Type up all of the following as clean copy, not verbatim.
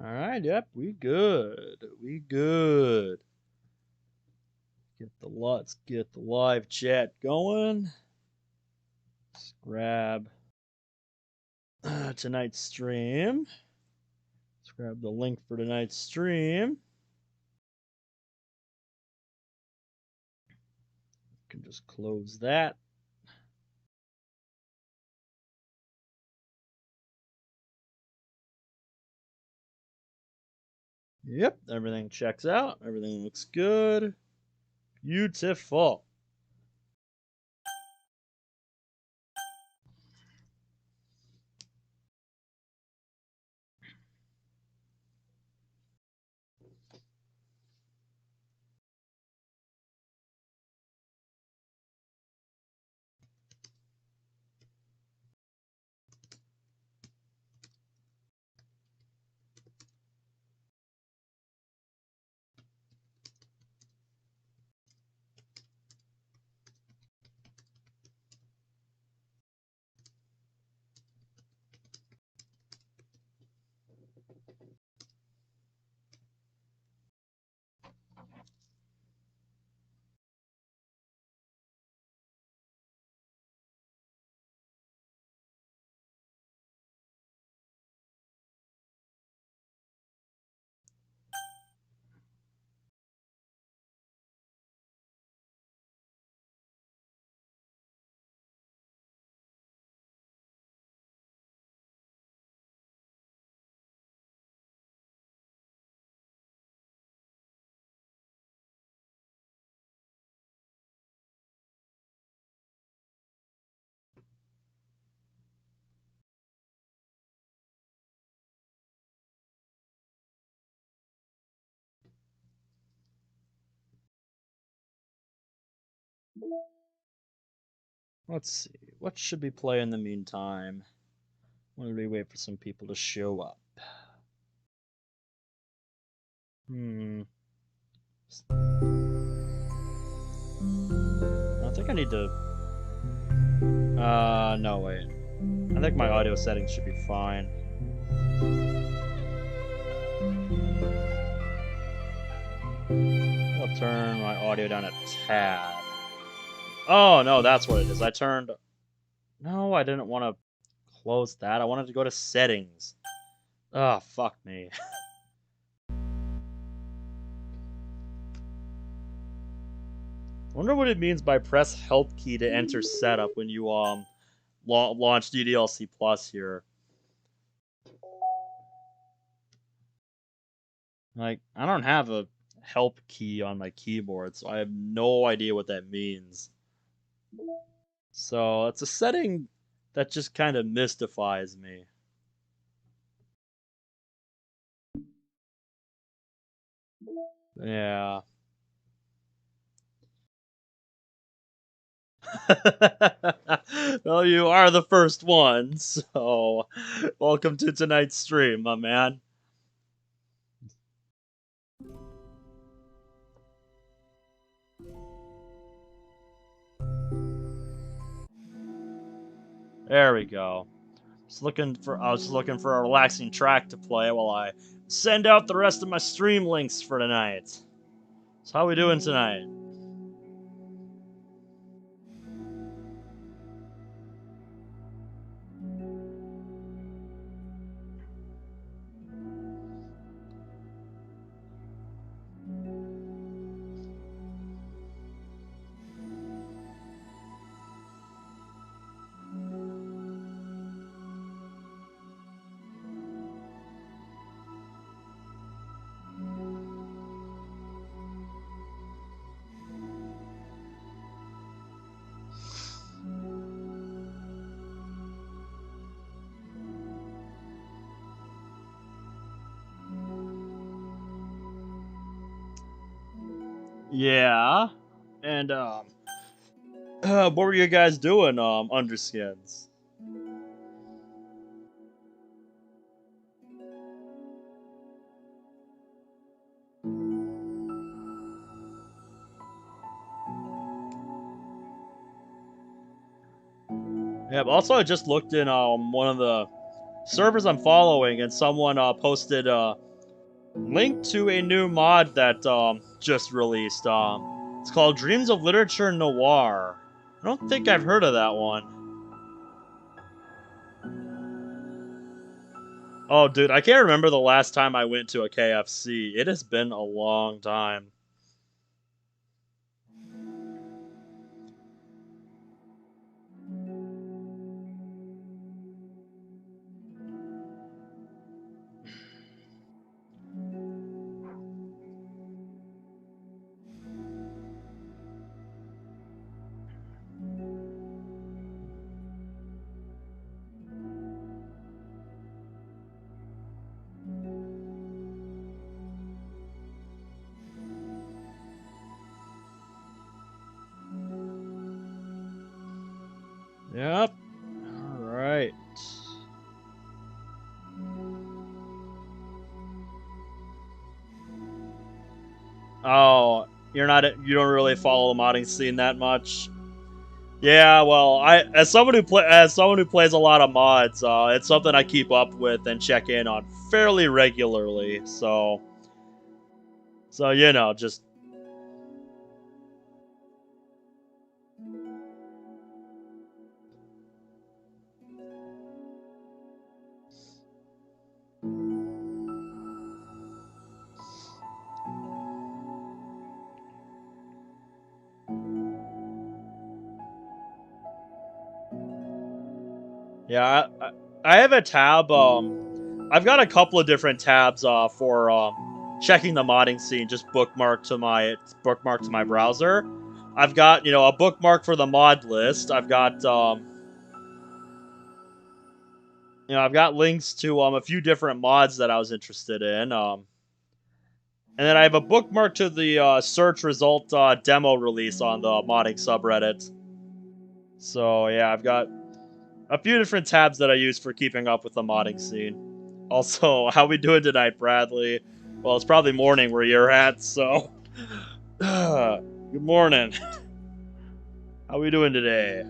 Alright, yep, we good. We good. Let's get the live chat going. Let's grab tonight's stream. Let's grab the link for tonight's stream. Can just close that. Yep, everything checks out. Everything looks good. Beautiful. Let's see. What should we play in the meantime? While we wait for some people to show up. I think I need to... no, wait. I think my audio settings should be fine. I'll turn my audio down a tad. Oh, no, that's what it is. I turned... No, I didn't want to close that. I wanted to go to settings. Oh, fuck me. Wonder what it means by press help key to enter setup when you launch DDLC Plus here. Like, I don't have a help key on my keyboard, so I have no idea what that means. So it's a setting that just kind of mystifies me. Yeah. Well, you are the first one, so welcome to tonight's stream, my man. There we go. I was looking for a relaxing track to play while I send out the rest of my stream links for tonight. So how we doing tonight? Yeah. And what were you guys doing, Underskins? Yeah, but also I just looked in one of the servers I'm following, and someone posted Link to a new mod that just released. It's called Dreams of Literature Noir. I don't think I've heard of that one. Oh, dude, I can't remember the last time I went to a KFC. It has been a long time. Yep. Alright. Oh, you don't really follow the modding scene that much. Yeah, well, as someone who plays a lot of mods, it's something I keep up with and check in on fairly regularly. So you know, just yeah, I have a tab. I've got a couple of different tabs for checking the modding scene. Just bookmark to my browser. I've got a bookmark for the mod list. I've got I've got links to a few different mods that I was interested in. And then I have a bookmark to the search result demo release on the modding subreddit. So yeah, I've got a few different tabs that I use for keeping up with the modding scene. Also, how we doing tonight, Bradley? Well, it's probably morning where you're at, so good morning. How we doing today?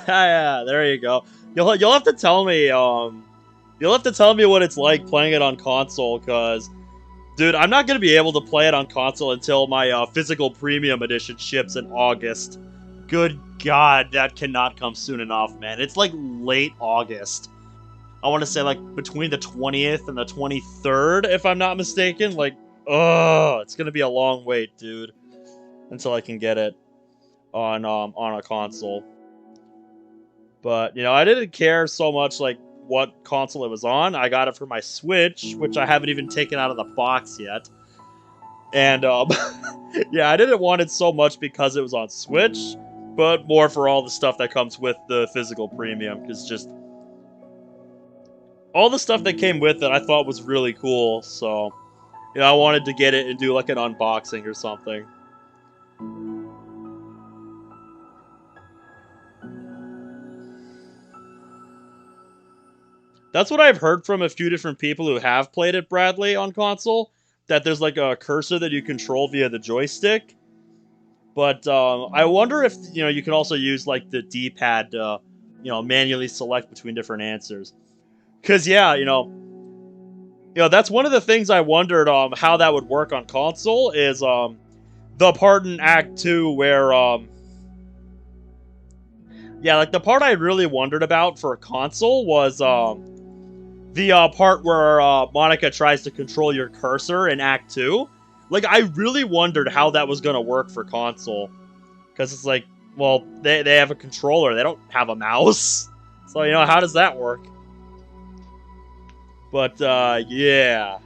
Yeah, there you go. You'll have to tell me what it's like playing it on console, cause dude, I'm not gonna be able to play it on console until my physical premium edition ships in August. Good God, that cannot come soon enough, man. It's like late August. I want to say like between the 20th and the 23rd, if I'm not mistaken. Like, it's gonna be a long wait, dude, until I can get it on a console. But I didn't care so much like what console it was on. I got it for my Switch, which I haven't even taken out of the box yet. And yeah, I didn't want it so much because it was on Switch, but more for all the stuff that comes with the physical premium. Because just all the stuff that came with it, I thought was really cool. So I wanted to get it and do like an unboxing or something. That's what I've heard from a few different people who have played it, Bradley, on console. That there's like a cursor that you control via the joystick. But I wonder if you can also use like the D-pad to manually select between different answers. Cause yeah, that's one of the things I wondered how that would work on console is the part in Act 2 where yeah, like the part I really wondered about for a console was the part where Monica tries to control your cursor in Act 2. Like, I really wondered how that was going to work for console. Because it's like, well, they have a controller. They don't have a mouse. So, how does that work? But, yeah.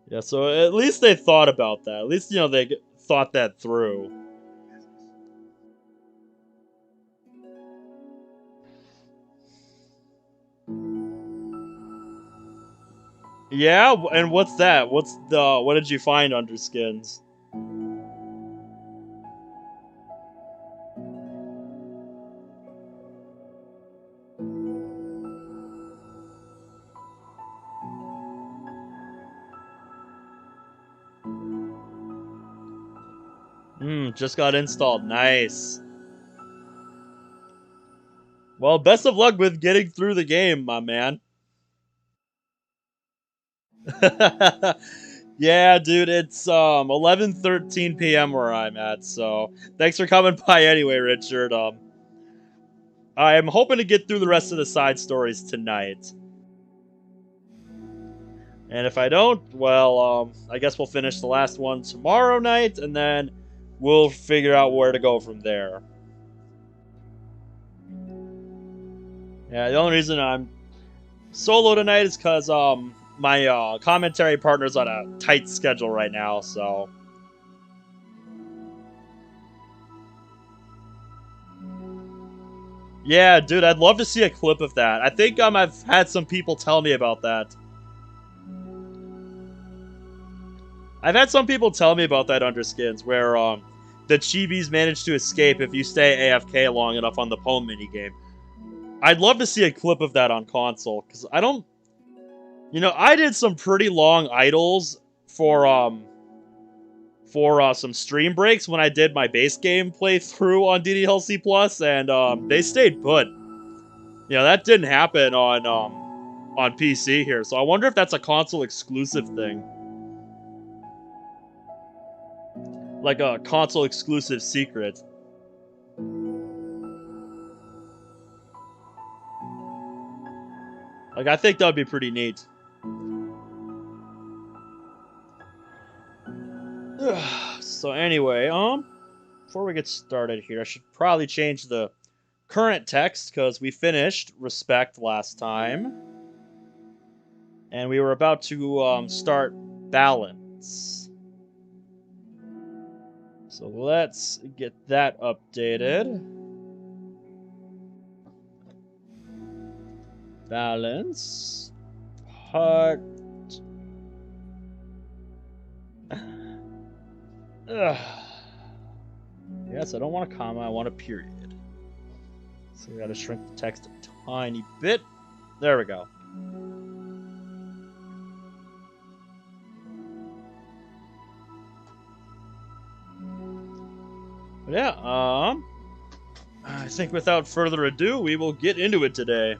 Yeah, so at least they thought about that. At least, they thought that through. Yeah, and what's that? What did you find under skins? Just got installed. Nice. Well, best of luck with getting through the game, my man. Yeah, dude, it's 11:13 p.m. where I'm at, so thanks for coming by anyway, Richard. I'm hoping to get through the rest of the side stories tonight. And if I don't, well, I guess we'll finish the last one tomorrow night, and then we'll figure out where to go from there. Yeah, the only reason I'm solo tonight is because my commentary partner's on a tight schedule right now, so. Yeah, dude, I'd love to see a clip of that. I think I've had some people tell me about that. I've had some people tell me about that Underskins, where the chibis manage to escape if you stay AFK long enough on the Pwn minigame. I'd love to see a clip of that on console, because I don't... You know, I did some pretty long idles for some stream breaks when I did my base game playthrough on DDLC Plus, and they stayed put. You know, that didn't happen on PC here, so I wonder if that's a console exclusive thing. Like a console exclusive secret. Like, I think that would be pretty neat. So anyway, before we get started here, I should probably change the current text, because we finished Respect last time. And we were about to start Balance. So let's get that updated. Balance. Heart. Yes, I don't want a comma, I want a period. So we gotta shrink the text a tiny bit. There we go. But yeah, I think without further ado, we will get into it today.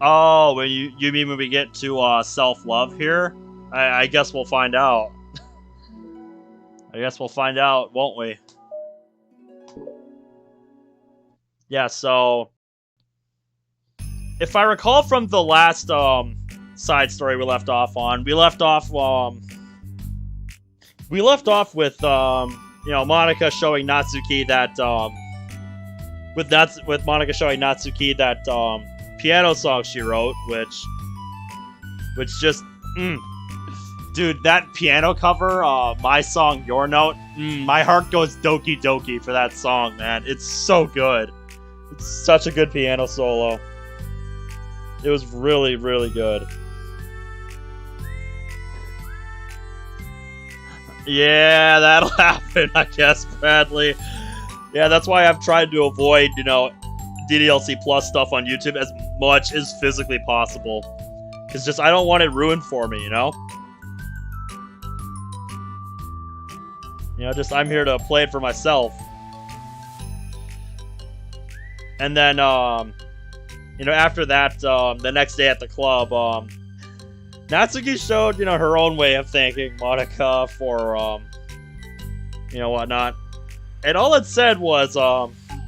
Oh, when you mean when we get to self-love here? I guess we'll find out. I guess we'll find out, won't we? Yeah, so if I recall from the last side story we left off on, we left off with you know, Monica showing Natsuki that with Monica showing Natsuki that piano song she wrote, which just dude, that piano cover, my song Your Note, my heart goes doki doki for that song, man. It's so good. It's such a good piano solo. It was really, really good. Yeah, that'll happen, I guess, Bradley. Yeah, that's why I've tried to avoid, you know, DDLC Plus stuff on YouTube as much as physically possible. Because just, I don't want it ruined for me, you know? You know, just, I'm here to play it for myself. And then, you know, after that, the next day at the club, Natsuki showed, you know, her own way of thanking Monica for, you know, whatnot. And all it said was,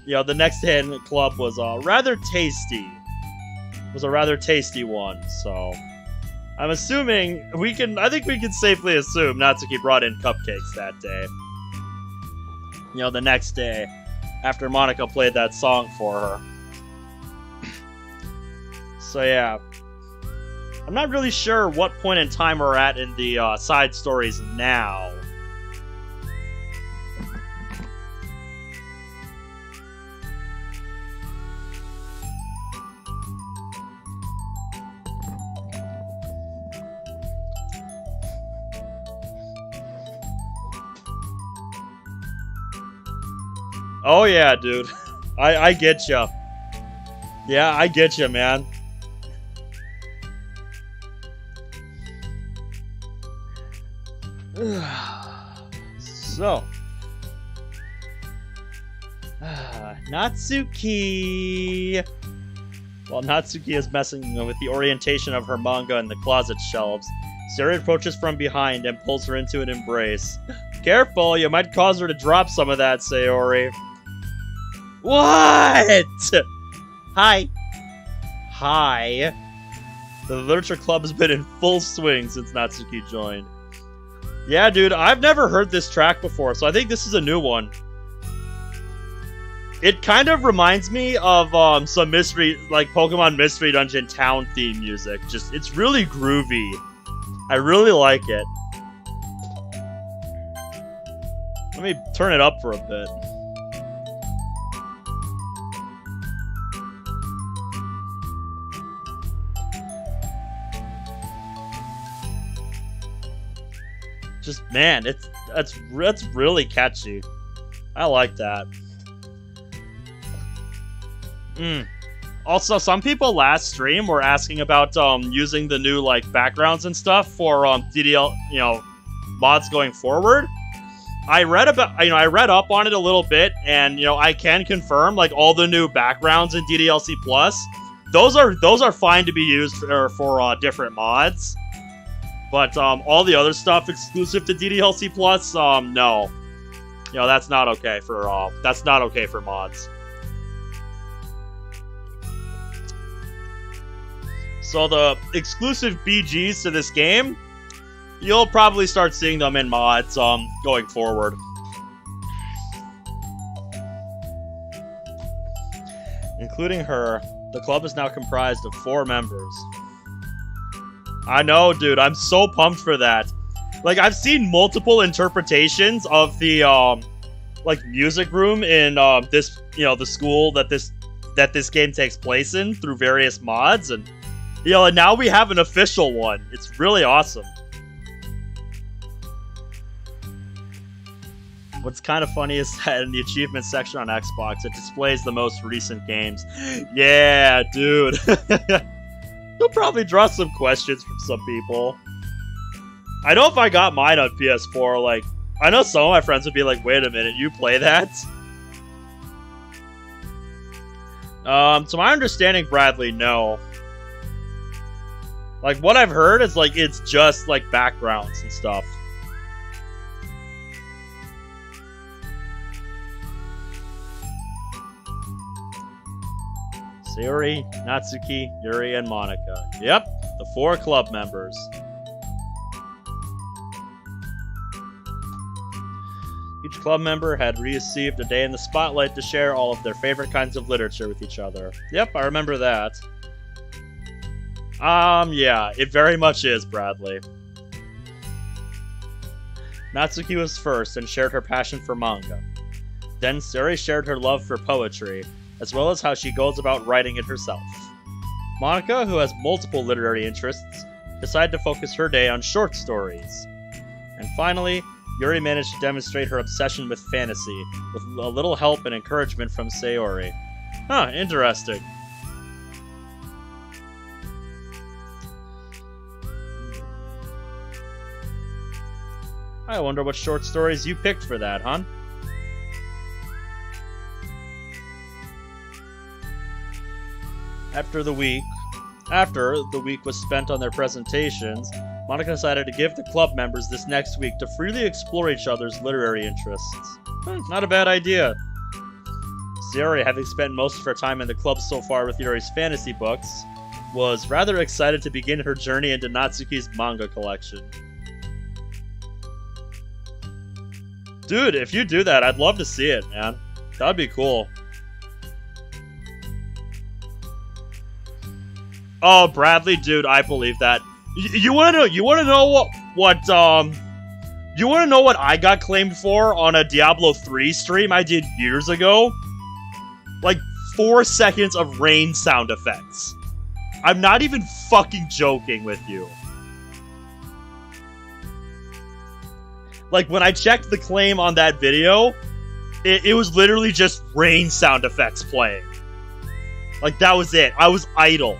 you know, the next day in the club was rather tasty. It was a rather tasty one, so I'm assuming I think we can safely assume Natsuki brought in cupcakes that day. You know, the next day, after Monica played that song for her. So yeah. I'm not really sure what point in time we're at in the side stories now. Oh yeah, dude. I get ya. Yeah, I get ya, man. So. Natsuki. While Natsuki is messing with the orientation of her manga in the closet shelves, Sayori approaches from behind and pulls her into an embrace. Careful, you might cause her to drop some of that, Sayori. What? Hi. Hi. The literature club has been in full swing since Natsuki joined. Yeah, dude, I've never heard this track before, so I think this is a new one. It kind of reminds me of some mystery, like Pokemon Mystery Dungeon town theme music. Just, it's really groovy. I really like it. Let me turn it up for a bit. Just, man, that's really catchy. I like that. Also, some people last stream were asking about using the new like backgrounds and stuff for DDL, mods going forward. I read up on it a little bit, and I can confirm like all the new backgrounds in DDLC Plus, those are fine to be used for different mods. But all the other stuff exclusive to DDLC Plus, no. That's not okay for mods. So the exclusive BGs to this game, you'll probably start seeing them in mods going forward. Including her, the club is now comprised of 4 members. I know, dude, I'm so pumped for that. Like, I've seen multiple interpretations of the like music room in this, the school that this game takes place in through various mods, and and now we have an official one. It's really awesome. What's kind of funny is that in the achievement section on Xbox, it displays the most recent games. Yeah, dude. You'll probably draw some questions from some people. I know if I got mine on PS4, like, I know some of my friends would be like, wait a minute, you play that? To my understanding, Bradley, no. Like, what I've heard is, like, it's just, like, backgrounds and stuff. Sayori, Natsuki, Yuri, and Monica. Yep, the 4 club members. Each club member had received a day in the spotlight to share all of their favorite kinds of literature with each other. Yep, I remember that. Yeah, it very much is, Bradley. Natsuki was first and shared her passion for manga. Then Sayori shared her love for poetry, as well as how she goes about writing it herself. Monica, who has multiple literary interests, decided to focus her day on short stories. And finally, Yuri managed to demonstrate her obsession with fantasy, with a little help and encouragement from Sayori. Huh, interesting. I wonder what short stories you picked for that, huh? After the week was spent on their presentations, Monica decided to give the club members this next week to freely explore each other's literary interests. Not a bad idea. Sayori, having spent most of her time in the club so far with Yuri's fantasy books, was rather excited to begin her journey into Natsuki's manga collection. Dude, if you do that, I'd love to see it, man. That'd be cool. Oh, Bradley, dude, I believe that. You want to know what I got claimed for on a Diablo 3 stream I did years ago? Like 4 seconds of rain sound effects. I'm not even fucking joking with you. Like, when I checked the claim on that video, it was literally just rain sound effects playing. Like, that was it. I was idle.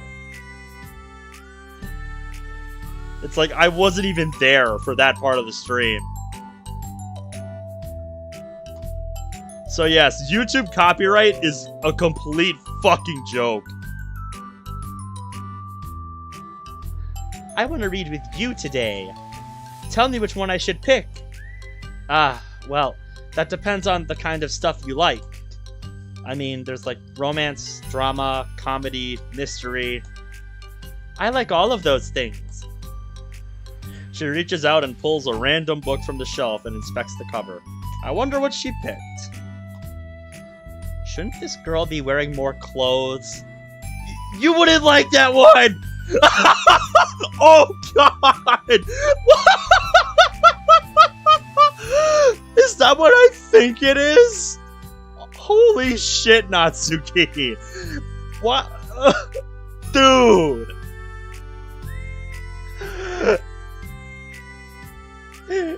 It's like I wasn't even there for that part of the stream. So yes, YouTube copyright is a complete fucking joke. I want to read with you today. Tell me which one I should pick. Ah, well, that depends on the kind of stuff you like. I mean, there's like romance, drama, comedy, mystery. I like all of those things. She reaches out and pulls a random book from the shelf and inspects the cover. I wonder what she picked. Shouldn't this girl be wearing more clothes? You wouldn't like that one! Oh god! Is that what I think it is? Holy shit, Natsuki! What? Dude!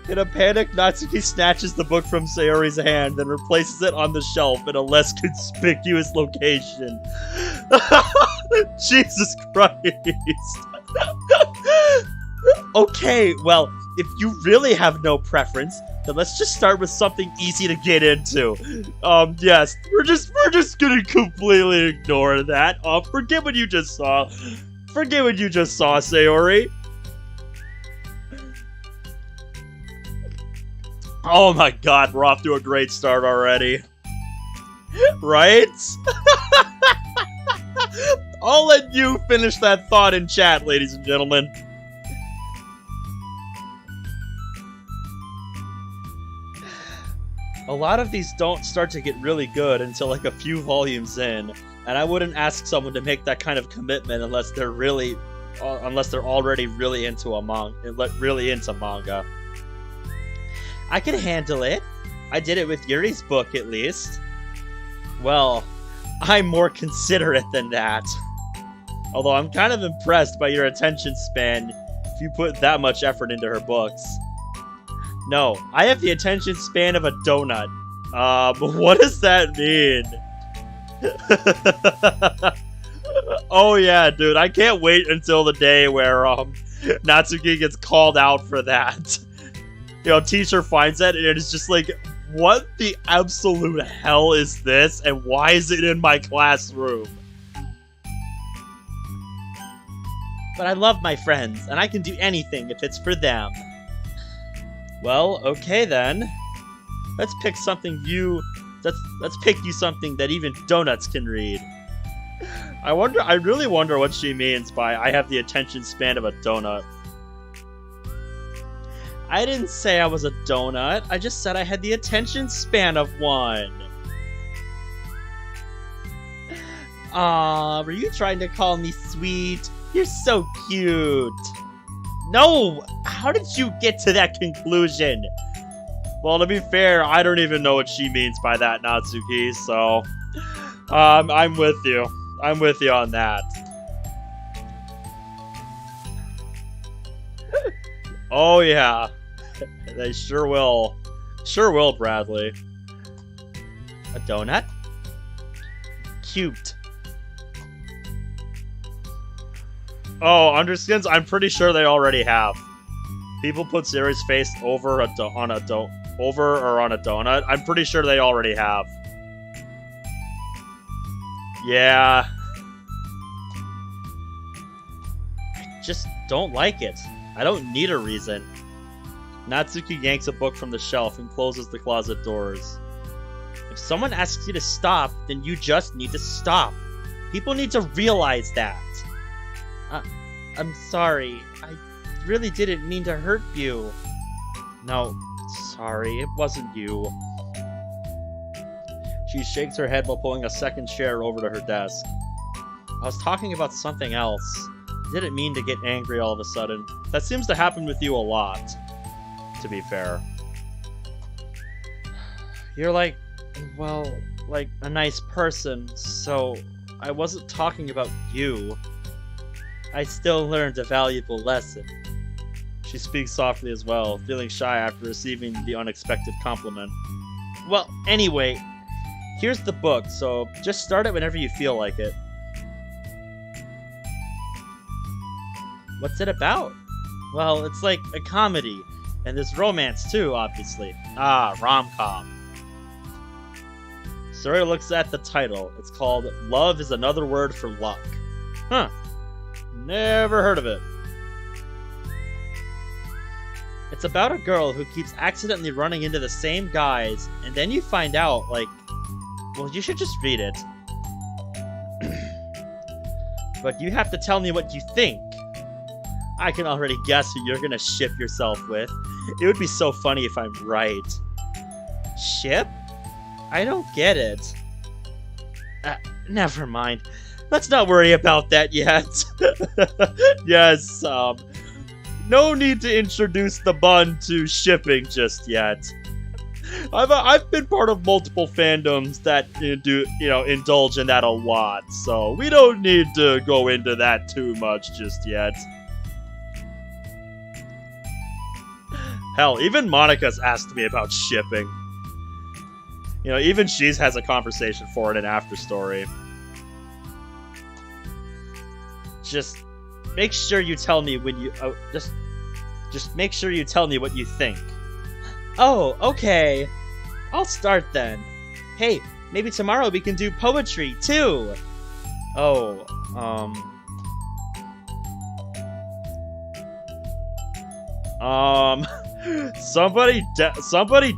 In a panic, Natsuki snatches the book from Sayori's hand and replaces it on the shelf in a less conspicuous location. Jesus Christ. Okay, well, if you really have no preference, then let's just start with something easy to get into. Yes, we're just gonna completely ignore that. Forget what you just saw. Forget what you just saw, Sayori. Oh my god, we're off to a great start already. Right? I'll let you finish that thought in chat, ladies and gentlemen. A lot of these don't start to get really good until like a few volumes in, and I wouldn't ask someone to make that kind of commitment unless they're already really into manga. I can handle it. I did it with Yuri's book, at least. Well, I'm more considerate than that. Although I'm kind of impressed by your attention span if you put that much effort into her books. No, I have the attention span of a donut. What does that mean? Oh yeah, dude, I can't wait until the day where Natsuki gets called out for that. You know, teacher finds that and it's just like, what the absolute hell is this, and why is it in my classroom? But I love my friends, and I can do anything if it's for them. Well, okay then. Let's pick let's pick you something that even donuts can read. I really wonder what she means by I have the attention span of a donut. I didn't say I was a donut, I just said I had the attention span of one. Aw, were you trying to call me sweet? You're so cute. No! How did you get to that conclusion? Well, to be fair, I don't even know what she means by that, Natsuki, so... I'm with you. I'm with you on that. Oh, yeah. They sure will. Sure will, Bradley. A donut? Cute. Oh, underskins? I'm pretty sure they already have. People put Siri's face over on a donut. I'm pretty sure they already have. Yeah. I just don't like it. I don't need a reason. Natsuki yanks a book from the shelf and closes the closet doors. If someone asks you to stop, then you just need to stop. People need to realize that. I'm sorry. I really didn't mean to hurt you. No, sorry, it wasn't you. She shakes her head while pulling a second chair over to her desk. I was talking about something else. Didn't mean to get angry all of a sudden. That seems to happen with you a lot, to be fair. You're like a nice person, so I wasn't talking about you. I still learned a valuable lesson. She speaks softly as well, feeling shy after receiving the unexpected compliment. Well, anyway, here's the book, so just start it whenever you feel like it. What's it about? Well, it's like a comedy, and there's romance too, obviously. Ah, rom-com. Sayori looks at the title. It's called Love is Another Word for Luck. Huh. Never heard of it. It's about a girl who keeps accidentally running into the same guys, and then you find out, like... Well, you should just read it. But you have to tell me what you think. I can already guess who you're gonna ship yourself with. It would be so funny if I'm right. Ship? I don't get it. Never mind. Let's not worry about that yet. Yes, no need to introduce the bun to shipping just yet. I've been part of multiple fandoms that indulge in that a lot, so we don't need to go into that too much just yet. Hell, even Monica's asked me about shipping. Even she has a conversation for it in After Story. Just make sure you tell me when you... just make sure you tell me what you think. Oh, okay. I'll start then. Hey, maybe tomorrow we can do poetry, too. Oh, somebody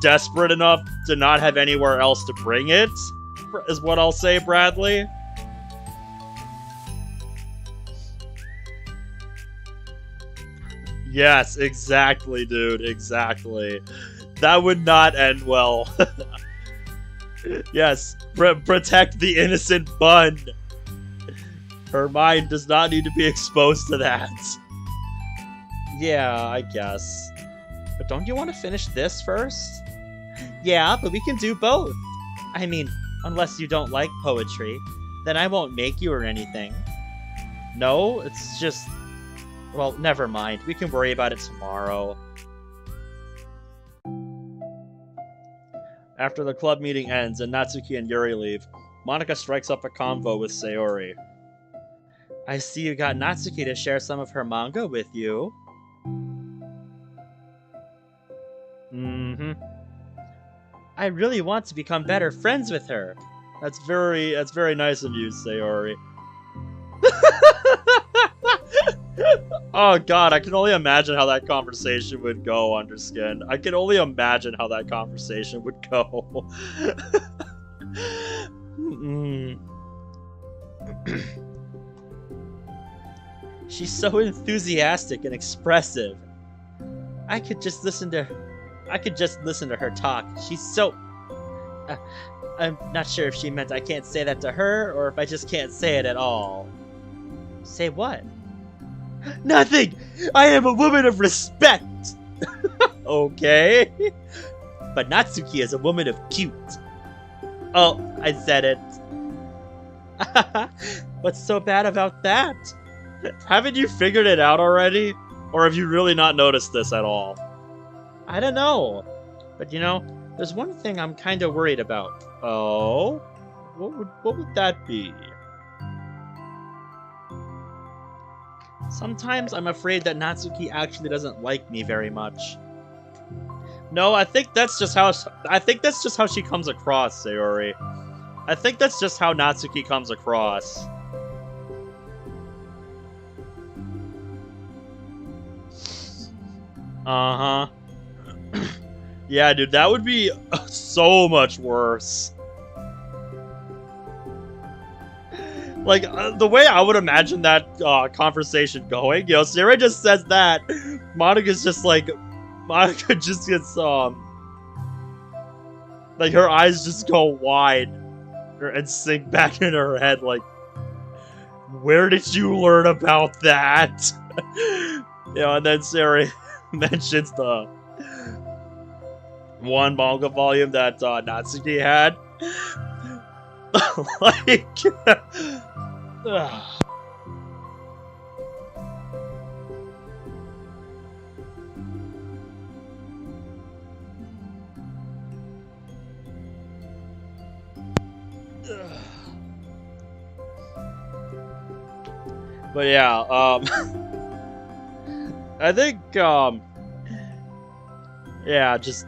desperate enough to not have anywhere else to bring it, is what I'll say, Bradley. Yes, exactly, dude, exactly. That would not end well. Yes, protect the innocent bun. Her mind does not need to be exposed to that. Yeah, I guess. But don't you want to finish this first? Yeah, but we can do both. I mean, unless you don't like poetry, then I won't make you or anything. No, it's just... Well, never mind. We can worry about it tomorrow. After the club meeting ends and Natsuki and Yuri leave, Monica strikes up a convo with Sayori. I see you got Natsuki to share some of her manga with you. Mm-hmm. I really want to become better friends with her. That's very nice of you, Sayori. Oh god, I can only imagine how that conversation would go, Underskin. I can only imagine how that conversation would go. She's so enthusiastic and expressive. I could just listen to her talk. She's so... I'm not sure if she meant I can't say that to her, or if I just can't say it at all. Say what? Nothing! I am a woman of respect! Okay. But Natsuki is a woman of cute. Oh, I said it. What's so bad about that? Haven't you figured it out already? Or have you really not noticed this at all? I don't know. But there's one thing I'm kind of worried about. Oh? What would that be? Sometimes I'm afraid that Natsuki actually doesn't like me very much. No, I think that's just how she comes across, Sayori. I think that's just how Natsuki comes across. Uh-huh. Yeah, dude, that would be so much worse. Like, the way I would imagine that conversation going, Sayori just says that. Monica just gets, like, her eyes just go wide and sink back in her head, like, where did you learn about that? And then Sayori mentions the one manga volume that Natsuki had. Like... But yeah, I think, yeah, just...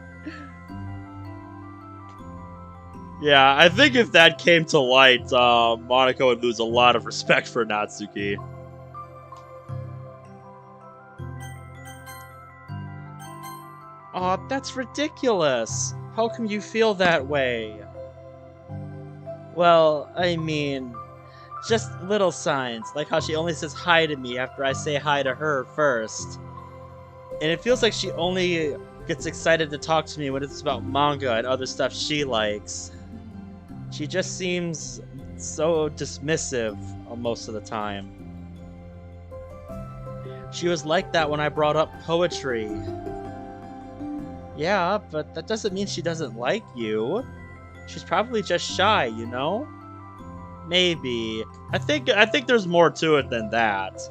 Yeah, I think if that came to light, Monaco would lose a lot of respect for Natsuki. Aw, that's ridiculous. How come you feel that way? Well, I mean, just little signs, like how she only says hi to me after I say hi to her first. And it feels like she only gets excited to talk to me when it's about manga and other stuff she likes. She just seems so dismissive most of the time. She was like that when I brought up poetry. Yeah, but that doesn't mean she doesn't like you. She's probably just shy, you know? Maybe. I think there's more to it than that.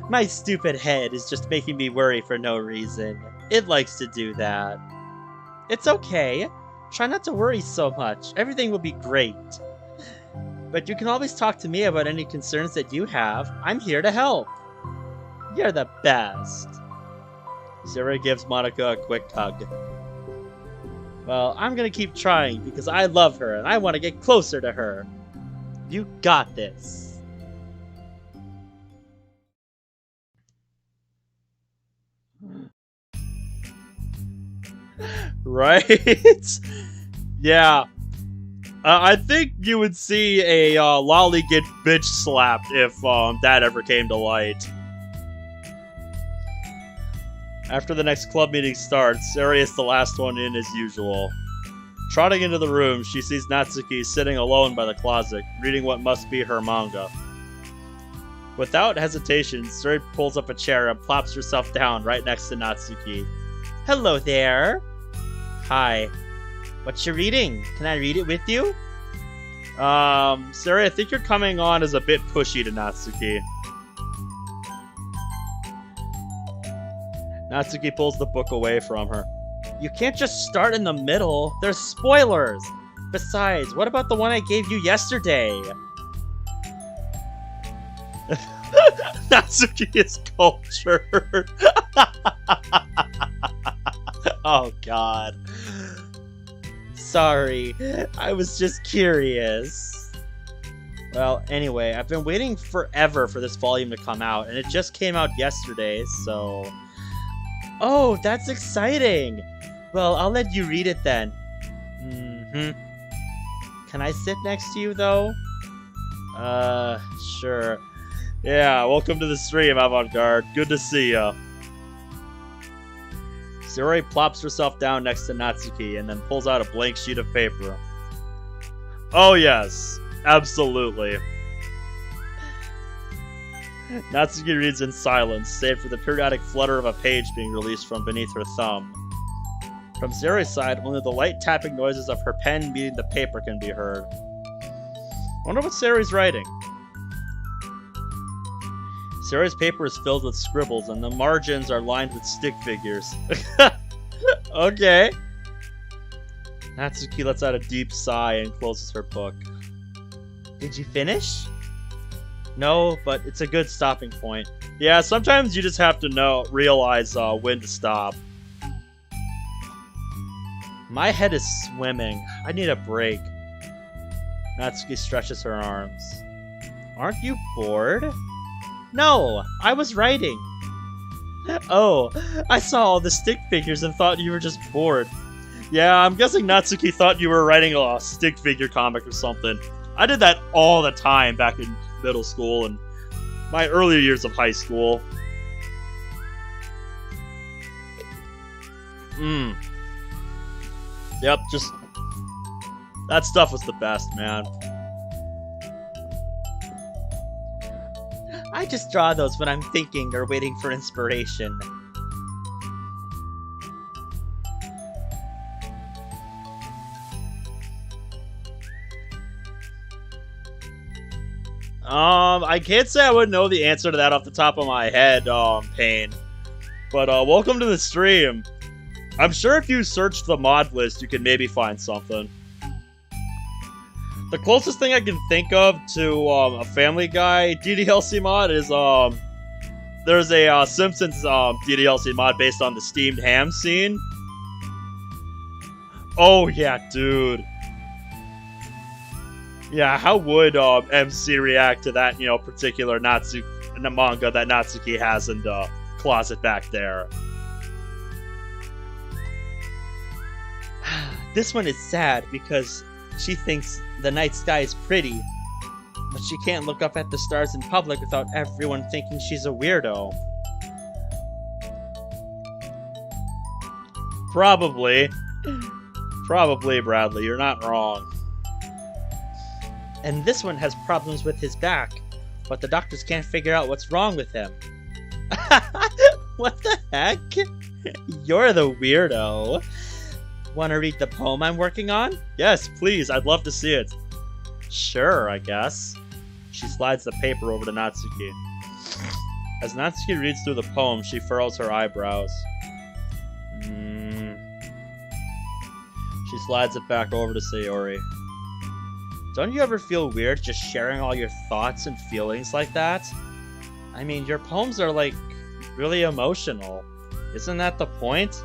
My stupid head is just making me worry for no reason. It likes to do that. It's okay. Try not to worry so much. Everything will be great. But you can always talk to me about any concerns that you have. I'm here to help. You're the best. Zero gives Monica a quick hug. Well, I'm gonna keep trying because I love her and I want to get closer to her. You got this. Right? Yeah. I think you would see a lolly get bitch slapped if that ever came to light. After the next club meeting starts, Sari is the last one in as usual. Trotting into the room, she sees Natsuki sitting alone by the closet, reading what must be her manga. Without hesitation, Sari pulls up a chair and plops herself down right next to Natsuki. Hello there! Hi. What you reading? Can I read it with you? Sari, I think you're coming on as a bit pushy to Natsuki. Natsuki pulls the book away from her. You can't just start in the middle. There's spoilers. Besides, what about the one I gave you yesterday? Natsuki is cultured. Oh, God. Sorry. I was just curious. Well, anyway, I've been waiting forever for this volume to come out, and it just came out yesterday, so... Oh, that's exciting! Well, I'll let you read it then. Can I sit next to you, though? Sure. Yeah, welcome to the stream, Avant-Garde. Good to see ya. Sari plops herself down next to Natsuki and then pulls out a blank sheet of paper. Oh yes, absolutely. Natsuki reads in silence, save for the periodic flutter of a page being released from beneath her thumb. From Sari's side, only the light tapping noises of her pen meeting the paper can be heard. Wonder what Sari's writing. Sari's paper is filled with scribbles, and the margins are lined with stick figures. Okay. Natsuki lets out a deep sigh and closes her book. Did you finish? No, but it's a good stopping point. Yeah, sometimes you just have to realize when to stop. My head is swimming. I need a break. Natsuki stretches her arms. Aren't you bored? No, I was writing. Oh, I saw all the stick figures and thought you were just bored. Yeah, I'm guessing Natsuki thought you were writing a stick figure comic or something. I did that all the time back in middle school and my earlier years of high school. Yep, just... that stuff was the best, man. I just draw those when I'm thinking or waiting for inspiration. I can't say I would know the answer to that off the top of my head, Pain. But, welcome to the stream. I'm sure if you search the mod list, you can maybe find something. The closest thing I can think of to, a Family Guy DDLC mod is, There's a Simpsons DDLC mod based on the steamed ham scene. Oh yeah, dude. Yeah, how would MC react to that, particular manga that Natsuki has in the closet back there? This one is sad because she thinks the night sky is pretty, but she can't look up at the stars in public without everyone thinking she's a weirdo. Probably. Probably, Bradley, you're not wrong. And this one has problems with his back, but the doctors can't figure out what's wrong with him. What the heck? You're the weirdo. Want to read the poem I'm working on? Yes, please, I'd love to see it. Sure, I guess. She slides the paper over to Natsuki. As Natsuki reads through the poem, she furrows her eyebrows. She slides it back over to Sayori. Don't you ever feel weird just sharing all your thoughts and feelings like that? I mean, your poems are, like, really emotional. Isn't that the point?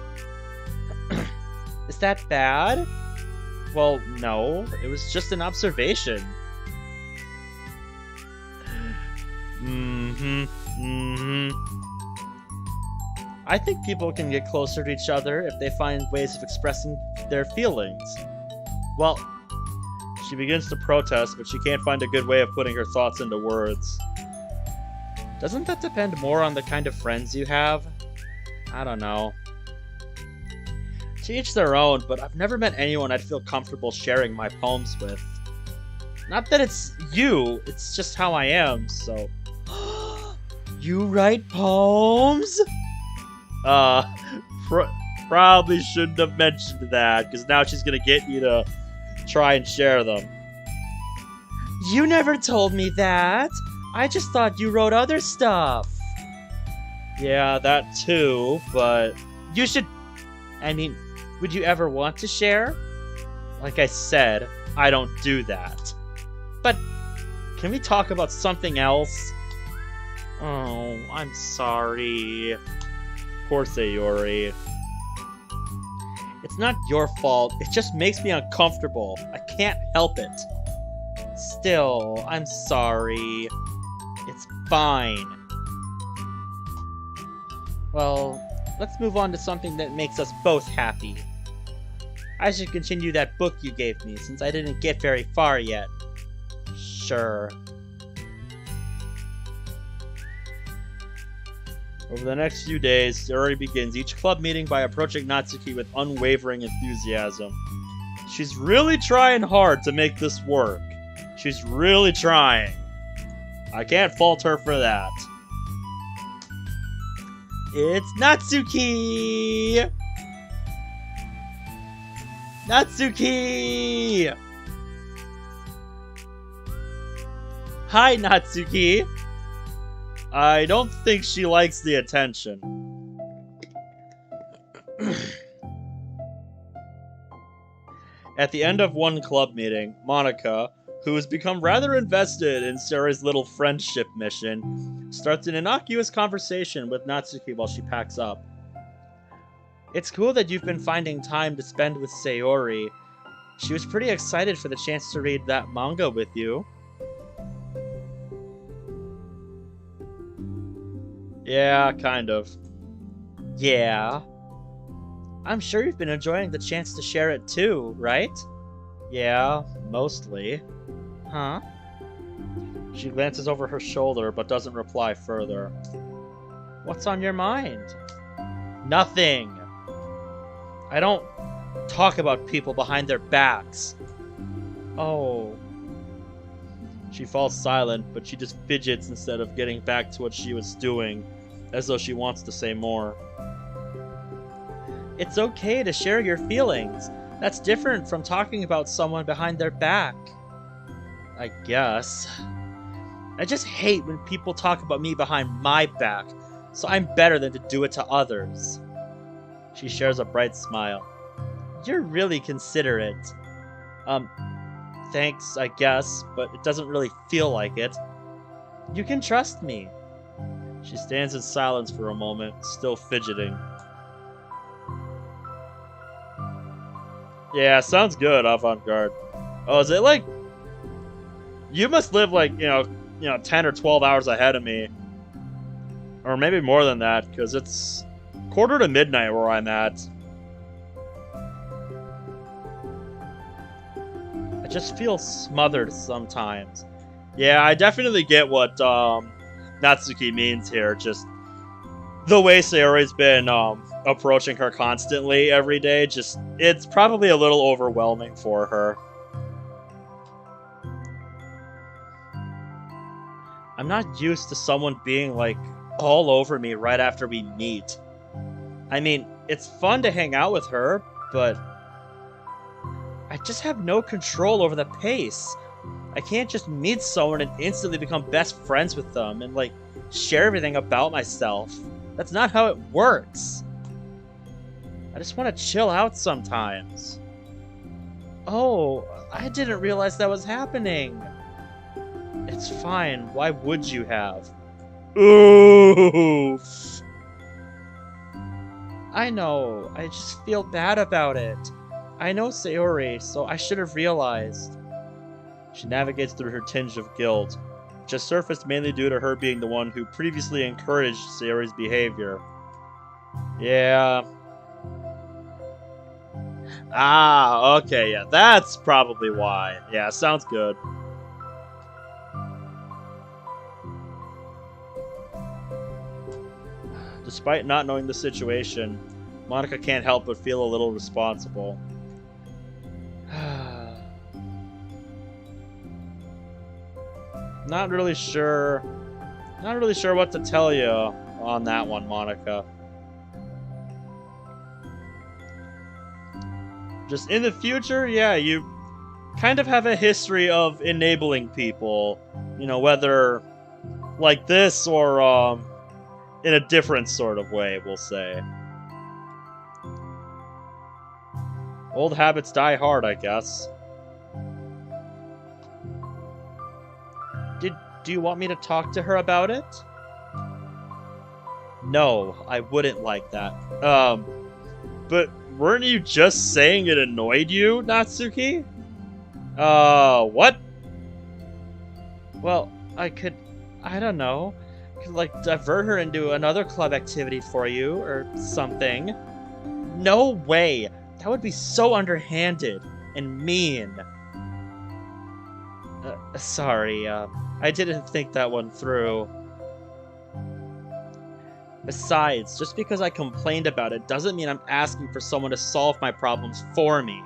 Is that bad? Well, no. It was just an observation. I think people can get closer to each other if they find ways of expressing their feelings. Well, she begins to protest, but she can't find a good way of putting her thoughts into words. Doesn't that depend more on the kind of friends you have? I don't know. To each their own, but I've never met anyone I'd feel comfortable sharing my poems with. Not that it's you, it's just how I am, so... You write poems? Probably shouldn't have mentioned that, because now she's gonna get you to try and share them. You never told me that! I just thought you wrote other stuff! Yeah, that too, but... You should... I mean, would you ever want to share? Like I said, I don't do that. But, can we talk about something else? Oh, I'm sorry. Poor Sayori. It's not your fault, it just makes me uncomfortable. I can't help it. Still, I'm sorry. It's fine. Well, let's move on to something that makes us both happy. I should continue that book you gave me, since I didn't get very far yet. Sure. Over the next few days, Sayori begins each club meeting by approaching Natsuki with unwavering enthusiasm. She's really trying hard to make this work. She's really trying. I can't fault her for that. It's Natsuki! Natsuki! Hi, Natsuki! I don't think she likes the attention. At the end of one club meeting, Monica, who has become rather invested in Sayori's little friendship mission, starts an innocuous conversation with Natsuki while she packs up. It's cool that you've been finding time to spend with Sayori. She was pretty excited for the chance to read that manga with you. Yeah, kind of. Yeah. I'm sure you've been enjoying the chance to share it too, right? Yeah, mostly. Huh? She glances over her shoulder, but doesn't reply further. What's on your mind? Nothing! I don't talk about people behind their backs. Oh. She falls silent, but she just fidgets instead of getting back to what she was doing, as though she wants to say more. It's okay to share your feelings. That's different from talking about someone behind their back. I guess. I just hate when people talk about me behind my back, so I'm better than to do it to others. She shares a bright smile. You're really considerate. Thanks, I guess, but it doesn't really feel like it. You can trust me. She stands in silence for a moment, still fidgeting. Yeah, sounds good, avant-garde. Oh, is it like... You must live like, 10 or 12 hours ahead of me. Or maybe more than that, because it's 1:45 where I'm at. I just feel smothered sometimes. Yeah, I definitely get what Natsuki means here. Just the way Sayori's been approaching her constantly every day, it's probably a little overwhelming for her. I'm not used to someone being like all over me right after we meet. I mean, it's fun to hang out with her, but I just have no control over the pace. I can't just meet someone and instantly become best friends with them and, like, share everything about myself. That's not how it works. I just want to chill out sometimes. Oh, I didn't realize that was happening. It's fine. Why would you have? Oof. I know. I just feel bad about it. I know Sayori, so I should have realized. She navigates through her tinge of guilt, which has surfaced mainly due to her being the one who previously encouraged Sayori's behavior. Yeah. Ah, okay, yeah, that's probably why. Yeah, sounds good. Despite not knowing the situation, Monica can't help but feel a little responsible. Not really sure what to tell you on that one, Monica. Just in the future, yeah, you kind of have a history of enabling people, whether like this or in a different sort of way, we'll say. Old habits die hard, I guess. Do you want me to talk to her about it? No, I wouldn't like that. But weren't you just saying it annoyed you, Natsuki? What? Well, I don't know. Could, like, divert her into another club activity for you, or something. No way! That would be so underhanded and mean. Sorry, I didn't think that one through. Besides, just because I complained about it doesn't mean I'm asking for someone to solve my problems for me.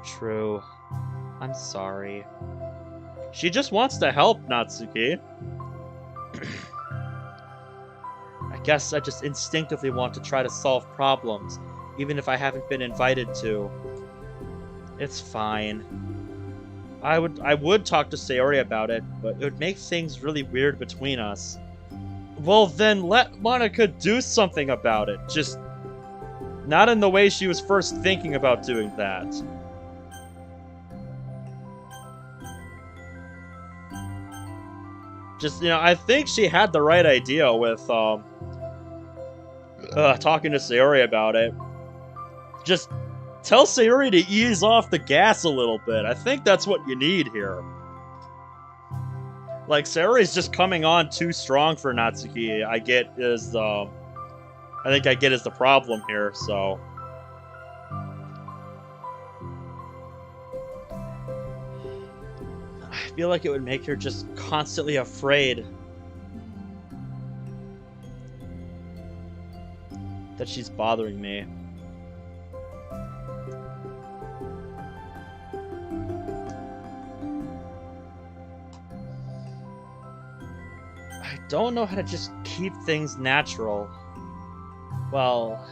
True. I'm sorry. She just wants to help, Natsuki. I guess I just instinctively want to try to solve problems, even if I haven't been invited to. It's fine. I would talk to Sayori about it, but it would make things really weird between us. Well, then let Monica do something about it. Just not in the way she was first thinking about doing that. Just, I think she had the right idea with talking to Sayori about it. Just tell Sayori to ease off the gas a little bit. I think that's what you need here. Like, Sayori's just coming on too strong for Natsuki. I think I get is the problem here, so. I feel like it would make her just constantly afraid that she's bothering me. I don't know how to just keep things natural. Well,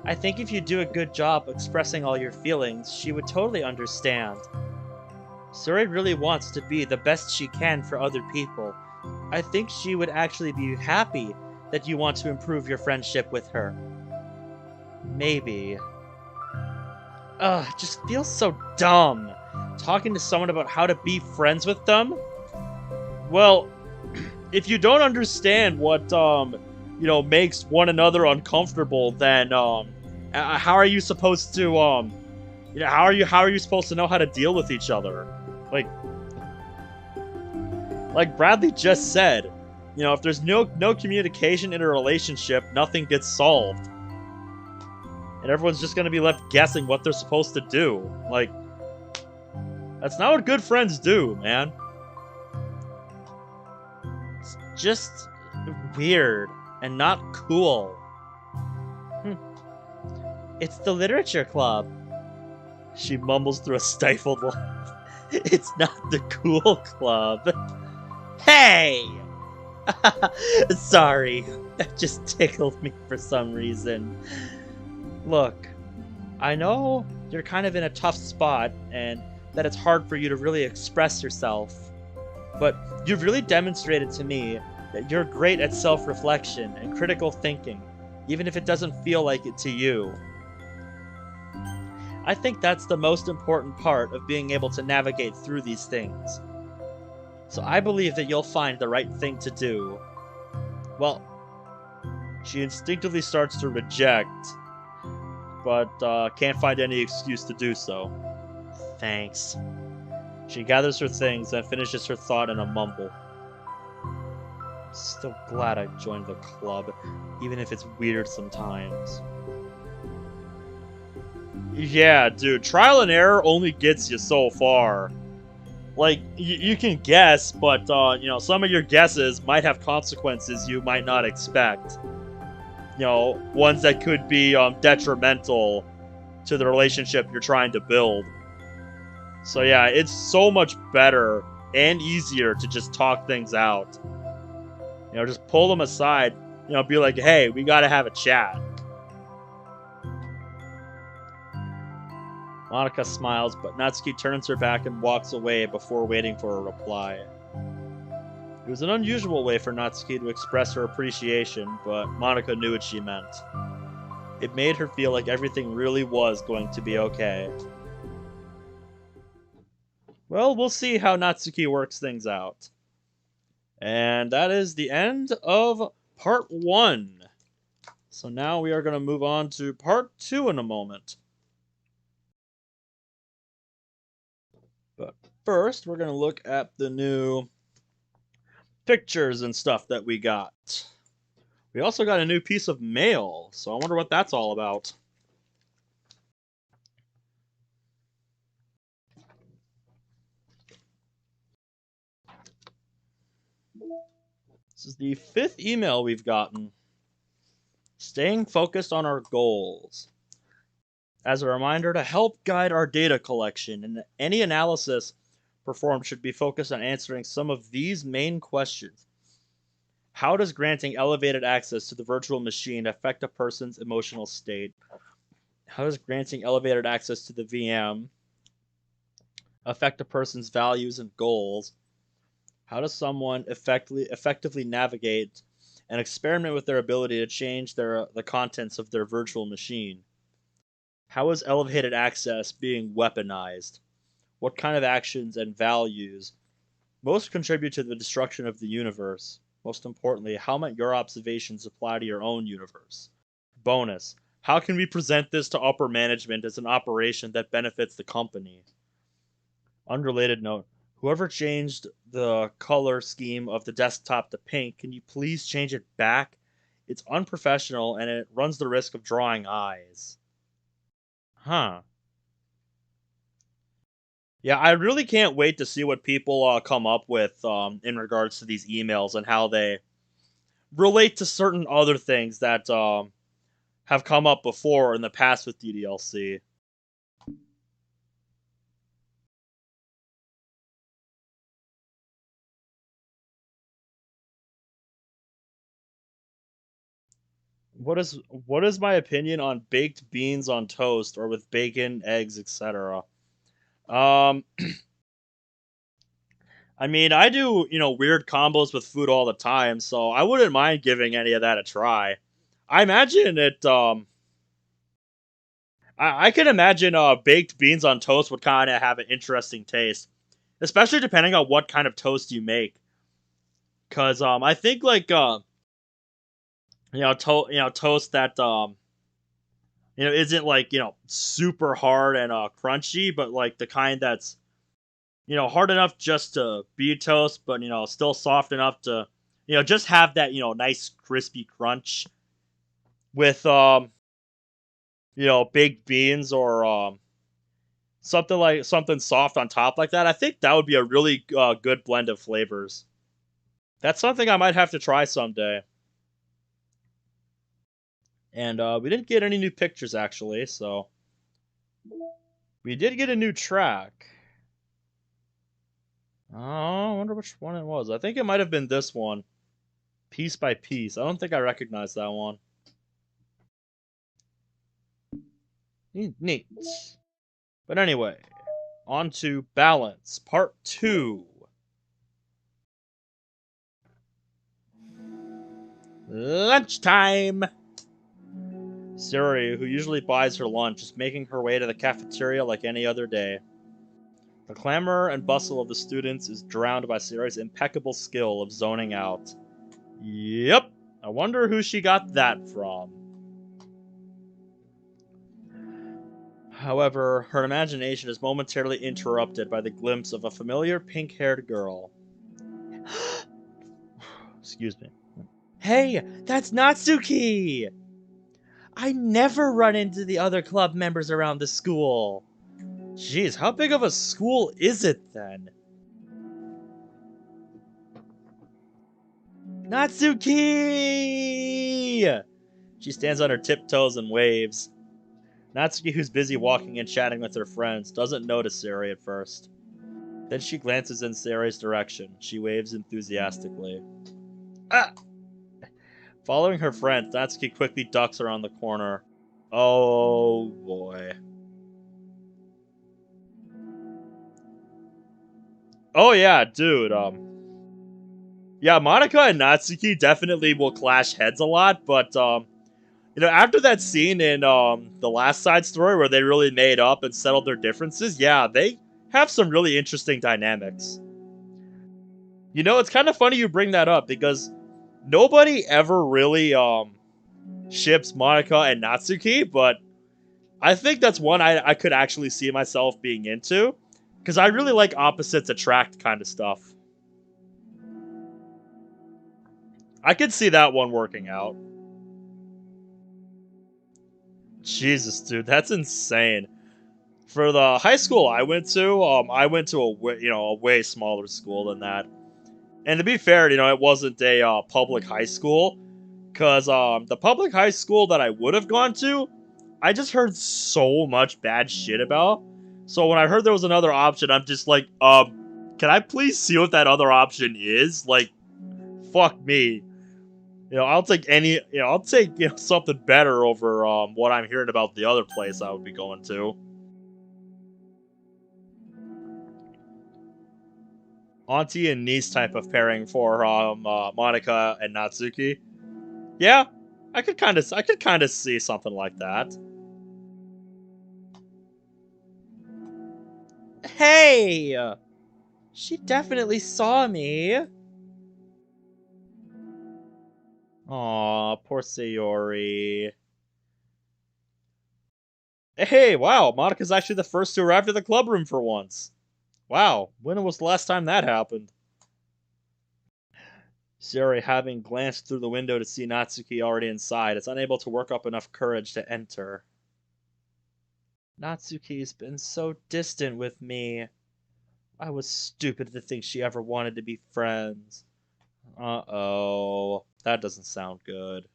I think if you do a good job expressing all your feelings, she would totally understand. Sayori really wants to be the best she can for other people. I think she would actually be happy that you want to improve your friendship with her. Maybe. Ugh, it just feels so dumb. Talking to someone about how to be friends with them? Well, if you don't understand what makes one another uncomfortable, then how are you supposed to how are you supposed to know how to deal with each other? Like Bradley just said, if there's no communication in a relationship, nothing gets solved. And everyone's just gonna be left guessing what they're supposed to do. Like, that's not what good friends do, man. It's just weird and not cool. It's the literature club. She mumbles through a stifled laugh. It's not the cool club. Hey! Sorry, that just tickled me for some reason. Look, I know you're kind of in a tough spot and that it's hard for you to really express yourself, but you've really demonstrated to me that you're great at self-reflection and critical thinking, even if it doesn't feel like it to you. I think that's the most important part of being able to navigate through these things. So I believe that you'll find the right thing to do. Well, she instinctively starts to reject, but can't find any excuse to do so. Thanks. She gathers her things and finishes her thought in a mumble. Still glad I joined the club, even if it's weird sometimes. Yeah, dude, trial and error only gets you so far. Like, you can guess, but, some of your guesses might have consequences you might not expect. Ones that could be detrimental to the relationship you're trying to build. So yeah, it's so much better and easier to just talk things out. Just pull them aside, be like, hey, we gotta have a chat. Monica smiles, but Natsuki turns her back and walks away before waiting for a reply. It was an unusual way for Natsuki to express her appreciation, but Monica knew what she meant. It made her feel like everything really was going to be okay. Well, we'll see how Natsuki works things out. And that is the end of part 1. So now we are going to move on to part 2 in a moment. But first, we're going to look at the new pictures and stuff that we got. We also got a new piece of mail, so I wonder what that's all about. This is the 5th email we've gotten. Staying focused on our goals. As a reminder, to help guide our data collection, and any analysis performed should be focused on answering some of these main questions. How does granting elevated access to the virtual machine affect a person's emotional state? How does granting elevated access to the VM affect a person's values and goals? How does someone effectively navigate and experiment with their ability to change the contents of their virtual machine? How is elevated access being weaponized? What kind of actions and values most contribute to the destruction of the universe? Most importantly, how might your observations apply to your own universe? Bonus, how can we present this to upper management as an operation that benefits the company? Unrelated note, whoever changed the color scheme of the desktop to pink, can you please change it back? It's unprofessional and it runs the risk of drawing eyes. Huh. Yeah, I really can't wait to see what people come up with in regards to these emails and how they relate to certain other things that have come up before in the past with DDLC. What is my opinion on baked beans on toast or with bacon, eggs, etc.? Um, I mean, I do, weird combos with food all the time, so I wouldn't mind giving any of that a try. I imagine it, I can imagine baked beans on toast would kind of have an interesting taste, especially depending on what kind of toast you make. Cause I think like toast that isn't like super hard and crunchy, but like the kind that's hard enough just to be toast, but still soft enough to just have that nice crispy crunch with baked beans or something soft on top like that. I think that would be a really good blend of flavors. That's something I might have to try someday. And we didn't get any new pictures actually, so we did get a new track. Oh, I wonder which one it was. I think it might have been this one. Piece by Piece. I don't think I recognize that one. Neat. But anyway, on to Balance, Part 2. Lunchtime! Siri, who usually buys her lunch, is making her way to the cafeteria like any other day. The clamor and bustle of the students is drowned by Siri's impeccable skill of zoning out. Yep, I wonder who she got that from. However, her imagination is momentarily interrupted by the glimpse of a familiar pink-haired girl. Excuse me. Hey, that's Natsuki! I never run into the other club members around the school. Jeez, how big of a school is it then? Natsuki! She stands on her tiptoes and waves. Natsuki, who's busy walking and chatting with her friends, doesn't notice Sari at first. Then she glances in Sari's direction. She waves enthusiastically. Ah! Following her friend, Natsuki quickly ducks around the corner. Oh boy. Oh yeah, dude, yeah, Monica and Natsuki definitely will clash heads a lot, but after that scene in the last side story where they really made up and settled their differences, yeah, they have some really interesting dynamics. It's kind of funny you bring that up because nobody ever really ships Monica and Natsuki, but I think that's one I could actually see myself being into because I really like opposites attract kind of stuff. I could see that one working out. Jesus, dude, that's insane. For the high school I went to a way smaller school than that. And to be fair, it wasn't a public high school, because the public high school that I would have gone to, I just heard so much bad shit about. So when I heard there was another option, I'm just like, can I please see what that other option is? Like, fuck me. I'll take something better over what I'm hearing about the other place I would be going to. Auntie and niece type of pairing for Monica and Natsuki. Yeah, I could kind of see something like that. Hey, she definitely saw me. Aw, poor Sayori. Hey, wow, Monica's actually the first to arrive to the club room for once. Wow, when was the last time that happened? Sayori, having glanced through the window to see Natsuki already inside, is unable to work up enough courage to enter. Natsuki's been so distant with me. I was stupid to think she ever wanted to be friends. Uh-oh. That doesn't sound good.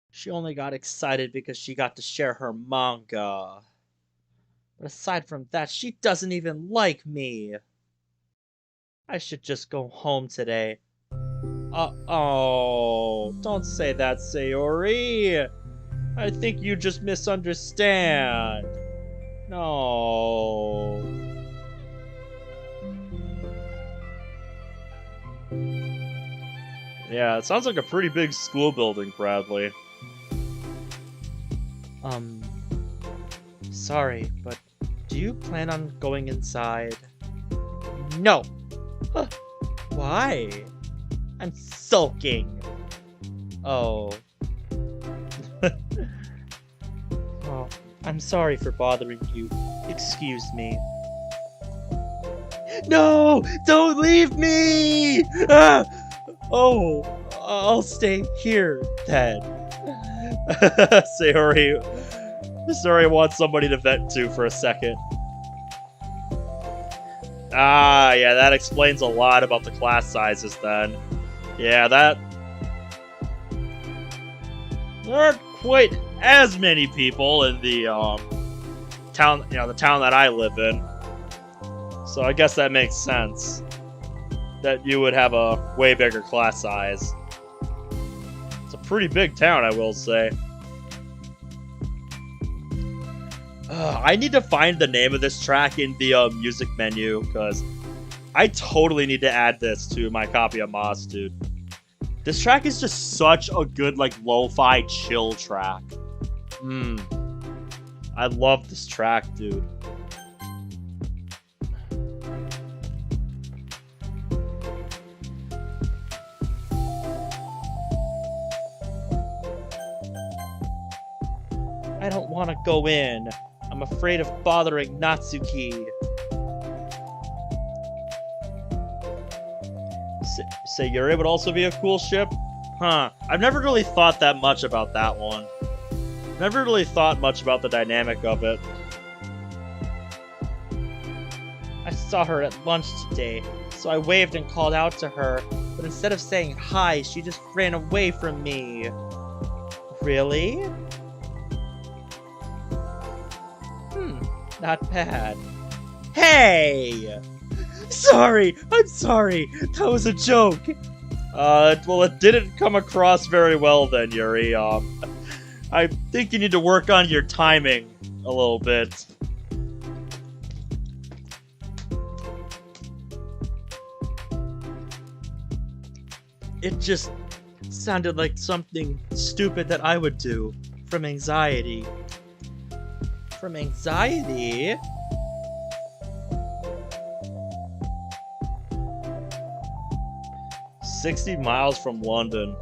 She only got excited because she got to share her manga. But aside from that, she doesn't even like me. I should just go home today. Uh-oh. Don't say that, Sayori. I think you just misunderstand. No. Yeah, it sounds like a pretty big school building, Bradley. Sorry, but do Do you plan on going inside? No. Huh. Why? I'm sulking. Oh. Oh, I'm sorry for bothering you. Excuse me. No! Don't leave me! Ah! Oh, I'll stay here then. Sayori wants somebody to vent to for a second. Ah, yeah, that explains a lot about the class sizes then. Yeah, there aren't quite as many people in the town, the town that I live in. So I guess that makes sense that you would have a way bigger class size. It's a pretty big town, I will say. I need to find the name of this track in the music menu, because I totally need to add this to my copy of Moss, dude. This track is just such a good, like, lo-fi chill track. I love this track, dude. I don't want to go in. I'm afraid of bothering Natsuki. Sayori would also be a cool ship? Huh. I've never really thought that much about that one. Never really thought much about the dynamic of it. I saw her at lunch today, so I waved and called out to her, but instead of saying hi, she just ran away from me. Really? Not bad. Hey! Sorry! I'm sorry! That was a joke! Well, it didn't come across very well then, Yuri. I think you need to work on your timing a little bit. It just sounded like something stupid that I would do from anxiety. From anxiety? "60 miles from London."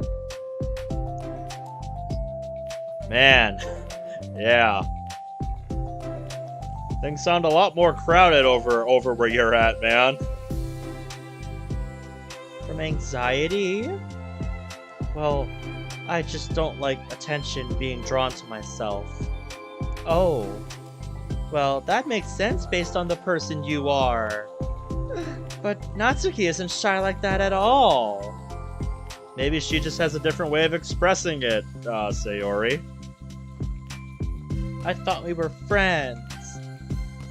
Man, yeah. Things sound a lot more crowded over where you're at, man. From anxiety? Well, I just don't like attention being drawn to myself. Oh. Well, that makes sense based on the person you are. But Natsuki isn't shy like that at all. Maybe she just has a different way of expressing it, Sayori. I thought we were friends.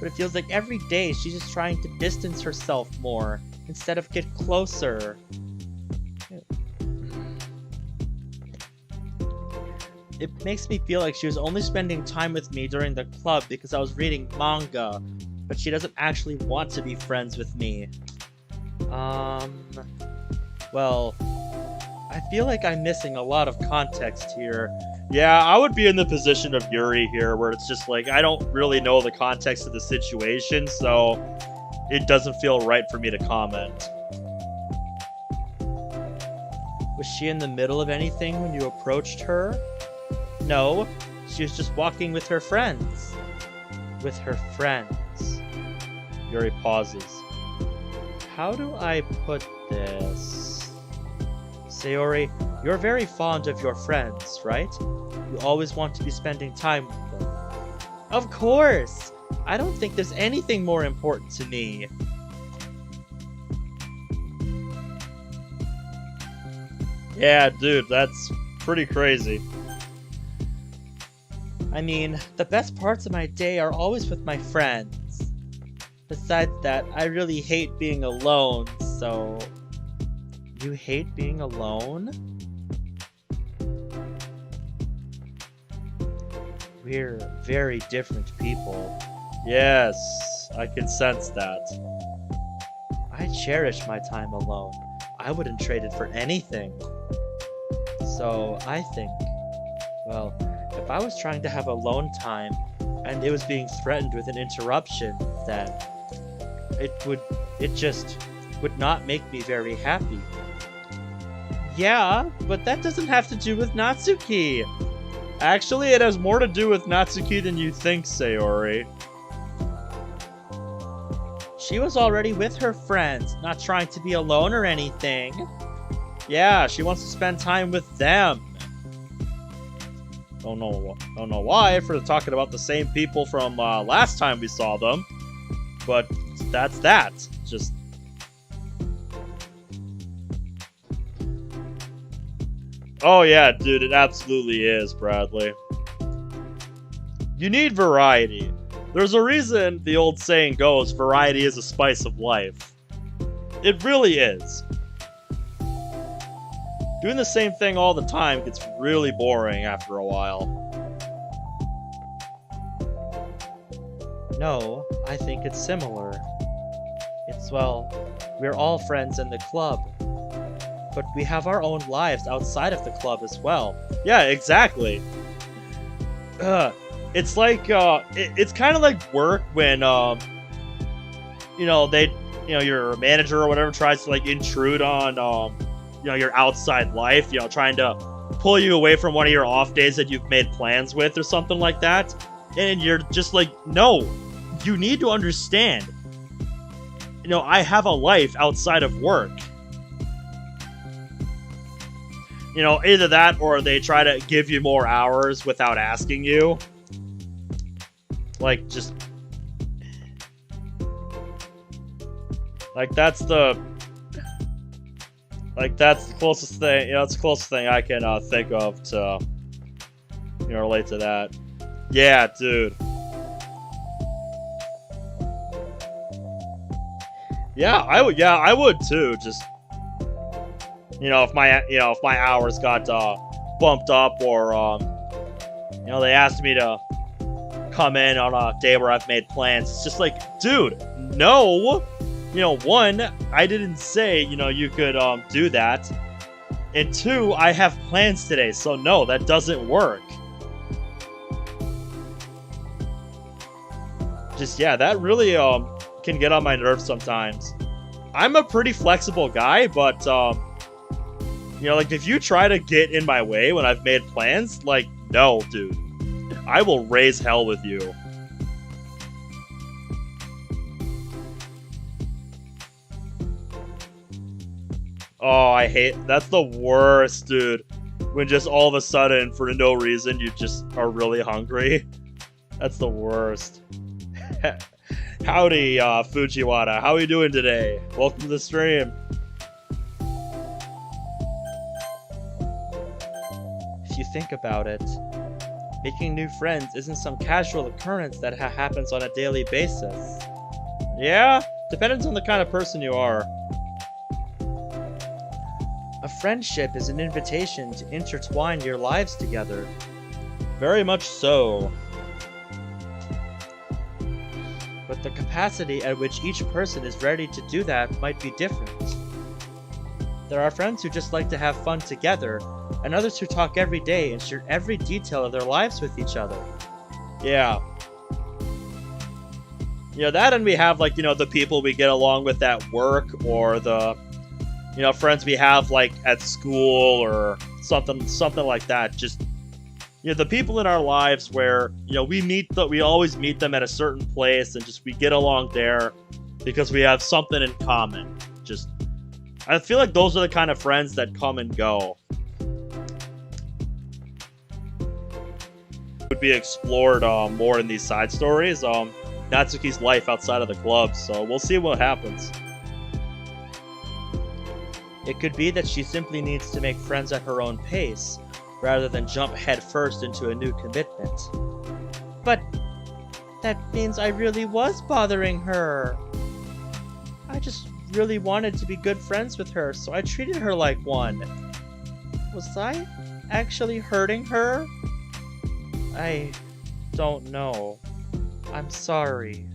But it feels like every day she's just trying to distance herself more, instead of get closer. It makes me feel like she was only spending time with me during the club because I was reading manga, but she doesn't actually want to be friends with me. Well, I feel like I'm missing a lot of context here. Yeah, I would be in the position of Yuri here, where it's just like, I don't really know the context of the situation, so it doesn't feel right for me to comment. Was she in the middle of anything when you approached her? No, she was just walking with her friends. With her friends. Yuri pauses. How do I put this? Sayori, you're very fond of your friends, right? You always want to be spending time with them. Of course! I don't think there's anything more important to me. Yeah, dude, that's pretty crazy. I mean, the best parts of my day are always with my friends. Besides that, I really hate being alone, so... You hate being alone? We're very different people. Yes, I can sense that. I cherish my time alone. I wouldn't trade it for anything. So, I think... Well, if I was trying to have alone time, and it was being threatened with an interruption, then it just would not make me very happy. Yeah, but that doesn't have to do with Natsuki. Actually, it has more to do with Natsuki than you think, Sayori. She was already with her friends, not trying to be alone or anything. Yeah, she wants to spend time with them. Don't know why, for talking about the same people from last time we saw them. But that's that. Just... Oh yeah, dude, it absolutely is, Bradley. You need variety. There's a reason the old saying goes, variety is a spice of life. It really is. Doing the same thing all the time gets really boring after a while. No, I think it's similar. It's, well, we're all friends in the club. But we have our own lives outside of the club as well. Yeah, exactly. It's like, it's kind of like work when, your manager or whatever tries to, like, intrude on, your outside life, trying to pull you away from one of your off days that you've made plans with or something like that. And you're just like, no, you need to understand. I have a life outside of work. Either that or they try to give you more hours without asking you. Like, just... Like, that's the closest thing, it's the closest thing I can think of to, relate to that. Yeah, dude. Yeah, I would too. Just, if my hours got bumped up, or they asked me to come in on a day where I've made plans. It's just like, dude, no. One, I didn't say, you could do that. And two, I have plans today, so no, that doesn't work. Just, yeah, that really can get on my nerves sometimes. I'm a pretty flexible guy, but, like, if you try to get in my way when I've made plans, like, no, dude. I will raise hell with you. Oh, I hate... That's the worst, dude. When just all of a sudden, for no reason, you just are really hungry. That's the worst. Howdy, Fujiwara. How are you doing today? Welcome to the stream. If you think about it, making new friends isn't some casual occurrence that happens on a daily basis. Yeah, depends on the kind of person you are. A friendship is an invitation to intertwine your lives together. Very much so. But the capacity at which each person is ready to do that might be different. There are friends who just like to have fun together, and others who talk every day and share every detail of their lives with each other. Yeah. That, and we have, like, the people we get along with at work, or the, friends we have, like, at school, or something like that. Just, the people in our lives where, we always meet them at a certain place, and just we get along there because we have something in common. Just, I feel like those are the kind of friends that come and go. Would be explored more in these side stories. Natsuki's life outside of the club, so we'll see what happens. It could be that she simply needs to make friends at her own pace, rather than jump headfirst into a new commitment. But that means I really was bothering her. I just really wanted to be good friends with her, so I treated her like one. Was I actually hurting her? I don't know. I'm sorry.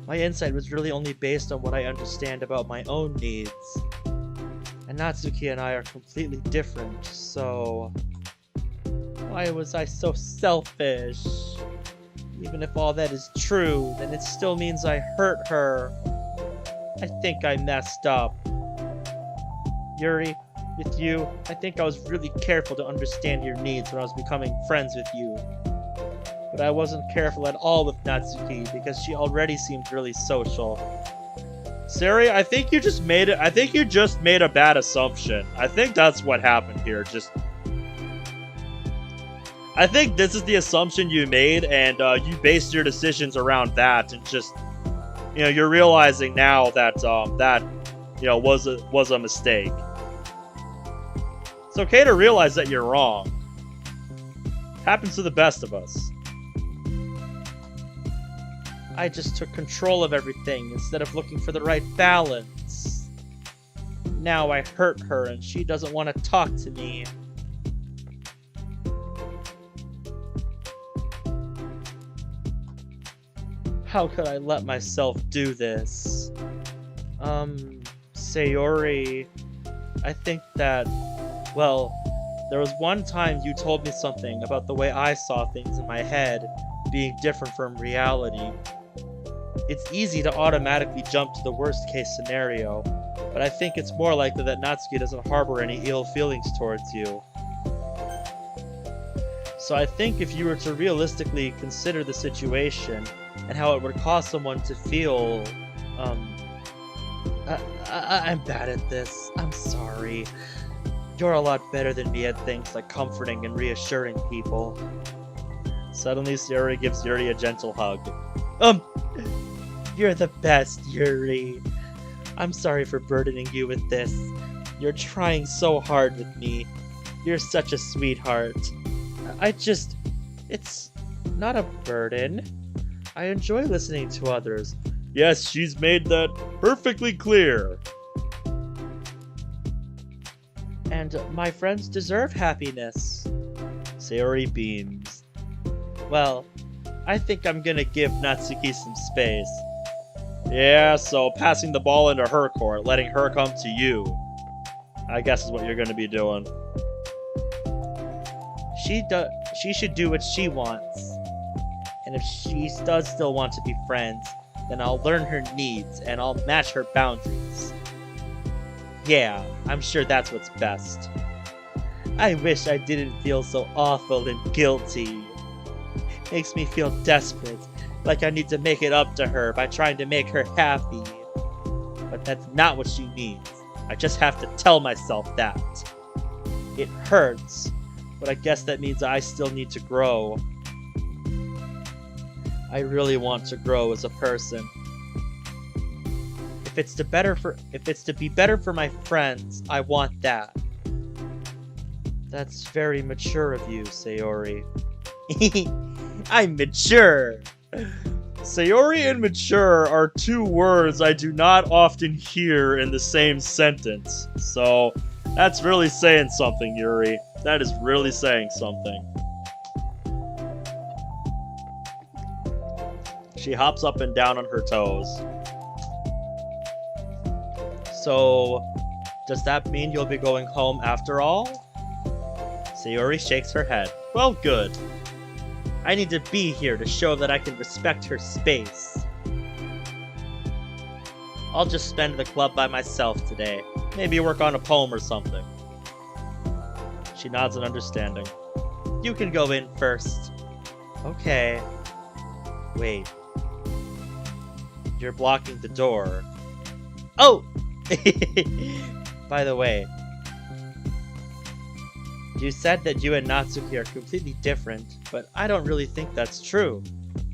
My insight was really only based on what I understand about my own needs. And Natsuki and I are completely different, so... Why was I so selfish? Even if all that is true, then it still means I hurt her. I think I messed up. Yuri, with you, I think I was really careful to understand your needs when I was becoming friends with you. But I wasn't careful at all with Natsuki because she already seemed really social. Sari, I think you just made a bad assumption. I think that's what happened here. I think this is the assumption you made, and you based your decisions around that, and just, you're realizing now that that was a mistake. It's okay to realize that you're wrong. Happens to the best of us. I just took control of everything instead of looking for the right balance. Now I hurt her and she doesn't want to talk to me. How could I let myself do this? Sayori, I think that, well, there was one time you told me something about the way I saw things in my head being different from reality. It's easy to automatically jump to the worst case scenario, but I think it's more likely that Natsuki doesn't harbor any ill feelings towards you. So I think if you were to realistically consider the situation and how it would cause someone to feel, I'm bad at this. I'm sorry. You're a lot better than me at things like comforting and reassuring people. Suddenly, Sayori gives Yuri a gentle hug. You're the best, Yuri. I'm sorry for burdening you with this. You're trying so hard with me. You're such a sweetheart. It's not a burden. I enjoy listening to others. Yes, she's made that perfectly clear. And my friends deserve happiness. Sayori beams. Well, I think I'm gonna give Natsuki some space. Yeah, so passing the ball into her court, letting her come to you, I guess is what you're gonna be doing. She should do what she wants. And if she does still want to be friends, then I'll learn her needs and I'll match her boundaries. Yeah, I'm sure that's what's best. I wish I didn't feel so awful and guilty. Makes me feel desperate, like I need to make it up to her by trying to make her happy. But that's not what she needs. I just have to tell myself that. It hurts, but I guess that means I still need to grow. I really want to grow as a person. If it's to be better for my friends, I want that. That's very mature of you, Sayori. I'm mature. Sayori and mature are two words I do not often hear in the same sentence. So, that's really saying something, Yuri. That is really saying something. She hops up and down on her toes. So, does that mean you'll be going home after all? Sayori shakes her head. Well, good. I need to be here to show that I can respect her space. I'll just spend the club by myself today. Maybe work on a poem or something. She nods in understanding. You can go in first. Okay. Wait. You're blocking the door. Oh! By the way, you said that you and Natsuki are completely different, but I don't really think that's true.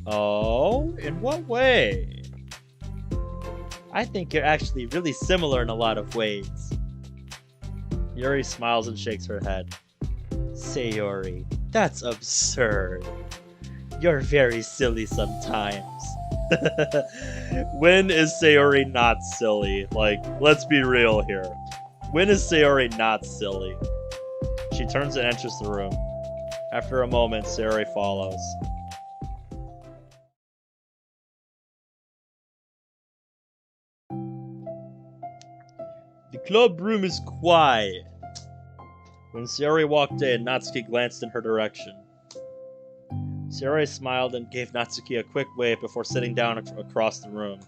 Oh? In what way? I think you're actually really similar in a lot of ways. Yuri smiles and shakes her head. Sayori, that's absurd. You're very silly sometimes. When is Sayori not silly? Like, let's be real here. When is Sayori not silly? She turns and enters the room. After a moment, Sayori follows. The club room is quiet. When Sayori walked in, Natsuki glanced in her direction. Sayori smiled and gave Natsuki a quick wave before sitting down across the room.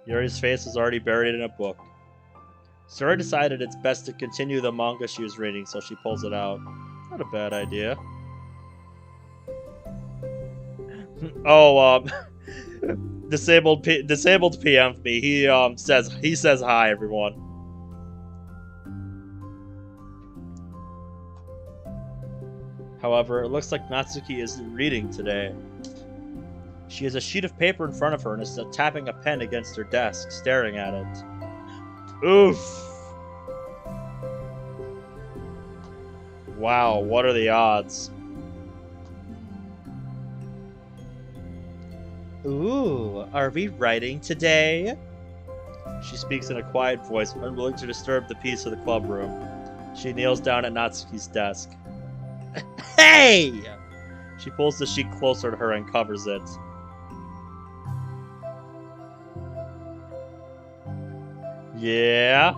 Yuri's face was already buried in a book. Sayori decided it's best to continue the manga she was reading, so she pulls it out. Not a bad idea. Oh, disabled PM'd me. He says hi, everyone. However, it looks like Natsuki isn't reading today. She has a sheet of paper in front of her and is tapping a pen against her desk, staring at it. Oof! Wow, what are the odds? Ooh, are we writing today? She speaks in a quiet voice, unwilling to disturb the peace of the club room. She kneels down at Natsuki's desk. Hey! She pulls the sheet closer to her and covers it. Yeah?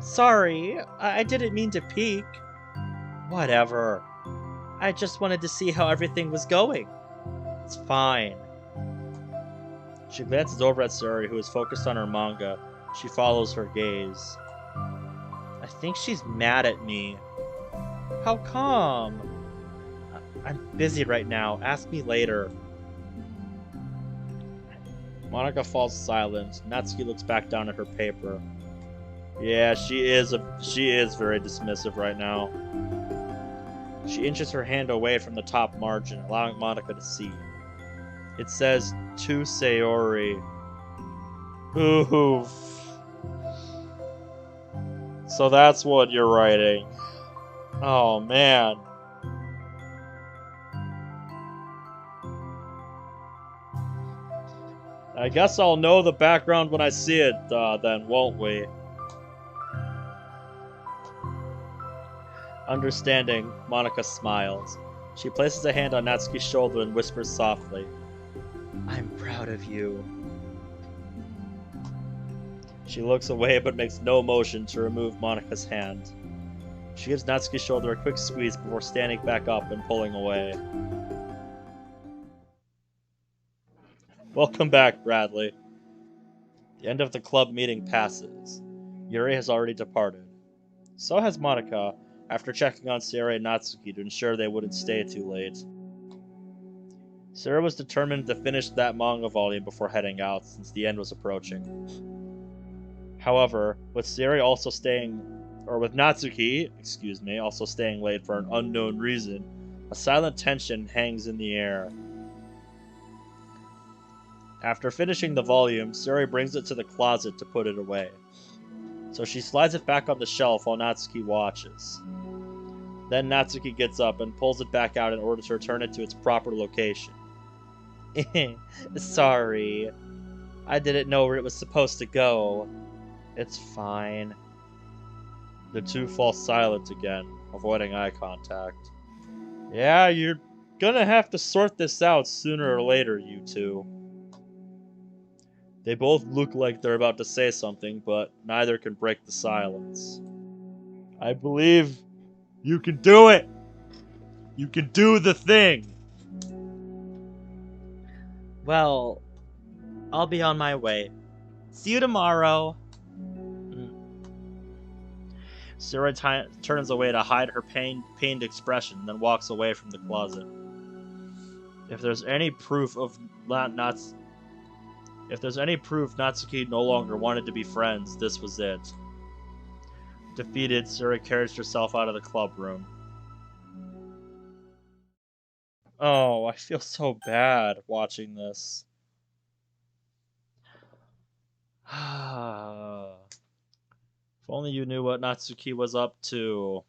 Sorry, I didn't mean to peek. Whatever. I just wanted to see how everything was going. It's fine. She glances over at Sayori, who is focused on her manga. She follows her gaze. I think she's mad at me. How come? I'm busy right now. Ask me later. Monika falls silent. Natsuki looks back down at her paper. Yeah, she is very dismissive right now. She inches her hand away from the top margin, allowing Monika to see. It says, to Sayori. Oof. So that's what you're writing. Oh, man. I guess I'll know the background when I see it, then, won't we? Understanding, Monika smiles. She places a hand on Natsuki's shoulder and whispers softly, I'm proud of you. She looks away but makes no motion to remove Monika's hand. She gives Natsuki's shoulder a quick squeeze before standing back up and pulling away. Welcome back, Bradley. The end of the club meeting passes. Yuri has already departed. So has Monika, after checking on Sayori and Natsuki to ensure they wouldn't stay too late. Sayori was determined to finish that manga volume before heading out, since the end was approaching. However, with Natsuki, also staying late for an unknown reason, a silent tension hangs in the air. After finishing the volume, Sayori brings it to the closet to put it away. So she slides it back on the shelf while Natsuki watches. Then Natsuki gets up and pulls it back out in order to return it to its proper location. Sorry. I didn't know where it was supposed to go. It's fine. The two fall silent again, avoiding eye contact. Yeah, you're gonna have to sort this out sooner or later, you two. They both look like they're about to say something, but neither can break the silence. I believe you can do it! You can do the thing! Well, I'll be on my way. See you tomorrow! Sayori turns away to hide her pained expression, then walks away from the closet. If there's any proof Natsuki no longer wanted to be friends, this was it. Defeated, Sayori carries herself out of the club room. Oh, I feel so bad watching this. If only you knew what Natsuki was up to.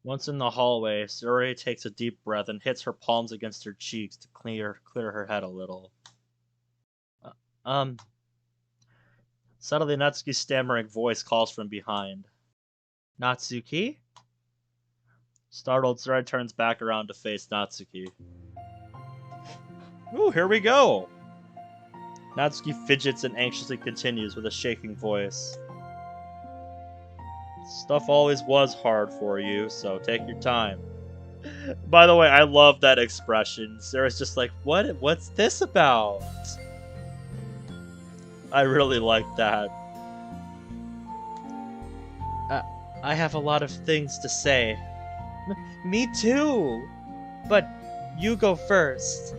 Once in the hallway, Sayori takes a deep breath and hits her palms against her cheeks to clear her head a little. Suddenly, Natsuki's stammering voice calls from behind. Natsuki? Startled, Sayori turns back around to face Natsuki. Ooh, here we go! Natsuki fidgets and anxiously continues with a shaking voice. Stuff always was hard for you, so take your time. By the way, I love that expression. Sarah's just like, what's this about? I really like that. I have a lot of things to say. Me too! But you go first.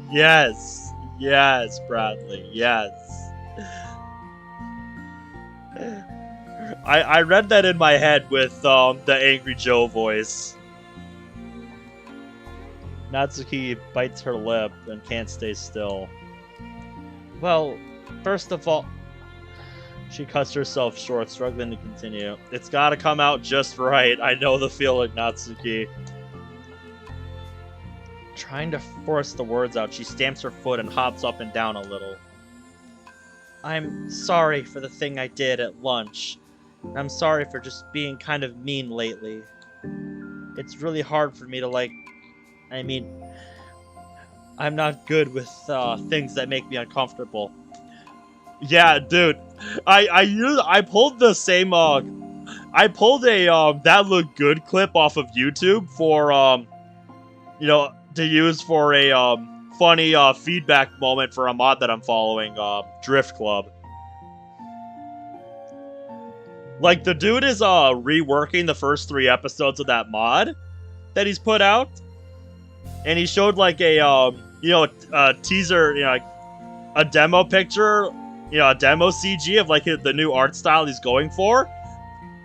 Yes! Yes, Bradley, yes. I read that in my head with the Angry Joe voice. Natsuki bites her lip and can't stay still. Well, first of all... She cuts herself short, struggling to continue. It's gotta come out just right. I know the feeling, Natsuki. Trying to force the words out, she stamps her foot and hops up and down a little. I'm sorry for the thing I did at lunch. I'm sorry for just being kind of mean lately. It's really hard for me to I mean, I'm not good with things that make me uncomfortable. Yeah, dude. I pulled the same I pulled a that looked good clip off of YouTube for you know, to use for a funny feedback moment for a mod that I'm following, Drift Club. Like, the dude is reworking the first 3 episodes of that mod that he's put out, and he showed like a you know, a teaser, you know, like a demo picture, you know, a demo CG of like the new art style he's going for,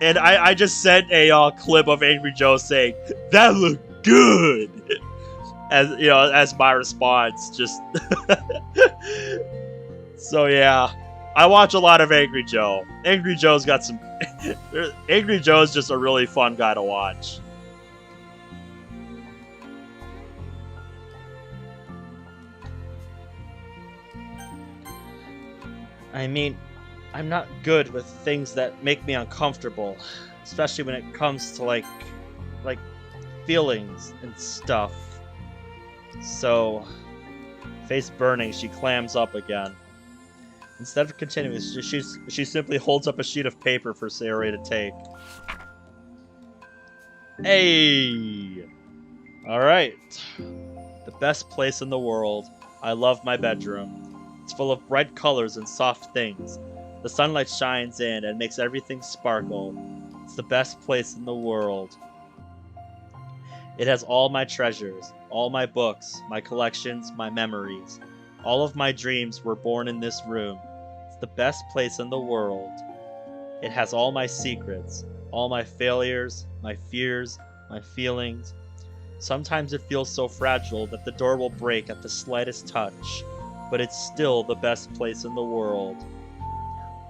and I just sent a clip of Angry Joe saying that looked good, as you know, as my response. Just so yeah, I watch a lot of Angry Joe. Angry Joe's got some. Angry Joe's just a really fun guy to watch. I mean, I'm not good with things that make me uncomfortable, especially when it comes to like feelings and stuff. So, face burning, she clams up again. Instead of continuing, she simply holds up a sheet of paper for Sayori to take. Hey! Alright. The best place in the world. I love my bedroom. It's full of bright colors and soft things. The sunlight shines in and makes everything sparkle. It's the best place in the world. It has all my treasures, all my books, my collections, my memories. All of my dreams were born in this room. It's the best place in the world. It has all my secrets, all my failures, my fears, my feelings. Sometimes it feels so fragile that the door will break at the slightest touch, but it's still the best place in the world.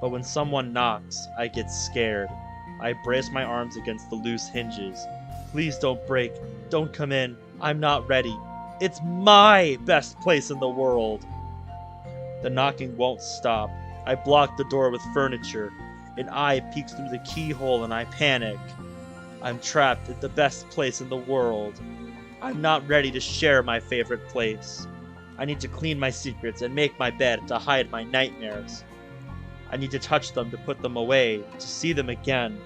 But when someone knocks, I get scared. I brace my arms against the loose hinges. Please don't break. Don't come in. I'm not ready. It's my best place in the world. The knocking won't stop. I block the door with furniture. An eye peeks through the keyhole and I panic. I'm trapped in the best place in the world. I'm not ready to share my favorite place. I need to clean my secrets and make my bed to hide my nightmares. I need to touch them to put them away, to see them again.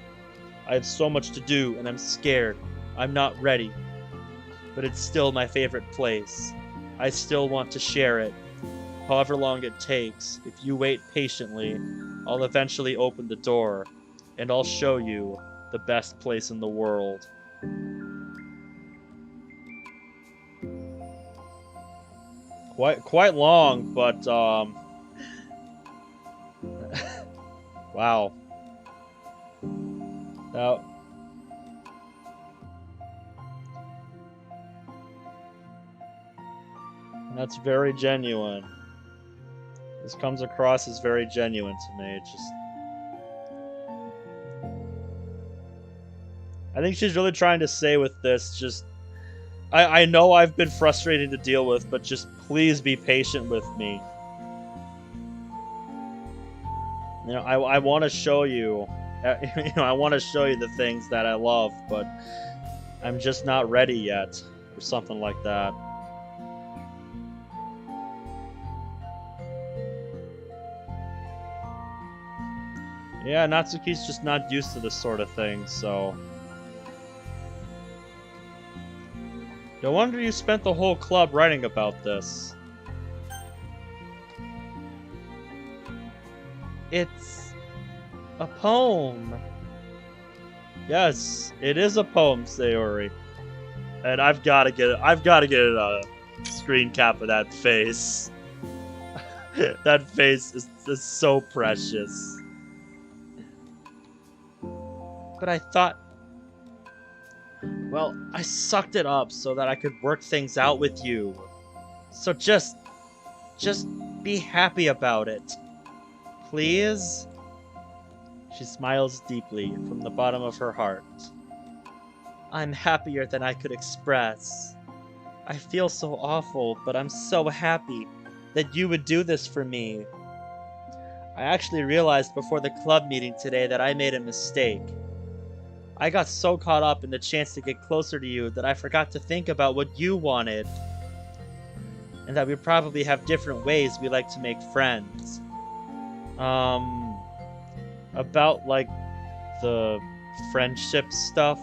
I have so much to do and I'm scared. I'm not ready. But it's still my favorite place. I still want to share it. However long it takes, if you wait patiently, I'll eventually open the door, and I'll show you the best place in the world. Quite long, but wow. Now, that's very genuine. This comes across as very genuine to me. It's just, I think she's really trying to say with this, just, I know I've been frustrating to deal with, but just please be patient with me. You know, I want to show you, you know, I want to show you the things that I love, but I'm just not ready yet, or something like that. Yeah, Natsuki's just not used to this sort of thing, so... No wonder you spent the whole club writing about this. It's... a poem. Yes, it is a poem, Sayori. And I've gotta get a screen cap of that face. That face is so precious. But I thought... Well, I sucked it up so that I could work things out with you. So just be happy about it. Please? She smiles deeply from the bottom of her heart. I'm happier than I could express. I feel so awful, but I'm so happy that you would do this for me. I actually realized before the club meeting today that I made a mistake. I got so caught up in the chance to get closer to you that I forgot to think about what you wanted. And that we probably have different ways we like to make friends. About, like, the friendship stuff.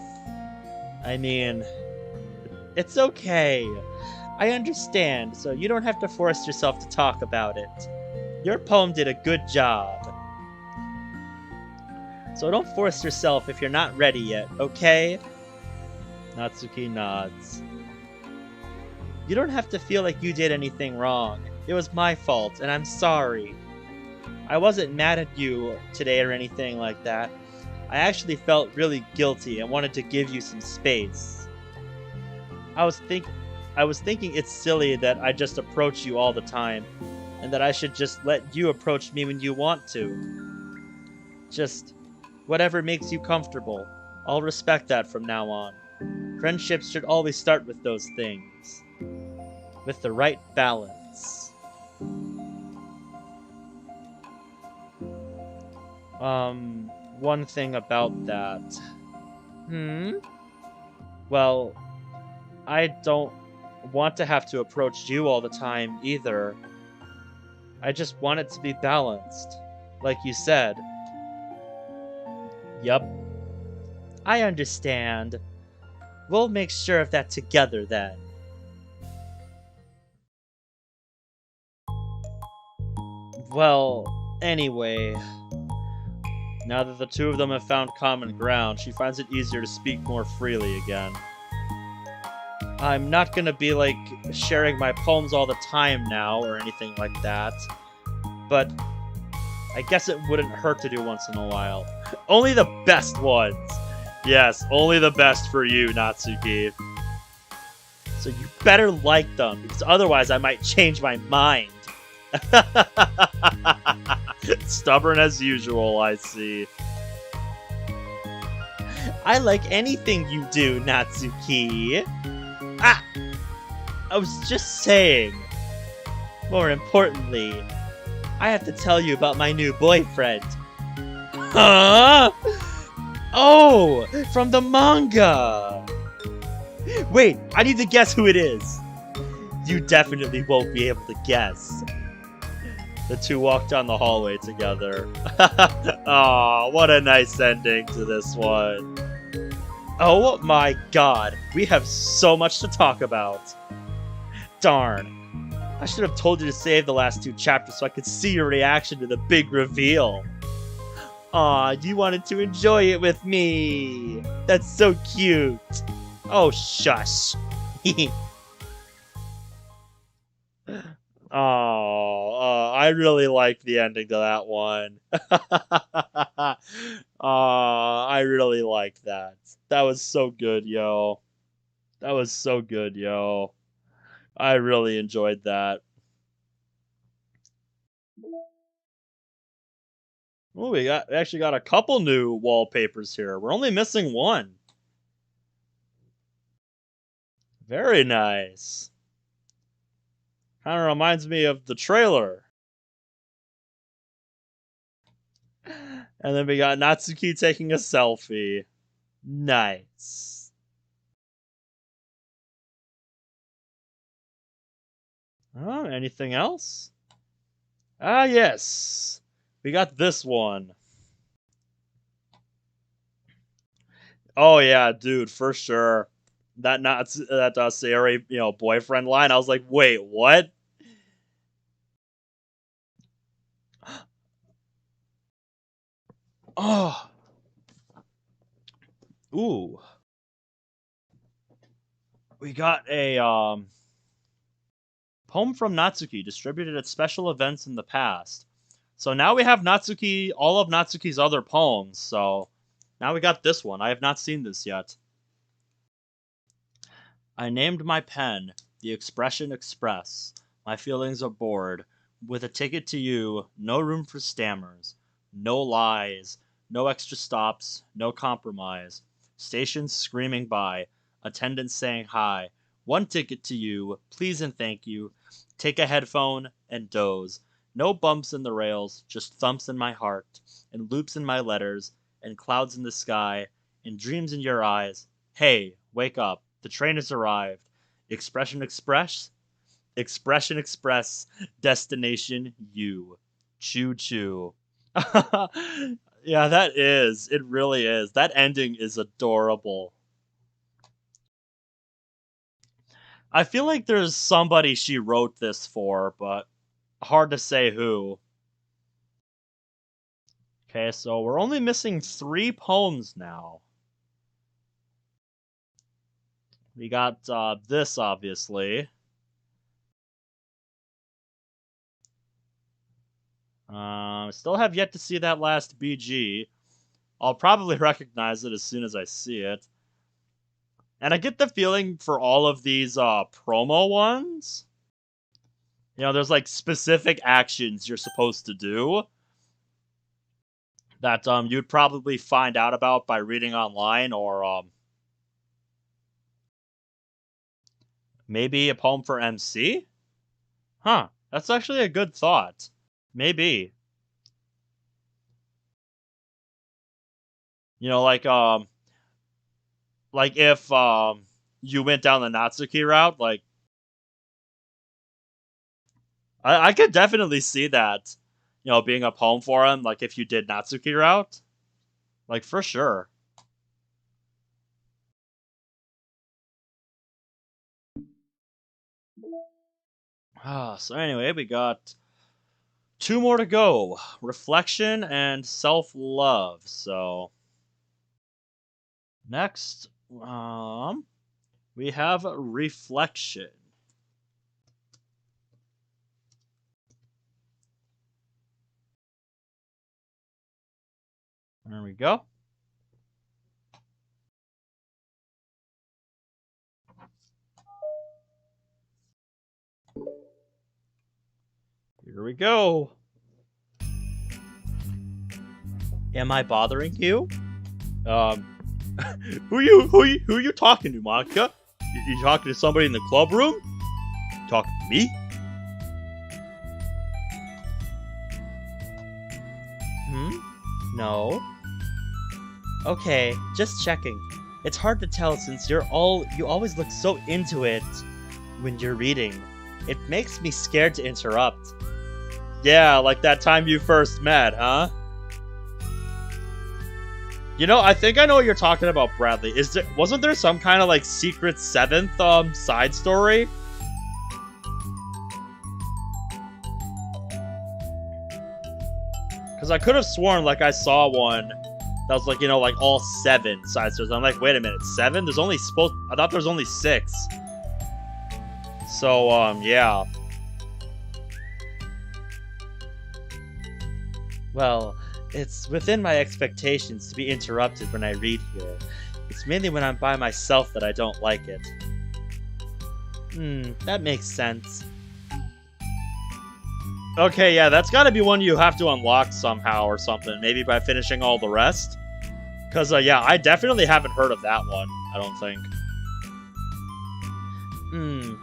I mean, it's okay. I understand, so you don't have to force yourself to talk about it. Your poem did a good job. So don't force yourself if you're not ready yet, okay? Natsuki nods. You don't have to feel like you did anything wrong. It was my fault, and I'm sorry. I wasn't mad at you today or anything like that. I actually felt really guilty and wanted to give you some space. I was thinking it's silly that I just approach you all the time, and that I should just let you approach me when you want to. Just whatever makes you comfortable. I'll respect that from now on. Friendships should always start with those things. With the right balance. One thing about that. Well, I don't want to have to approach you all the time either. I just want it to be balanced, like you said. Yup. I understand. We'll make sure of that together then. Well, anyway... Now that the two of them have found common ground, she finds it easier to speak more freely again. I'm not gonna be, like, sharing my poems all the time now, or anything like that. But I guess it wouldn't hurt to do once in a while. Only the best ones! Yes, only the best for you, Natsuki. So you better like them, because otherwise I might change my mind. Stubborn as usual, I see. I like anything you do, Natsuki. Ah! I was just saying. More importantly, I have to tell you about my new boyfriend. Huh? Oh! From the manga! Wait, I need to guess who it is. You definitely won't be able to guess. The two walk down the hallway together. Aw, what a nice ending to this one. Oh my god, we have so much to talk about. Darn. I should have told you to save the last two chapters so I could see your reaction to the big reveal. Aw, you wanted to enjoy it with me. That's so cute. Oh, shush. Oh, I really like the ending to that one. I really like that. That was so good, yo. That was so good, yo. I really enjoyed that. Oh, we actually got a couple new wallpapers here. We're only missing one. Very nice. Kind of reminds me of the trailer. And then we got Natsuki taking a selfie. Nice. Oh, anything else? Ah, yes. We got this one. Oh yeah, dude, for sure. That Sayori, boyfriend line. I was like, wait, what? Oh, ooh, we got a poem from Natsuki distributed at special events in the past. So now we have Natsuki, all of Natsuki's other poems. So now we got this one. I have not seen this yet. I named my pen the expression express. My feelings are bored. With a ticket to you, no room for stammers, no lies, no extra stops, no compromise. Stations screaming by, attendants saying hi. One ticket to you, please and thank you. Take a headphone and doze. No bumps in the rails, just thumps in my heart, and loops in my letters, and clouds in the sky, and dreams in your eyes. Hey, wake up. The train has arrived. Expression Express? Expression Express. Destination you. Choo choo. Yeah, that is. It really is. That ending is adorable. I feel like there's somebody she wrote this for, but hard to say who. Okay, so we're only missing 3 poems now. We got this, obviously. Still have yet to see that last BG. I'll probably recognize it as soon as I see it. And I get the feeling for all of these promo ones, there's like specific actions you're supposed to do that you'd probably find out about by reading online or maybe a poem for MC? Huh, that's actually a good thought. Maybe. Like if you went down the Natsuki route, like I could definitely see that, being a poem for him, like if you did Natsuki route. Like for sure. So anyway, we got 2 more to go. Reflection and self-love. So next, we have reflection. There we go. Here we go. Am I bothering you? Who you talking to, Monica? You talking to somebody in the club room? Talking to me? No. Okay, just checking. It's hard to tell since you always look so into it when you're reading. It makes me scared to interrupt. Yeah, like that time you first met, huh? I think I know what you're talking about, Bradley. Wasn't there some kind of like secret 7th side story? Because I could have sworn like I saw one that was like, like all 7 side stories. I'm like, wait a minute, 7? I thought there was only 6. So, yeah. Well, it's within my expectations to be interrupted when I read here. It's mainly when I'm by myself that I don't like it. That makes sense. Okay, yeah, that's gotta be one you have to unlock somehow or something. Maybe by finishing all the rest. Because, yeah, I definitely haven't heard of that one, I don't think.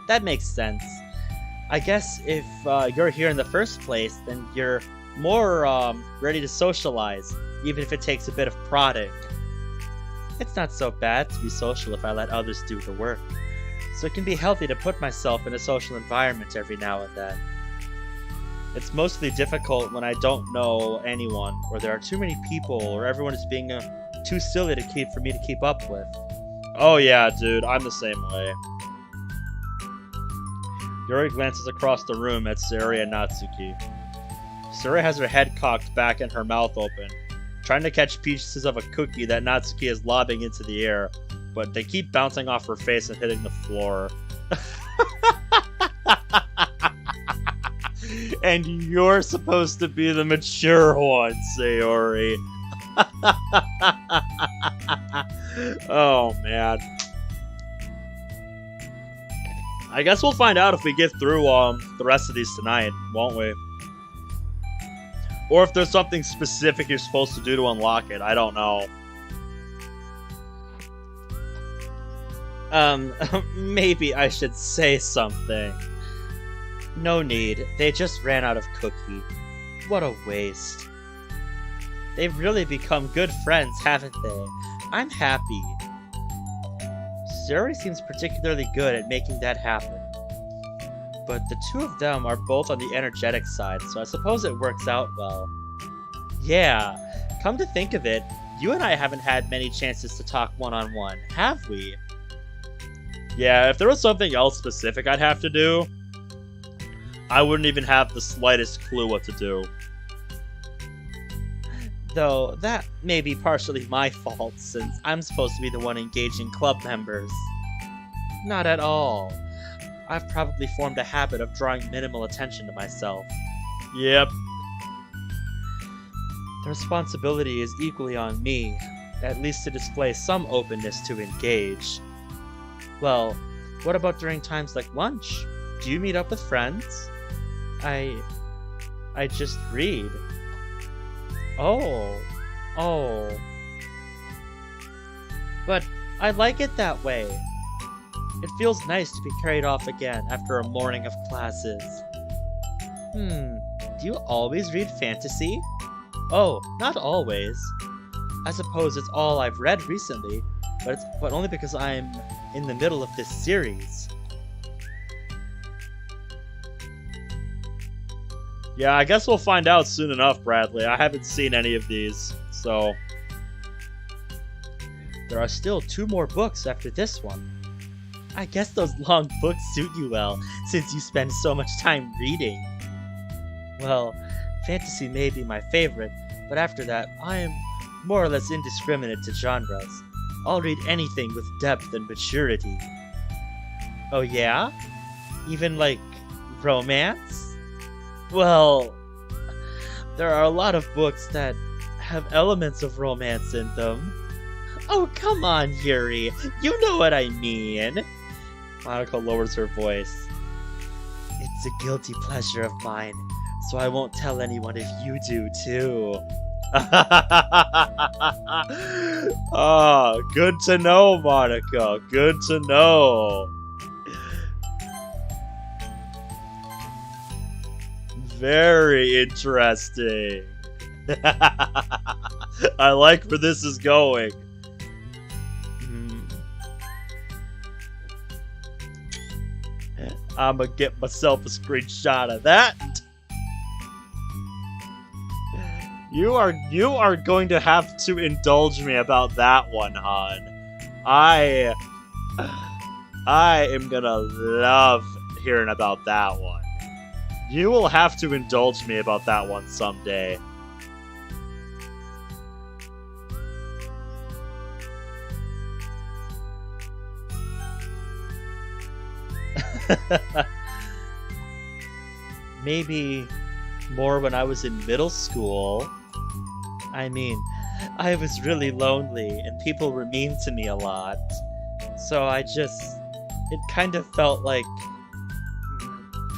That makes sense. I guess if you're here in the first place, then you're more ready to socialize, even if it takes a bit of prodding. It's not so bad to be social if I let others do the work, so it can be healthy to put myself in a social environment every now and then. It's mostly difficult when I don't know anyone, or there are too many people, or everyone is being too silly for me to keep up with. Oh yeah, dude, I'm the same way. Yuri glances across the room at Suri and Natsuki. Suri has her head cocked back and her mouth open, trying to catch pieces of a cookie that Natsuki is lobbing into the air, but they keep bouncing off her face and hitting the floor. And you're supposed to be the mature one, Sayori. Oh, man. I guess we'll find out if we get through the rest of these tonight, won't we? Or if there's something specific you're supposed to do to unlock it. I don't know. Maybe I should say something. No need. They just ran out of cookie. What a waste. They've really become good friends, haven't they? I'm happy. Suri seems particularly good at making that happen. But the two of them are both on the energetic side, so I suppose it works out well. Yeah, come to think of it, you and I haven't had many chances to talk one-on-one, have we? Yeah, if there was something else specific I'd have to do, I wouldn't even have the slightest clue what to do. Though, that may be partially my fault, since I'm supposed to be the one engaging club members. Not at all. I've probably formed a habit of drawing minimal attention to myself. Yep. The responsibility is equally on me, at least to display some openness to engage. Well, what about during times like lunch? Do you meet up with friends? I just read. Oh. But I like it that way. It feels nice to be carried off again after a morning of classes. Do you always read fantasy? Oh, not always. I suppose it's all I've read recently, but only because I'm in the middle of this series. Yeah, I guess we'll find out soon enough, Bradley. I haven't seen any of these, so... There are still 2 more books after this one. I guess those long books suit you well, since you spend so much time reading. Well, fantasy may be my favorite, but after that, I am more or less indiscriminate to genres. I'll read anything with depth and maturity. Oh yeah? Even like romance? Well, there are a lot of books that have elements of romance in them. Oh, come on, Yuri. You know what I mean. Monaco lowers her voice. It's a guilty pleasure of mine, so I won't tell anyone if you do, too. Oh, good to know, Monica. Good to know. Very interesting. I like where this is going. I'ma get myself a screenshot of that. You are going to have to indulge me about that one, hon. I am gonna love hearing about that one. You will have to indulge me about that one someday. Maybe more when I was in middle school. I mean, I was really lonely and people were mean to me a lot. So it kind of felt like,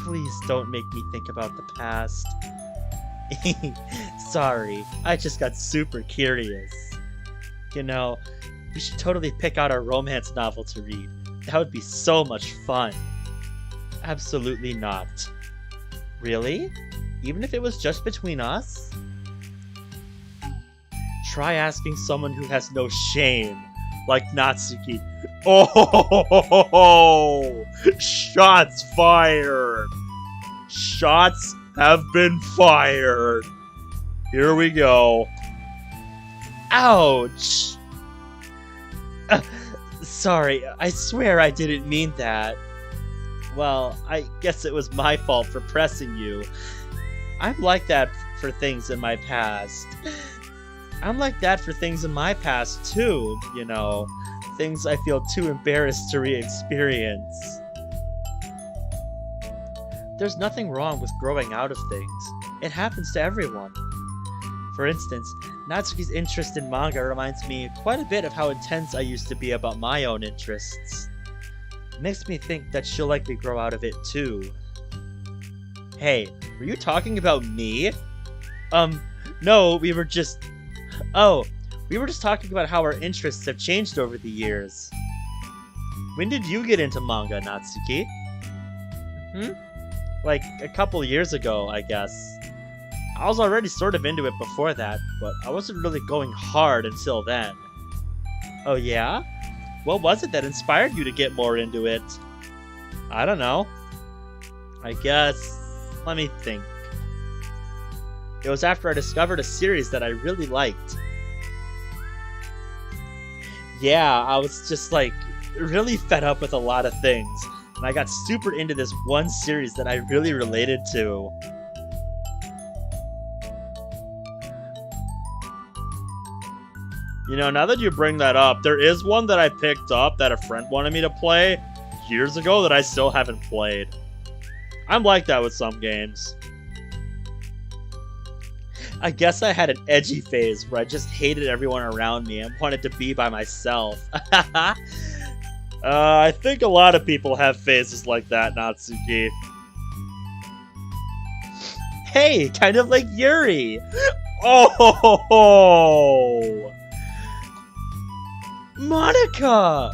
please don't make me think about the past. Sorry, I just got super curious. You know, we should totally pick out a romance novel to read. That would be so much fun. Absolutely not. Really? Even if it was just between us? Try asking someone who has no shame, like Natsuki. Oh! Shots fired! Shots have been fired! Here we go. Ouch! Uh, Sorry, I swear I didn't mean that. Well, I guess it was my fault for pressing you. I'm like that for things in my past. I'm like that for things in my past, too, you know. Things I feel too embarrassed to re-experience. There's nothing wrong with growing out of things. It happens to everyone. For instance, Natsuki's interest in manga reminds me quite a bit of how intense I used to be about my own interests. It makes me think that she'll likely grow out of it too. Hey, were you talking about me? No, we were just... Oh, we were just talking about how our interests have changed over the years. When did you get into manga, Natsuki? Like, a couple years ago, I guess. I was already sort of into it before that, but I wasn't really going hard until then. Oh yeah? What was it that inspired you to get more into it? I don't know. I guess... Let me think. It was after I discovered a series that I really liked. Yeah, I was just like, really fed up with a lot of things. And I got super into this one series that I really related to. You know, now that you bring that up, there is one that I picked up that a friend wanted me to play years ago that I still haven't played. I'm like that with some games. I guess I had an edgy phase where I just hated everyone around me and wanted to be by myself. I think a lot of people have phases like that, Natsuki. Hey, kind of like Yuri! Oh! Monica!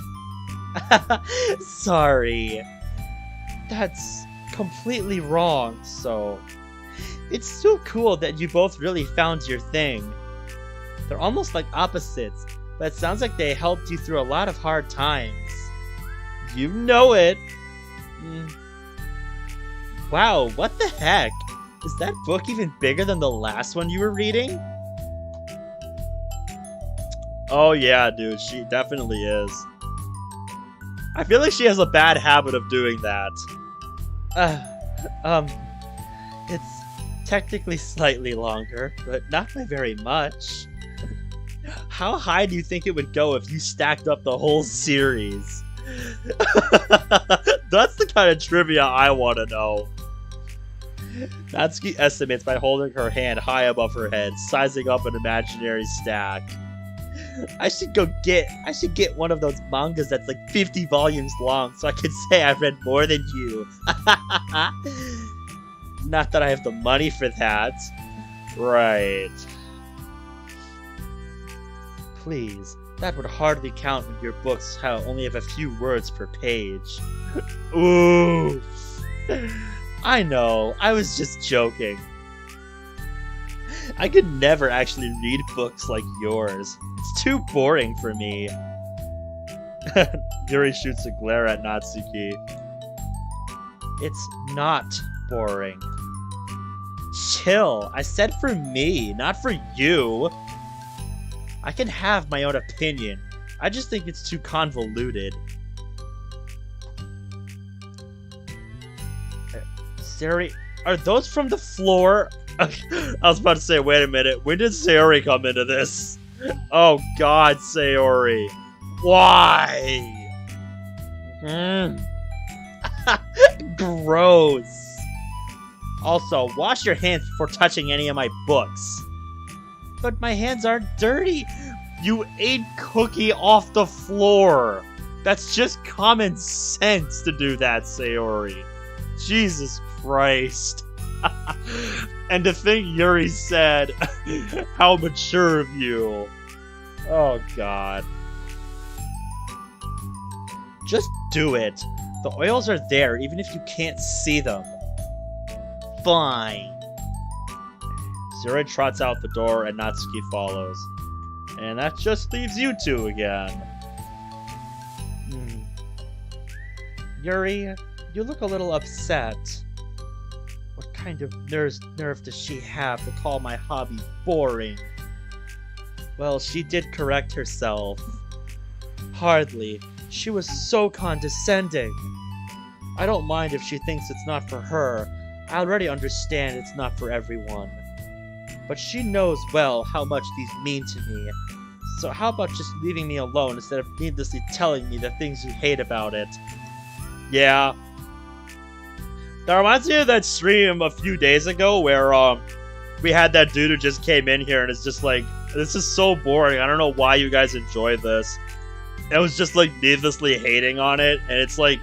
Sorry. That's completely wrong, so... It's so cool that you both really found your thing. They're almost like opposites, but it sounds like they helped you through a lot of hard times. You know it! Wow, what the heck? Is that book even bigger than the last one you were reading? Oh yeah, dude, she definitely is. I feel like she has a bad habit of doing that. It's technically slightly longer, but not by very much. How high do you think it would go if you stacked up the whole series? That's the kind of trivia I want to know. Natsuki estimates by holding her hand high above her head, sizing up an imaginary stack. I should get one of those mangas that's like 50 volumes long so I could say I've read more than you. Not that I have the money for that. Right. Please, that would hardly count when your books only have a few words per page. Oof. I know, I was just joking. I could never actually read books like yours. It's too boring for me. Yuri shoots a glare at Natsuki. It's not boring. Chill. I said for me, not for you. I can have my own opinion. I just think it's too convoluted. Sayori, are those from the floor? I was about to say, wait a minute. When did Sayori come into this? Oh god, Sayori. Why? Gross. Also, wash your hands before touching any of my books. But my hands aren't dirty. You ate cookie off the floor. That's just common sense to do that, Sayori. Jesus Christ. And to think Yuri said, how mature of you. Oh god. Just do it. The oils are there even if you can't see them. Fine. Sayori trots out the door and Natsuki follows. And that just leaves you two again. Yuri, you look a little upset. What kind of nerve does she have to call my hobby boring? Well, she did correct herself. Hardly. She was so condescending. I don't mind if she thinks it's not for her. I already understand it's not for everyone. But she knows well how much these mean to me. So how about just leaving me alone instead of needlessly telling me the things you hate about it? Yeah. That reminds me of that stream a few days ago where we had that dude who just came in here and it's just like, this is so boring. I don't know why you guys enjoy this. It was just like needlessly hating on it, and it's like,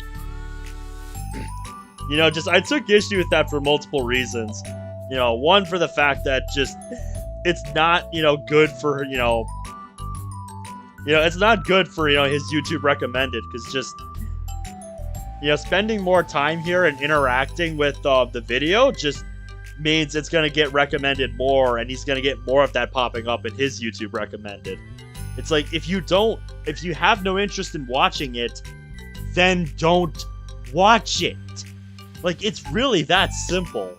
you know, just I took issue with that for multiple reasons. You know, one for the fact that just it's not, you know, good for, it's not good for, his YouTube recommended, because just, spending more time here and interacting with the video just means it's going to get recommended more, and he's going to get more of that popping up in his YouTube recommended. It's like, if you have no interest in watching it, then don't watch it. Like, it's really that simple.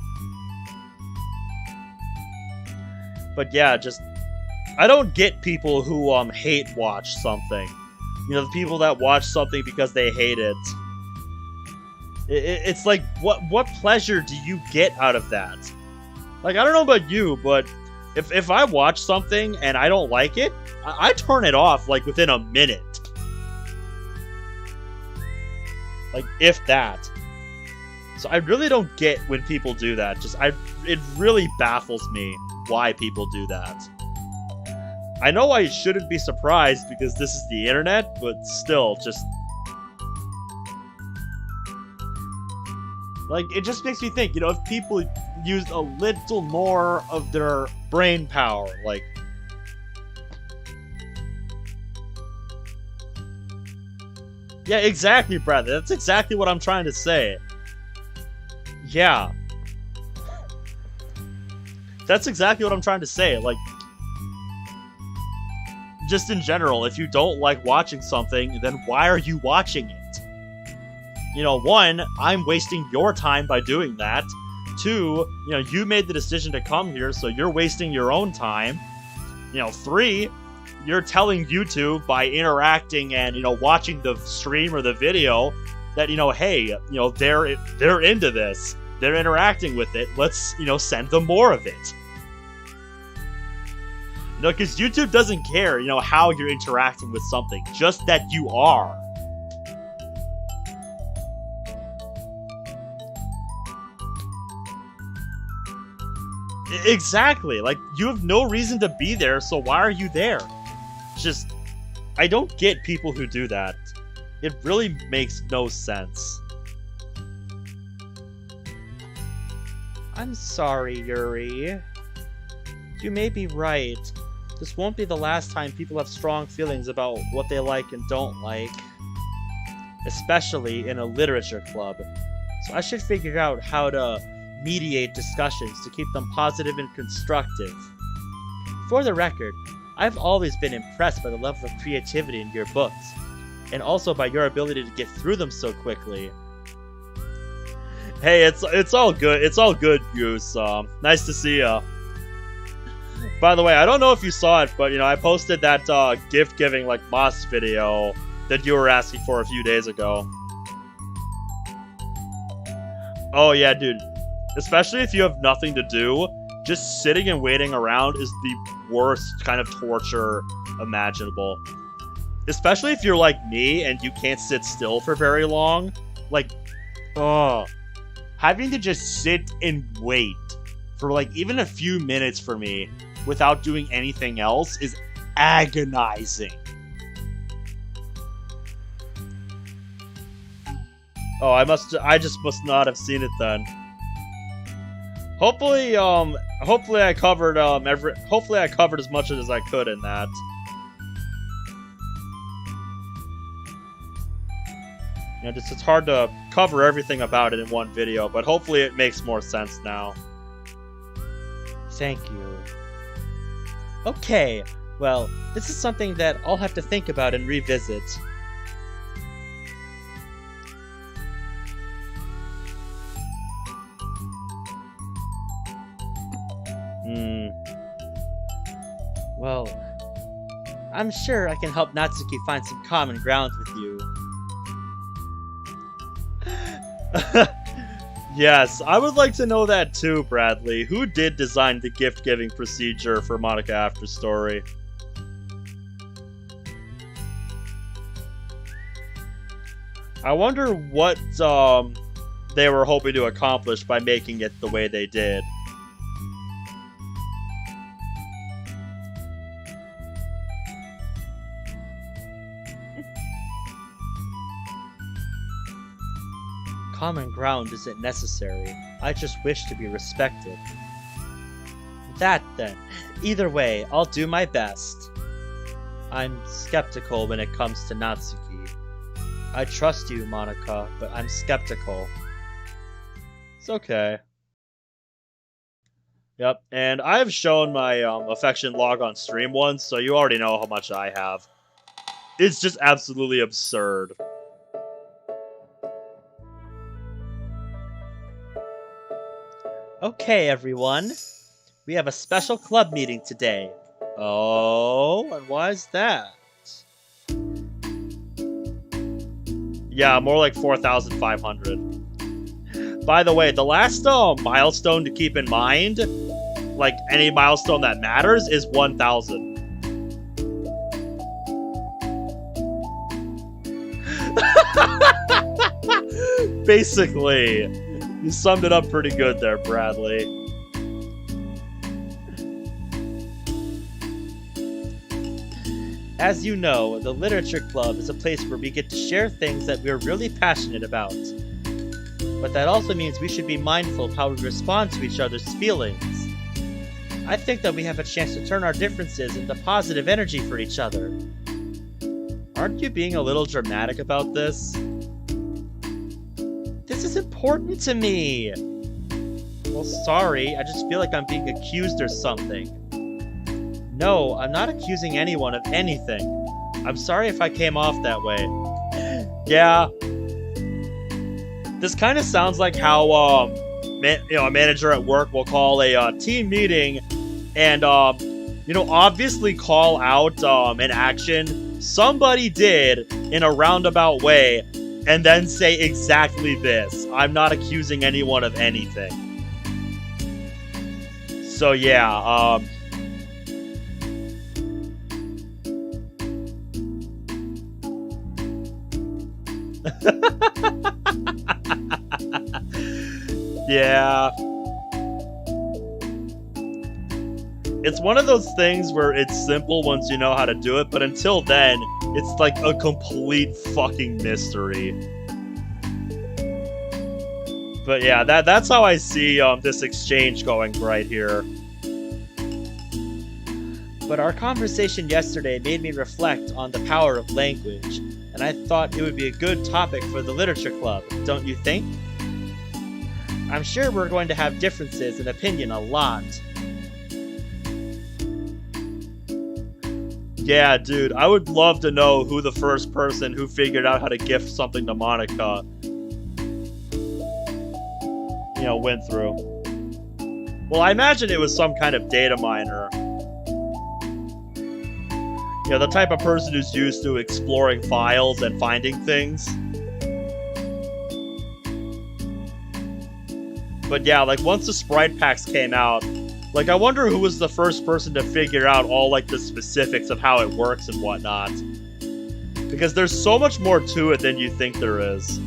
But yeah, just, I don't get people who hate watch something. The people that watch something because they hate it. It's like, what pleasure do you get out of that? Like, I don't know about you, but if I watch something and I don't like it, I turn it off, like, within a minute. Like, if that. So I really don't get when people do that. It really baffles me why people do that. I know I shouldn't be surprised because this is the internet, but still, just... Like, it just makes me think, if people used a little more of their brain power, like... Yeah, exactly, Bradley. That's exactly what I'm trying to say. Yeah. That's exactly what I'm trying to say. Like, just in general, if you don't like watching something, then why are you watching it? One, I'm wasting your time by doing that. Two, you made the decision to come here, so you're wasting your own time. Three, you're telling YouTube by interacting and, watching the stream or the video that, hey, they're into this. They're interacting with it. Let's, send them more of it. Because YouTube doesn't care, how you're interacting with something. Just that you are. Exactly. Like, you have no reason to be there, so why are you there? Just, I don't get people who do that. It really makes no sense. I'm sorry, Yuri. You may be right. This won't be the last time people have strong feelings about what they like and don't like. Especially in a literature club. So I should figure out how to mediate discussions to keep them positive and constructive. For the record, I've always been impressed by the level of creativity in your books, and also by your ability to get through them so quickly. Hey, it's all good. It's all good, Goose. Nice to see ya. By the way, I don't know if you saw it, but I posted that gift giving like Moss video that you were asking for a few days ago. Oh yeah, dude. Especially if you have nothing to do, just sitting and waiting around is the worst kind of torture imaginable. Especially if you're like me and you can't sit still for very long. Like, having to just sit and wait for like even a few minutes for me without doing anything else is agonizing. Oh, I just must not have seen it then. Hopefully I covered hopefully I covered as much as I could in that. Just it's hard to cover everything about it in one video, but hopefully it makes more sense now. Thank you. Okay, well, this is something that I'll have to think about and revisit. Well, I'm sure I can help Natsuki find some common ground with you. Yes, I would like to know that too, Bradley. Who did design the gift-giving procedure for Monica After Story? I wonder what they were hoping to accomplish by making it the way they did. Common ground isn't necessary. I just wish to be respected. That then. Either way, I'll do my best. I'm skeptical when it comes to Natsuki. I trust you, Monica, but I'm skeptical. It's okay. Yep, and I've shown my affection log on stream once, so you already know how much I have. It's just absolutely absurd. Okay, everyone. We have a special club meeting today. Oh, and why is that? Yeah, more like 4,500. By the way, the last milestone to keep in mind, like any milestone that matters, is 1,000. Basically, you summed it up pretty good there, Bradley. As you know, the Literature Club is a place where we get to share things that we're really passionate about. But that also means we should be mindful of how we respond to each other's feelings. I think that we have a chance to turn our differences into positive energy for each other. Aren't you being a little dramatic about this? This is important to me! Well, sorry, I just feel like I'm being accused or something. No, I'm not accusing anyone of anything. I'm sorry if I came off that way. Yeah. This kind of sounds like how a manager at work will call a team meeting and obviously call out an action somebody did in a roundabout way and then say exactly this. I'm not accusing anyone of anything. So yeah, yeah. It's one of those things where it's simple once you know how to do it, but until then, it's like a complete fucking mystery. But yeah, that's how I see this exchange going right here. But our conversation yesterday made me reflect on the power of language, and I thought it would be a good topic for the Literature Club, don't you think? I'm sure we're going to have differences in opinion a lot. Yeah, dude, I would love to know who the first person who figured out how to gift something to Monica, went through. Well, I imagine it was some kind of data miner. The type of person who's used to exploring files and finding things. But yeah, like once the Sprite packs came out, like I wonder who was the first person to figure out all like the specifics of how it works and whatnot. Because there's so much more to it than you think there is.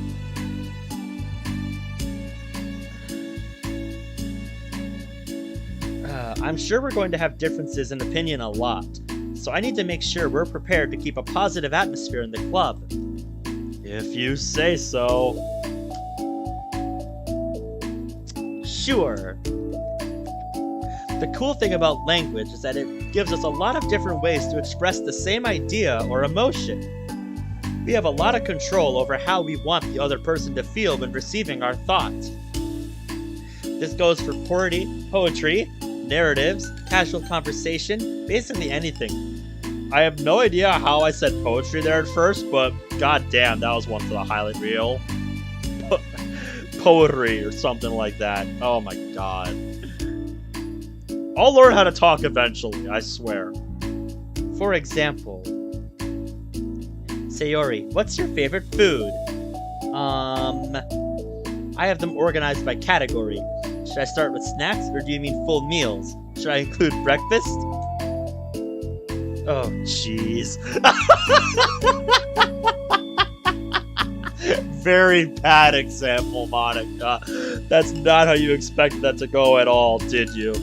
I'm sure we're going to have differences in opinion a lot. So I need to make sure we're prepared to keep a positive atmosphere in the club. If you say so. Sure. The cool thing about language is that it gives us a lot of different ways to express the same idea or emotion. We have a lot of control over how we want the other person to feel when receiving our thoughts. This goes for poetry, narratives, casual conversation, basically anything. I have no idea how I said poetry there at first, but goddamn, that was one for the highlight reel. Poetry or something like that. Oh my god. I'll learn how to talk eventually, I swear. For example, Sayori, what's your favorite food? I have them organized by category. Should I start with snacks, or do you mean full meals? Should I include breakfast? Oh, jeez. Very bad example, Monica. That's not how you expected that to go at all, did you?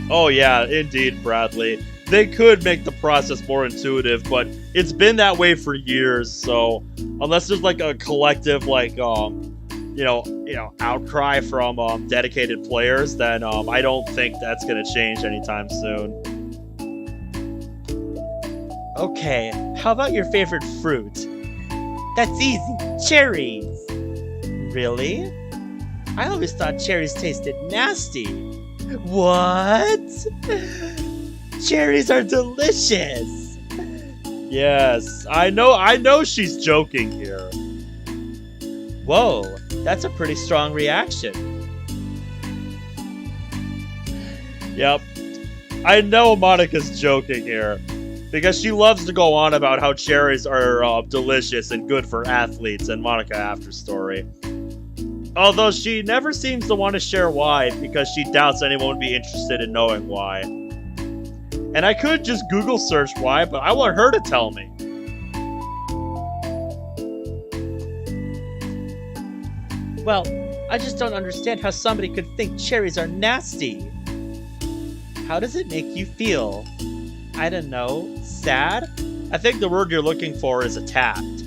Oh yeah, indeed, Bradley. They could make the process more intuitive, but it's been that way for years, so unless there's like a collective outcry from dedicated players, then I don't think that's gonna change anytime soon. Okay, how about your favorite fruit? That's easy, cherries! Really? I always thought cherries tasted nasty. What? Cherries are delicious! Yes, I know she's joking here. Whoa, that's a pretty strong reaction. Yep, I know Monica's joking here, because she loves to go on about how cherries are delicious and good for athletes in Monica After Story. Although she never seems to want to share why, because she doubts anyone would be interested in knowing why. And I could just Google search why, but I want her to tell me. Well, I just don't understand how somebody could think cherries are nasty. How does it make you feel? I don't know, sad? I think the word you're looking for is attacked.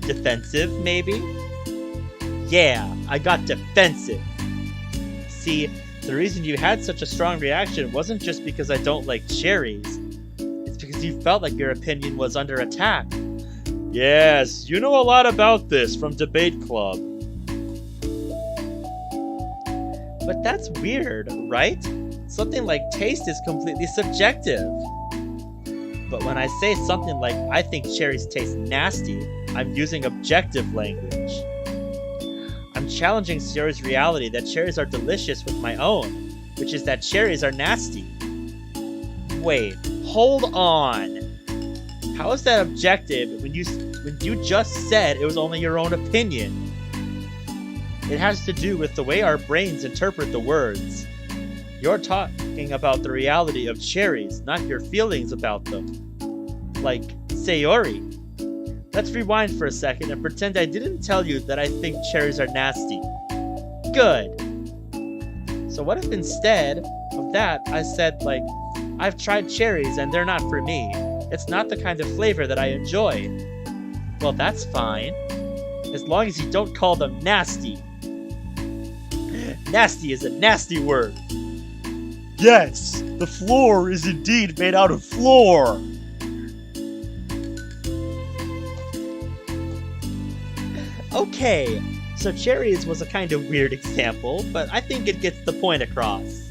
Defensive, maybe? Yeah, I got defensive. See, the reason you had such a strong reaction wasn't just because I don't like cherries. It's because you felt like your opinion was under attack. Yes, you know a lot about this from Debate Club. But that's weird, right? Something like taste is completely subjective. But when I say something like, I think cherries taste nasty, I'm using objective language. I'm challenging Sayori's reality that cherries are delicious with my own, which is that cherries are nasty. Wait, hold on. How is that objective when you just said it was only your own opinion? It has to do with the way our brains interpret the words. You're talking about the reality of cherries, not your feelings about them. Like Sayori. Let's rewind for a second and pretend I didn't tell you that I think cherries are nasty. Good. So what if instead of that I said, like, I've tried cherries and they're not for me. It's not the kind of flavor that I enjoy. Well, that's fine. As long as you don't call them nasty. Nasty is a nasty word. Yes, the floor is indeed made out of floor. Okay, so cherries was a kind of weird example, but I think it gets the point across.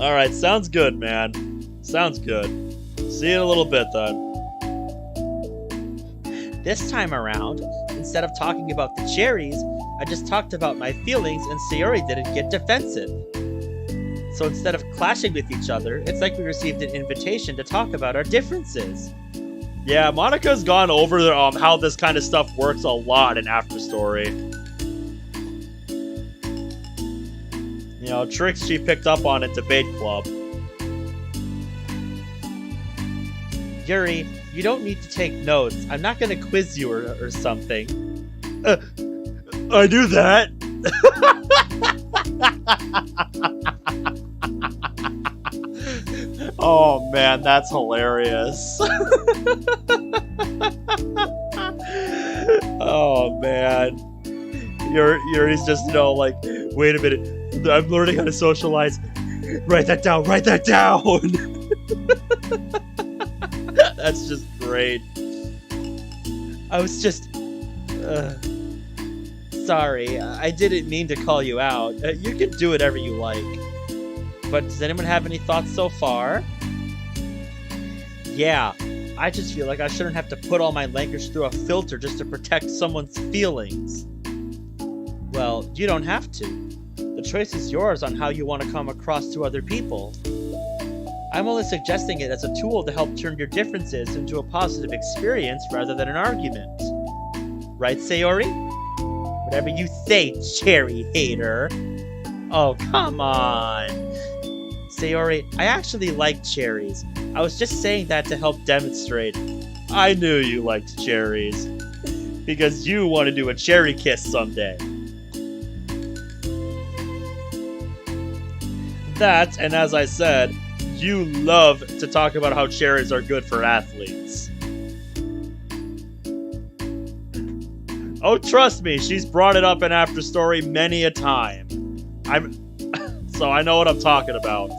Alright, sounds good, man. Sounds good. See you in a little bit, then. This time around, instead of talking about the cherries, I just talked about my feelings and Sayori didn't get defensive. So instead of clashing with each other, it's like we received an invitation to talk about our differences. Yeah, Monica's gone over how this kind of stuff works a lot in After Story. You know, tricks she picked up on at Debate Club. Yuri, you don't need to take notes. I'm not gonna quiz you or something. I do that. Oh man, that's hilarious. Oh man. Yuri's just, like, wait a minute. I'm learning how to socialize. Write that down, write that down. That's just great. I was just... sorry, I didn't mean to call you out. You can do whatever you like. But does anyone have any thoughts so far? Yeah, I just feel like I shouldn't have to put all my language through a filter just to protect someone's feelings. Well, you don't have to. The choice is yours on how you want to come across to other people. I'm only suggesting it as a tool to help turn your differences into a positive experience rather than an argument. Right, Sayori? Whatever you say, cherry hater. Oh, come on. Sayori, I actually like cherries. I was just saying that to help demonstrate. I knew you liked cherries. Because you want to do a cherry kiss someday. That, and as I said, you love to talk about how cherries are good for athletes. Oh, trust me, she's brought it up in After Story many a time. So I know what I'm talking about.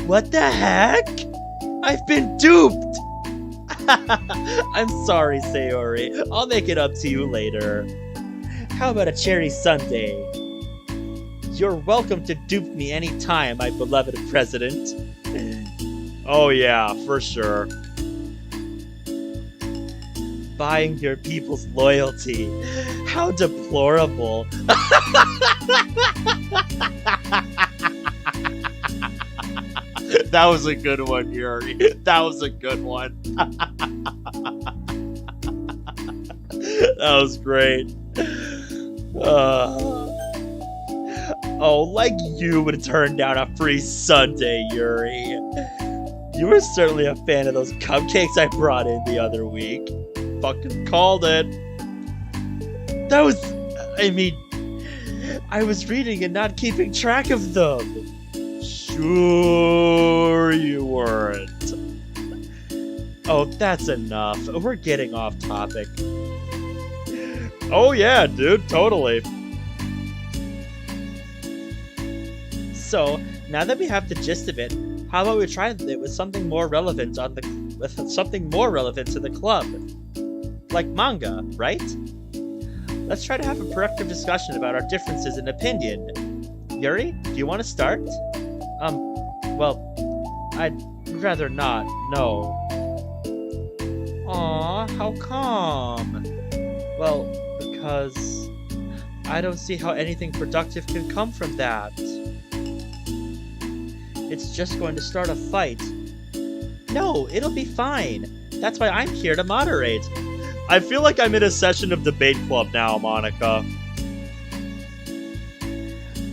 What the heck? I've been duped! I'm sorry, Sayori. I'll make it up to you later. How about a cherry sundae? You're welcome to dupe me anytime, my beloved president. Oh yeah, for sure. Buying your people's loyalty. How deplorable. That was a good one, Yuri. That was a good one. That was great. Oh, like you would turn down a free sundae, Yuri. You were certainly a fan of those cupcakes I brought in the other week. Fucking called it. That was... I mean... I was reading and not keeping track of them. Sure you weren't. Oh, that's enough. We're getting off topic. Oh yeah, dude, totally. So, now that we have the gist of it, how about we try it with something more relevant to the club? Like manga, right? Let's try to have a productive discussion about our differences in opinion. Yuri, do you want to start? Well, I'd rather not, no. Aw, how come? Well, because I don't see how anything productive can come from that. It's just going to start a fight. No, it'll be fine. That's why I'm here to moderate. I feel like I'm in a session of debate club now, Monica.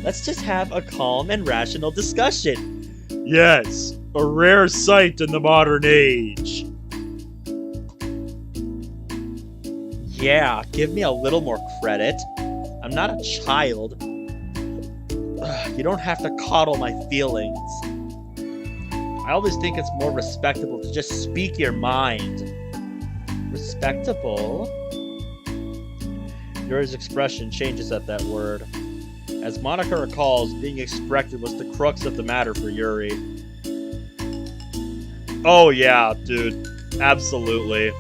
Let's just have a calm and rational discussion. Yes, a rare sight in the modern age. Yeah, give me a little more credit. I'm not a child. Ugh, you don't have to coddle my feelings. I always think it's more respectable to just speak your mind. Respectable? Yuri's expression changes at that word. As Monica recalls, being expected was the crux of the matter for Yuri. Oh yeah, dude. Absolutely.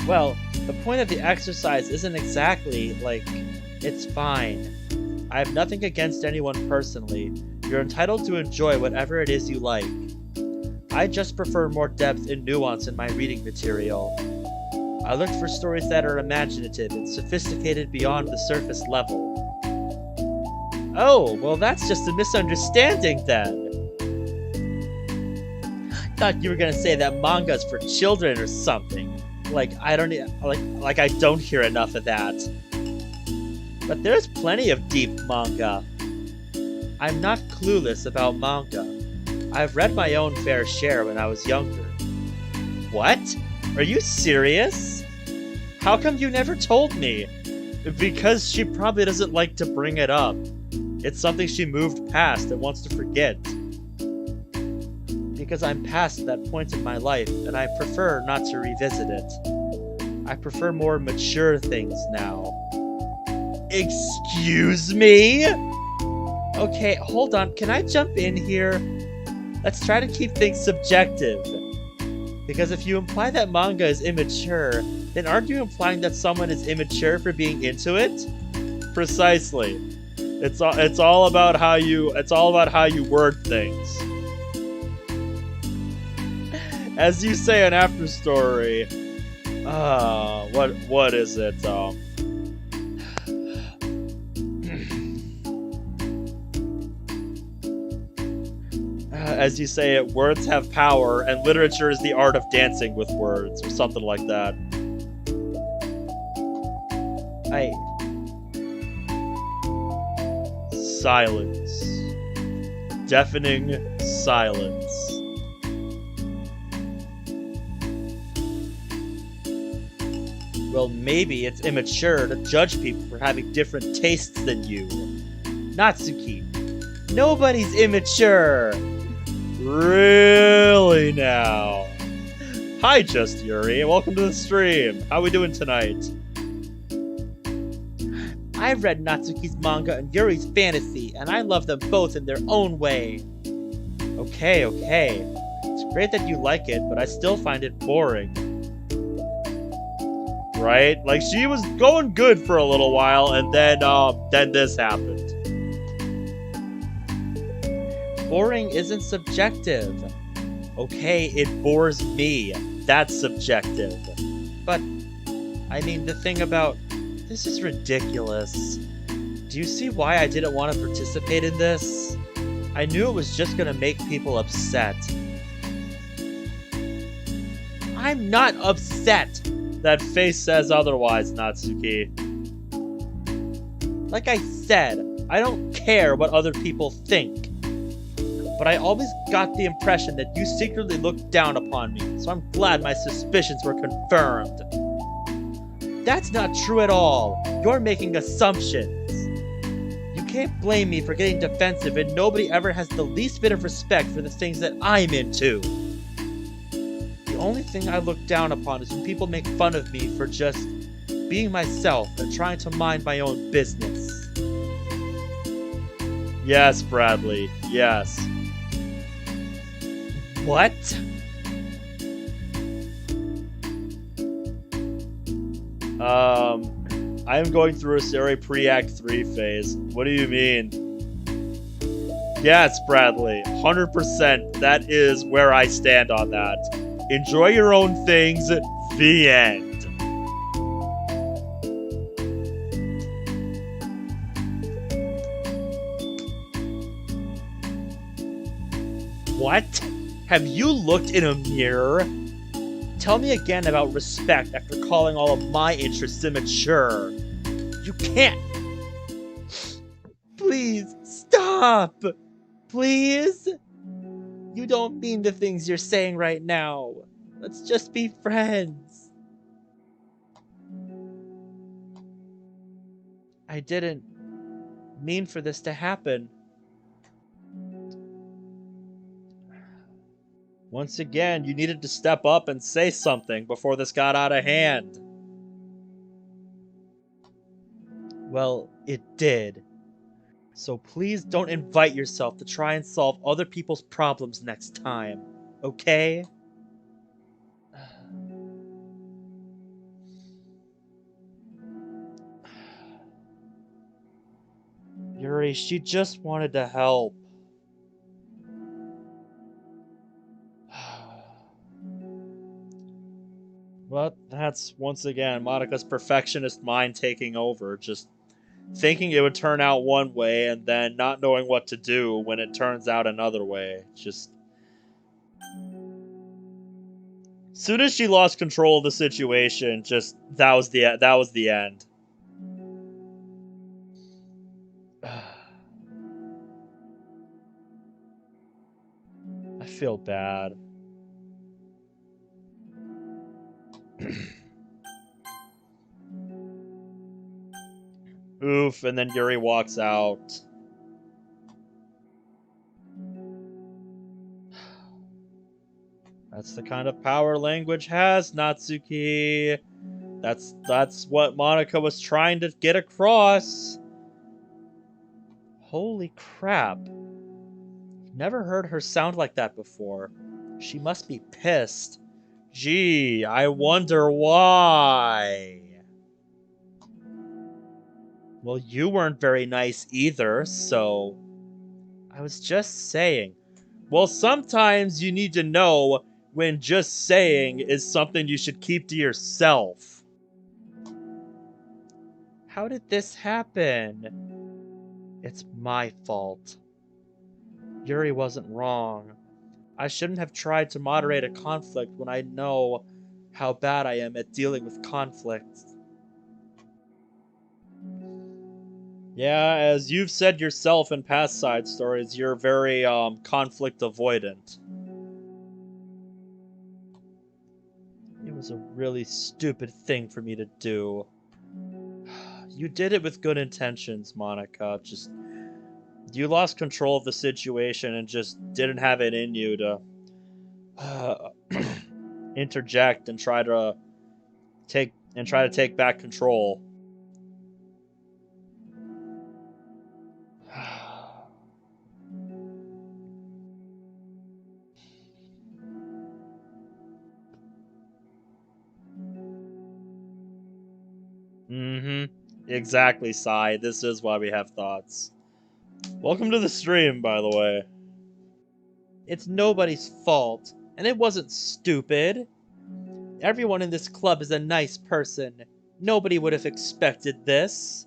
Well, the point of the exercise isn't exactly, like, it's fine. I have nothing against anyone personally. You're entitled to enjoy whatever it is you like. I just prefer more depth and nuance in my reading material. I look for stories that are imaginative and sophisticated beyond the surface level. Oh, well that's just a misunderstanding then. Thought you were gonna say that manga's for children or something. Like I don't hear enough of that. But there's plenty of deep manga. I'm not clueless about manga. I've read my own fair share when I was younger. What? Are you serious? How come you never told me? Because she probably doesn't like to bring it up. It's something she moved past and wants to forget. Because I'm past that point in my life, and I prefer not to revisit it. I prefer more mature things now. Excuse me? Okay, hold on. Can I jump in here? Let's try to keep things subjective. Because if you imply that manga is immature, then aren't you implying that someone is immature for being into it? Precisely. It's all about how you word things. As you say an after story. What is it? As you say it, words have power, and literature is the art of dancing with words, or something like that. Silence. Deafening silence. Well, maybe it's immature to judge people for having different tastes than you. Natsuki, nobody's immature! Really now? Hi, Just Yuri, welcome to the stream. How we doing tonight? I've read Natsuki's manga and Yuri's fantasy, and I love them both in their own way. Okay. It's great that you like it, but I still find it boring. Right? Like, she was going good for a little while, and then this happened. Boring isn't subjective. Okay, it bores me. That's subjective. But, I mean, the thing about... This is ridiculous. Do you see why I didn't want to participate in this? I knew it was just gonna make people upset. I'm not upset! That face says otherwise, Natsuki. Like I said, I don't care what other people think. But I always got the impression that you secretly looked down upon me, so I'm glad my suspicions were confirmed. That's not true at all. You're making assumptions. You can't blame me for getting defensive, and nobody ever has the least bit of respect for the things that I'm into. The only thing I look down upon is when people make fun of me for just being myself and trying to mind my own business. Yes, Bradley. Yes. What? I am going through a Seri pre-Act 3 phase. What do you mean? Yes, Bradley. 100%. That is where I stand on that. Enjoy your own things. The end. What? Have you looked in a mirror? Tell me again about respect after calling all of my interests immature. You can't. Please, stop. Please? You don't mean the things you're saying right now. Let's just be friends. I didn't mean for this to happen. Once again, you needed to step up and say something before this got out of hand. Well, it did. So please don't invite yourself to try and solve other people's problems next time, okay? Yuri, she just wanted to help. But that's, once again, Monika's perfectionist mind taking over, just thinking it would turn out one way and then not knowing what to do when it turns out another way. Just... Soon as she lost control of the situation, just, that was the end. I feel bad. Oof, and then Yuri walks out. That's the kind of power language has, Natsuki. That's what Monika was trying to get across. Holy crap. Never heard her sound like that before. She must be pissed. Gee, I wonder why. Well, you weren't very nice either, so... I was just saying. Well, sometimes you need to know when just saying is something you should keep to yourself. How did this happen? It's my fault. Yuri wasn't wrong. I shouldn't have tried to moderate a conflict when I know how bad I am at dealing with conflict. Yeah, as you've said yourself in past side stories, you're very, conflict avoidant. It was a really stupid thing for me to do. You did it with good intentions, Monica. You lost control of the situation and just didn't have it in you to interject and try to take back control. Mm-hmm. Exactly, Sai. This is why we have thoughts. Welcome to the stream, by the way. It's nobody's fault, and it wasn't stupid. Everyone in this club is a nice person. Nobody would have expected this.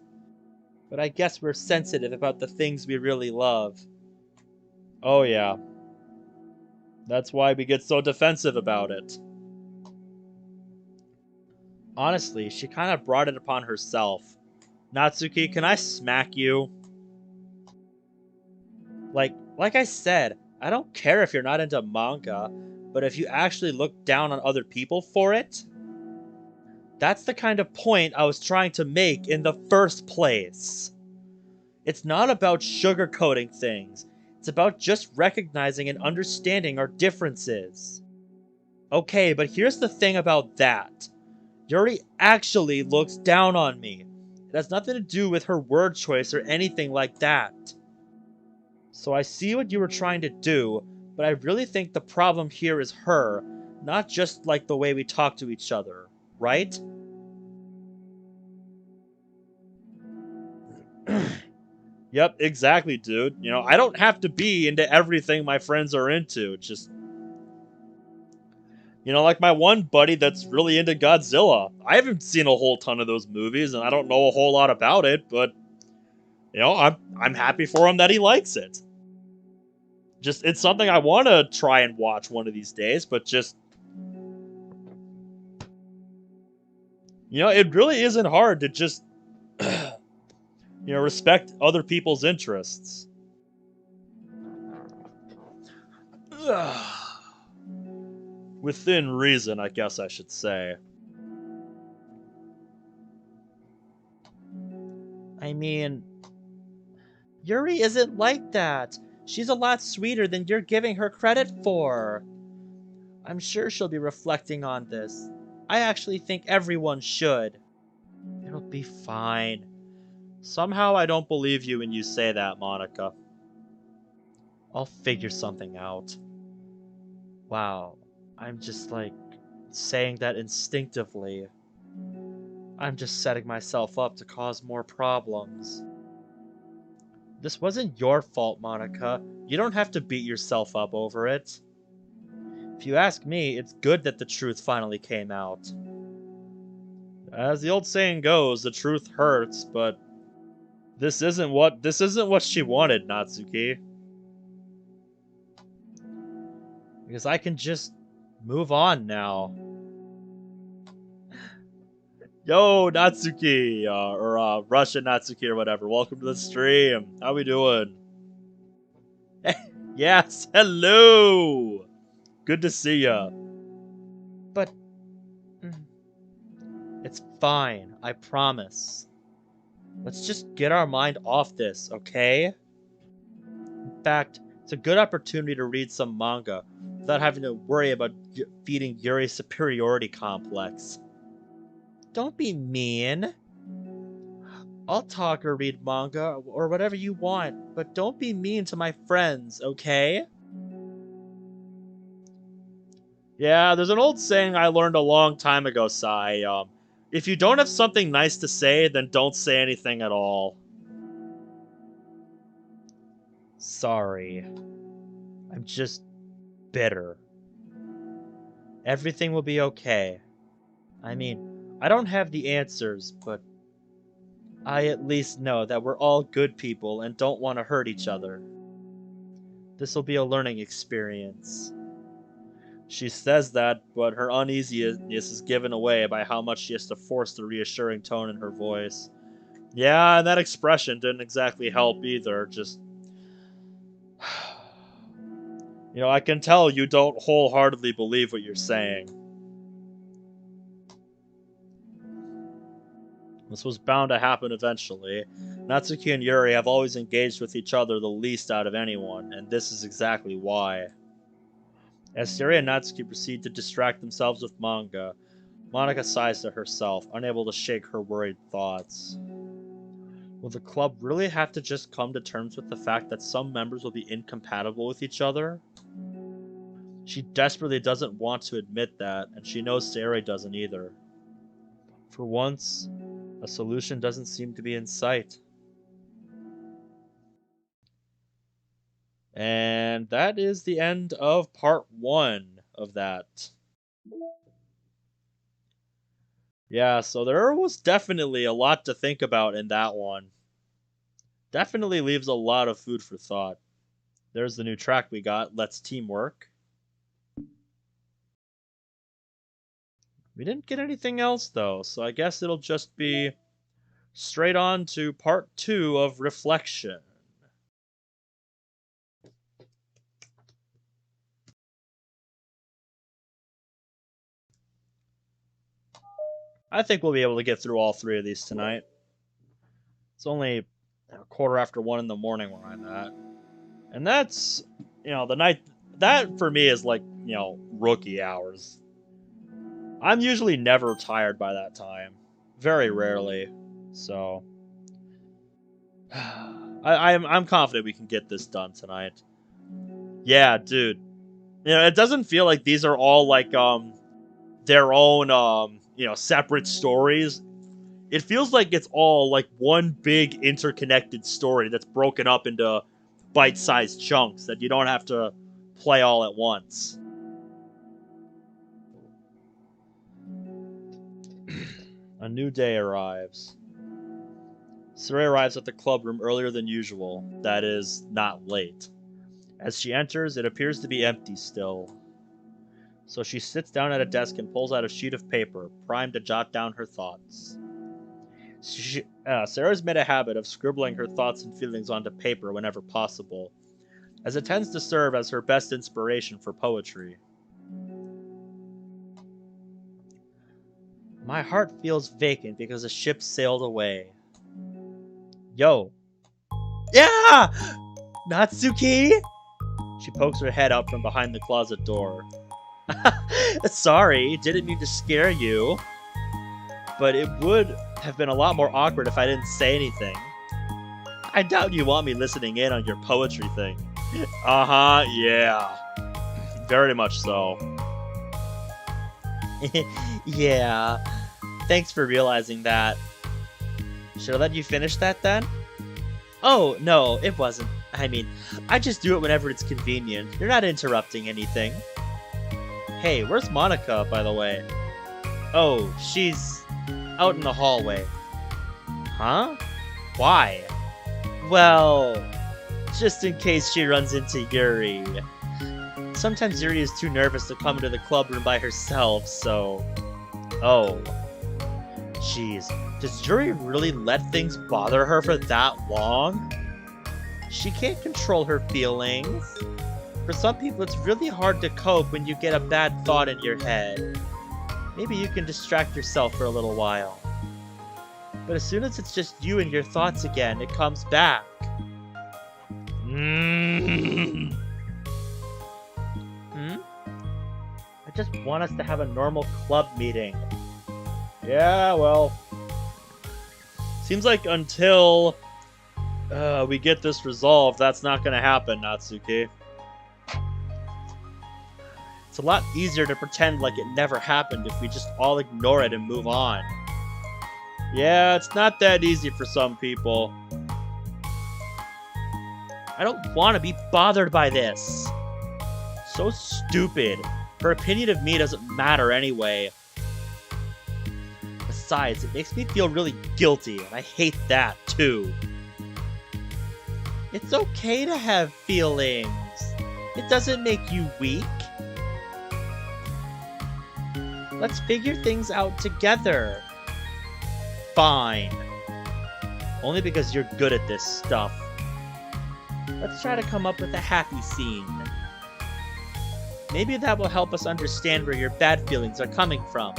But I guess we're sensitive about the things we really love. Oh yeah. That's why we get so defensive about it. Honestly, she kind of brought it upon herself. Natsuki, can I smack you? Like I said, I don't care if you're not into manga, but if you actually look down on other people for it, that's the kind of point I was trying to make in the first place. It's not about sugarcoating things. It's about just recognizing and understanding our differences. Okay, but here's the thing about that. Yuri actually looks down on me. It has nothing to do with her word choice or anything like that. So I see what you were trying to do, but I really think the problem here is her, not just like the way we talk to each other, right? Yep, exactly, dude. You know, I don't have to be into everything my friends are into. Just, like my one buddy that's really into Godzilla. I haven't seen a whole ton of those movies, and I don't know a whole lot about it, but I'm happy for him that he likes it. Just, it's something I want to try and watch one of these days, but just, it really isn't hard to just, respect other people's interests. Within reason, I guess I should say. I mean, Yuri isn't like that. She's a lot sweeter than you're giving her credit for. I'm sure she'll be reflecting on this. I actually think everyone should. It'll be fine. Somehow I don't believe you when you say that, Monica. I'll figure something out. Wow, I'm just saying that instinctively. I'm just setting myself up to cause more problems. This wasn't your fault, Monica. You don't have to beat yourself up over it. If you ask me, it's good that the truth finally came out. As the old saying goes, the truth hurts, but this isn't what she wanted, Natsuki. Because I can just move on now. Yo, Natsuki, or Russian Natsuki or whatever. Welcome to the stream. How we doing? Yes, hello. Good to see ya. But it's fine, I promise. Let's just get our mind off this, okay? In fact, it's a good opportunity to read some manga without having to worry about feeding Yuri's superiority complex. Don't be mean. I'll talk or read manga or whatever you want, but don't be mean to my friends, okay? Yeah, there's an old saying I learned a long time ago, Sai. If you don't have something nice to say, then don't say anything at all. Sorry. I'm just bitter. Everything will be okay. I mean, I don't have the answers, but I at least know that we're all good people and don't want to hurt each other. This will be a learning experience. She says that, but her uneasiness is given away by how much she has to force the reassuring tone in her voice. Yeah, and that expression didn't exactly help either, just... I can tell you don't wholeheartedly believe what you're saying. This was bound to happen eventually. Natsuki and Yuri have always engaged with each other the least out of anyone, and this is exactly why. As Yuri and Natsuki proceed to distract themselves with manga, Monika sighs to herself, unable to shake her worried thoughts. Will the club really have to just come to terms with the fact that some members will be incompatible with each other? She desperately doesn't want to admit that, and she knows Sayori doesn't either. For once, a solution doesn't seem to be in sight. And that is the end of part 1 of that. Yeah, so there was definitely a lot to think about in that one. Definitely leaves a lot of food for thought. There's the new track we got, Let's Teamwork. We didn't get anything else though, so I guess it'll just be straight on to part 2 of Reflection. I think we'll be able to get through all 3 of these tonight. It's only a quarter after 1 in the morning where I'm at. And that's, the night, that for me is like, rookie hours. I'm usually never tired by that time. Very rarely. So, I'm confident we can get this done tonight. Yeah, dude. It doesn't feel like these are all like, their own, separate stories. It feels like it's all like one big interconnected story that's broken up into bite-sized chunks that you don't have to play all at once. A new day arrives. Suri arrives at the club room earlier than usual, that is, not late. As she enters, it appears to be empty still. So she sits down at a desk and pulls out a sheet of paper, primed to jot down her thoughts. Sarah's made a habit of scribbling her thoughts and feelings onto paper whenever possible, as it tends to serve as her best inspiration for poetry. My heart feels vacant because the ship sailed away. Yo. Yeah! Natsuki? She pokes her head out from behind the closet door. Sorry, didn't mean to scare you. But it would have been a lot more awkward if I didn't say anything. I doubt you want me listening in on your poetry thing. Uh-huh, yeah. Very much so. Yeah. Thanks for realizing that. Should I let you finish that then? Oh, no, it wasn't. I mean, I just do it whenever it's convenient. You're not interrupting anything. Hey, where's Monika, by the way? Oh, she's out in the hallway. Huh? Why? Well, just in case she runs into Yuri. Sometimes Yuri is too nervous to come into the club room by herself, so... Oh. Jeez, does Yuri really let things bother her for that long? She can't control her feelings. For some people, it's really hard to cope when you get a bad thought in your head. Maybe you can distract yourself for a little while. But as soon as it's just you and your thoughts again, it comes back. Hmm? I just want us to have a normal club meeting. Yeah, well... Seems like until we get this resolved, that's not gonna happen, Natsuki. It's a lot easier to pretend like it never happened if we just all ignore it and move on. Yeah, it's not that easy for some people. I don't want to be bothered by this. So stupid. Her opinion of me doesn't matter anyway. Besides, it makes me feel really guilty, and I hate that too. It's okay to have feelings. It doesn't make you weak. Let's figure things out together. Fine. Only because you're good at this stuff. Let's try to come up with a happy scene. Maybe that will help us understand where your bad feelings are coming from.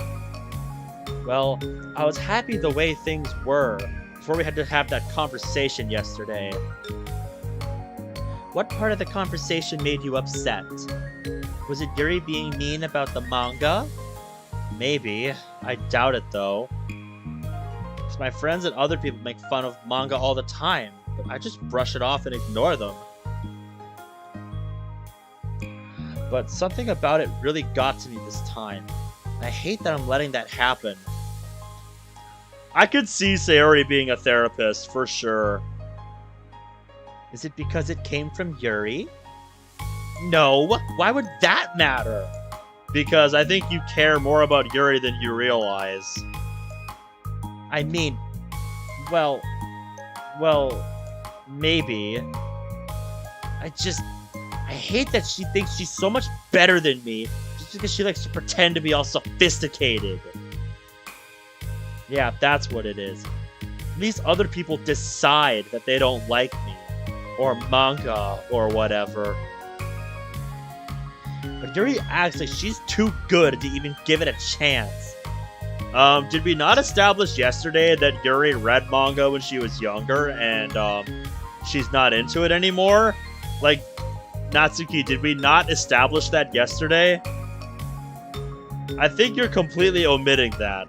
Well, I was happy the way things were before we had to have that conversation yesterday. What part of the conversation made you upset? Was it Yuri being mean about the manga? Maybe. I doubt it though. Because my friends and other people make fun of manga all the time, but I just brush it off and ignore them. But something about it really got to me this time. And I hate that I'm letting that happen. I could see Sayori being a therapist, for sure. Is it because it came from Yuri? No, why would that matter? Because I think you care more about Yuri than you realize. I mean, well, maybe. I hate that she thinks she's so much better than me just because she likes to pretend to be all sophisticated. Yeah, that's what it is. These other people decide that they don't like me, or manga, or whatever. But Yuri acts like she's too good to even give it a chance. Did we not establish yesterday that Yuri read manga when she was younger, and, she's not into it anymore? Like, Natsuki, did we not establish that yesterday? I think you're completely omitting that.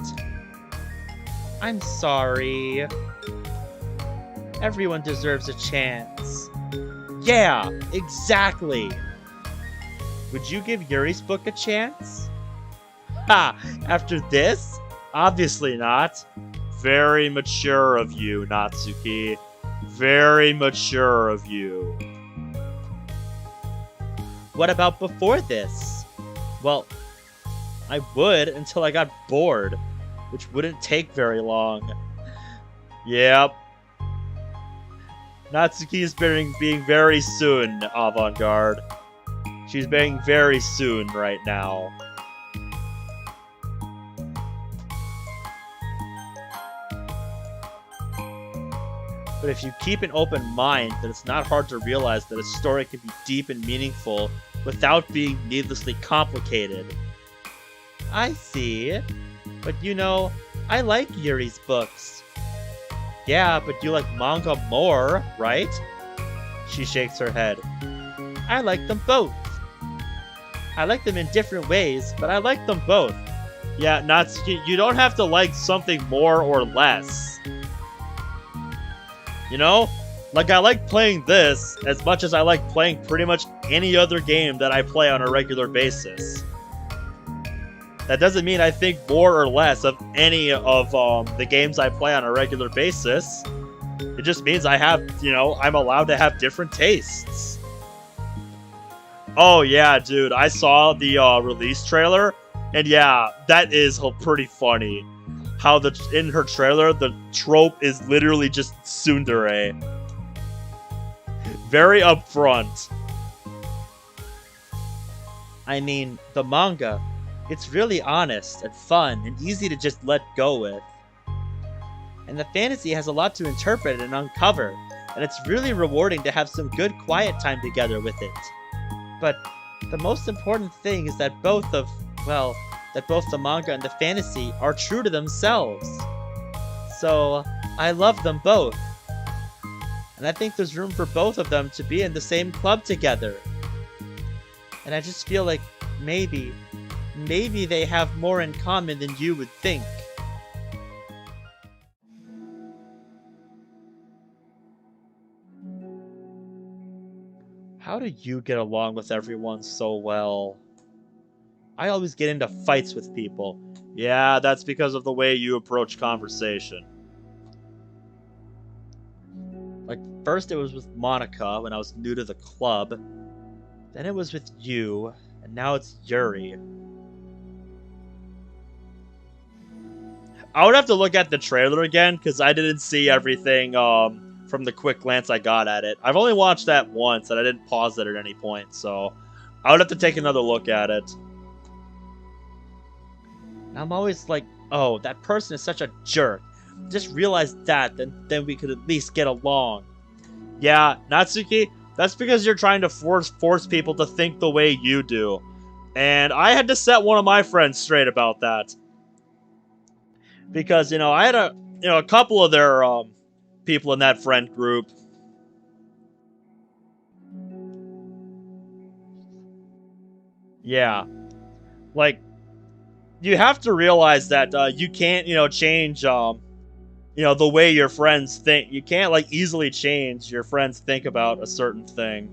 I'm sorry. Everyone deserves a chance. Yeah, exactly. Would you give Yuri's book a chance? Ha! After this? Obviously not. Very mature of you, Natsuki. Very mature of you. What about before this? Well, I would until I got bored, which wouldn't take very long. Yep. Natsuki is being very soon, avant-garde. She's being very soon right now. But if you keep an open mind, then it's not hard to realize that a story can be deep and meaningful without being needlessly complicated. I see. But you know, I like Yuri's books. Yeah, but you like manga more, right? She shakes her head. I like them both. I like them in different ways, but I like them both. Yeah, Natsuki, you don't have to like something more or less. You know? Like, I like playing this as much as I like playing pretty much any other game that I play on a regular basis. That doesn't mean I think more or less of any of the games I play on a regular basis. It just means I have, you know, I'm allowed to have different tastes. Oh yeah, dude, I saw the release trailer, and yeah, that is pretty funny. How in her trailer, the trope is literally just tsundere. Very upfront. I mean, the manga, it's really honest and fun and easy to just let go with. And the fantasy has a lot to interpret and uncover, and it's really rewarding to have some good quiet time together with it. But the most important thing is that both the manga and the fantasy are true to themselves. So, I love them both. And I think there's room for both of them to be in the same club together. And I just feel like maybe they have more in common than you would think. How do you get along with everyone so well? I always get into fights with people. Yeah, that's because of the way you approach conversation. Like, first it was with Monica when I was new to the club. Then it was with you. And now it's Yuri. I would have to look at the trailer again, because I didn't see everything from the quick glance I got at it. I've only watched that once, and I didn't pause it at any point, so I would have to take another look at it. I'm always like, oh, that person is such a jerk. Just realize that, then we could at least get along. Yeah, Natsuki, that's because you're trying to force people to think the way you do. And I had to set one of my friends straight about that. Because, I had a couple of their people in that friend group. Yeah. Like, you have to realize that you can't, change, the way your friends think. You can't, like, easily change your friends think about a certain thing.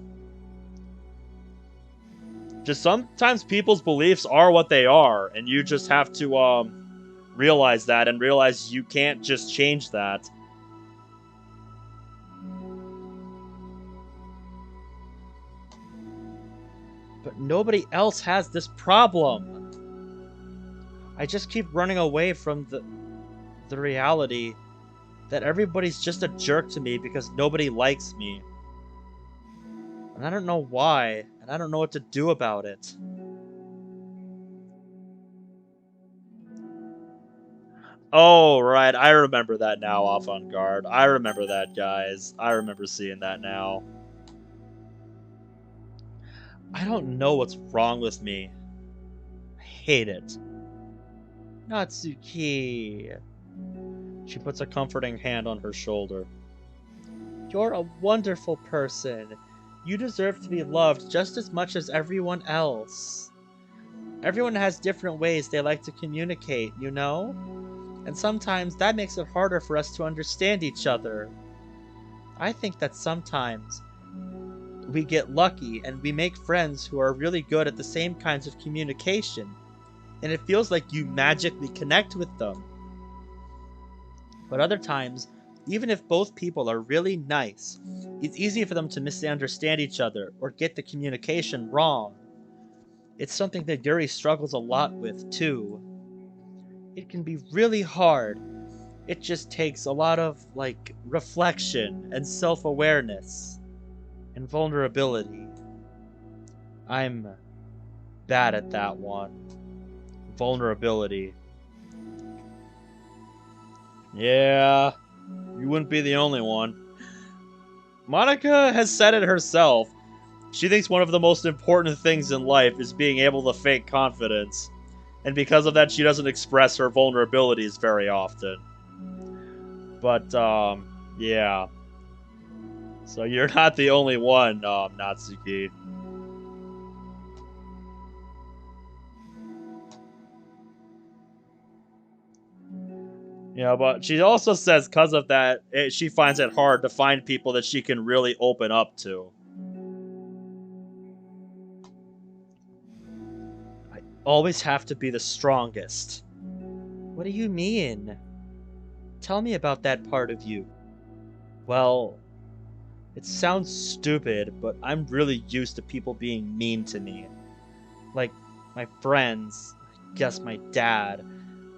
Just sometimes people's beliefs are what they are, and you just have to, realize that and realize you can't just change that. But nobody else has this problem. I just keep running away from the reality that everybody's just a jerk to me because nobody likes me. And I don't know why, and I don't know what to do about it. Oh, right, I remember that now, Avant-Garde. I remember that, guys. I remember seeing that now. I don't know what's wrong with me. I hate it. Natsuki. She puts a comforting hand on her shoulder. You're a wonderful person. You deserve to be loved just as much as everyone else. Everyone has different ways they like to communicate, you know? And sometimes that makes it harder for us to understand each other. I think that sometimes we get lucky and we make friends who are really good at the same kinds of communication, and it feels like you magically connect with them. But other times, even if both people are really nice, it's easy for them to misunderstand each other or get the communication wrong. It's something that Yuri struggles a lot with too. It can be really hard. It just takes a lot of, reflection and self-awareness and vulnerability. I'm bad at that one. Vulnerability. Yeah, you wouldn't be the only one. Monica has said it herself. She thinks one of the most important things in life is being able to fake confidence. And because of that, she doesn't express her vulnerabilities very often. But, yeah. So you're not the only one, Natsuki. But she also says because of that, she finds it hard to find people that she can really open up to. Always have to be the strongest. What do you mean? Tell me about that part of you. Well, it sounds stupid, but I'm really used to people being mean to me. Like, my friends, I guess my dad.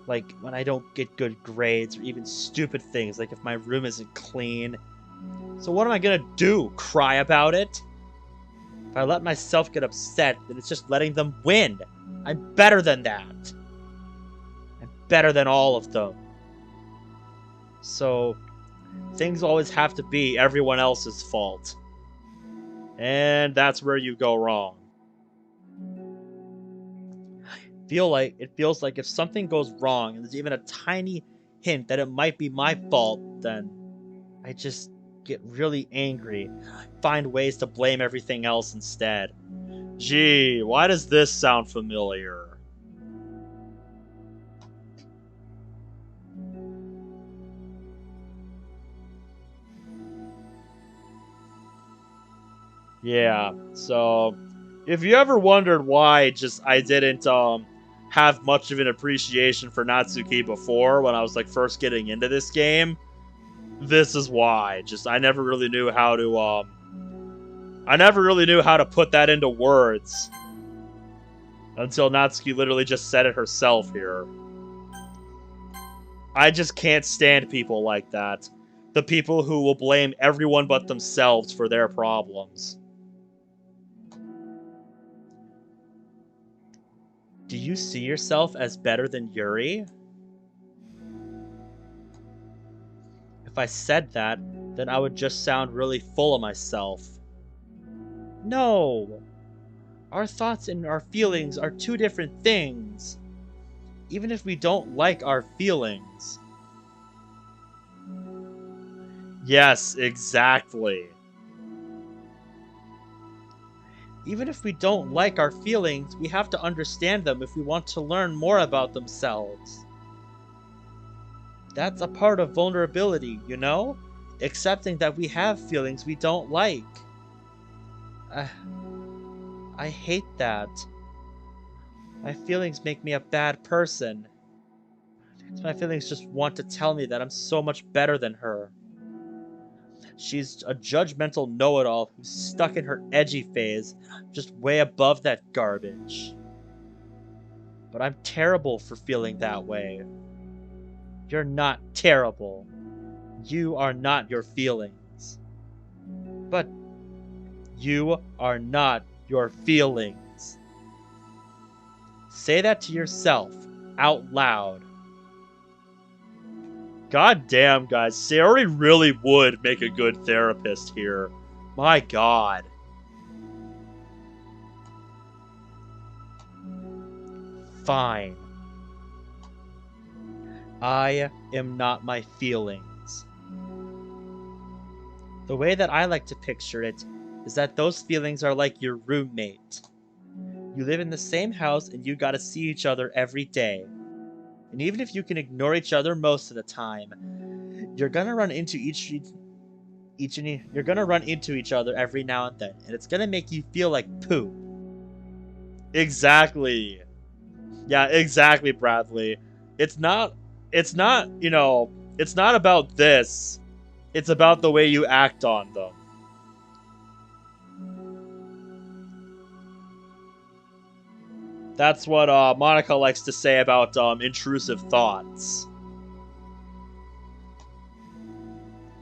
Like, when I don't get good grades, or even stupid things, like if my room isn't clean. So what am I gonna do? Cry about it? If I let myself get upset, then it's just letting them win. I'm better than that. I'm better than all of them. So, things always have to be everyone else's fault. And that's where you go wrong. It feels like if something goes wrong, and there's even a tiny hint that it might be my fault, then I just get really angry. Find ways to blame everything else instead. Gee, why does this sound familiar? Yeah, so if you ever wondered why I didn't have much of an appreciation for Natsuki before when I was first getting into this game, this is why. I never really knew how to put that into words. Until Natsuki literally just said it herself here. I just can't stand people like that. The people who will blame everyone but themselves for their problems. Do you see yourself as better than Yuri? If I said that, then I would just sound really full of myself. No! Our thoughts and our feelings are two different things. Even if we don't like our feelings. Yes, exactly. Even if we don't like our feelings, we have to understand them if we want to learn more about themselves. That's a part of vulnerability, you know? Accepting that we have feelings we don't like. I hate that. My feelings make me a bad person. My feelings just want to tell me that I'm so much better than her. She's a judgmental know-it-all who's stuck in her edgy phase, just way above that garbage. But I'm terrible for feeling that way. You're not terrible. You are not your feelings. But you are not your feelings. Say that to yourself, out loud. God damn, guys, Sayori really would make a good therapist here. My god. Fine. I am not my feelings. The way that I like to picture it is that those feelings are like your roommate. You live in the same house and you gotta see each other every day. And even if you can ignore each other most of the time, you're gonna run into each other every now and then, and it's gonna make you feel like poop. Exactly. Yeah, exactly, Bradley. It's not, it's not about this. It's about the way you act on them. That's what Monica likes to say about intrusive thoughts.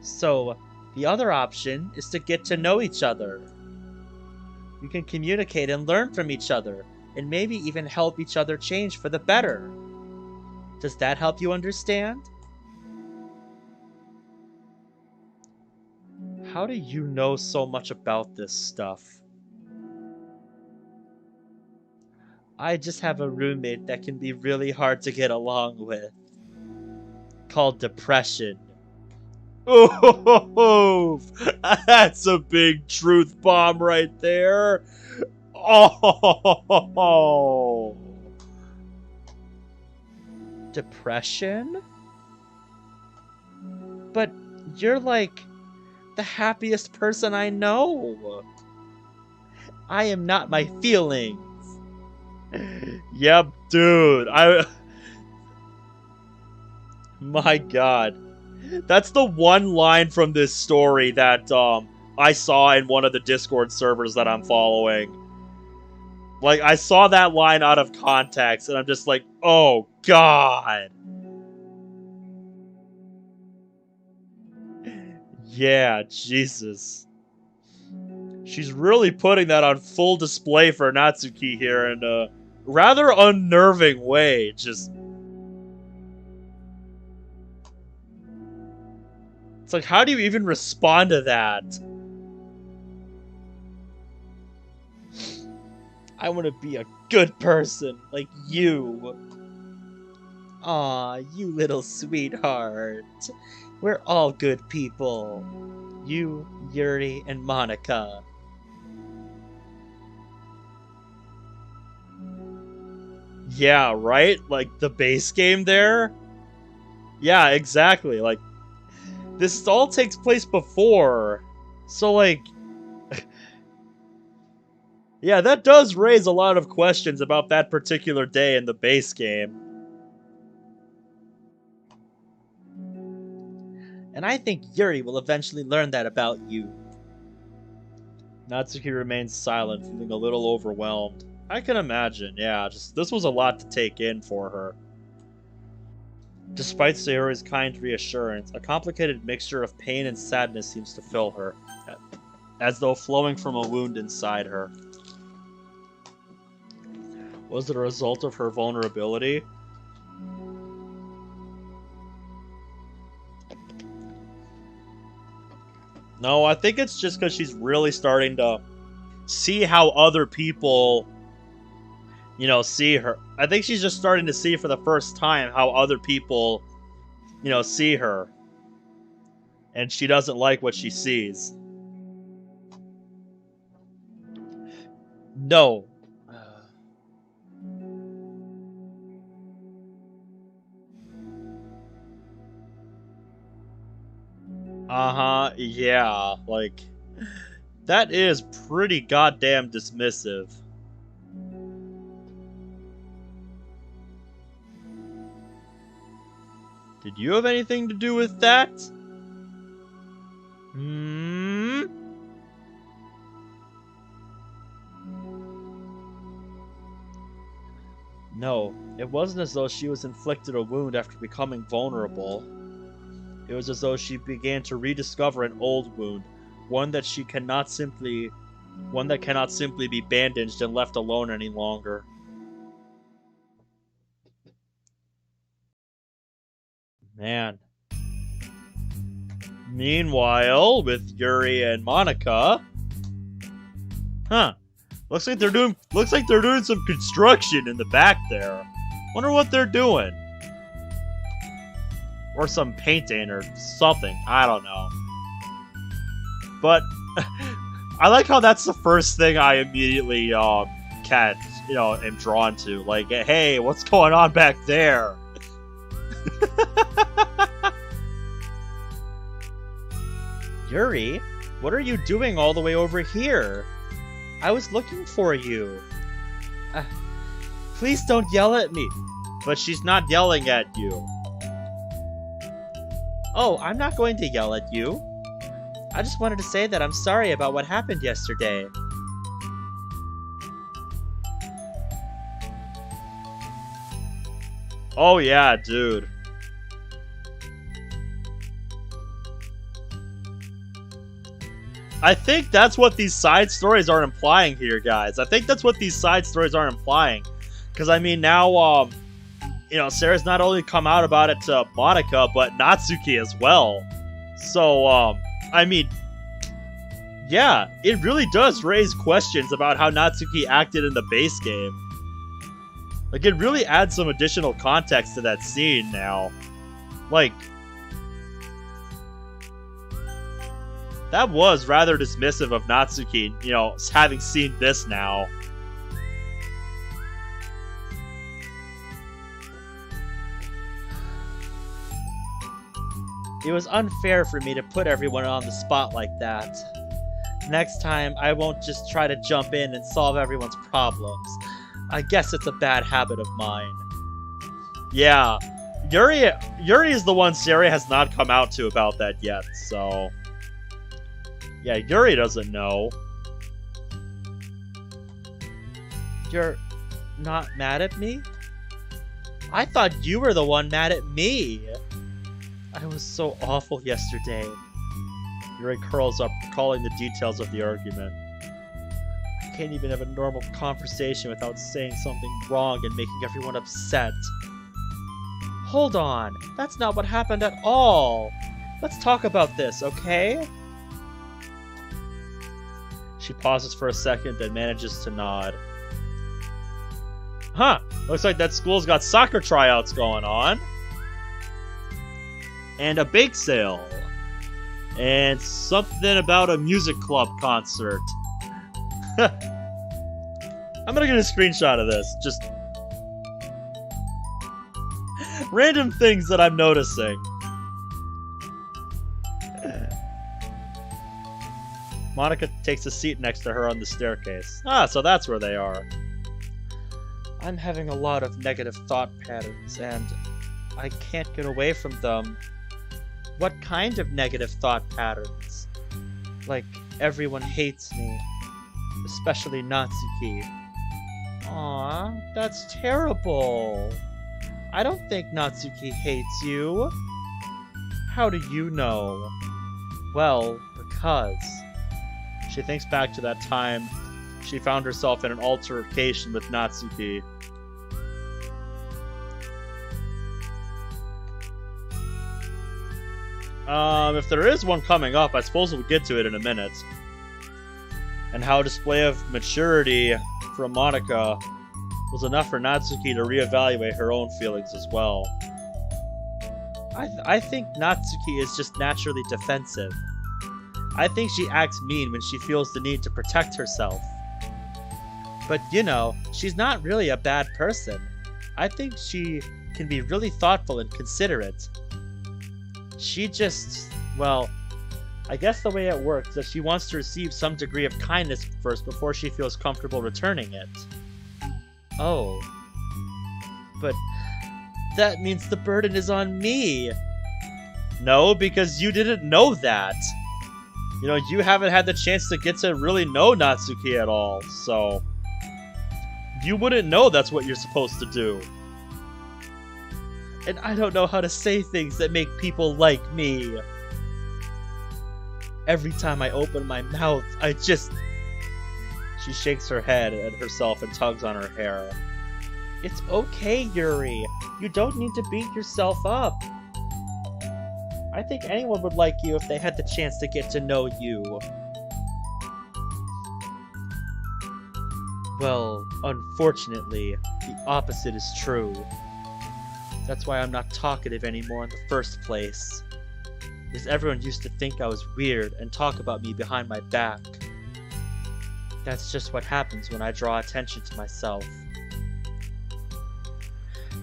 So, the other option is to get to know each other. You can communicate and learn from each other, and maybe even help each other change for the better. Does that help you understand? How do you know so much about this stuff? I just have a roommate that can be really hard to get along with. Called depression. Oh, that's a big truth bomb right there. Oh, depression? But you're like the happiest person I know. I am not my feelings. Yep, dude. My god. That's the one line from this story that I saw in one of the Discord servers that I'm following. Like, I saw that line out of context, and I'm just like, oh, God. Yeah, Jesus. She's really putting that on full display for Natsuki here in a rather unnerving way. Just... It's like, how do you even respond to that? I want to be a good person, like you. Aw, you little sweetheart. We're all good people. You, Yuri, and Monica. Yeah, right? Like, the base game there? Yeah, exactly. Like, this all takes place before. So, like... yeah, that does raise a lot of questions about that particular day in the base game. And I think Yuri will eventually learn that about you. Natsuki remains silent, feeling a little overwhelmed. I can imagine, yeah. Just this was a lot to take in for her. Despite Sayori's kind reassurance, a complicated mixture of pain and sadness seems to fill her, as though flowing from a wound inside her. Was it a result of her vulnerability? No, I think it's just because she's really starting to see how other people, you know, see her. I think she's just starting to see for the first time how other people, you know, see her. And she doesn't like what she sees. No. Uh-huh, yeah, like, that is pretty goddamn dismissive. Did you have anything to do with that? Hmm? No, it wasn't as though she was inflicted a wound after becoming vulnerable. It was as though she began to rediscover an old wound, one that cannot simply be bandaged and left alone any longer. Man. Meanwhile, with Yuri and Monica, looks like they're doing some construction in the back there. Wonder what they're doing. Or some painting or something. I don't know. But I like how that's the first thing I immediately am drawn to. Like, hey, what's going on back there? Yuri, what are you doing all the way over here? I was looking for you. Please don't yell at me. But she's not yelling at you. Oh, I'm not going to yell at you. I just wanted to say that I'm sorry about what happened yesterday. Oh yeah, dude. I think that's what these side stories are implying here, guys. I think that's what these side stories are implying. Because, I mean, now, Sarah's not only come out about it to Monica, but Natsuki as well. So, I mean, yeah, it really does raise questions about how Natsuki acted in the base game. Like, it really adds some additional context to that scene now. Like, that was rather dismissive of Natsuki, having seen this now. It was unfair for me to put everyone on the spot like that. Next time, I won't just try to jump in and solve everyone's problems. I guess it's a bad habit of mine. Yeah, Yuri is the one Sarah has not come out to about that yet, so... Yeah, Yuri doesn't know. You're not mad at me? I thought you were the one mad at me. I was so awful yesterday. Yuri curls up, recalling the details of the argument. I can't even have a normal conversation without saying something wrong and making everyone upset. Hold on, that's not what happened at all. Let's talk about this, okay? She pauses for a second and manages to nod. Huh, looks like that school's got soccer tryouts going on. And a bake sale. And something about a music club concert. I'm gonna get a screenshot of this. Just random things that I'm noticing. Monica takes a seat next to her on the staircase. Ah, so that's where they are. I'm having a lot of negative thought patterns, and I can't get away from them. What kind of negative thought patterns? Like, everyone hates me. Especially Natsuki. Aw, that's terrible. I don't think Natsuki hates you. How do you know? Well, because... She thinks back to that time she found herself in an altercation with Natsuki. If there is one coming up, I suppose we'll get to it in a minute. And how a display of maturity from Monica was enough for Natsuki to reevaluate her own feelings as well. I think Natsuki is just naturally defensive. I think she acts mean when she feels the need to protect herself. But you know, she's not really a bad person. I think she can be really thoughtful and considerate. She just, well, I guess the way it works is that she wants to receive some degree of kindness first before she feels comfortable returning it. Oh. But that means the burden is on me. No, because you didn't know that. You know, you haven't had the chance to get to really know Natsuki at all, so... You wouldn't know that's what you're supposed to do. And I don't know how to say things that make people like me. Every time I open my mouth, I just... She shakes her head at herself and tugs on her hair. It's okay, Yuri. You don't need to beat yourself up. I think anyone would like you if they had the chance to get to know you. Well, unfortunately, the opposite is true. That's why I'm not talkative anymore in the first place. Because everyone used to think I was weird and talk about me behind my back. That's just what happens when I draw attention to myself.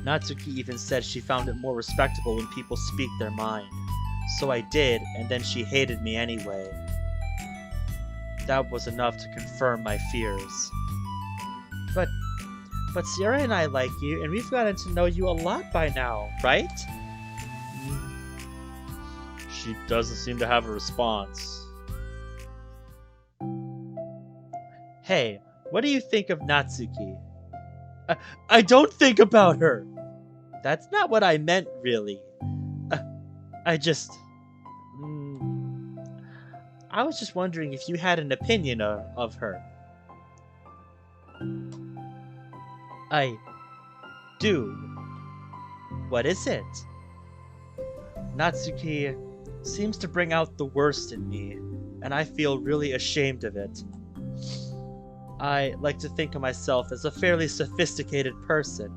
Natsuki even said she found it more respectable when people speak their mind. So I did, and then she hated me anyway. That was enough to confirm my fears. But Sierra and I like you, and we've gotten to know you a lot by now, right? She doesn't seem to have a response. Hey, what do you think of Natsuki? I don't think about her! That's not what I meant, really. I was just wondering if you had an opinion of her. I do. What is it? Natsuki seems to bring out the worst in me, and I feel really ashamed of it. I like to think of myself as a fairly sophisticated person,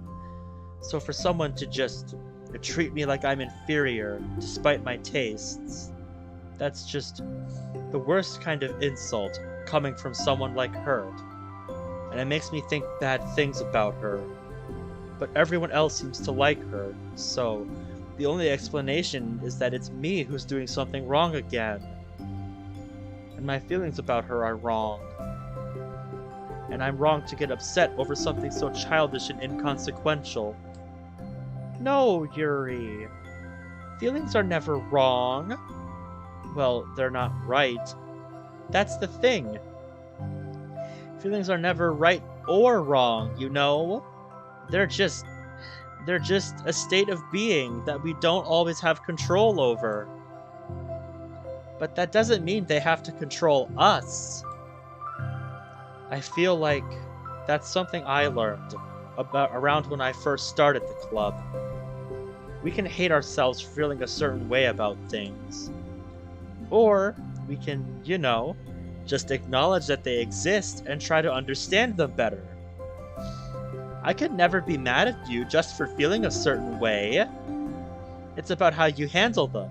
so for someone to just treat me like I'm inferior despite my tastes, that's just the worst kind of insult coming from someone like her. And it makes me think bad things about her. But everyone else seems to like her, so the only explanation is that it's me who's doing something wrong again. And my feelings about her are wrong. And I'm wrong to get upset over something so childish and inconsequential. No, Yuri. Feelings are never wrong. Well, they're not right. That's the thing. Feelings are never right or wrong, you know? They're just a state of being that we don't always have control over. But that doesn't mean they have to control us. I feel like that's something I learned around when I first started the club. We can hate ourselves for feeling a certain way about things. Or we can, you know, just acknowledge that they exist and try to understand them better. I could never be mad at you just for feeling a certain way. It's about how you handle them.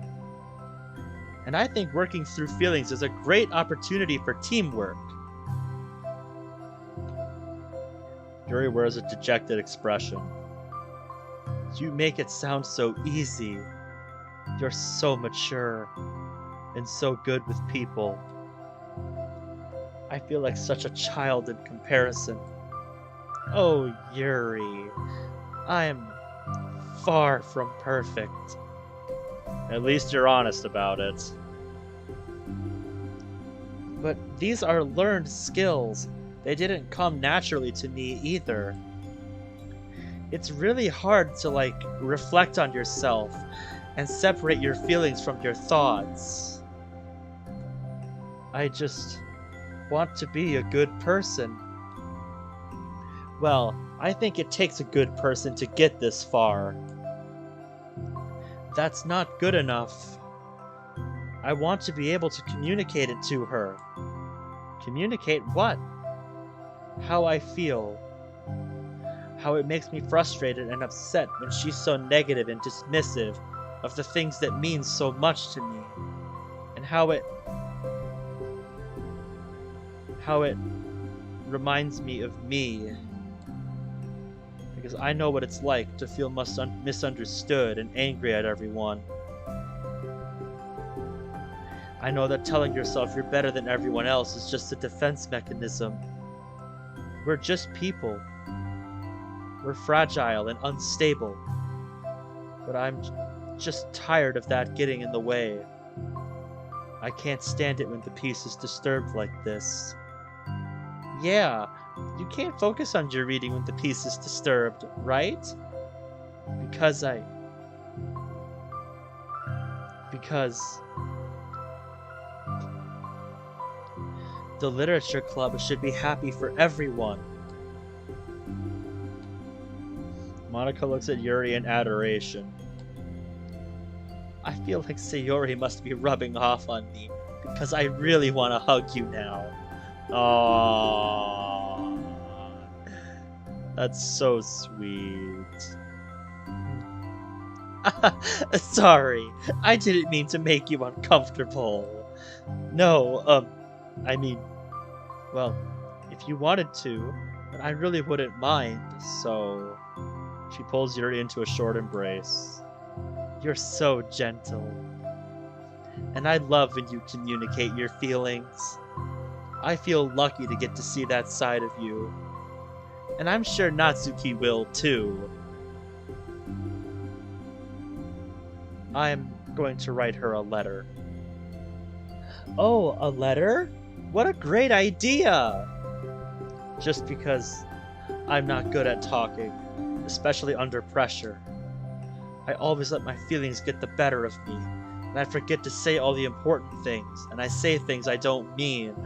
And I think working through feelings is a great opportunity for teamwork. Yuri wears a dejected expression. You make it sound so easy. You're so mature and so good with people. I feel like such a child in comparison. Oh, Yuri, I am far from perfect. At least you're honest about it. But these are learned skills. They didn't come naturally to me either. It's really hard to, like, reflect on yourself and separate your feelings from your thoughts. I just want to be a good person. Well, I think it takes a good person to get this far. That's not good enough. I want to be able to communicate it to her. Communicate what? How I feel. How it makes me frustrated and upset when she's so negative and dismissive of the things that mean so much to me. And how it reminds me of me. Because I know what it's like to feel misunderstood and angry at everyone. I know that telling yourself you're better than everyone else is just a defense mechanism. We're just people. We're fragile and unstable. But I'm just tired of that getting in the way. I can't stand it when the peace is disturbed like this. Yeah, you can't focus on your reading when the peace is disturbed, right? Because the literature club should be happy for everyone. Monica looks at Yuri in adoration. I feel like Sayori must be rubbing off on me, because I really want to hug you now. Aww. That's so sweet. Sorry, I didn't mean to make you uncomfortable. No, I mean, well, if you wanted to, but I really wouldn't mind, so... She pulls Yuri into a short embrace. You're so gentle. And I love when you communicate your feelings. I feel lucky to get to see that side of you. And I'm sure Natsuki will too. I'm going to write her a letter. Oh, a letter? What a great idea! Just because I'm not good at talking, especially under pressure. I always let my feelings get the better of me, and I forget to say all the important things, and I say things I don't mean.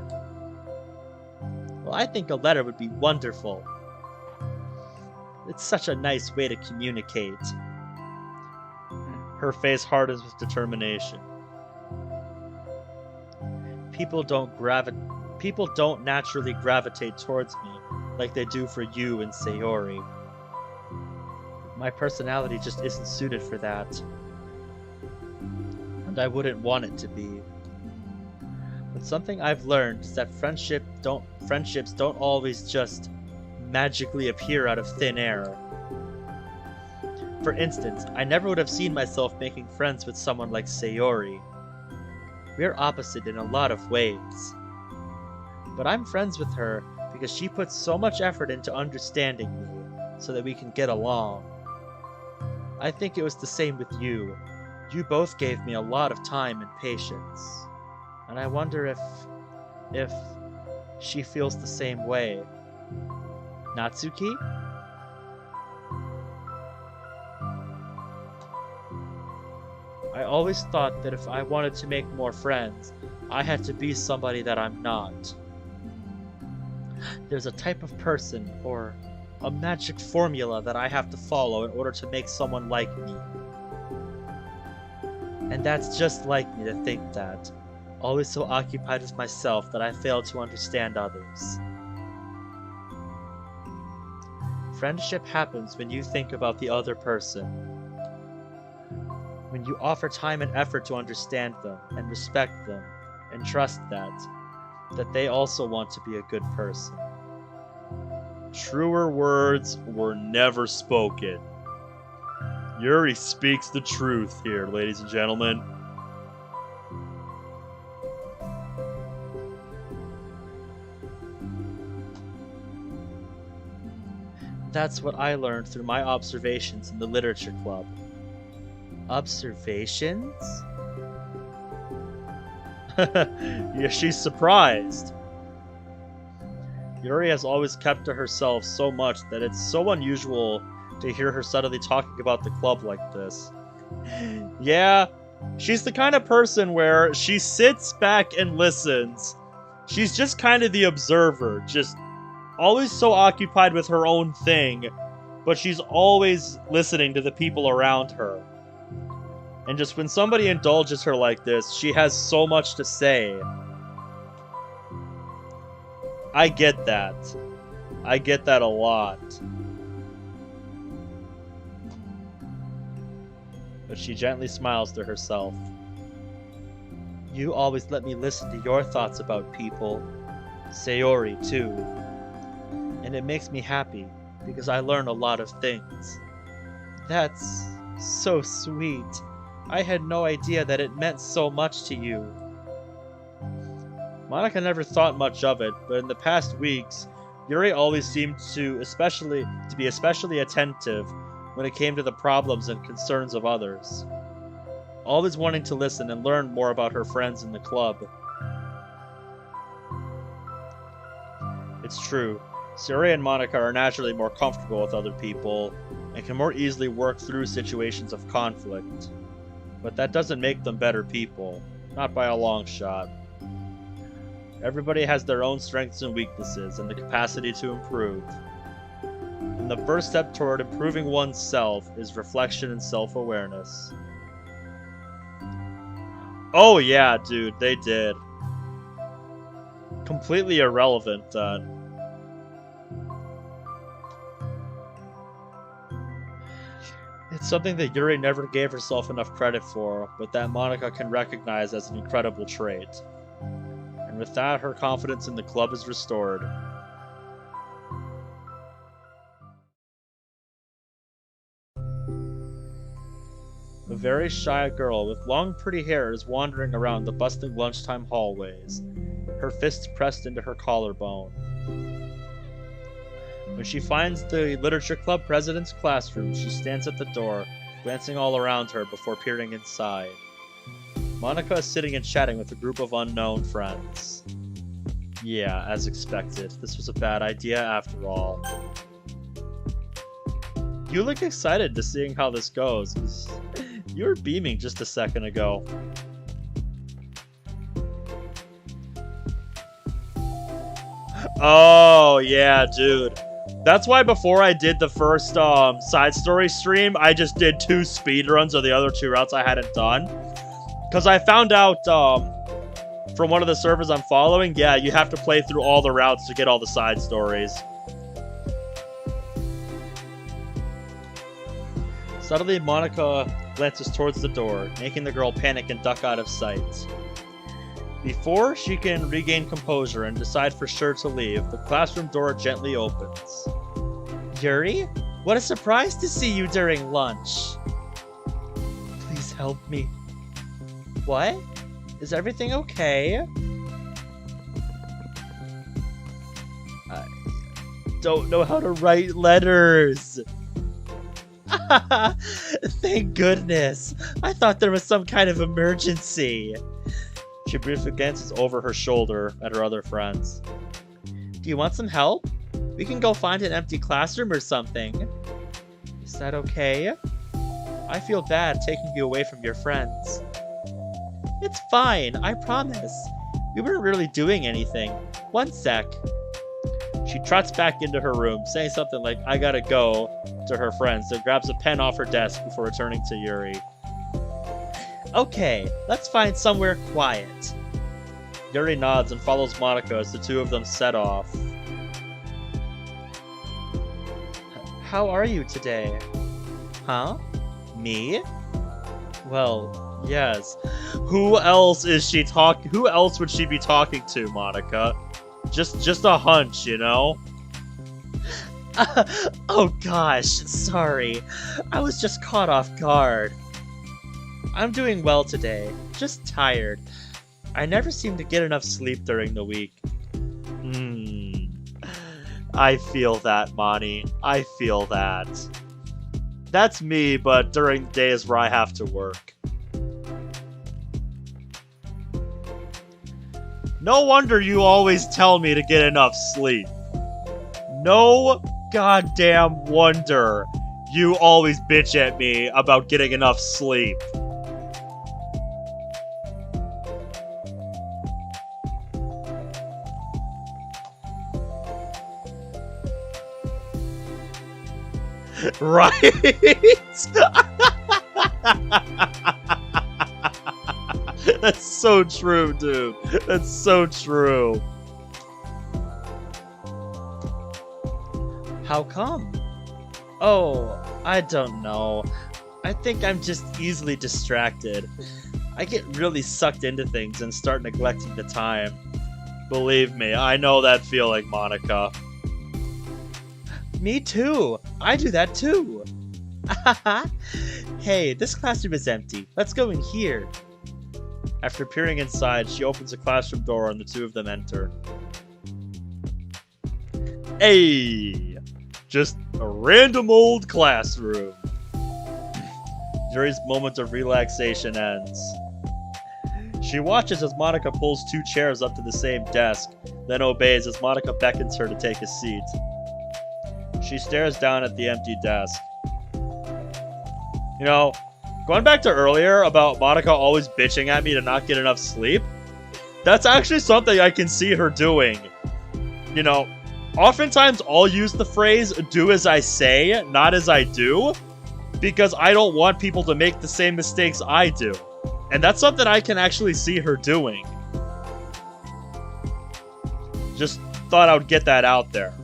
Well, I think a letter would be wonderful. It's such a nice way to communicate. Her face hardens with determination. People don't naturally gravitate towards me like they do for you and Sayori. My personality just isn't suited for that. And I wouldn't want it to be. But something I've learned is that friendships don't always just magically appear out of thin air. For instance, I never would have seen myself making friends with someone like Sayori. We're opposite in a lot of ways. But I'm friends with her because she puts so much effort into understanding me so that we can get along. I think it was the same with you. You both gave me a lot of time and patience. And I wonder if she feels the same way. Natsuki? I always thought that if I wanted to make more friends, I had to be somebody that I'm not. There's a type of person, or a magic formula that I have to follow in order to make someone like me. And that's just like me to think that, always so occupied with myself that I fail to understand others. Friendship happens when you think about the other person. When you offer time and effort to understand them, and respect them, and trust that they also want to be a good person. Truer words were never spoken. Yuri speaks the truth here, ladies and gentlemen. That's what I learned through my observations in the literature club. Observations? Yeah, she's surprised. Yuri has always kept to herself so much that it's so unusual to hear her suddenly talking about the club like this. Yeah, she's the kind of person where she sits back and listens. She's just kind of the observer, just always so occupied with her own thing, but she's always listening to the people around her. And just when somebody indulges her like this, she has so much to say. I get that. I get that a lot. But she gently smiles to herself. You always let me listen to your thoughts about people. Sayori, too. And it makes me happy, because I learn a lot of things. That's so sweet. I had no idea that it meant so much to you. Monika never thought much of it, but in the past weeks, Yuri always seemed to be especially attentive when it came to the problems and concerns of others. Always wanting to listen and learn more about her friends in the club. It's true, Sayori and Monika are naturally more comfortable with other people and can more easily work through situations of conflict. But that doesn't make them better people, not by a long shot. Everybody has their own strengths and weaknesses, and the capacity to improve. And the first step toward improving oneself is reflection and self-awareness. Oh yeah, dude, they did. Completely irrelevant, It's something that Yuri never gave herself enough credit for, but that Monika can recognize as an incredible trait. And with that, her confidence in the club is restored. A very shy girl with long pretty hair is wandering around the bustling lunchtime hallways, her fists pressed into her collarbone. When she finds the Literature Club president's classroom, she stands at the door, glancing all around her before peering inside. Monika is sitting and chatting with a group of unknown friends. Yeah, as expected. This was a bad idea after all. You look excited to seeing how this goes. You were beaming just a second ago. Oh, yeah, dude. That's why before I did the first side story stream, I just did 2 speedruns of the other 2 routes I hadn't done. Because I found out from one of the servers I'm following, yeah, you have to play through all the routes to get all the side stories. Suddenly, Monika glances towards the door, making the girl panic and duck out of sight. Before she can regain composure and decide for sure to leave, the classroom door gently opens. Yuri? What a surprise to see you during lunch. Please help me. What? Is everything okay? I don't know how to write letters. Thank goodness. I thought there was some kind of emergency. She briefly glances over her shoulder at her other friends. Do you want some help? We can go find an empty classroom or something. Is that okay? I feel bad taking you away from your friends. It's fine, I promise. We weren't really doing anything. One sec. She trots back into her room, saying something like, I gotta go, to her friends, and grabs a pen off her desk before returning to Yuri. Okay, let's find somewhere quiet. Yuri nods and follows Monika as the 2 of them set off. How are you today? Huh? Me? Well, yes. Who else is she talking? Who else would she be talking to, Monika? Just a hunch, you know? Oh gosh, sorry. I was just caught off guard. I'm doing well today, just tired. I never seem to get enough sleep during the week. I feel that, Moni. I feel that. That's me, but during days where I have to work. No wonder you always tell me to get enough sleep. No goddamn wonder you always bitch at me about getting enough sleep. Right? That's so true, dude. That's so true. How come? Oh, I don't know. I think I'm just easily distracted. I get really sucked into things and start neglecting the time. Believe me, I know that feeling, Monica. Me too. I do that too. Hey, this classroom is empty. Let's go in here. After peering inside, she opens a classroom door and the two of them enter. Hey! Just a random old classroom. Yuri's moment of relaxation ends. She watches as Monica pulls two chairs up to the same desk, then obeys as Monica beckons her to take a seat. She stares down at the empty desk. You know, going back to earlier about Monica always bitching at me to not get enough sleep, that's actually something I can see her doing. You know, oftentimes I'll use the phrase, do as I say, not as I do, because I don't want people to make the same mistakes I do. And that's something I can actually see her doing. Just thought I would get that out there.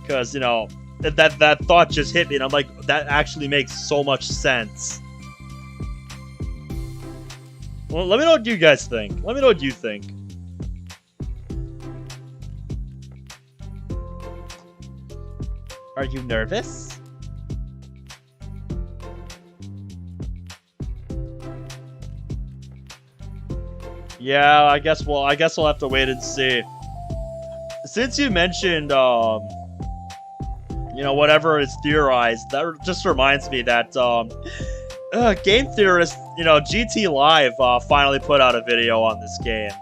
Because, you know, that thought just hit me, and I'm like, that actually makes so much sense. Well, let me know what you guys think. Let me know what you think. Are you nervous? Yeah, I guess we'll have to wait and see. Since you mentioned, you know, whatever is theorized, that just reminds me that, game theorists, you know, GT Live, finally put out a video on this game.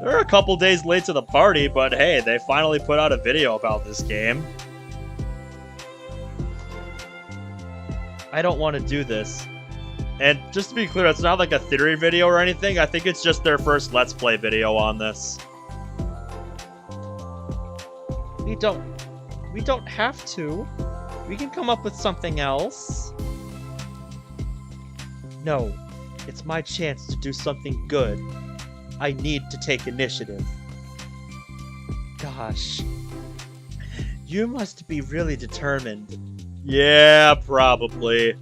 They're a couple days late to the party, but hey, they finally put out a video about this game. I don't want to do this. And just to be clear, it's not like a theory video or anything. I think it's just their first Let's Play video on this. We don't have to. We can come up with something else. No, it's my chance to do something good. I need to take initiative. Gosh. You must be really determined. Yeah, probably.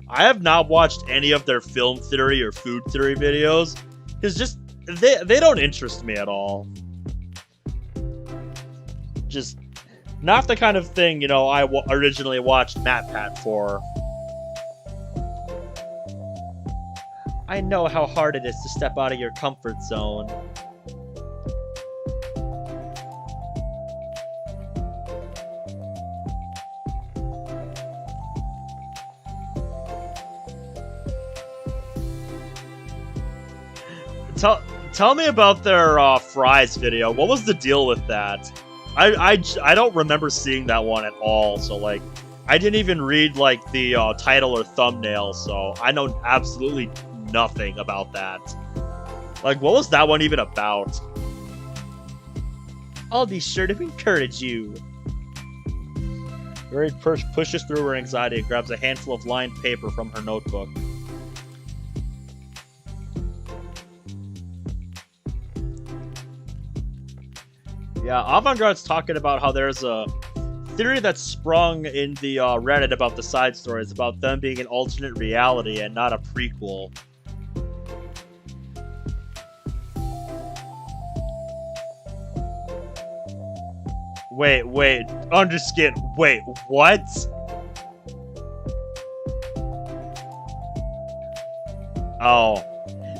I have not watched any of their film theory or food theory videos, because just, they don't interest me at all. Just not the kind of thing, you know, I originally watched MatPat for. I know how hard it is to step out of your comfort zone. Tell me about their fries video. What was the deal with that? I don't remember seeing that one at all. So like, I didn't even read like the title or thumbnail. So I know absolutely nothing about that. Like, what was that one even about? I'll be sure to encourage you. Yuri pushes through her anxiety and grabs a handful of lined paper from her notebook. Yeah, Avant-Garde's talking about how there's a theory that's sprung in the Reddit about the side stories, about them being an alternate reality and not a prequel. Wait, Underskin, wait, what? Oh.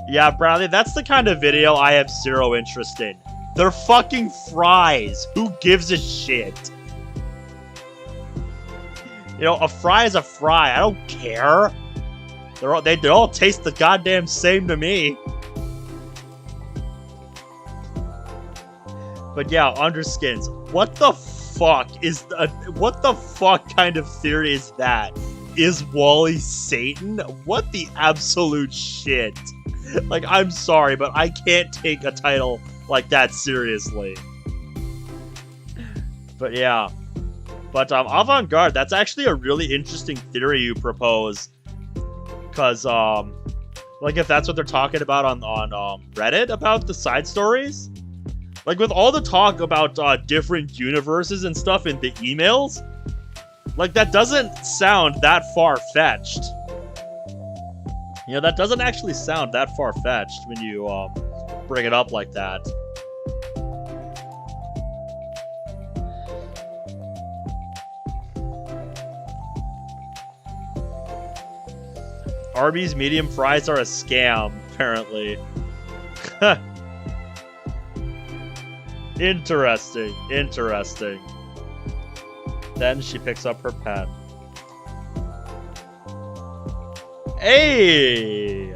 Yeah, Bradley, that's the kind of video I have zero interest in. They're fucking fries. Who gives a shit? You know, a fry is a fry. I don't care. They all taste the goddamn same to me. But yeah, underskins. What the fuck what the fuck kind of theory is that? Is Wally Satan? What the absolute shit? Like, I'm sorry, but I can't take a title like that seriously. But yeah. But avant-garde, that's actually a really interesting theory you propose. Cause like if that's what they're talking about on Reddit about the side stories. Like with all the talk about different universes and stuff in the emails, like that doesn't sound that far-fetched. You know, that doesn't actually sound that far-fetched when you bring it up like that. Arby's medium fries are a scam, apparently. Interesting, interesting. Then she picks up her pen. Hey!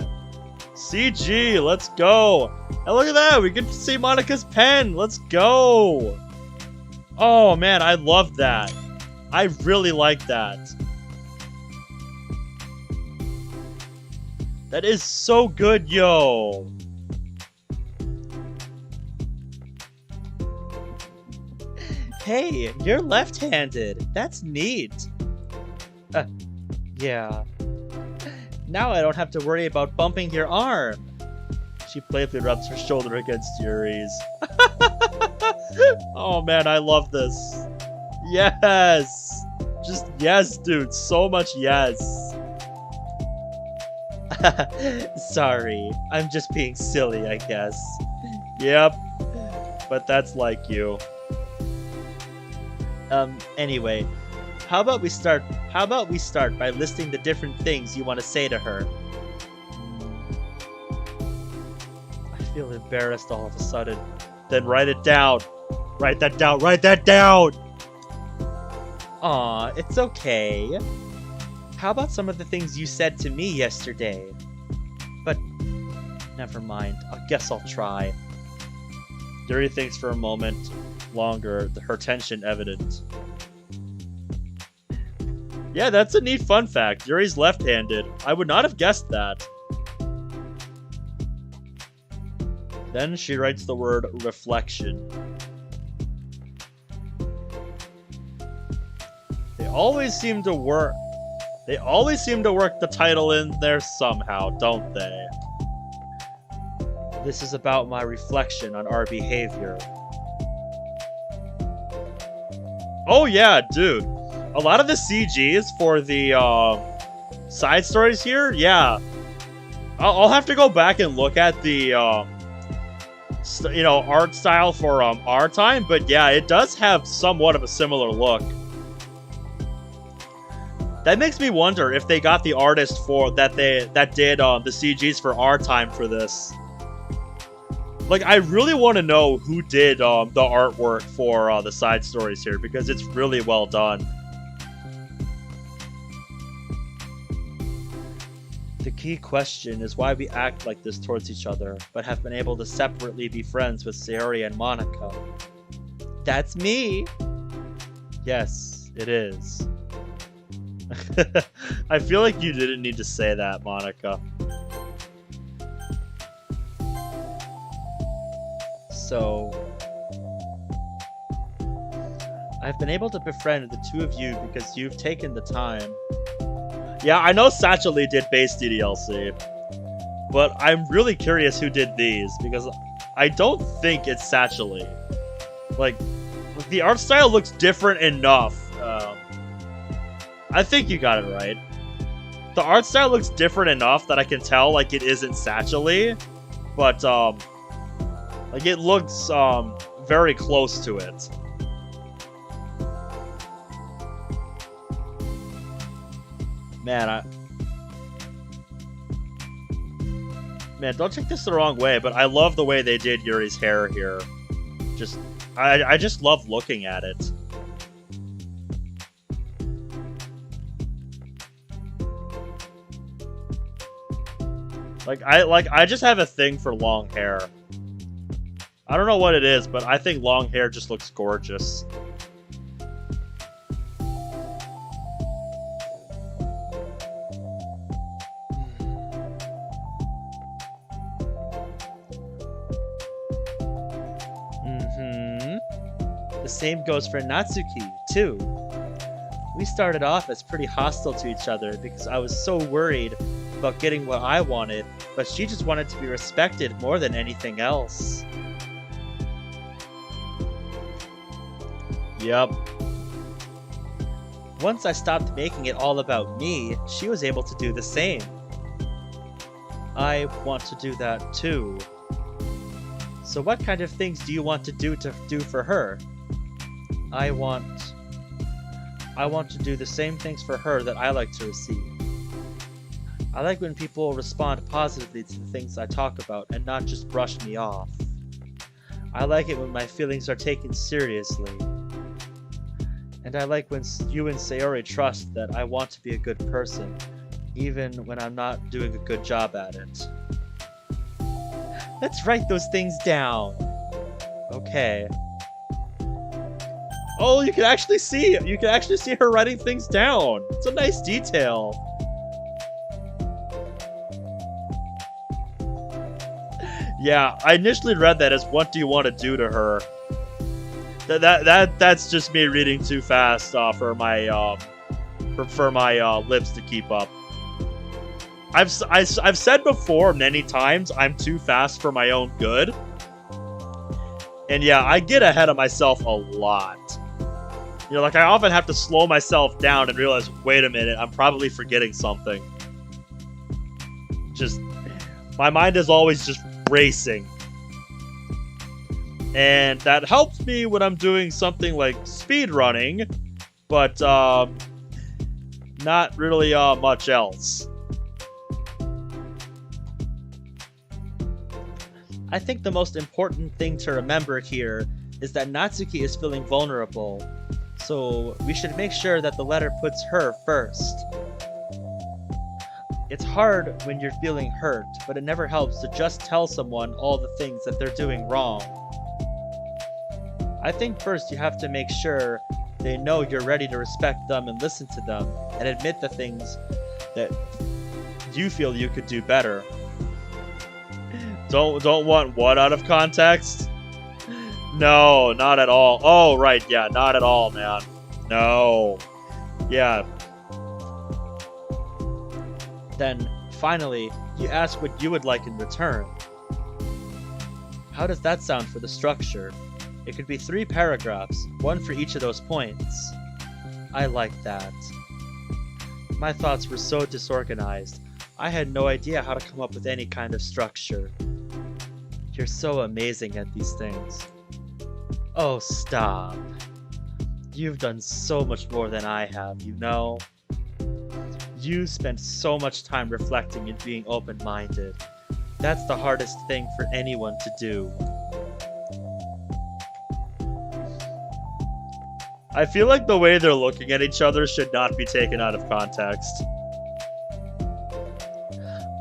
CG, let's go! And look at that, we get to see Monica's pen! Let's go! Oh man, I love that. I really like that. That is so good, yo! Hey, you're left-handed. That's neat. Yeah. Now I don't have to worry about bumping your arm. She playfully rubs her shoulder against Yuri's. Oh man, I love this. Yes! Just yes, dude. So much yes. Sorry. I'm just being silly, I guess. Yep. But that's like you. Anyway, how about we start by listing the different things you want to say to her? I feel embarrassed all of a sudden. Then write it down. Write that down. Write that down. Aw, it's okay. How about some of the things you said to me yesterday? But never mind. I guess I'll try. Yuri thinks for a moment longer, her tension evident. Yeah, that's a neat fun fact. Yuri's left-handed. I would not have guessed that. Then she writes the word reflection. They always seem to work the title in there somehow, don't they? This is about my reflection on our behavior. Oh yeah, dude. A lot of the CGs for the side stories here, yeah. I'll have to go back and look at the art style for our time, but yeah, it does have somewhat of a similar look. That makes me wonder if they got the artist for that did the CGs for our time for this. Like, I really want to know who did the artwork for the side stories here, because it's really well done. The key question is why we act like this towards each other, but have been able to separately be friends with Sayori and Monica. That's me! Yes, it is. I feel like you didn't need to say that, Monica. So, I've been able to befriend the two of you because you've taken the time. Yeah, I know Satchel did base DDLC, but I'm really curious who did these, because I don't think it's Satchel. Like, the art style looks different enough. I think you got it right. The art style looks different enough that I can tell, like, it isn't Satchel, but, like, it looks, very close to it. Man, Man, don't take this the wrong way, but I love the way they did Yuri's hair here. I just love looking at it. I just have a thing for long hair. I don't know what it is, but I think long hair just looks gorgeous. The same goes for Natsuki, too. We started off as pretty hostile to each other because I was so worried about getting what I wanted, but she just wanted to be respected more than anything else. Yep. Once I stopped making it all about me, she was able to do the same. I want to do that too. So what kind of things do you want to do for her? I want to do the same things for her that I like to receive. I like when people respond positively to the things I talk about and not just brush me off. I like it when my feelings are taken seriously. And I like when you and Sayori trust that I want to be a good person, even when I'm not doing a good job at it. Let's write those things down. Okay. Oh, you can actually see her writing things down. It's a nice detail. Yeah, I initially read that as what do you want to do to her? That's just me reading too fast for my lips to keep up. I've said before many times I'm too fast for my own good. And yeah, I get ahead of myself a lot. You know, like I often have to slow myself down and realize, wait a minute, I'm probably forgetting something. Just, my mind is always just racing. And that helps me when I'm doing something like speed running, but not really much else. I think the most important thing to remember here is that Natsuki is feeling vulnerable, so we should make sure that the letter puts her first. It's hard when you're feeling hurt, but it never helps to just tell someone all the things that they're doing wrong. I think first you have to make sure they know you're ready to respect them and listen to them, and admit the things that you feel you could do better. Don't want what out of context? No, not at all. Oh, right, yeah, not at all, man. No. Yeah. Then, finally, you ask what you would like in return. How does that sound for the structure? It could be 3 paragraphs, one for each of those points. I like that. My thoughts were so disorganized. I had no idea how to come up with any kind of structure. You're so amazing at these things. Oh, stop. You've done so much more than I have, you know? You spent so much time reflecting and being open-minded. That's the hardest thing for anyone to do. I feel like the way they're looking at each other should not be taken out of context.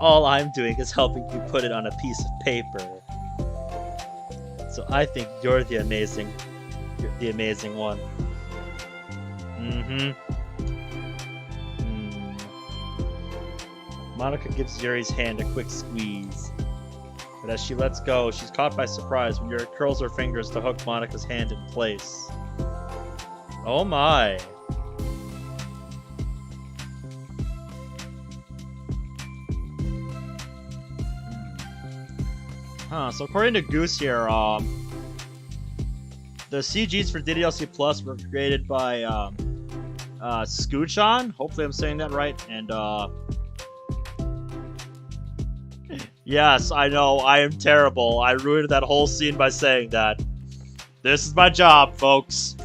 All I'm doing is helping you put it on a piece of paper. So I think you're the amazing one. Monika gives Yuri's hand a quick squeeze. But as she lets go, she's caught by surprise when Yuri curls her fingers to hook Monika's hand in place. Oh my. So according to Goose here, the CGs for DDLC Plus were created by Scoochon. Hopefully I'm saying that right. And yes, I know, I am terrible. I ruined that whole scene by saying that. This is my job, folks.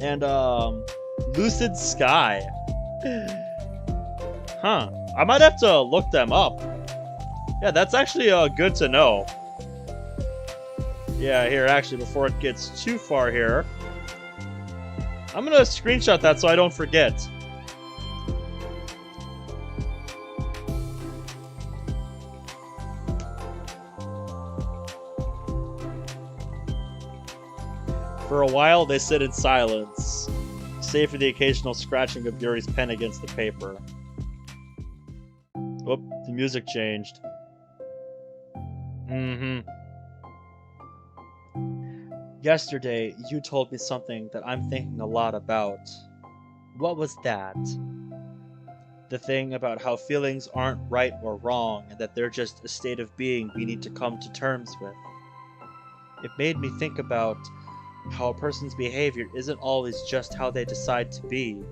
And Lucid Sky. Huh. I might have to look them up. Yeah, that's actually good to know. Yeah, here, actually, before it gets too far here, I'm gonna screenshot that so I don't forget. For a while, they sit in silence, save for the occasional scratching of Yuri's pen against the paper. Whoop, the music changed. Yesterday, you told me something that I'm thinking a lot about. What was that? The thing about how feelings aren't right or wrong, and that they're just a state of being we need to come to terms with. It made me think about how a person's behavior isn't always just how they decide to be.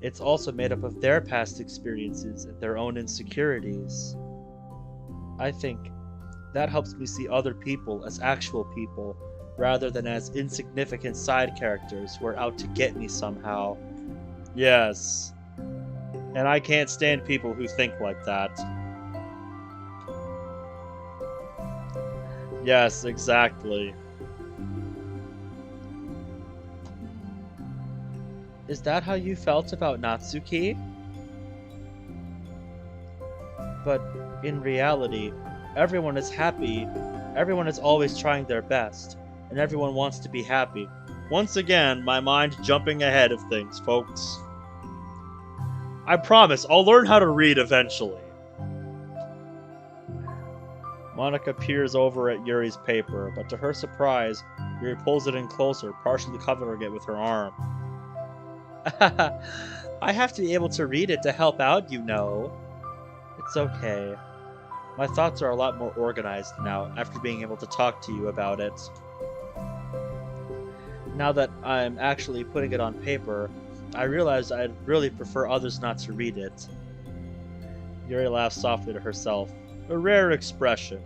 It's also made up of their past experiences and their own insecurities. I think that helps me see other people as actual people, rather than as insignificant side characters who are out to get me somehow. Yes. And I can't stand people who think like that. Yes, exactly. Is that how you felt about Natsuki? But in reality, everyone is happy, everyone is always trying their best, and everyone wants to be happy. Once again, my mind jumping ahead of things, folks. I promise, I'll learn how to read eventually. Monika peers over at Yuri's paper, but to her surprise, Yuri pulls it in closer, partially covering it with her arm. I have to be able to read it to help out, you know. It's okay. My thoughts are a lot more organized now, after being able to talk to you about it. Now that I'm actually putting it on paper, I realized I'd really prefer others not to read it. Yuri laughs softly to herself, a rare expression.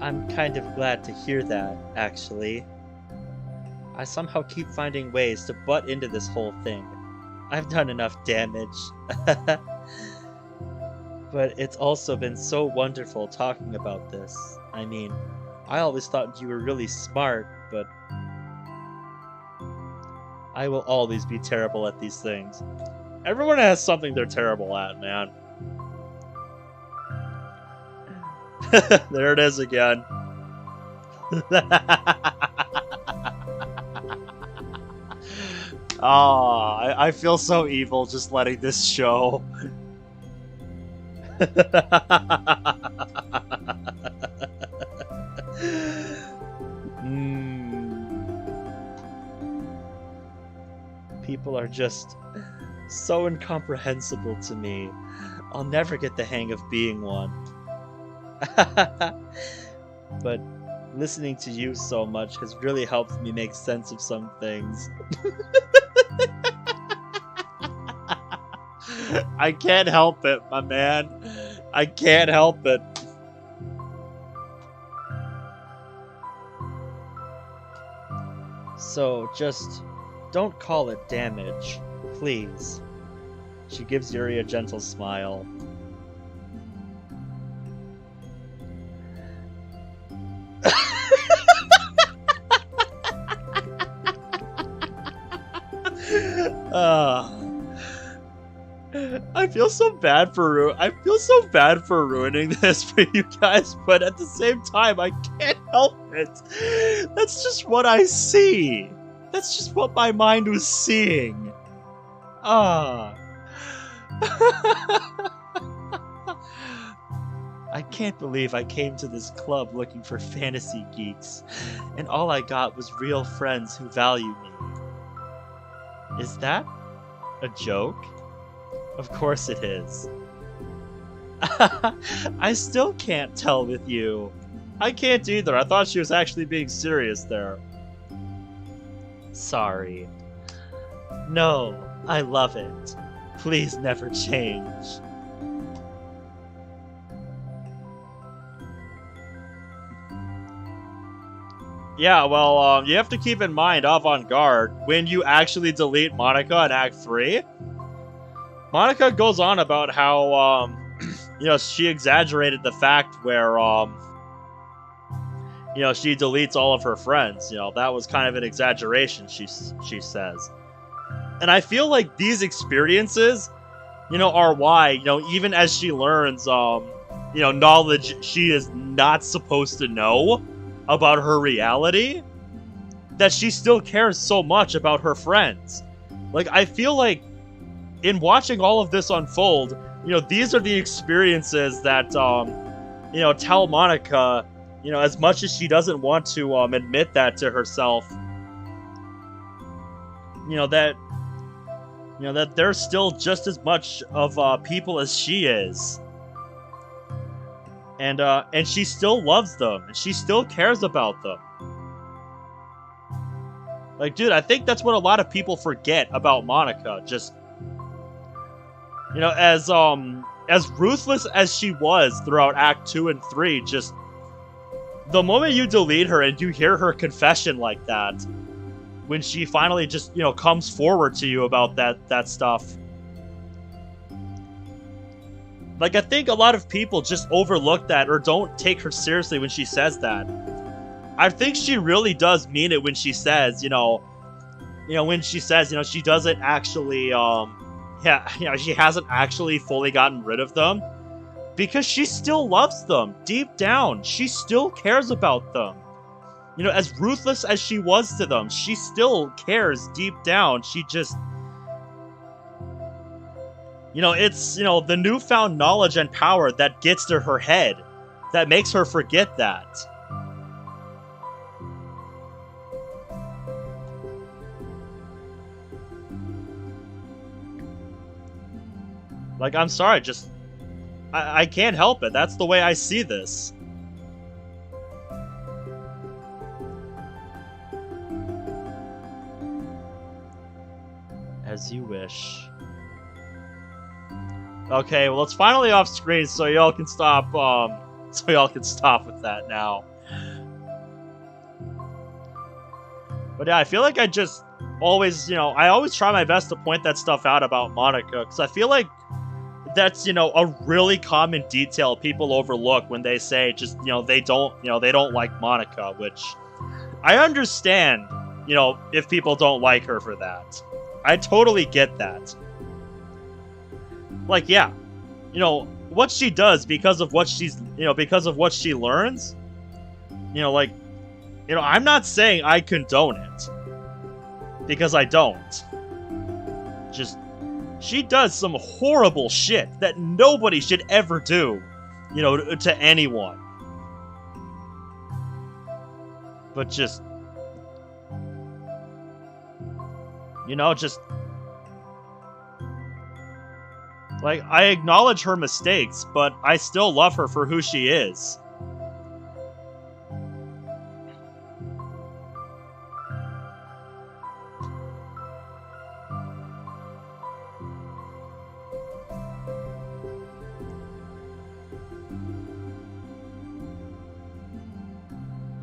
I'm kind of glad to hear that, actually. I somehow keep finding ways to butt into this whole thing. I've done enough damage. But it's also been so wonderful talking about this. I mean, I always thought you were really smart, but I will always be terrible at these things. Everyone has something they're terrible at, man. There it is again. I feel so evil just letting this show. People are just so incomprehensible to me. I'll never get the hang of being one. But listening to you so much has really helped me make sense of some things. I can't help it, my man. I can't help it. So, just don't call it damage, please. She gives Yuri a gentle smile. I feel so bad for ruining this for you guys, but at the same time, I can't help it. That's just what I see. That's just what my mind was seeing. I can't believe I came to this club looking for fantasy geeks, and all I got was real friends who value me. Is that a joke? Of course it is. I still can't tell with you. I can't either. I thought she was actually being serious there. Sorry. No, I love it. Please never change. Yeah, well, you have to keep in mind, avant-garde, when you actually delete Monika in Act 3, Monika goes on about how, you know, she exaggerated the fact where, you know, she deletes all of her friends. You know, that was kind of an exaggeration, she says. And I feel like these experiences, you know, are why, you know, even as she learns, you know, knowledge she is not supposed to know, about her reality that she still cares so much about her friends. Like, I feel like in watching all of this unfold, you know, these are the experiences that, you know, tell Monica, you know, as much as she doesn't want to admit that to herself, you know, that they're still just as much of people as she is. And she still loves them, and she still cares about them. Like, dude, I think that's what a lot of people forget about Monica. Just, you know, as ruthless as she was throughout Act 2 and 3, just the moment you delete her and you hear her confession like that, when she finally just, you know, comes forward to you about that stuff. Like, I think a lot of people just overlook that or don't take her seriously when she says that. I think she really does mean it when she says, when she says, she doesn't actually, she hasn't actually fully gotten rid of them. Because she still loves them. Deep down, she still cares about them. You know, as ruthless as she was to them, she still cares deep down. She just... it's, the newfound knowledge and power that gets to her head that makes her forget that. Like, I'm sorry, just... I can't help it. That's the way I see this. As you wish. Okay, well, it's finally off screen, so y'all can stop, with that now. But yeah, I feel like I just always, I always try my best to point that stuff out about Monica, because I feel like that's, a really common detail people overlook when they say just, they don't like Monica, which I understand, if people don't like her for that. I totally get that. Like, yeah, what she does because of what she's, because of what she learns, I'm not saying I condone it, because I don't. Just, she does some horrible shit that nobody should ever do, to anyone. But just, just... Like, I acknowledge her mistakes, but I still love her for who she is.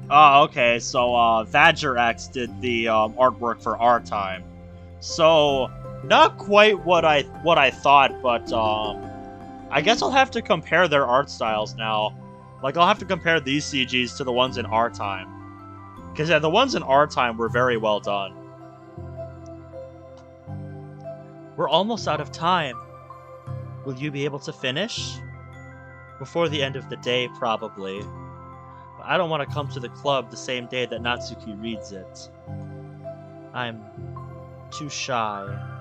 Oh, okay, so, Vajrax did the, artwork for Our Time. So... not quite what I thought, but I guess I'll have to compare their art styles now. Like, I'll have to compare these CGs to the ones in Our Time. Because, yeah, the ones in Our Time were very well done. We're almost out of time. Will you be able to finish? Before the end of the day, probably. But I don't want to come to the club the same day that Natsuki reads it. I'm too shy.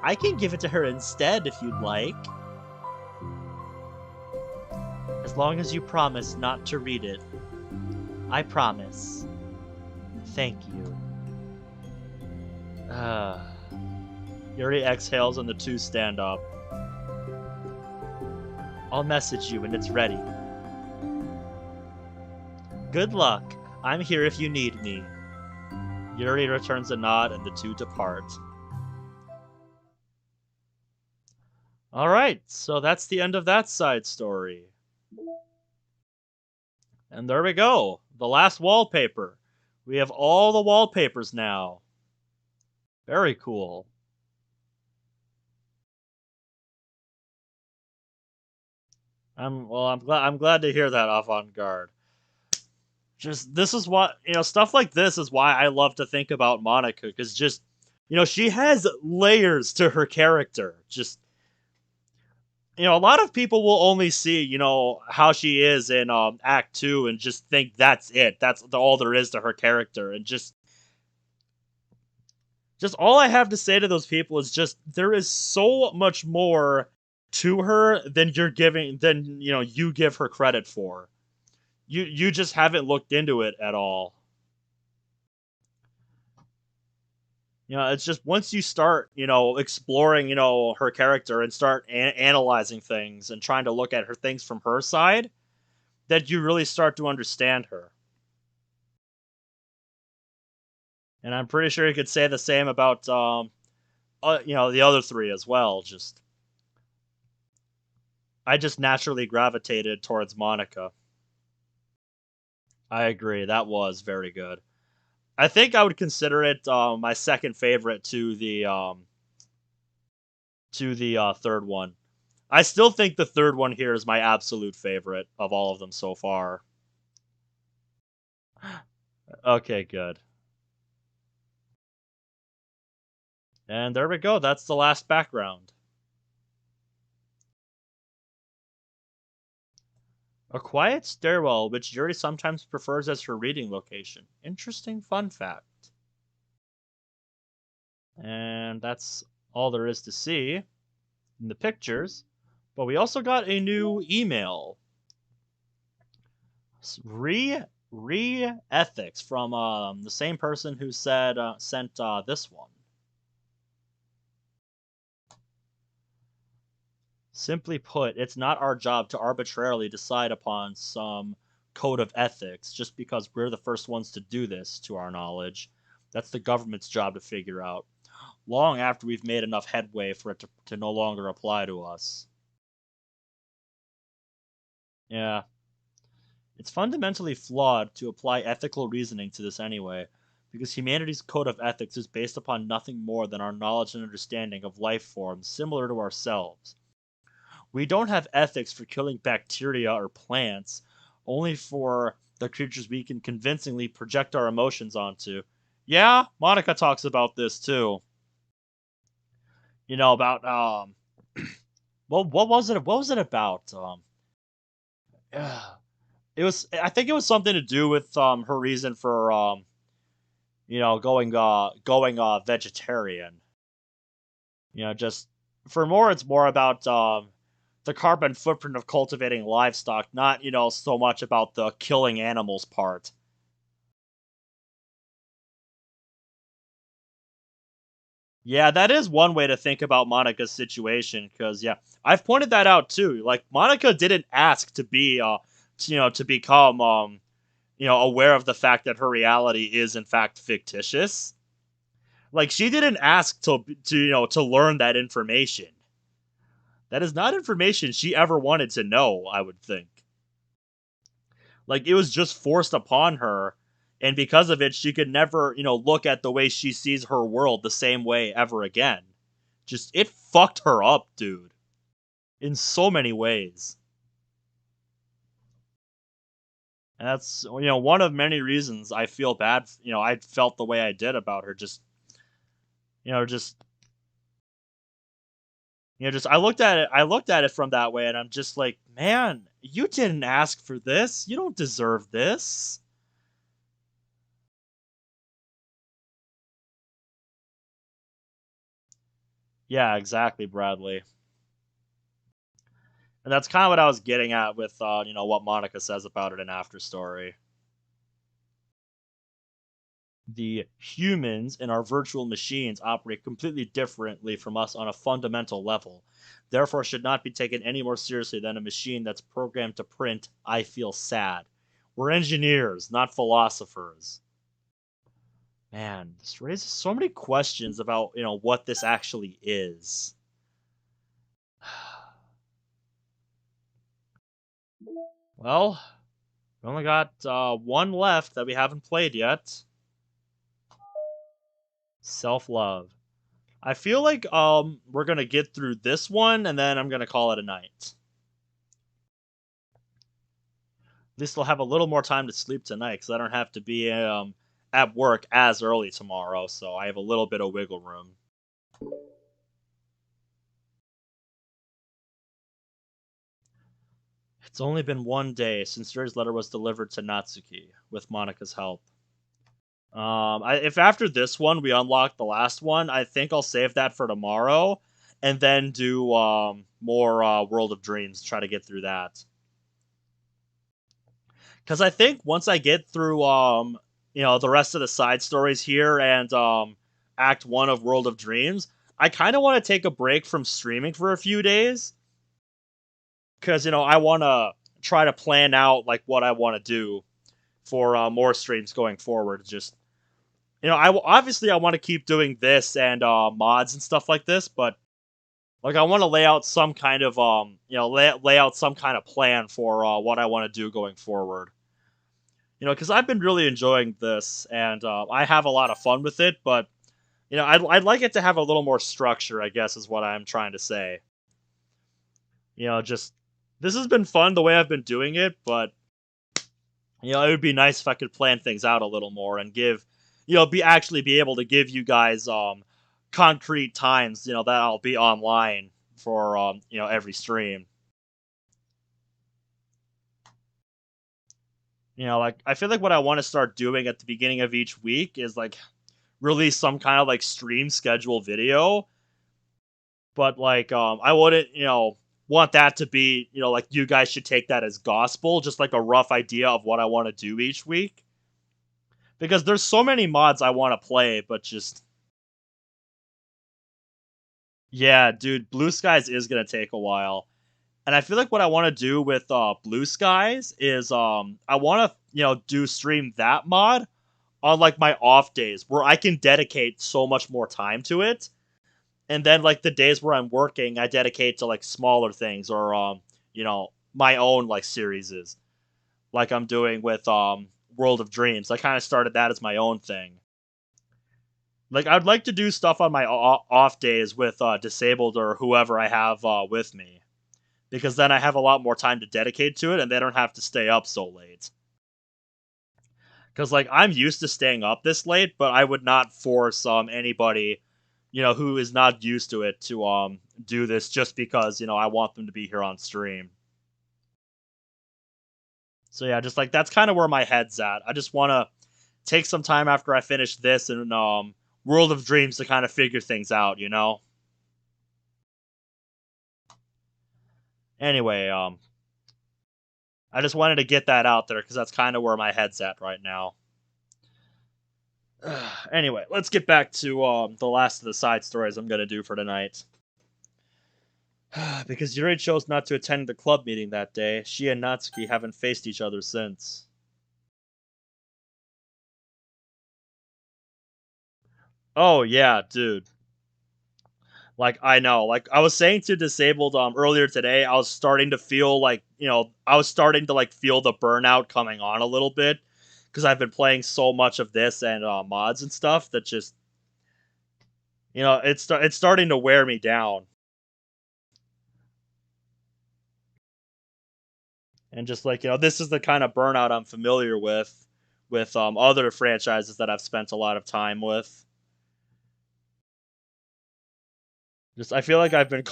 I can give it to her instead if you'd like. As long as you promise not to read it. I promise. Thank you. Yuri exhales and the two stand up. I'll message you when it's ready. Good luck. I'm here if you need me. Yuri returns a nod and the two depart. Alright, so that's the end of that side story. And there we go. The last wallpaper. We have all the wallpapers now. Very cool. I'm glad to hear that, Avant-Garde. Just, this is what, stuff like this is why I love to think about Monica, because just, she has layers to her character. Just, a lot of people will only see, how she is in Act 2 and just think that's it. That's all there is to her character. And just all I have to say to those people is just there is so much more to her than you give her credit for. You just haven't looked into it at all. It's just once you start, exploring, her character and start analyzing things and trying to look at her things from her side, that you really start to understand her. And I'm pretty sure you could say the same about, the other three as well. I just naturally gravitated towards Monica. I agree. That was very good. I think I would consider it my second favorite to the third one. I still think the third one here is my absolute favorite of all of them so far. Okay, good. And there we go. That's the last background. A quiet stairwell, which Yuri sometimes prefers as her reading location. Interesting fun fact. And that's all there is to see in the pictures. But we also got a new email. Re ethics from the same person who sent this one. Simply put, it's not our job to arbitrarily decide upon some code of ethics just because we're the first ones to do this, to our knowledge. That's the government's job to figure out, long after we've made enough headway for it to no longer apply to us. Yeah. It's fundamentally flawed to apply ethical reasoning to this anyway, because humanity's code of ethics is based upon nothing more than our knowledge and understanding of life forms similar to ourselves. We don't have ethics for killing bacteria or plants, only for the creatures we can convincingly project our emotions onto. Yeah, Monica talks about this too. About what was it? What was it about? It was. I think it was something to do with her reason for going vegetarian. Just for more, it's more about the carbon footprint of cultivating livestock, not so much about the killing animals part. Yeah, that is one way to think about Monica's situation, because yeah, I've pointed that out too. Like Monica didn't ask to be to become aware of the fact that her reality is in fact fictitious. Like she didn't ask to learn that information. That is not information she ever wanted to know, I would think. Like it was just forced upon her, and because of it, she could never, look at the way she sees her world the same way ever again. Just it fucked her up, dude, in so many ways. And that's one of many reasons I feel bad. I felt the way I did about her. You know, just just I looked at it from that way, and I'm just like, man, you didn't ask for this. You don't deserve this. Yeah, exactly, Bradley. And that's kind of what I was getting at with what Monica says about it in After Story. The humans in our virtual machines operate completely differently from us on a fundamental level, therefore should not be taken any more seriously than a machine that's programmed to print "I feel sad." We're engineers, not philosophers. Man, this raises so many questions about what this actually is. Well, we only got one left that we haven't played yet. Self love. I feel like we're gonna get through this one and then I'm gonna call it a night. At least I'll have a little more time to sleep tonight because I don't have to be at work as early tomorrow, so I have a little bit of wiggle room. It's only been 1 day since Yuri's letter was delivered to Natsuki with Monika's help. If after this one we unlock the last one, I think I'll save that for tomorrow, and then do more World of Dreams. Try to get through that, because I think once I get through the rest of the side stories here and Act One of World of Dreams, I kind of want to take a break from streaming for a few days, because I want to try to plan out like what I want to do for more streams going forward. Just I want to keep doing this and mods and stuff like this, but like I want to lay out some kind of lay out some kind of plan for what I want to do going forward. Because I've been really enjoying this and I have a lot of fun with it, but I'd like it to have a little more structure, I guess, is what I'm trying to say. Just this has been fun the way I've been doing it, but it would be nice if I could plan things out a little more and give, be able to give you guys concrete times, that I'll be online for every stream. Like I feel like what I want to start doing at the beginning of each week is like release some kind of like stream schedule video, but like I wouldn't, want that to be, like you guys should take that as gospel, just like a rough idea of what I want to do each week. Because there's so many mods I want to play, but just yeah, dude, Blue Skies is gonna take a while. And I feel like what I want to do with Blue Skies is I want to, do stream that mod on like my off days where I can dedicate so much more time to it. And then like the days where I'm working, I dedicate to like smaller things or my own like series, like I'm doing with World of Dreams. I kind of started that as my own thing. Like I'd like to do stuff on my off days with Disabled or whoever I have with me, because then I have a lot more time to dedicate to it, and they don't have to stay up so late. Because like I'm used to staying up this late, but I would not force anybody, who is not used to it to do this just because I want them to be here on stream. So yeah, just like that's kind of where my head's at. I just want to take some time after I finish this and World of Dreams to kind of figure things out. Anyway, I just wanted to get that out there because that's kind of where my head's at right now. Anyway, let's get back to the last of the side stories I'm gonna do for tonight. Because Yuri chose not to attend the club meeting that day, she and Natsuki haven't faced each other since. Oh yeah, dude. Like I know, like I was saying to Disabled earlier today, I was starting to feel like, I was starting to like feel the burnout coming on a little bit because I've been playing so much of this and mods and stuff that just it's starting to wear me down. And just like, this is the kind of burnout I'm familiar with other franchises that I've spent a lot of time with. Just I feel like I've been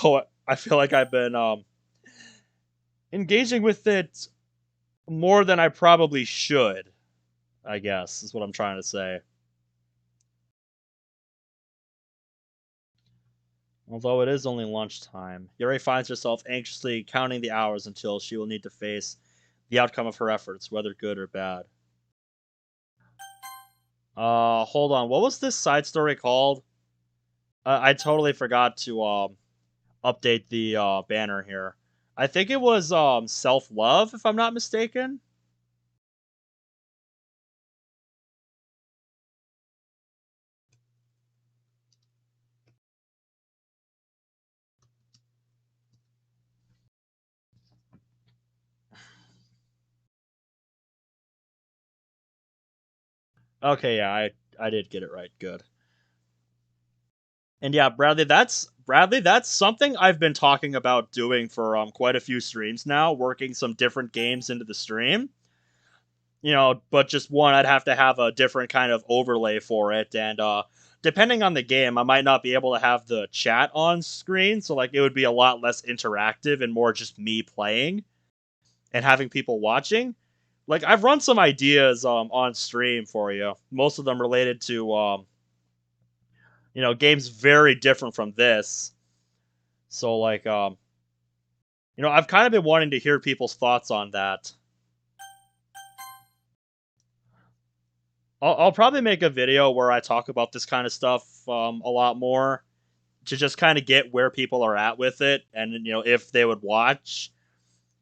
engaging with it more than I probably should, I guess, is what I'm trying to say. Although it is only lunchtime, Yuri finds herself anxiously counting the hours until she will need to face the outcome of her efforts, whether good or bad. Hold on. What was this side story called? I totally forgot to update the banner here. I think it was self love, if I'm not mistaken. Okay, yeah, I did get it right. Good. And yeah, Bradley. That's something I've been talking about doing for quite a few streams now, working some different games into the stream. But just one, I'd have to have a different kind of overlay for it, and depending on the game, I might not be able to have the chat on screen, so like it would be a lot less interactive and more just me playing. and having people watching. Like, I've run some ideas on stream for you. Most of them related to games very different from this. So like I've kind of been wanting to hear people's thoughts on that. I'll probably make a video where I talk about this kind of stuff a lot more to just kind of get where people are at with it, and if they would watch,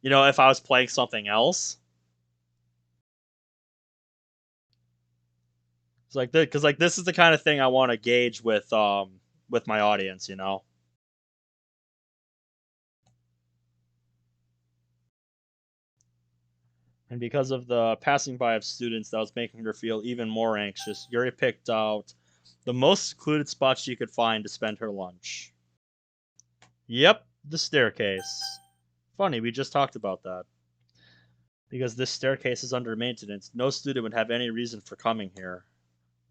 if I was playing something else. It's like because this is the kind of thing I want to gauge with my audience. And because of the passing by of students that was making her feel even more anxious, Yuri picked out the most secluded spot she could find to spend her lunch. Yep, the staircase. Funny, we just talked about that. Because this staircase is under maintenance, no student would have any reason for coming here.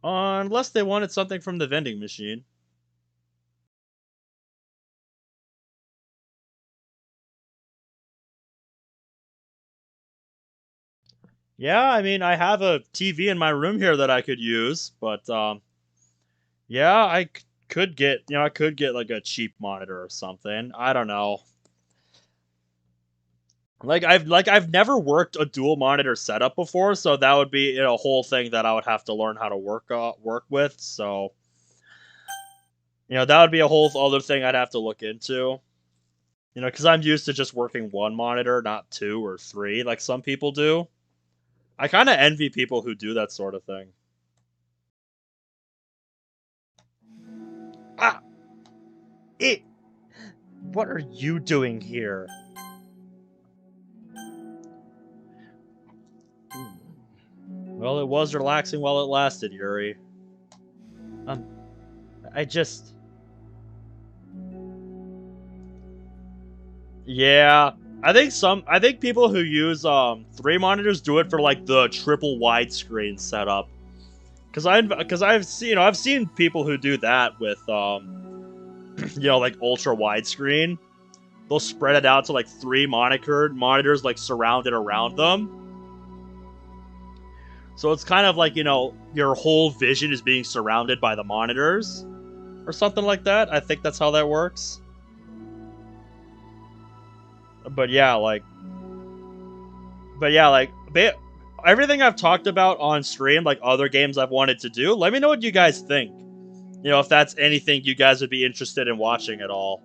Unless they wanted something from the vending machine. Yeah, I mean, I have a TV in my room here that I could use, but yeah, could get, I could get like a cheap monitor or something. I don't know. I've never worked a dual monitor setup before, so that would be a whole thing that I would have to learn how to work with. So, that would be a whole other thing I'd have to look into. Because I'm used to just working one monitor, not two or three, like some people do. I kind of envy people who do that sort of thing. Ah, it. What are you doing here? Well, it was relaxing while it lasted, Yuri. Um, I just... Yeah, I think people who use 3 monitors do it for like the triple widescreen setup. Cause I've seen people who do that with like ultra widescreen. They'll spread it out to like 3 monitors like surrounded around them. So it's kind of like, your whole vision is being surrounded by the monitors or something like that. I think that's how that works. But yeah, like everything I've talked about on stream, like other games I've wanted to do, let me know what you guys think. If that's anything you guys would be interested in watching at all.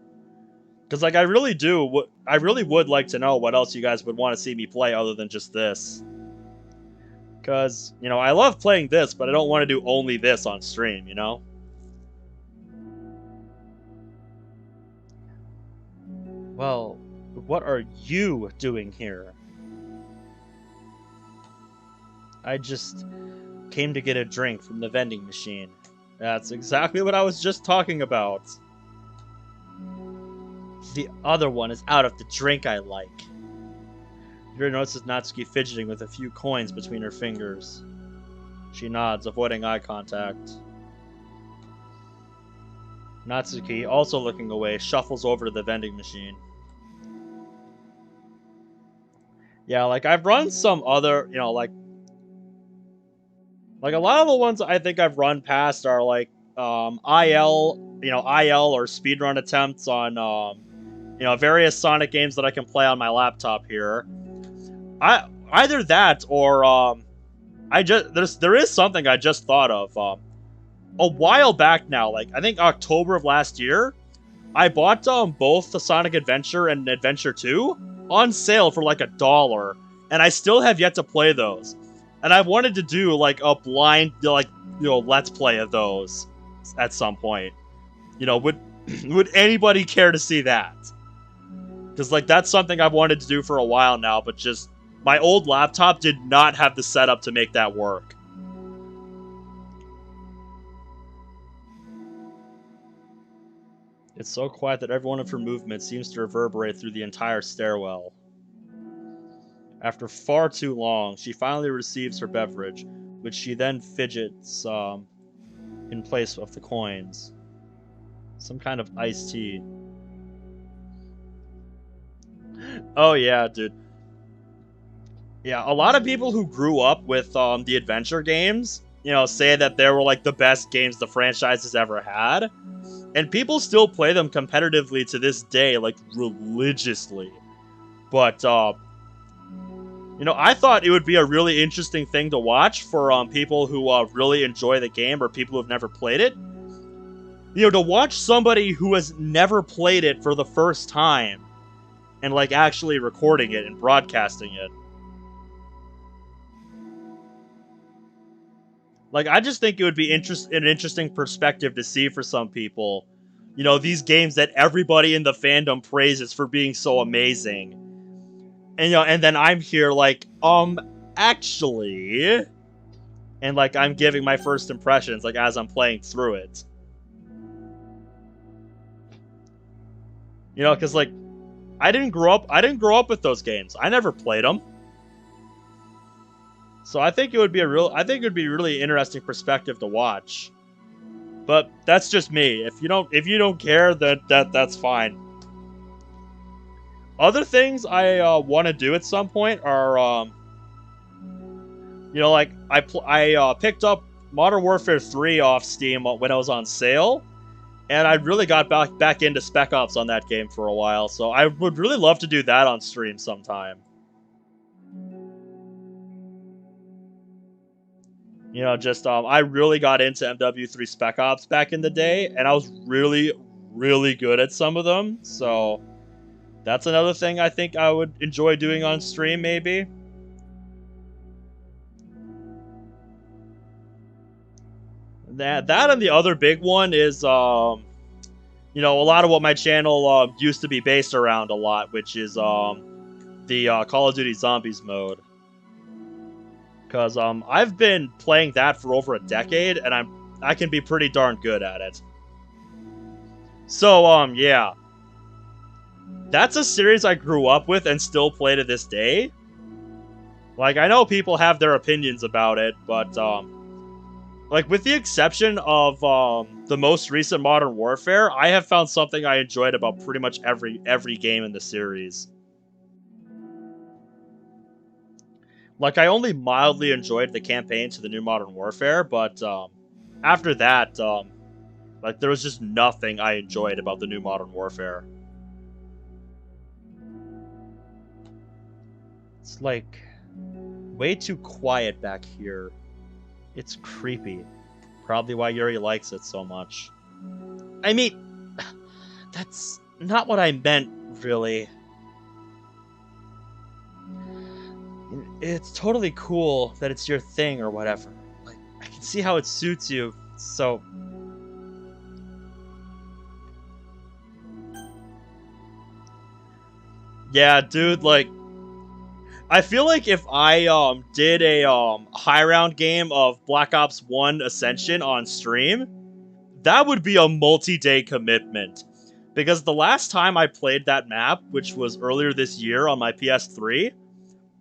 Because, like, I really would like to know what else you guys would want to see me play other than just this. Because, I love playing this, but I don't want to do only this on stream, Well, what are you doing here? I just came to get a drink from the vending machine. That's exactly what I was just talking about. The other one is out of the drink I like. Yuri notices Natsuki fidgeting with a few coins between her fingers. She nods, avoiding eye contact. Natsuki, also looking away, shuffles over to the vending machine. Yeah, like, I've run some other, like a lot of the ones I think I've run past are, like, IL or speedrun attempts on, various Sonic games that I can play on my laptop here. Either that or, there is something I just thought of, a while back now, like, I think October of last year, I bought, both the Sonic Adventure and Adventure 2 on sale for, like, $1, and I still have yet to play those. And I wanted to do, like, a blind, like, let's play of those at some point. Would anybody care to see that? Because, like, that's something I've wanted to do for a while now, but just, my old laptop did not have the setup to make that work. It's so quiet that every one of her movements seems to reverberate through the entire stairwell. After far too long, she finally receives her beverage, which she then fidgets in place of the coins. Some kind of iced tea. Oh yeah, dude. Yeah, a lot of people who grew up with the adventure games, you know, say that they were like the best games the franchise has ever had. And people still play them competitively to this day, like religiously. But you know, I thought it would be a really interesting thing to watch for people who really enjoy the game or people who've never played it. You know, to watch somebody who has never played it for the first time and like actually recording it and broadcasting it. Like, I just think it would be an interesting perspective to see for some people. You know, these games that everybody in the fandom praises for being so amazing. And, you know, and then I'm here like, actually... And, like, I'm giving my first impressions, like, as I'm playing through it. You know, because, like, I didn't grow up with those games. I never played them. So I think it would be really interesting perspective to watch. But that's just me. If you don't care, then that's fine. Other things I want to do at some point are you know, like I picked up Modern Warfare 3 off Steam when it was on sale, and I really got back into Spec Ops on that game for a while. So I would really love to do that on stream sometime. You know, just I really got into MW3 Spec Ops back in the day, and I was really, really good at some of them. So that's another thing I think I would enjoy doing on stream, maybe. That and the other big one is, you know, a lot of what my channel used to be based around a lot, which is the Call of Duty Zombies mode. Because I've been playing that for over a decade, and I can be pretty darn good at it. So yeah, that's a series I grew up with and still play to this day. Like, I know people have their opinions about it, but like, with the exception of the most recent Modern Warfare, I have found something I enjoyed about pretty much every game in the series. Like, I only mildly enjoyed the campaign to the new Modern Warfare, but after that, like, there was just nothing I enjoyed about the new Modern Warfare. It's like way too quiet back here. It's creepy. Probably why Yuri likes it so much. I mean, that's not what I meant, really. It's totally cool that it's your thing or whatever. Like, I can see how it suits you, so... Yeah, dude, like... I feel like if I did a high round game of Black Ops 1 Ascension on stream, that would be a multi-day commitment. Because the last time I played that map, which was earlier this year on my PS3,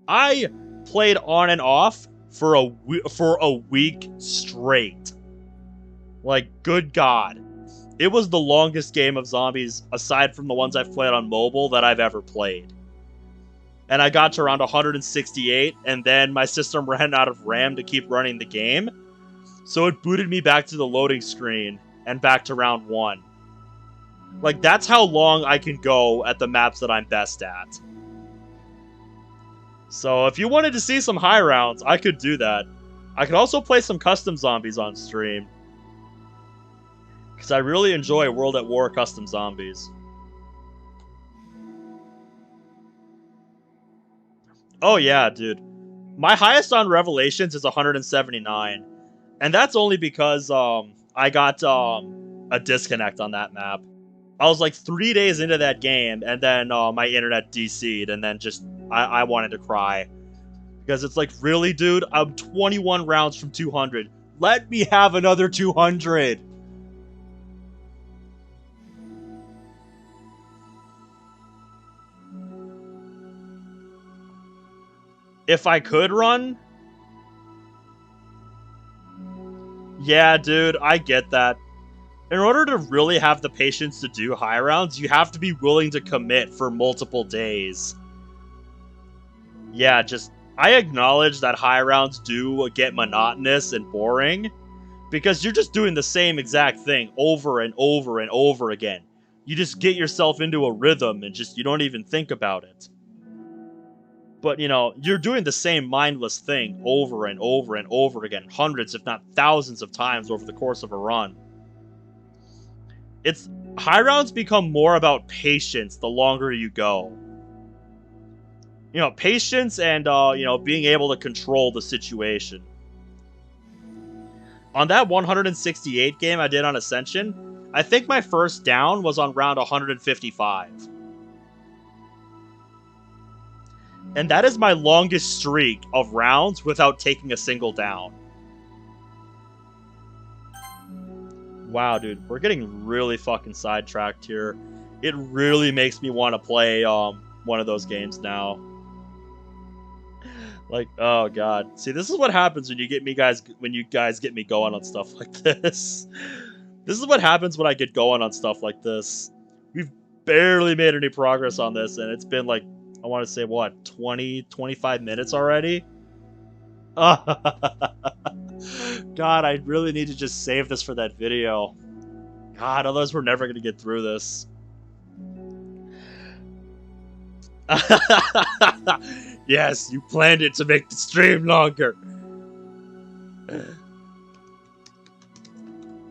I played on and off for a week straight. Like, good God. It was the longest game of zombies, aside from the ones I've played on mobile, that I've ever played. And I got to around 168, and then my system ran out of RAM to keep running the game. So it booted me back to the loading screen, and back to round 1. Like, that's how long I can go at the maps that I'm best at. So if you wanted to see some high rounds, I could do that. I could also play some custom zombies on stream. Because I really enjoy World at War custom zombies. Oh yeah, dude. My highest on Revelations is 179. And that's only because I got a disconnect on that map. I was like 3 days into that game, and then my internet DC'd, and then just I wanted to cry. Because it's like, really, dude? I'm 21 rounds from 200. Let me have another 200! If I could run? Yeah, dude, I get that. In order to really have the patience to do high rounds, you have to be willing to commit for multiple days. Yeah, just... I acknowledge that high rounds do get monotonous and boring, because you're just doing the same exact thing over and over and over again. You just get yourself into a rhythm and you don't even think about it. But, you know, you're doing the same mindless thing over and over and over again, hundreds if not thousands of times over the course of a run. High rounds become more about patience the longer you go. You know, patience and, you know, being able to control the situation. On that 168 game I did on Ascension, I think my first down was on round 155. And that is my longest streak of rounds without taking a single down. Wow, dude, we're getting really fucking sidetracked here. It really makes me want to play one of those games now. Like, oh god. See, this is what happens when you guys get me going on stuff like this. This is what happens when I get going on stuff like this. We've barely made any progress on this, and it's been like, I want to say, what, 20, 25 minutes already? God, I really need to just save this for that video. God, otherwise we're never going to get through this. Yes, you planned it to make the stream longer.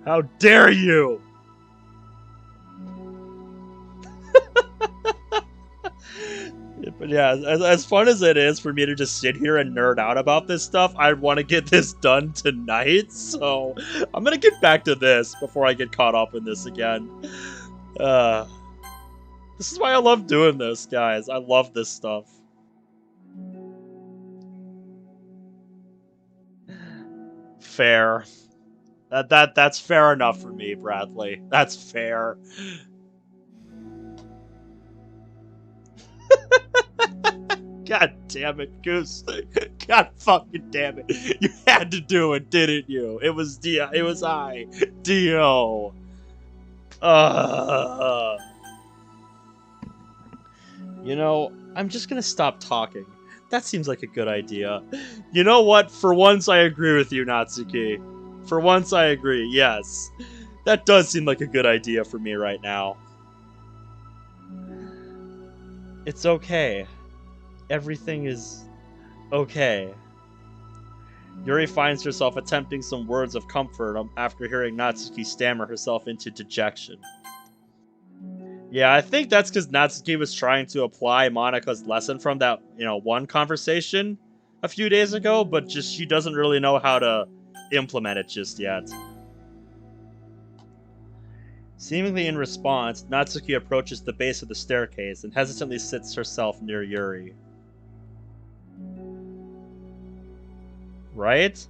How dare you! But yeah, as fun as it is for me to just sit here and nerd out about this stuff, I want to get this done tonight, so I'm gonna get back to this before I get caught up in this again. This is why I love doing this, guys. I love this stuff. Fair. That's fair enough for me, Bradley. That's fair. God damn it, Goose. God fucking damn it. You had to do it, didn't you? It was I. Dio. You know, I'm just gonna stop talking. That seems like a good idea. You know what? For once I agree with you, Natsuki. For once I agree, yes. That does seem like a good idea for me right now. It's okay. Everything is okay. Yuri finds herself attempting some words of comfort after hearing Natsuki stammer herself into dejection. Yeah, I think that's because Natsuki was trying to apply Monika's lesson from that, one conversation a few days ago, but she doesn't really know how to implement it just yet. Seemingly in response, Natsuki approaches the base of the staircase and hesitantly sits herself near Yuri. Right?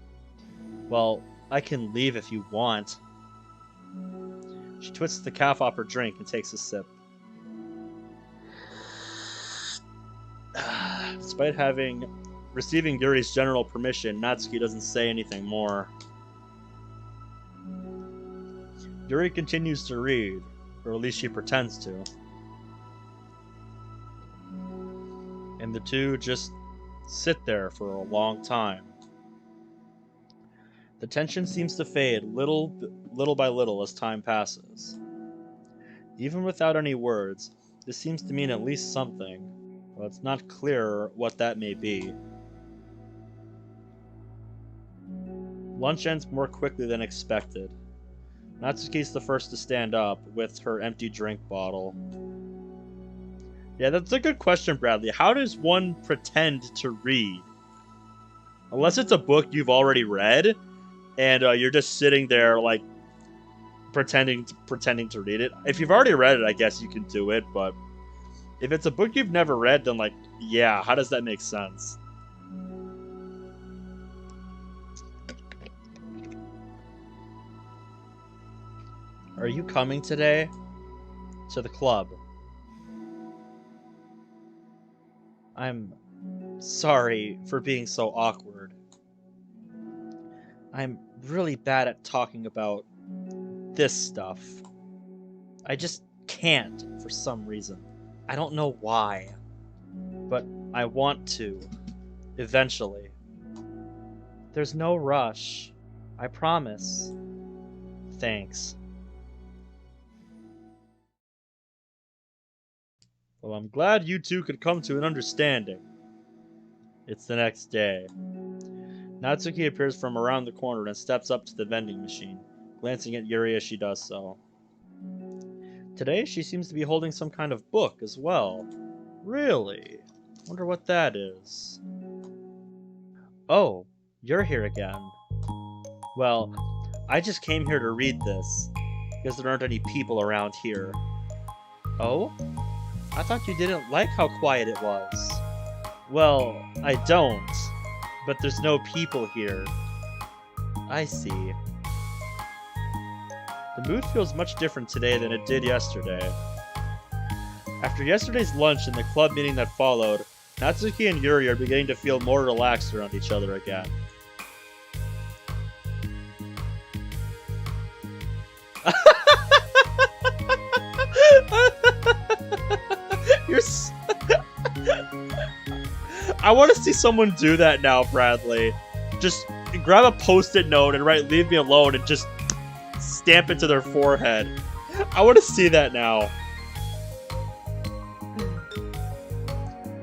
Well, I can leave if you want. She twists the cap off her drink and takes a sip. Despite receiving Yuri's general permission, Natsuki doesn't say anything more. Yuri continues to read, or at least she pretends to. And the two just sit there for a long time. The tension seems to fade little by little as time passes. Even without any words, this seems to mean at least something, but it's not clear what that may be. Lunch ends more quickly than expected. Natsuki's the first to stand up with her empty drink bottle. Yeah, that's a good question, Bradley. How does one pretend to read? Unless it's a book you've already read, and you're just sitting there, like, pretending to read it. If you've already read it, I guess you can do it, but if it's a book you've never read, then, like, yeah, how does that make sense? Are you coming today? To the club? I'm sorry for being so awkward. I'm really bad at talking about this stuff. I just can't for some reason. I don't know why. But I want to. Eventually. There's no rush. I promise. Thanks. Well, I'm glad you two could come to an understanding. It's the next day. Natsuki appears from around the corner and steps up to the vending machine, glancing at Yuri as she does so. Today, she seems to be holding some kind of book as well. Really? Wonder what that is. Oh, you're here again. Well, I just came here to read this, because there aren't any people around here. Oh? I thought you didn't like how quiet it was. Well, I don't, but there's no people here. I see. The mood feels much different today than it did yesterday. After yesterday's lunch and the club meeting that followed, Natsuki and Yuri are beginning to feel more relaxed around each other again. I want to see someone do that now, Bradley. Just grab a post-it note and write "leave me alone" and just stamp it to their forehead. I want to see that now.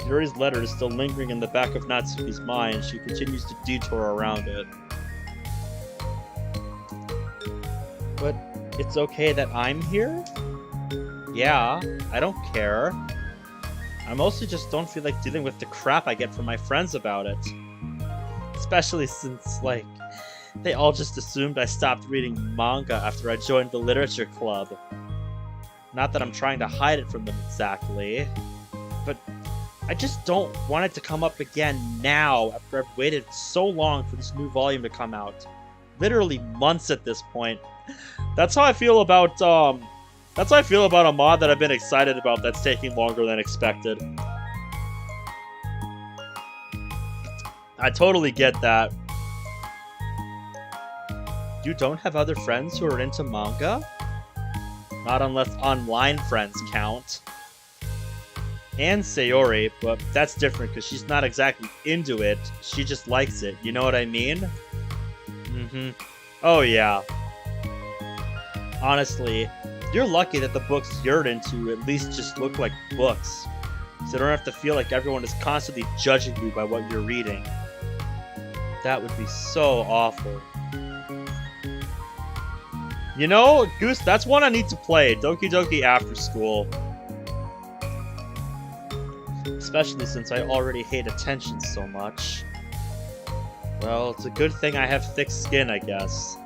Yuri's letter is still lingering in the back of Natsuki's mind. She continues to detour around it. But it's okay that I'm here? Yeah, I don't care. I mostly just don't feel like dealing with the crap I get from my friends about it. Especially since, like, they all just assumed I stopped reading manga after I joined the literature club. Not that I'm trying to hide it from them exactly, but I just don't want it to come up again now after I've waited so long for this new volume to come out. Literally months at this point. That's how I feel about a mod that I've been excited about that's taking longer than expected. I totally get that. You don't have other friends who are into manga? Not unless online friends count. And Sayori, but that's different because she's not exactly into it. She just likes it, you know what I mean? Mm-hmm. Oh yeah. Honestly, you're lucky that the books you're into at least just look like books, so you don't have to feel like everyone is constantly judging you by what you're reading. That would be so awful. You know, Goose, that's one I need to play, Doki Doki After School. Especially since I already hate attention so much. Well, it's a good thing I have thick skin, I guess.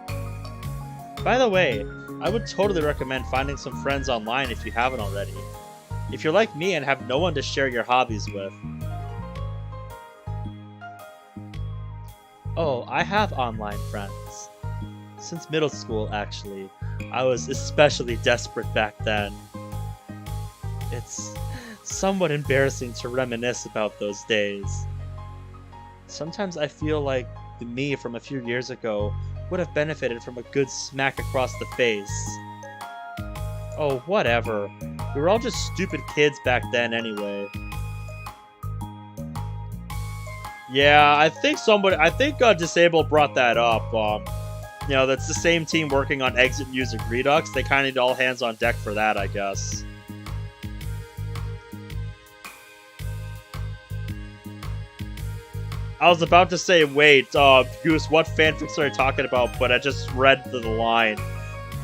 By the way, I would totally recommend finding some friends online if you haven't already. If you're like me and have no one to share your hobbies with. Oh, I have online friends. Since middle school, actually. I was especially desperate back then. It's somewhat embarrassing to reminisce about those days. Sometimes I feel like the me from a few years ago would have benefited from a good smack across the face. Oh, whatever. We were all just stupid kids back then anyway. Yeah, I think Disabled brought that up. You know, that's the same team working on Exit Music Redux. They kind of need all hands on deck for that, I guess. I was about to say, wait, Goose, what fanfics are you talking about? But I just read the line.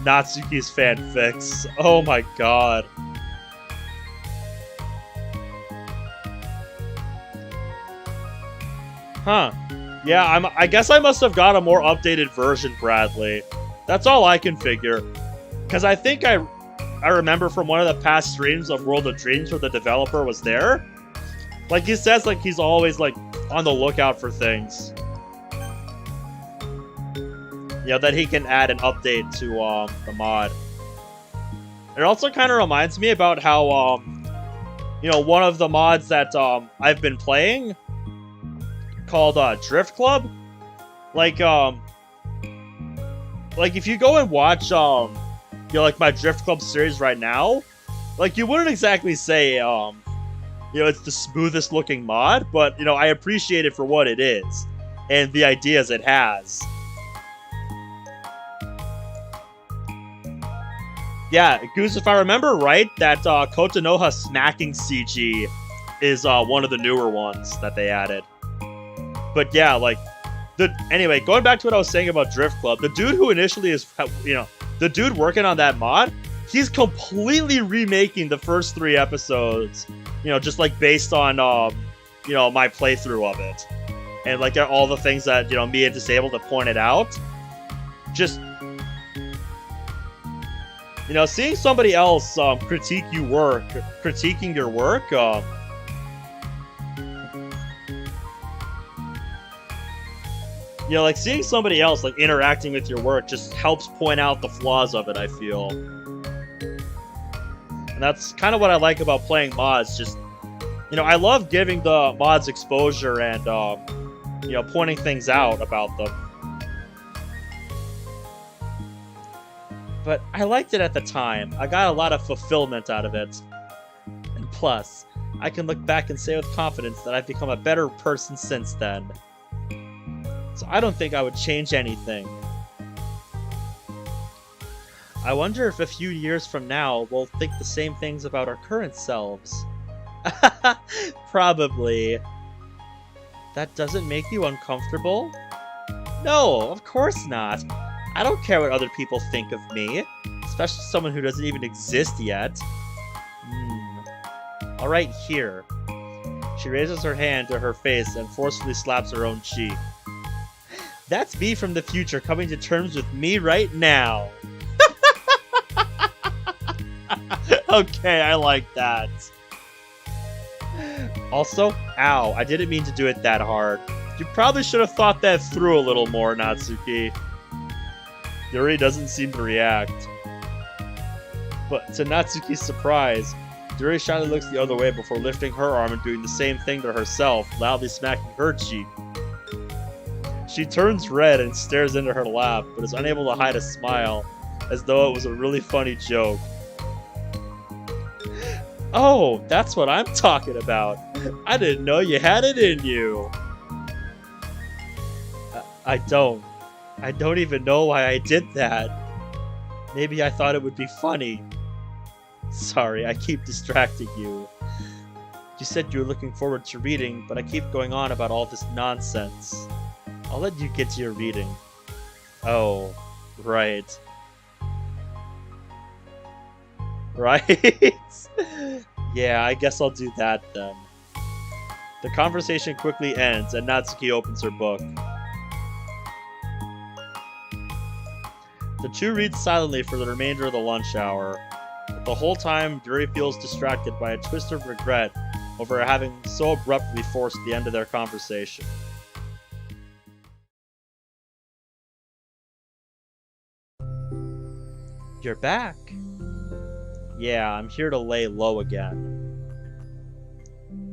Natsuki's fanfics. Oh my god. Huh. Yeah, I guess I must have got a more updated version, Bradley. That's all I can figure. Because I think I remember from one of the past streams of World of Dreams where the developer was there. Like, he says, like, he's always, like, on the lookout for things. You know, that he can add an update to, the mod. It also kind of reminds me about how, you know, one of the mods that, I've been playing, called, Drift Club, like, if you go and watch, you know, like, my Drift Club series right now, like, you wouldn't exactly say, you you know, it's the smoothest looking mod, but, you know, I appreciate it for what it is and the ideas it has. Yeah, Goose, if I remember right, that Kotonoha smacking CG is one of the newer ones that they added. But yeah, like, anyway, going back to what I was saying about Drift Club, the dude who initially is, you know, the dude working on that mod, he's completely remaking the first 3 episodes, you know, just like based on, you know, my playthrough of it. And like all the things that, you know, me and Disabled have pointed out. Just, you know, seeing somebody else critiquing your work, you know, like seeing somebody else like interacting with your work just helps point out the flaws of it, I feel. And that's kind of what I like about playing mods. Just, you know, I love giving the mods exposure and, you know, pointing things out about them. But I liked it at the time. I got a lot of fulfillment out of it. And plus, I can look back and say with confidence that I've become a better person since then. So I don't think I would change anything. I wonder if a few years from now we'll think the same things about our current selves. Probably. That doesn't make you uncomfortable? No, of course not. I don't care what other people think of me, especially someone who doesn't even exist yet. Alright, here. She raises her hand to her face and forcefully slaps her own cheek. That's me from the future coming to terms with me right now. Okay, I like that. Also, ow, I didn't mean to do it that hard. You probably should have thought that through a little more, Natsuki. Yuri doesn't seem to react. But to Natsuki's surprise, Yuri shyly looks the other way before lifting her arm and doing the same thing to herself, loudly smacking her cheek. She turns red and stares into her lap, but is unable to hide a smile, as though it was a really funny joke. Oh, that's what I'm talking about. I didn't know you had it in you. I don't even know why I did that. Maybe I thought it would be funny. Sorry, I keep distracting you. You said you were looking forward to reading, but I keep going on about all this nonsense. I'll let you get to your reading. Oh, right. Right? Yeah, I guess I'll do that then. The conversation quickly ends, and Natsuki opens her book. The two read silently for the remainder of the lunch hour. But the whole time, Yuri feels distracted by a twist of regret over having so abruptly forced the end of their conversation. You're back. Yeah, I'm here to lay low again.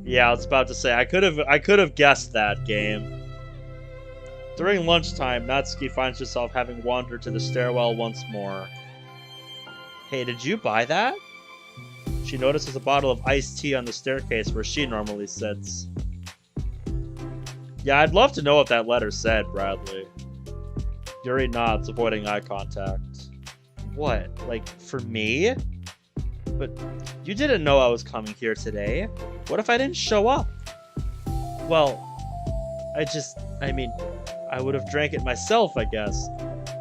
Yeah, I was about to say, I could have guessed that, game. During lunchtime, Natsuki finds herself having wandered to the stairwell once more. Hey, did you buy that? She notices a bottle of iced tea on the staircase where she normally sits. Yeah, I'd love to know what that letter said, Bradley. Yuri nods, avoiding eye contact. What? Like, for me? But you didn't know I was coming here today. What if I didn't show up? Well, I would have drank it myself, I guess.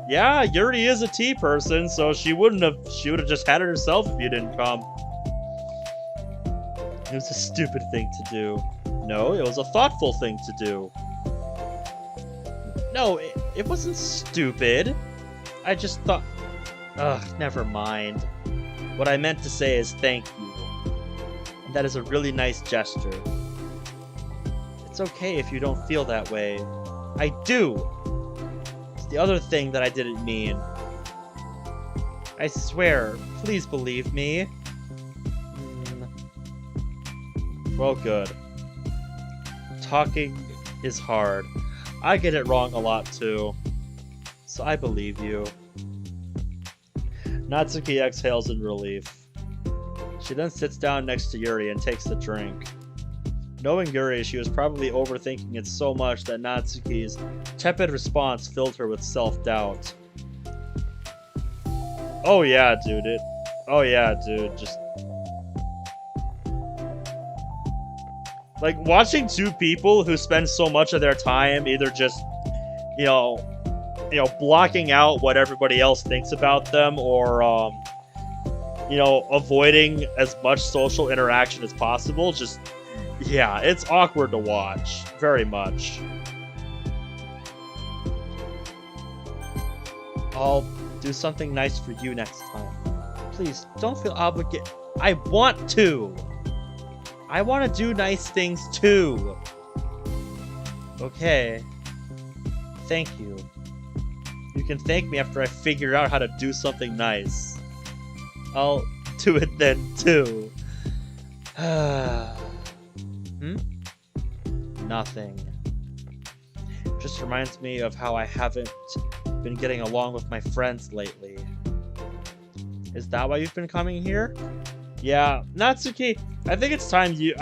Yeah, Yuri is a tea person, so she would have just had it herself if you didn't come. It was a stupid thing to do. No, it was a thoughtful thing to do. No, it wasn't stupid. I just thought... Ugh, never mind. What I meant to say is thank you. And that is a really nice gesture. It's okay if you don't feel that way. I do! It's the other thing that I didn't mean. I swear, please believe me. Well, good. Talking is hard. I get it wrong a lot too. So I believe you. Natsuki exhales in relief. She then sits down next to Yuri and takes the drink. Knowing Yuri, she was probably overthinking it so much that Natsuki's tepid response filled her with self-doubt. Oh yeah, dude. Just... like, watching two people who spend so much of their time either just, blocking out what everybody else thinks about them, or, avoiding as much social interaction as possible, just, yeah, it's awkward to watch. Very much. I'll do something nice for you next time. Please, don't feel obligated. I want to! I want to do nice things too! Okay. Thank you. You can thank me after I figure out how to do something nice. I'll do it then too. Nothing. Just reminds me of how I haven't been getting along with my friends lately. Is that why you've been coming here? Yeah, Natsuki, I think it's time you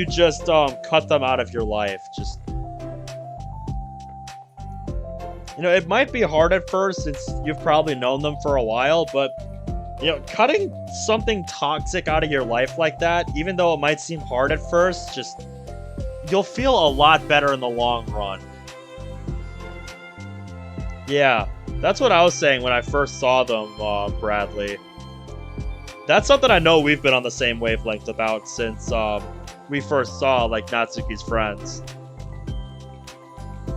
just cut them out of your life. Just, it might be hard at first since you've probably known them for a while, but cutting something toxic out of your life like that, even though it might seem hard at first, just, you'll feel a lot better in the long run. Yeah, that's what I was saying when I first saw them, Bradley. That's something I know we've been on the same wavelength about since we first saw, like, Natsuki's friends.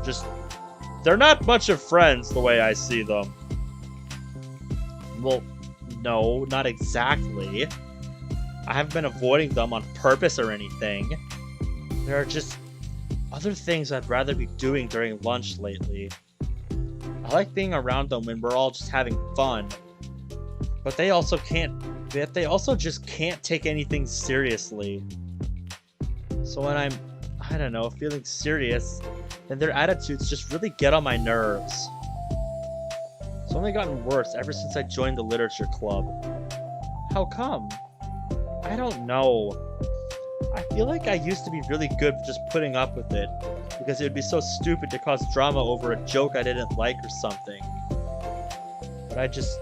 Just, they're not much of friends the way I see them. Well, no, not exactly. I haven't been avoiding them on purpose or anything. There are just other things I'd rather be doing during lunch lately. I like being around them when we're all just having fun. But they also just can't take anything seriously. So when I'm, I don't know, feeling serious, then their attitudes just really get on my nerves. It's only gotten worse ever since I joined the literature club. How come? I don't know. I feel like I used to be really good for just putting up with it, because it would be so stupid to cause drama over a joke I didn't like or something. But I just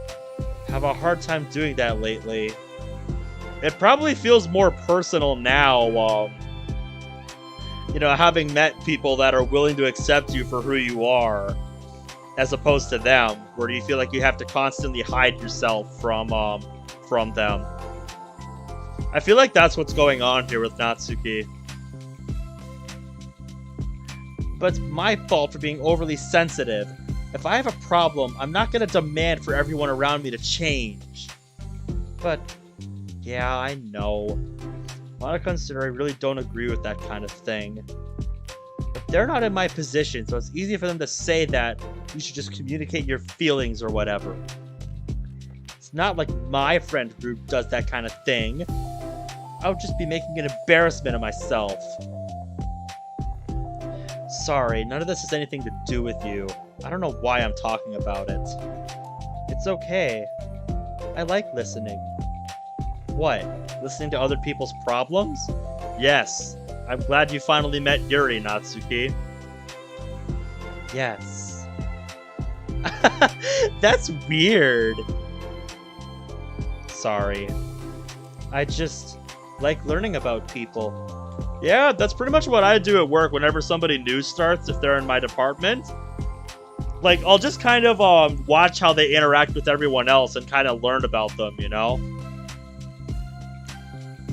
have a hard time doing that lately. It probably feels more personal now, having met people that are willing to accept you for who you are, as opposed to them, where you feel like you have to constantly hide yourself from them. I feel like that's what's going on here with Natsuki. But it's my fault for being overly sensitive. If I have a problem, I'm not going to demand for everyone around me to change. But, yeah, I know. A lot of consider I really don't agree with that kind of thing. But they're not in my position, so it's easy for them to say that you should just communicate your feelings or whatever. It's not like my friend group does that kind of thing. I would just be making an embarrassment of myself. Sorry, none of this has anything to do with you. I don't know why I'm talking about it. It's okay. I like listening. What? Listening to other people's problems? Yes. I'm glad you finally met Yuri, Natsuki. Yes. That's weird. Sorry. I just like learning about people. Yeah, that's pretty much what I do at work whenever somebody new starts, if they're in my department. Like, I'll just kind of watch how they interact with everyone else and kind of learn about them,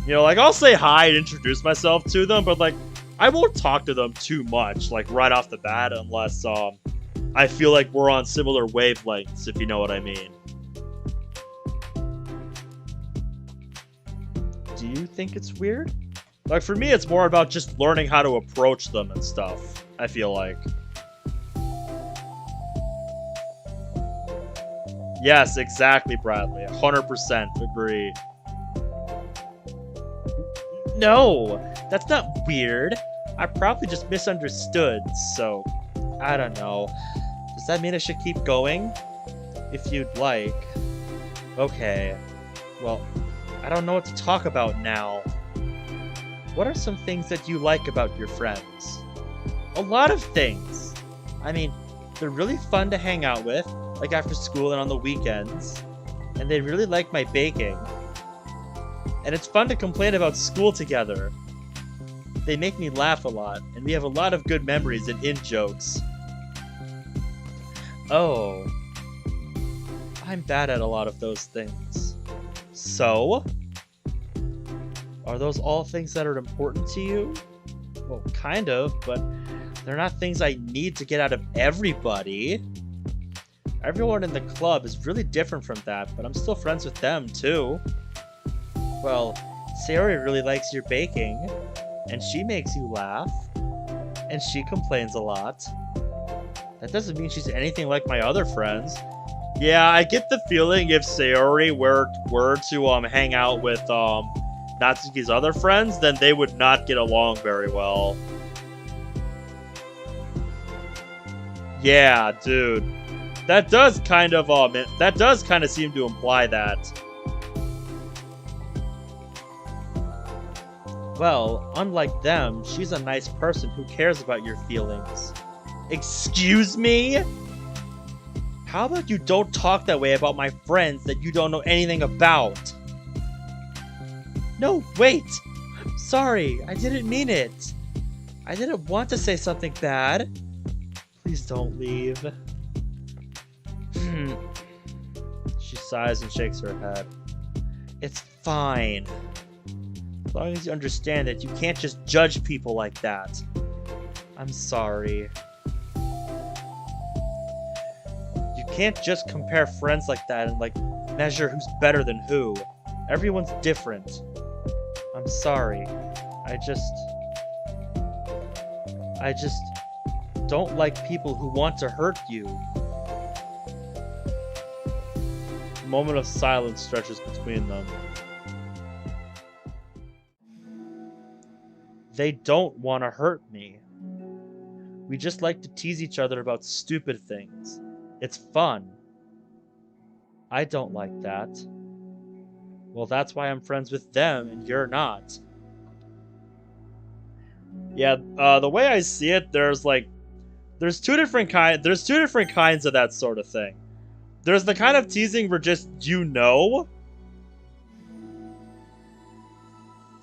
like, I'll say hi and introduce myself to them, but, like, I won't talk to them too much, like, right off the bat, unless I feel like we're on similar wavelengths, if you know what I mean. Do you think it's weird? Like, for me, it's more about just learning how to approach them and stuff, I feel like. Yes, exactly, Bradley. 100% agree. No, that's not weird. I probably just misunderstood, so I don't know. Does that mean I should keep going? If you'd like. Okay. Well, I don't know what to talk about now. What are some things that you like about your friends? A lot of things. I mean, they're really fun to hang out with, like after school and on the weekends. And they really like my baking. And it's fun to complain about school together. They make me laugh a lot, and we have a lot of good memories and in-jokes. Oh. I'm bad at a lot of those things. So? Are those all things that are important to you? Well, kind of, but they're not things I need to get out of everybody. Everyone in the club is really different from that, but I'm still friends with them, too. Well, Sayori really likes your baking, and she makes you laugh, and she complains a lot. That doesn't mean she's anything like my other friends. Yeah, I get the feeling if Sayori were to hang out with Natsuki's other friends, then they would not get along very well. Yeah, dude. That does kind of seem to imply that. Well, unlike them, she's a nice person who cares about your feelings. Excuse me? How about you don't talk that way about my friends that you don't know anything about? No, wait! I'm sorry, I didn't mean it. I didn't want to say something bad. Please don't leave. She sighs and shakes her head. It's fine. As long as you understand that you can't just judge people like that. I'm sorry. You can't just compare friends like that and measure who's better than who. Everyone's different. I'm sorry. I just don't like people who want to hurt you. A moment of silence stretches between them. They don't want to hurt me. We just like to tease each other about stupid things. It's fun. I don't like that. Well, that's why I'm friends with them and you're not. Yeah, the way I see it, there's two different kinds of that sort of thing. There's the kind of teasing where just you know.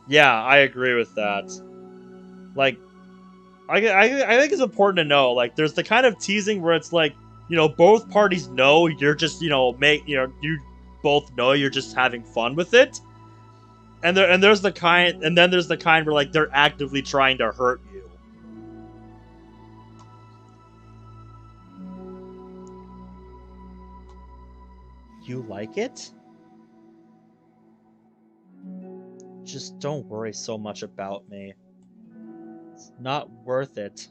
Yeah, I agree with that. I think it's important to know, there's the kind of teasing where it's both parties know you're just, you both know you're just having fun with it. And there's the kind where they're actively trying to hurt you. You like it? Just don't worry so much about me. It's not worth it.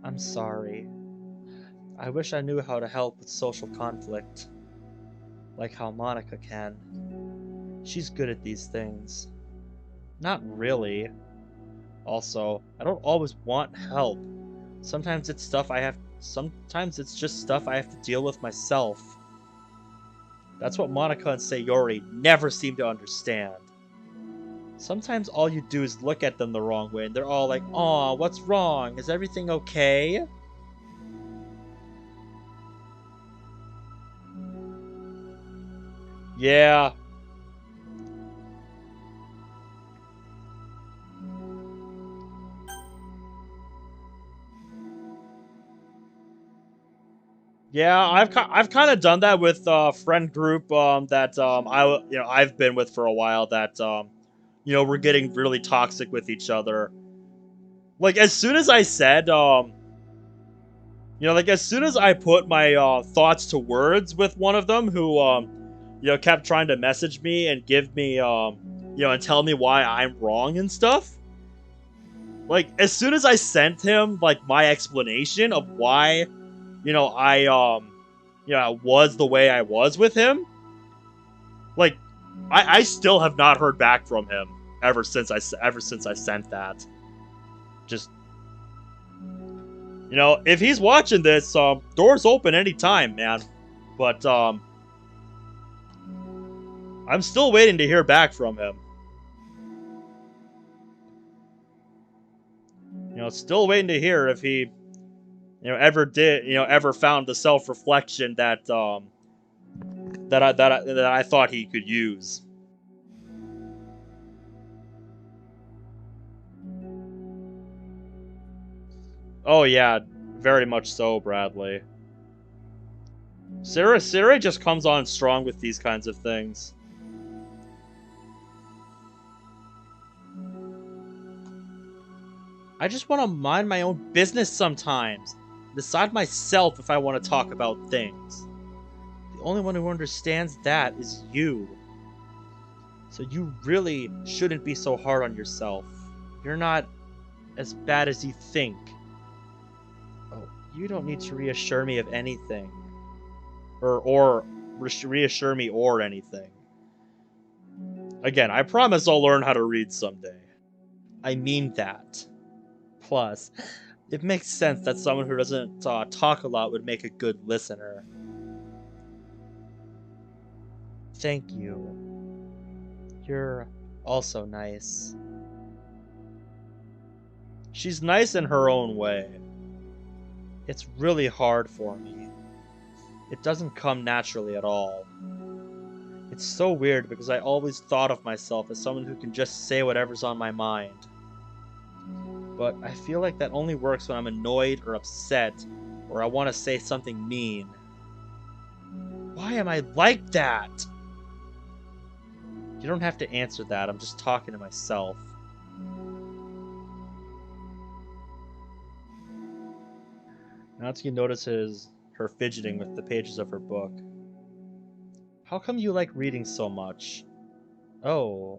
I'm sorry. I wish I knew how to help with social conflict. Like how Monica can. She's good at these things. Not really. Also, I don't always want help. Sometimes it's just stuff I have to deal with myself. That's what Monica and Sayori never seem to understand. Sometimes all you do is look at them the wrong way and they're all like, "Aw, what's wrong? Is everything okay?" Yeah. Yeah, I've kind of done that with a friend group that I've been with for a while that we're getting really toxic with each other. As soon as I said as soon as I put my thoughts to words with one of them who kept trying to message me and give me and tell me why I'm wrong and stuff. As soon as I sent him my explanation of why I was the way I was with him. I still have not heard back from him ever since I sent that. Just if he's watching this, doors open anytime, man. But I'm still waiting to hear back from him. You know, still waiting to hear if he, ever found the self-reflection that I thought he could use. Oh yeah, very much so, Bradley. Sarah just comes on strong with these kinds of things. I just want to mind my own business sometimes. Decide myself if I want to talk about things. The only one who understands that is you. So you really shouldn't be so hard on yourself. You're not as bad as you think. Oh, you don't need to reassure me of anything. Or reassure me or anything. Again, I promise I'll learn how to read someday. I mean that. Plus, it makes sense that someone who doesn't talk a lot would make a good listener. Thank you. You're also nice. She's nice in her own way. It's really hard for me. It doesn't come naturally at all. It's so weird because I always thought of myself as someone who can just say whatever's on my mind. But I feel like that only works when I'm annoyed or upset, or I want to say something mean. Why am I like that? You don't have to answer that, I'm just talking to myself. Natsuki notices her fidgeting with the pages of her book. How come you like reading so much? Oh,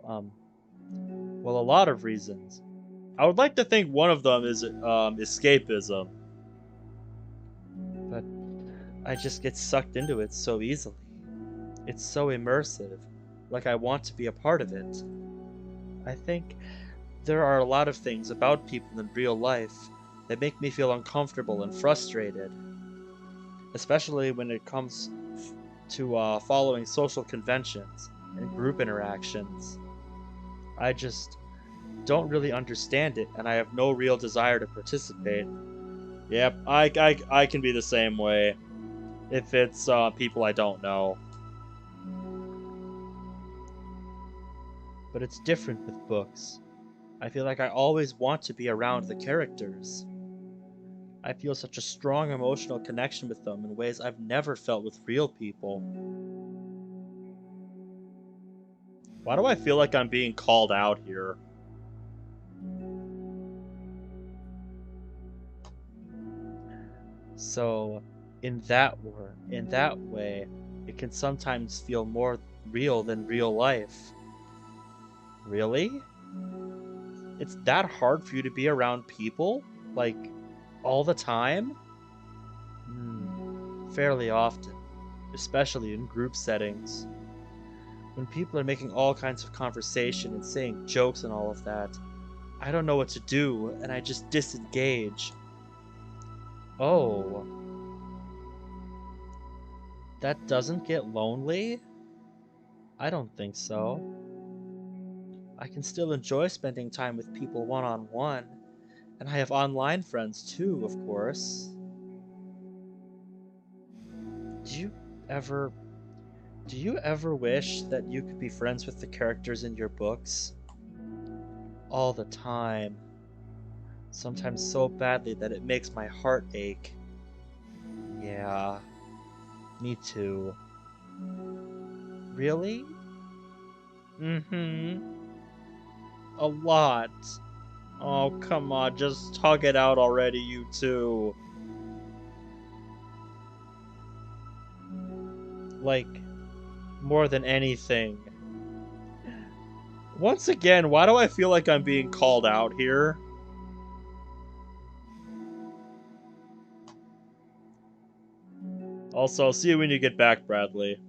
well, a lot of reasons. I would like to think one of them is escapism. But I just get sucked into it so easily. It's so immersive, like I want to be a part of it. I think there are a lot of things about people in real life that make me feel uncomfortable and frustrated. Especially when it comes to following social conventions and group interactions. I just don't really understand it, and I have no real desire to participate. Yep, I can be the same way. If it's people I don't know. But it's different with books. I feel like I always want to be around the characters. I feel such a strong emotional connection with them in ways I've never felt with real people. Why do I feel like I'm being called out here? So, in that way, it can sometimes feel more real than real life. Really? It's that hard for you to be around people? Like, all the time? Fairly often, especially in group settings. When people are making all kinds of conversation and saying jokes and all of that, I don't know what to do, and I just disengage. Oh. That doesn't get lonely? I don't think so. I can still enjoy spending time with people one-on-one, and I have online friends too, of course. Do you ever... Do you ever wish that you could be friends with the characters in your books? All the time. Sometimes so badly that it makes my heart ache. Yeah, me too. Really? Mm-hmm. A lot. Oh, come on, just tug it out already, you two. Like, more than anything. Once again, why do I feel like I'm being called out here? Also, see you when you get back, Bradley.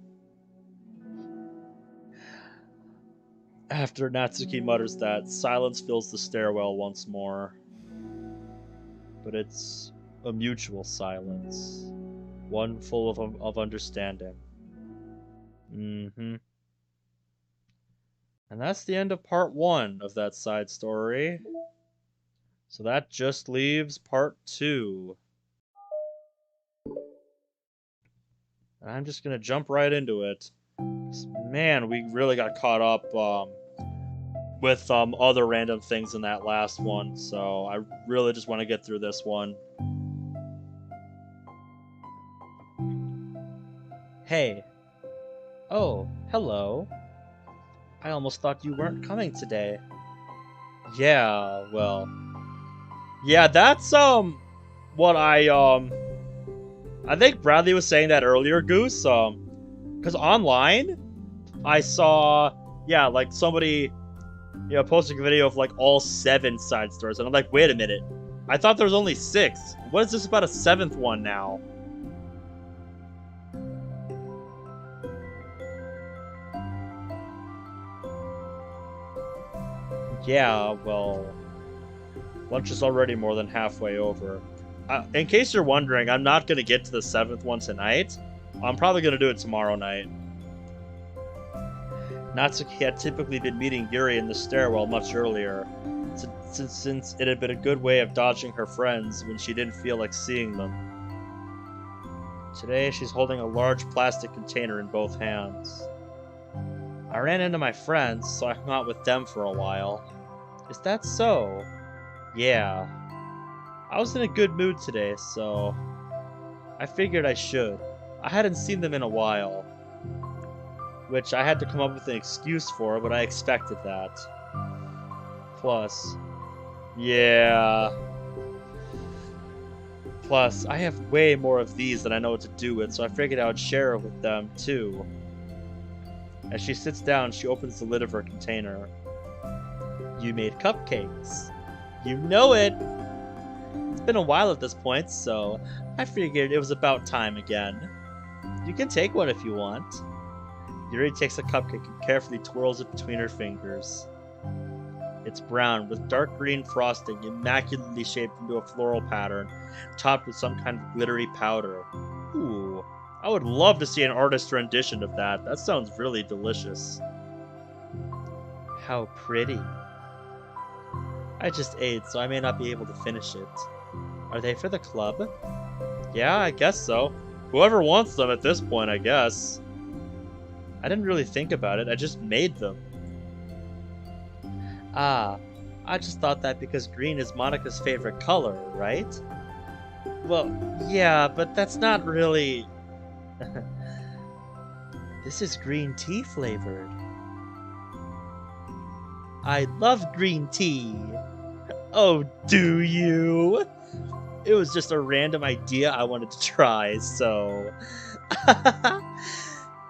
After Natsuki mutters that, silence fills the stairwell once more. But it's a mutual silence. One full of understanding. Mm-hmm. And that's the end of part 1 of that side story. So that just leaves part 2. And I'm just gonna jump right into it. Man, we really got caught up with other random things in that last one, so I really just want to get through this one. Hey. Oh, hello. I almost thought you weren't coming today. Yeah, well. Yeah, that's what I think Bradley was saying that earlier, Goose. Cuz online I saw like somebody posting a video of like all 7 side stories, and I'm like, wait a minute. I thought there was only 6. What is this about a 7th one now? Yeah, well, lunch is already more than halfway over. In case you're wondering, I'm not going to get to the 7th one tonight. I'm probably going to do it tomorrow night. Natsuki had typically been meeting Yuri in the stairwell much earlier, since it had been a good way of dodging her friends when she didn't feel like seeing them. Today, she's holding a large plastic container in both hands. I ran into my friends, so I hung out with them for a while. Is that so? Yeah. I was in a good mood today, so I figured I should. I hadn't seen them in a while, which I had to come up with an excuse for, but I expected that. Plus, I have way more of these than I know what to do with, so I figured I would share it with them, too. As she sits down, she opens the lid of her container. You made cupcakes. You know it! It's been a while at this point, so I figured it was about time again. You can take one if you want. Yuri takes a cupcake and carefully twirls it between her fingers. It's brown, with dark green frosting, immaculately shaped into a floral pattern, topped with some kind of glittery powder. Ooh, I would love to see an artist's rendition of that. That sounds really delicious. How pretty. I just ate, so I may not be able to finish it. Are they for the club? Yeah, I guess so. Whoever wants them at this point, I guess. I didn't really think about it, I just made them. Ah, I just thought that because green is Monica's favorite color, right? Well, yeah, but that's not really... This is green tea flavored. I love green tea. Oh, do you? It was just a random idea I wanted to try, so...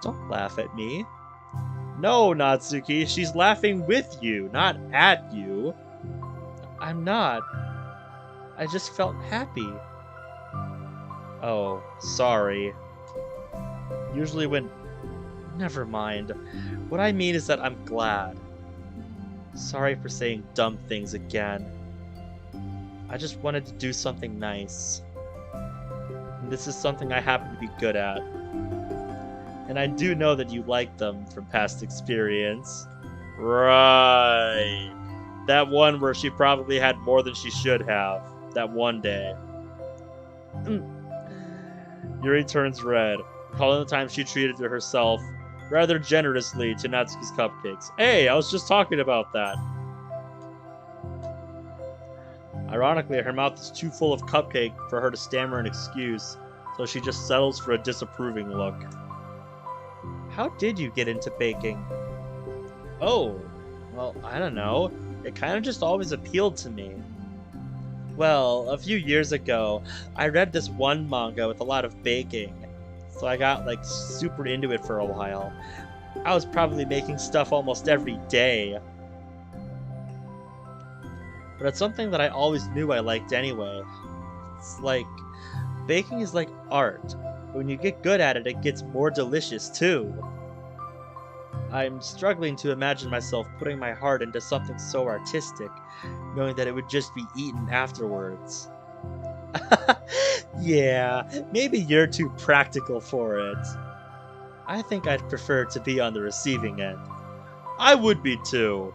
Don't laugh at me. No, Natsuki, she's laughing with you, not at you. I'm not. I just felt happy. Oh, sorry. Usually when... Never mind. What I mean is that I'm glad. Sorry for saying dumb things again. I just wanted to do something nice. And this is something I happen to be good at. And I do know that you like them from past experience. Right. That one where she probably had more than she should have. That one day. Yuri turns red, recalling the time she treated herself rather generously to Natsuki's cupcakes. Hey, I was just talking about that. Ironically, her mouth is too full of cupcake for her to stammer an excuse, so she just settles for a disapproving look. How did you get into baking? Oh, well, I don't know. It kind of just always appealed to me. Well, a few years ago, I read this one manga with a lot of baking, so I got, like, super into it for a while. I was probably making stuff almost every day. But it's something that I always knew I liked anyway. It's like, baking is like art. When you get good at it, it gets more delicious, too. I'm struggling to imagine myself putting my heart into something so artistic, knowing that it would just be eaten afterwards. Yeah, maybe you're too practical for it. I think I'd prefer to be on the receiving end. I would be too.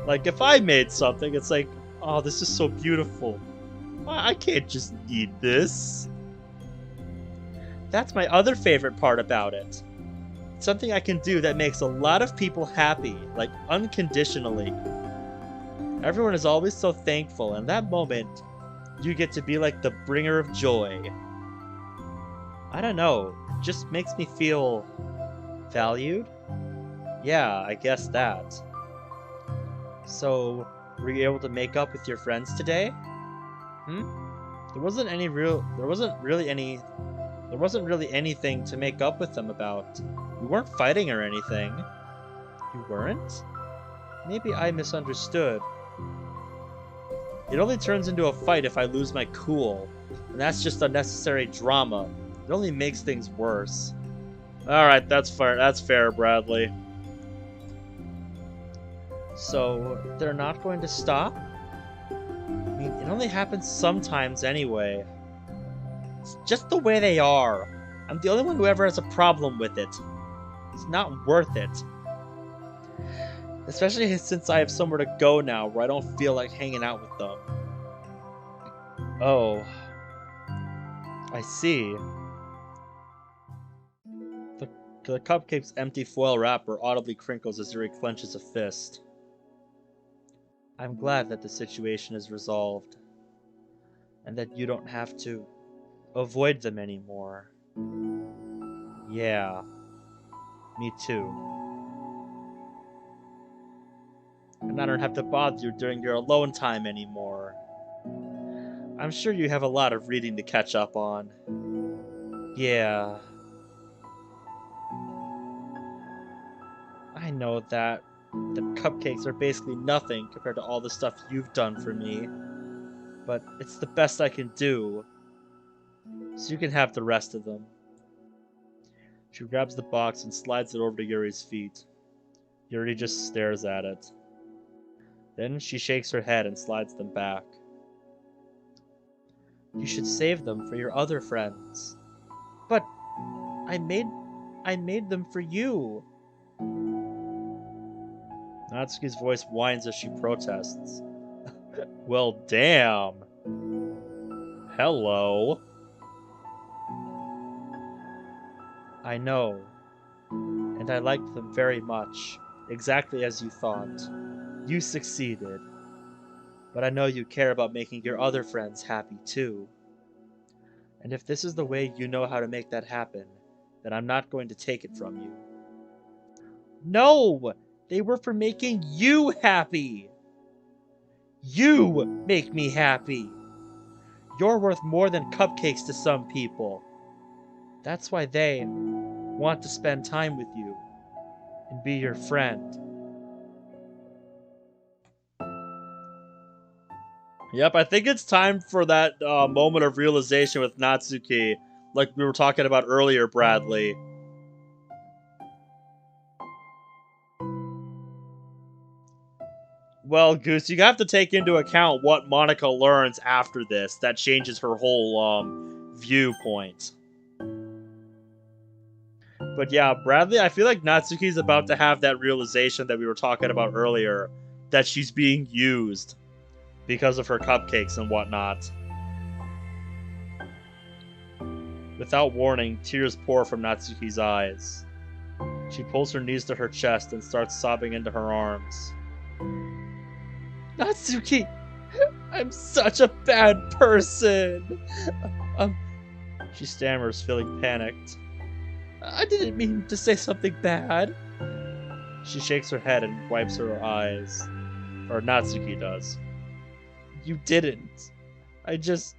Like, if I made something, it's like, oh, this is so beautiful. I can't just eat this. That's my other favorite part about it. Something I can do that makes a lot of people happy, like unconditionally. Everyone is always so thankful, and that moment, you get to be like the bringer of joy. I don't know, it just makes me feel valued? Yeah, I guess that. So, were you able to make up with your friends today? There wasn't really anything to make up with them about. We weren't fighting or anything. You weren't? Maybe I misunderstood. It only turns into a fight if I lose my cool, and that's just unnecessary drama. It only makes things worse. Alright, that's fair. That's fair, Bradley. So, they're not going to stop? I mean, it only happens sometimes anyway. It's just the way they are. I'm the only one who ever has a problem with it. It's not worth it. Especially since I have somewhere to go now where I don't feel like hanging out with them. Oh. I see. The cupcake's empty foil wrapper audibly crinkles as Yuri clenches a fist. I'm glad that the situation is resolved. And that you don't have to avoid them anymore. Yeah. Me too. And I don't have to bother you during your alone time anymore. I'm sure you have a lot of reading to catch up on. Yeah. I know that the cupcakes are basically nothing compared to all the stuff you've done for me. But it's the best I can do. So you can have the rest of them. She grabs the box and slides it over to Yuri's feet. Yuri just stares at it. Then she shakes her head and slides them back. You should save them for your other friends. But I made them for you. Natsuki's voice whines as she protests. Well, damn. Hello. I know. And I liked them very much. Exactly as you thought. You succeeded. But I know you care about making your other friends happy too. And if this is the way you know how to make that happen, then I'm not going to take it from you. No! They were for making you happy! You make me happy! You're worth more than cupcakes to some people. That's why they want to spend time with you and be your friend. Yep, I think it's time for that moment of realization with Natsuki, like we were talking about earlier, Bradley. Well, Goose, you have to take into account what Monica learns after this. That changes her whole viewpoint. But yeah, Bradley, I feel like Natsuki's about to have that realization that we were talking about earlier, that she's being used because of her cupcakes and whatnot. Without warning, tears pour from Natsuki's eyes. She pulls her knees to her chest and starts sobbing into her arms. Natsuki! I'm such a bad person! She stammers, feeling panicked. I didn't mean to say something bad. She shakes her head and wipes her eyes. Or Natsuki does. You didn't. I just...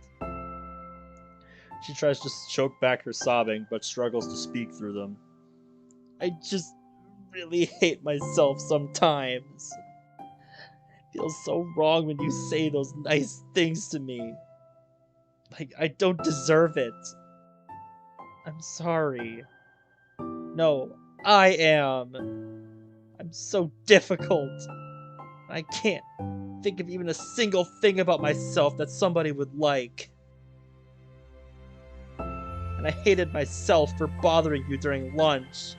She tries to choke back her sobbing, but struggles to speak through them. I just really hate myself sometimes. It feels so wrong when you say those nice things to me. Like I don't deserve it. I'm sorry. No, I am. I'm so difficult. I can't think of even a single thing about myself that somebody would like. And I hated myself for bothering you during lunch.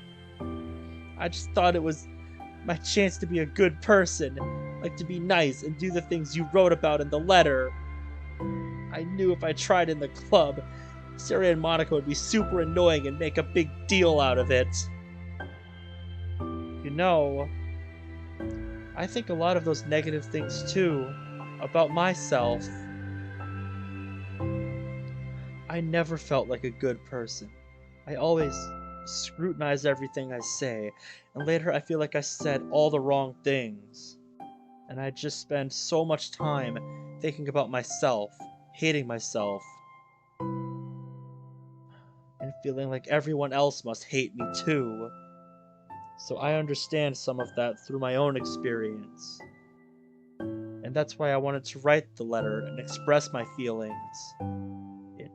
I just thought it was My chance to be a good person, like to be nice and do the things you wrote about in the letter. I knew if I tried in the club, Sarah and Monica would be super annoying and make a big deal out of it. You know, I think a lot of those negative things too, about myself. I never felt like a good person. I always scrutinize everything I say, and later I feel like I said all the wrong things. And I just spend so much time thinking about myself, hating myself, and feeling like everyone else must hate me too. So I understand some of that through my own experience. And that's why I wanted to write the letter and express my feelings. It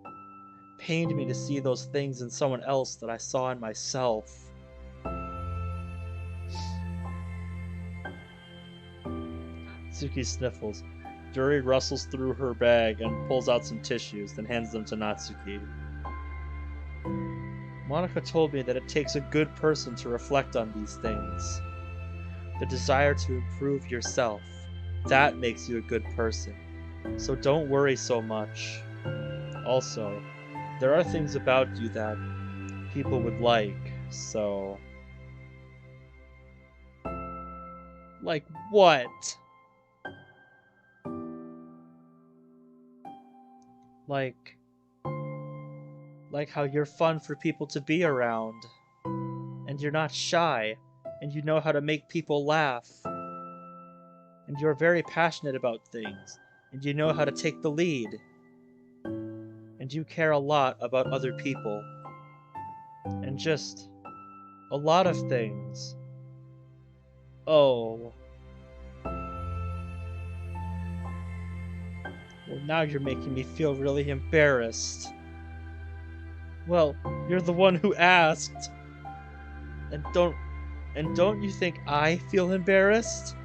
pained me to see those things in someone else that I saw in myself. Natsuki sniffles. Yuri rustles through her bag and pulls out some tissues, then hands them to Natsuki. Monica told me that it takes a good person to reflect on these things. The desire to improve yourself, that makes you a good person. So don't worry so much. Also, there are things about you that people would like, so... Like what? Like how you're fun for people to be around, and you're not shy, and you know how to make people laugh, and you're very passionate about things, and you know how to take the lead, and you care a lot about other people, and just a lot of things. Oh. Well, now you're making me feel really embarrassed. Well, you're the one who asked. And don't you think I feel embarrassed?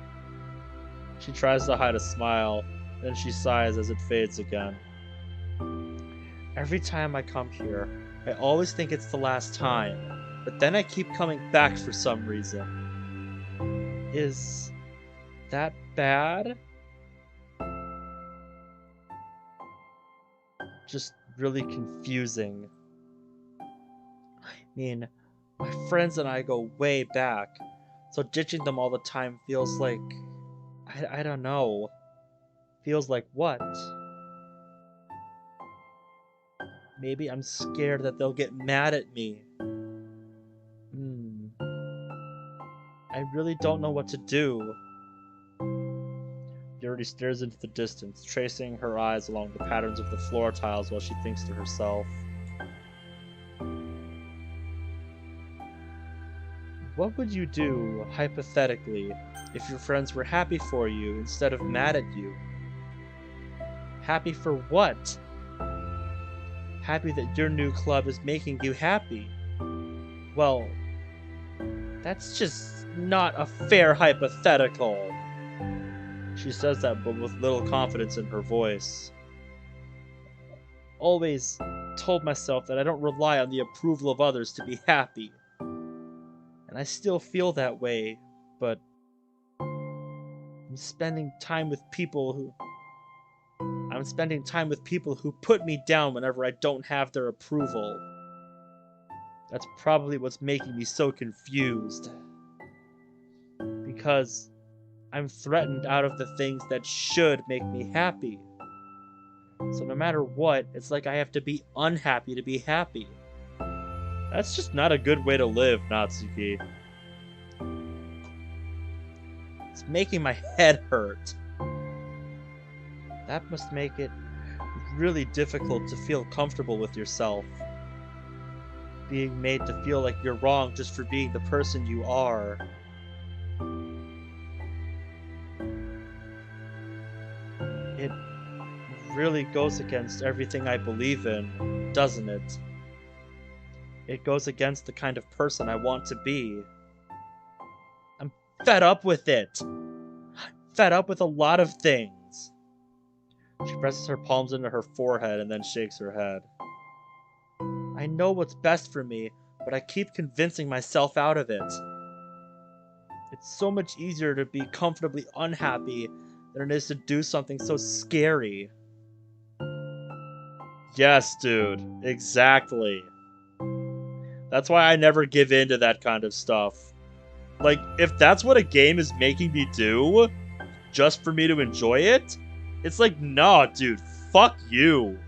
She tries to hide a smile, then she sighs as it fades again. Every time I come here, I always think it's the last time, but then I keep coming back for some reason. Is that bad? Just really confusing. I mean, my friends and I go way back, so ditching them all the time feels like... I don't know. Feels like what? Maybe I'm scared that they'll get mad at me. I really don't know what to do. Yuri stares into the distance, tracing her eyes along the patterns of the floor tiles while she thinks to herself. What would you do, hypothetically, if your friends were happy for you instead of mad at you? Happy for what? Happy that your new club is making you happy. Well, that's just not a fair hypothetical. She says that, but with little confidence in her voice. Always told myself that I don't rely on the approval of others to be happy. And I still feel that way, but I'm spending time with people who put me down whenever I don't have their approval. That's probably what's making me so confused. Because I'm threatened out of the things that should make me happy. So no matter what, it's like I have to be unhappy to be happy. That's just not a good way to live, Natsuki. It's making my head hurt. That must make it really difficult to feel comfortable with yourself. Being made to feel like you're wrong just for being the person you are. It really goes against everything I believe in, doesn't it? It goes against the kind of person I want to be. I'm fed up with it. I'm fed up with a lot of things. She presses her palms into her forehead and then shakes her head. I know what's best for me, but I keep convincing myself out of it. It's so much easier to be comfortably unhappy than it is to do something so scary. Yes, dude. Exactly. That's why I never give in to that kind of stuff. Like, if that's what a game is making me do, just for me to enjoy it, it's like, nah, dude, fuck you.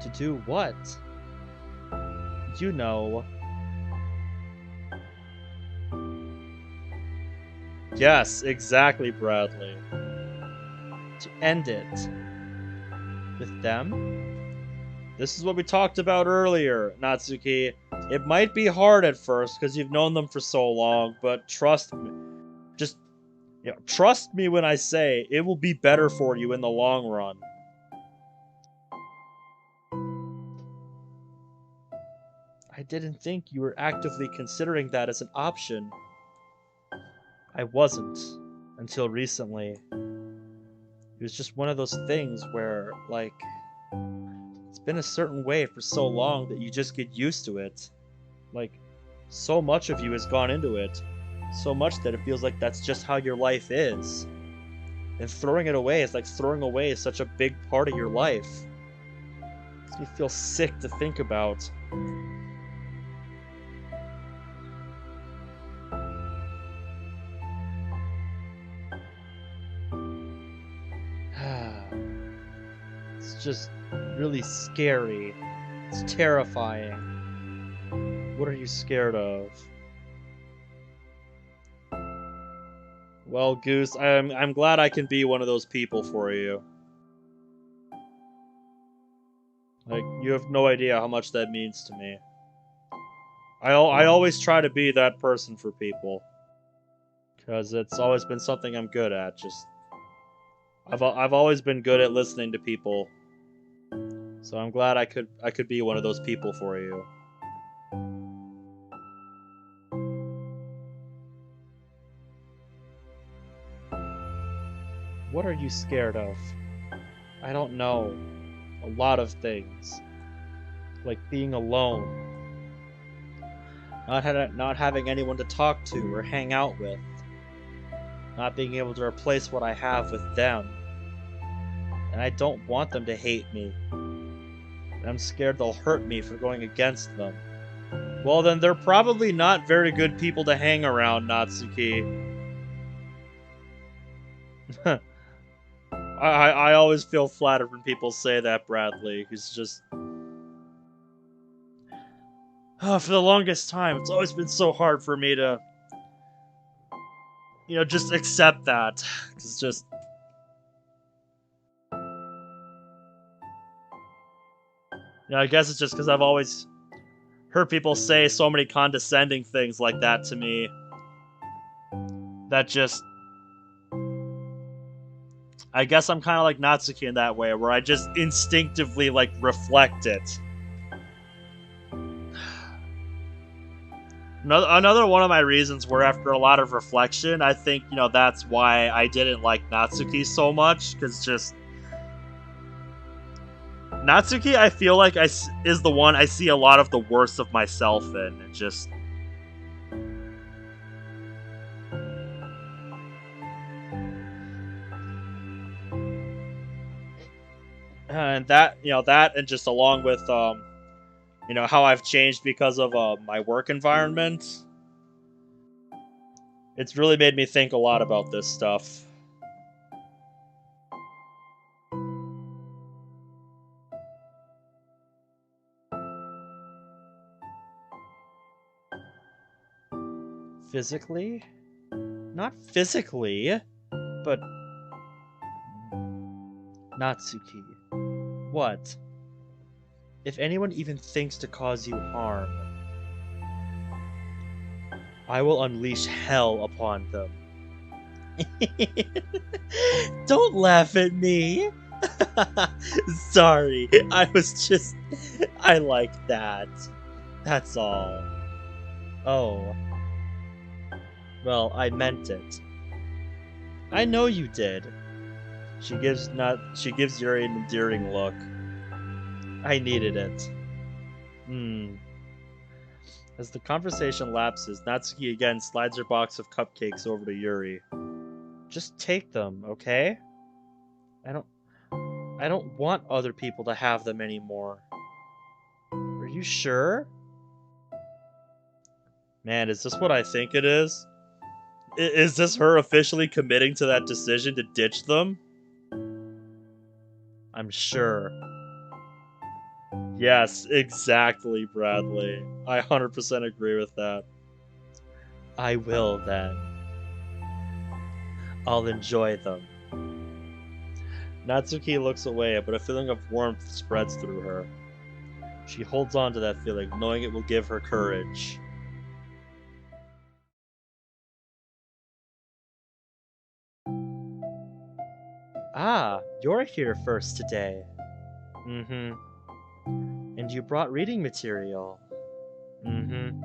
To do what? You know. Yes, exactly, Bradley. To end it. With them? This is what we talked about earlier, Natsuki. It might be hard at first because you've known them for so long, but trust me. Just, trust me when I say it will be better for you in the long run. I didn't think you were actively considering that as an option. I wasn't. Until recently. It was just one of those things where, like, it's been a certain way for so long that you just get used to it. Like, so much of you has gone into it. So much that it feels like that's just how your life is. And throwing it away is like throwing away such a big part of your life. It makes me feel sick to think about. It's just really scary. It's terrifying. What are you scared of? Well, Goose, I'm glad I can be one of those people for you. Like, you have no idea how much that means to me. I always try to be that person for people. Because it's always been something I'm good at. Just I've always been good at listening to people. So I'm glad I could be one of those people for you. What are you scared of? I don't know. A lot of things. Like being alone. Not having anyone to talk to or hang out with. Not being able to replace what I have with them. And I don't want them to hate me. And I'm scared they'll hurt me for going against them. Well, then they're probably not very good people to hang around, Natsuki. I always feel flattered when people say that, Bradley. It's just... for the longest time, it's always been so hard for me to... just accept that. It's just... I guess it's just because I've always heard people say so many condescending things like that to me. That just... I guess I'm kind of like Natsuki in that way, where I just instinctively, like, reflect it. Another one of my reasons where after a lot of reflection, I think, that's why I didn't like Natsuki so much, because just... Natsuki, I feel like is the one I see a lot of the worst of myself in, and just... And that, that and just along with, how I've changed because of my work environment. It's really made me think a lot about this stuff. Physically? Not physically, but... Natsuki. What? If anyone even thinks to cause you harm, I will unleash hell upon them. Don't laugh at me. Sorry, I like that. That's all. Oh. Well, I meant it. I know you did. She gives Yuri an endearing look. I needed it. Hmm. As the conversation lapses, Natsuki again slides her box of cupcakes over to Yuri. Just take them, okay? I don't want other people to have them anymore. Are you sure? Man, is this what I think it is? Is this her officially committing to that decision to ditch them? I'm sure. Yes, exactly, Bradley. I 100% agree with that. I will, then. I'll enjoy them. Natsuki looks away, but a feeling of warmth spreads through her. She holds on to that feeling, knowing it will give her courage. Ah, you're here first today. Mm-hmm. And you brought reading material. Mm-hmm.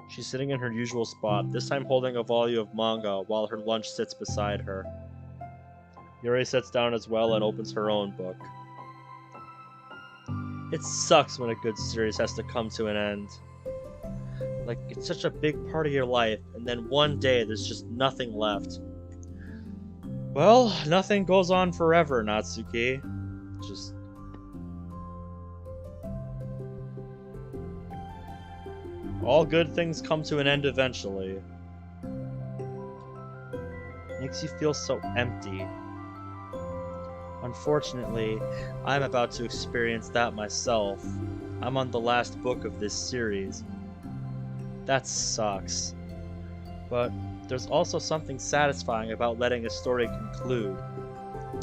She's sitting in her usual spot, this time holding a volume of manga while her lunch sits beside her. Yuri sits down as well and opens her own book. It sucks when a good series has to come to an end. Like, it's such a big part of your life, and then one day there's just nothing left. Well, nothing goes on forever, Natsuki. Just... all good things come to an end eventually. Makes you feel so empty. Unfortunately, I'm about to experience that myself. I'm on the last book of this series. That sucks. But there's also something satisfying about letting a story conclude.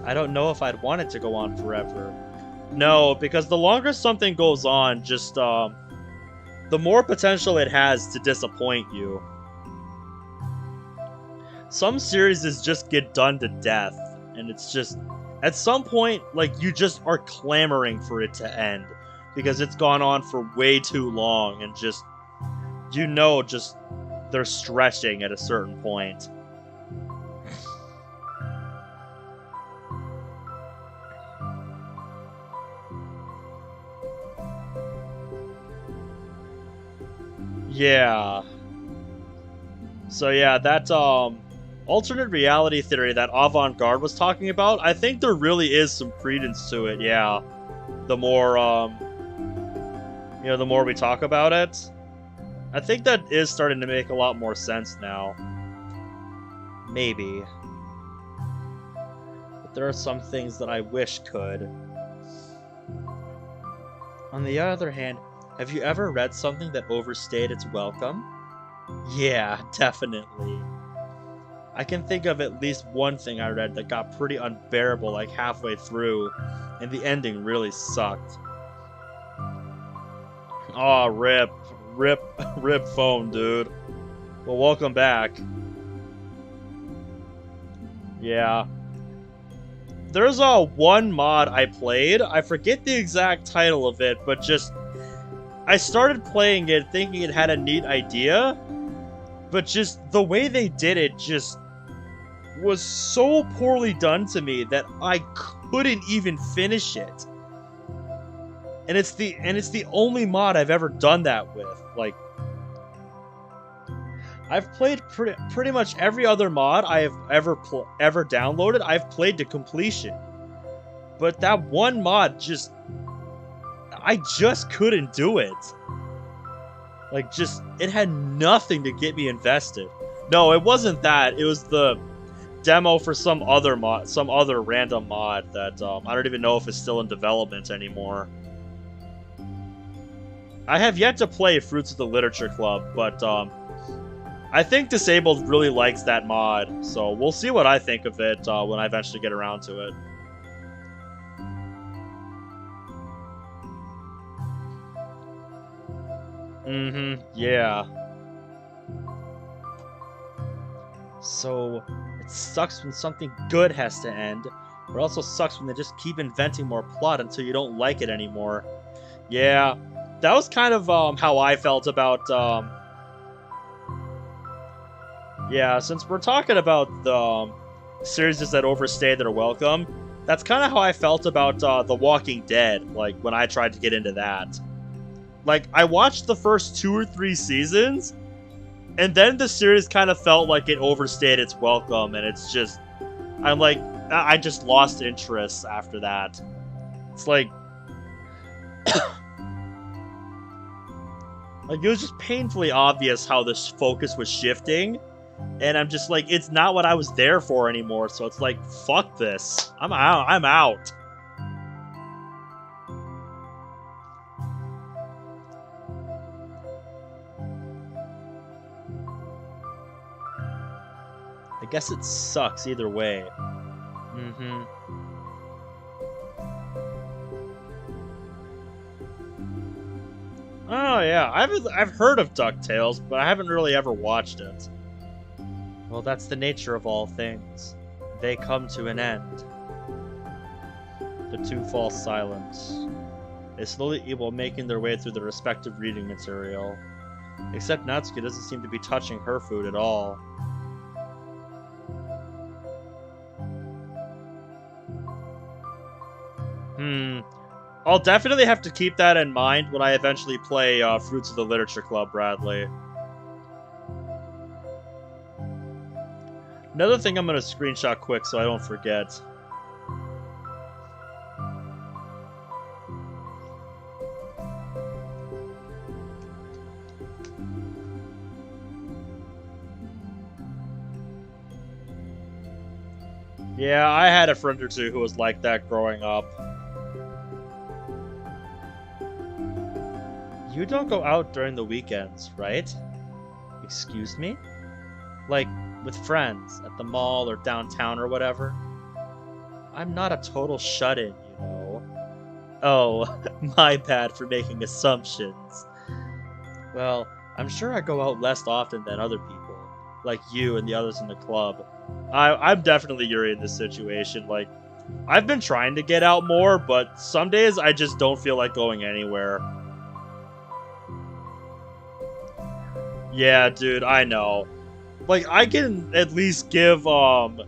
I don't know if I'd want it to go on forever. No, because the longer something goes on, just, the more potential it has to disappoint you. Some series just get done to death, and it's just... at some point, like, you just are clamoring for it to end. Because it's gone on for way too long, and just... you know, just... they're stretching at a certain point. Yeah. So yeah, that, alternate reality theory that Avant-Garde was talking about, I think there really is some credence to it, yeah. The more, you know, the more we talk about it. I think that is starting to make a lot more sense now. Maybe. But there are some things that I wish could. On the other hand, have you ever read something that overstayed its welcome? Yeah, definitely. I can think of at least one thing I read that got pretty unbearable like halfway through, and the ending really sucked. Aw, rip. Rip phone, dude. Well, welcome back. Yeah. There's one mod I played, I forget the exact title of it, but just... I started playing it thinking it had a neat idea, but just the way they did it just was so poorly done to me that I couldn't even finish it. And it's the only mod I've ever done that with. Like, I've played pretty much every other mod I have ever downloaded. I've played to completion, but that one mod I just couldn't do it. Like, just, it had nothing to get me invested. No, it wasn't that. It was the demo for some other random mod that I don't even know if it's still in development anymore. I have yet to play Fruits of the Literature Club, but I think Disabled really likes that mod, so we'll see what I think of it when I eventually get around to it. Yeah. So, it sucks when something good has to end, but it also sucks when they just keep inventing more plot until you don't like it anymore. Yeah, that was kind of how I felt about... yeah, since we're talking about the series that overstay their welcome, that's kind of how I felt about The Walking Dead, like, when I tried to get into that. Like, I watched the first 2 or 3 seasons, and then the series kind of felt like it overstayed its welcome, and it's just... I'm like, I just lost interest after that. It's like... like, it was just painfully obvious how this focus was shifting, and I'm just like, it's not what I was there for anymore, so it's like, fuck this. I'm out. I guess it sucks either way. Mm-hmm. Oh yeah, I've heard of DuckTales, but I haven't really ever watched it. Well, that's the nature of all things. They come to an end. The two fall silent. They slowly eat while making their way through their respective reading material. Except Natsuki doesn't seem to be touching her food at all. I'll definitely have to keep that in mind when I eventually play Fruits of the Literature Club, Bradley. Another thing I'm going to screenshot quick so I don't forget. Yeah, I had a friend or two who was like that growing up. You don't go out during the weekends, right? Excuse me? Like, with friends, at the mall or downtown or whatever? I'm not a total shut-in, you know. Oh, my bad for making assumptions. Well, I'm sure I go out less often than other people, like you and the others in the club. I'm definitely Yuri in this situation. Like, I've been trying to get out more, but some days I just don't feel like going anywhere. Yeah, dude, I know. Like, I can at least give, you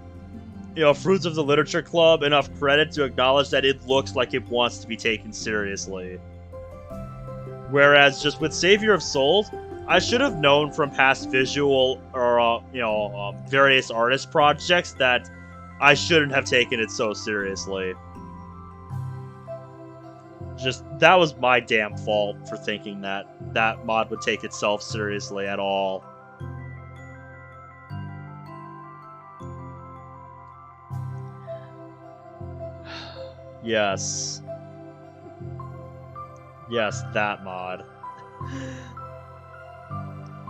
know, Fruits of the Literature Club enough credit to acknowledge that it looks like it wants to be taken seriously. Whereas, just with Savior of Souls, I should have known from past visual or, you know, various artist projects that I shouldn't have taken it so seriously. Just, that was my damn fault for thinking that that mod would take itself seriously at all. Yes. Yes, that mod.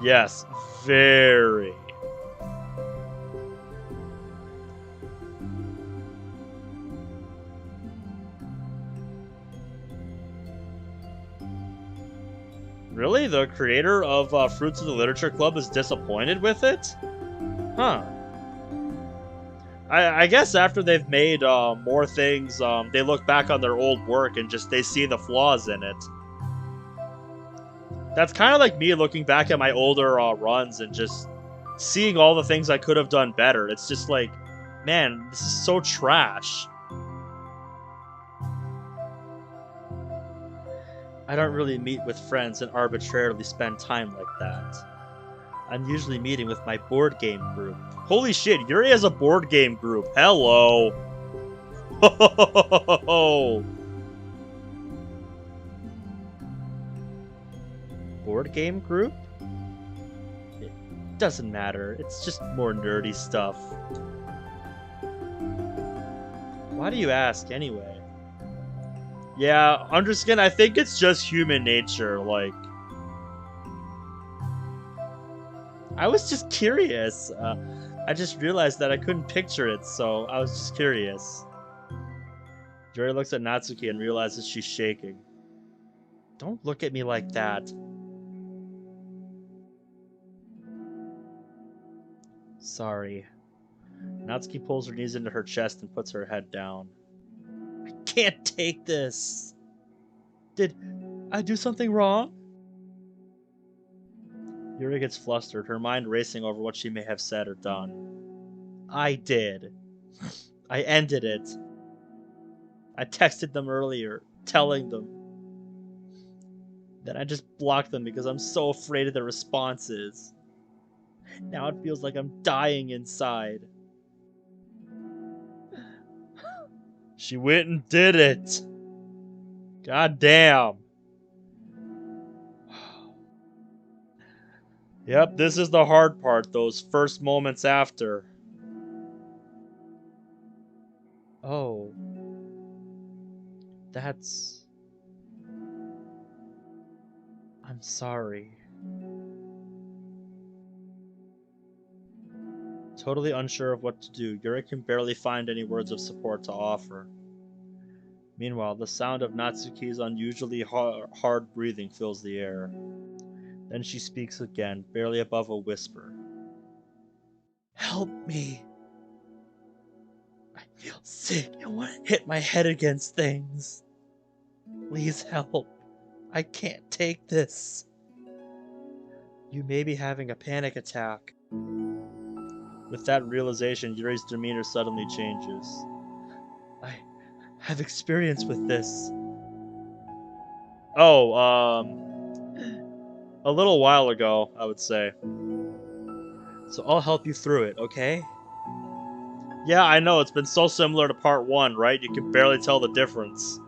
Yes, very. Really? The creator of Fruits of the Literature Club is disappointed with it? Huh. I guess after they've made more things, they look back on their old work and just they see the flaws in it. That's kind of like me looking back at my older runs and just seeing all the things I could have done better. It's just like, man, this is so trash. I don't really meet with friends and arbitrarily spend time like that. I'm usually meeting with my board game group. Holy shit, Yuri has a board game group. Hello. Board game group? It doesn't matter. It's just more nerdy stuff. Why do you ask anyway? Yeah, Underskin, I think it's just human nature, like... I was just curious. I just realized that I couldn't picture it, so I was just curious. Yuri looks at Natsuki and realizes she's shaking. Don't look at me like that. Sorry. Natsuki pulls her knees into her chest and puts her head down. I can't take this. Did I do something wrong? Yuri gets flustered, her mind racing over what she may have said or done. I did. I ended it. I texted them earlier, telling them. Then I just block them because I'm so afraid of the responses. Now it feels like I'm dying inside. She went and did it. God damn. Yep, this is the hard part, those first moments after. Oh. That's... I'm sorry. Totally unsure of what to do, Yuri can barely find any words of support to offer. Meanwhile, the sound of Natsuki's unusually hard breathing fills the air. Then she speaks again, barely above a whisper. Help me! I feel sick and want to hit my head against things. Please help. I can't take this. You may be having a panic attack. With that realization, Yuri's demeanor suddenly changes. I have experience with this. Oh, a little while ago, I would say. So I'll help you through it, okay? Yeah, I know, it's been so similar to part 1, right? You can barely tell the difference.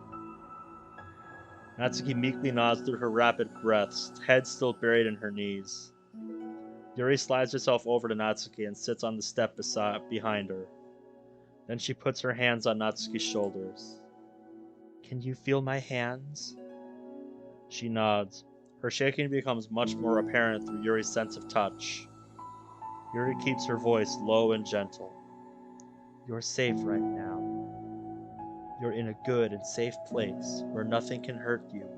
Natsuki meekly nods through her rapid breaths, head still buried in her knees. Yuri slides herself over to Natsuki and sits on the step behind her. Then she puts her hands on Natsuki's shoulders. Can you feel my hands? She nods. Her shaking becomes much more apparent through Yuri's sense of touch. Yuri keeps her voice low and gentle. You're safe right now. You're in a good and safe place where nothing can hurt you.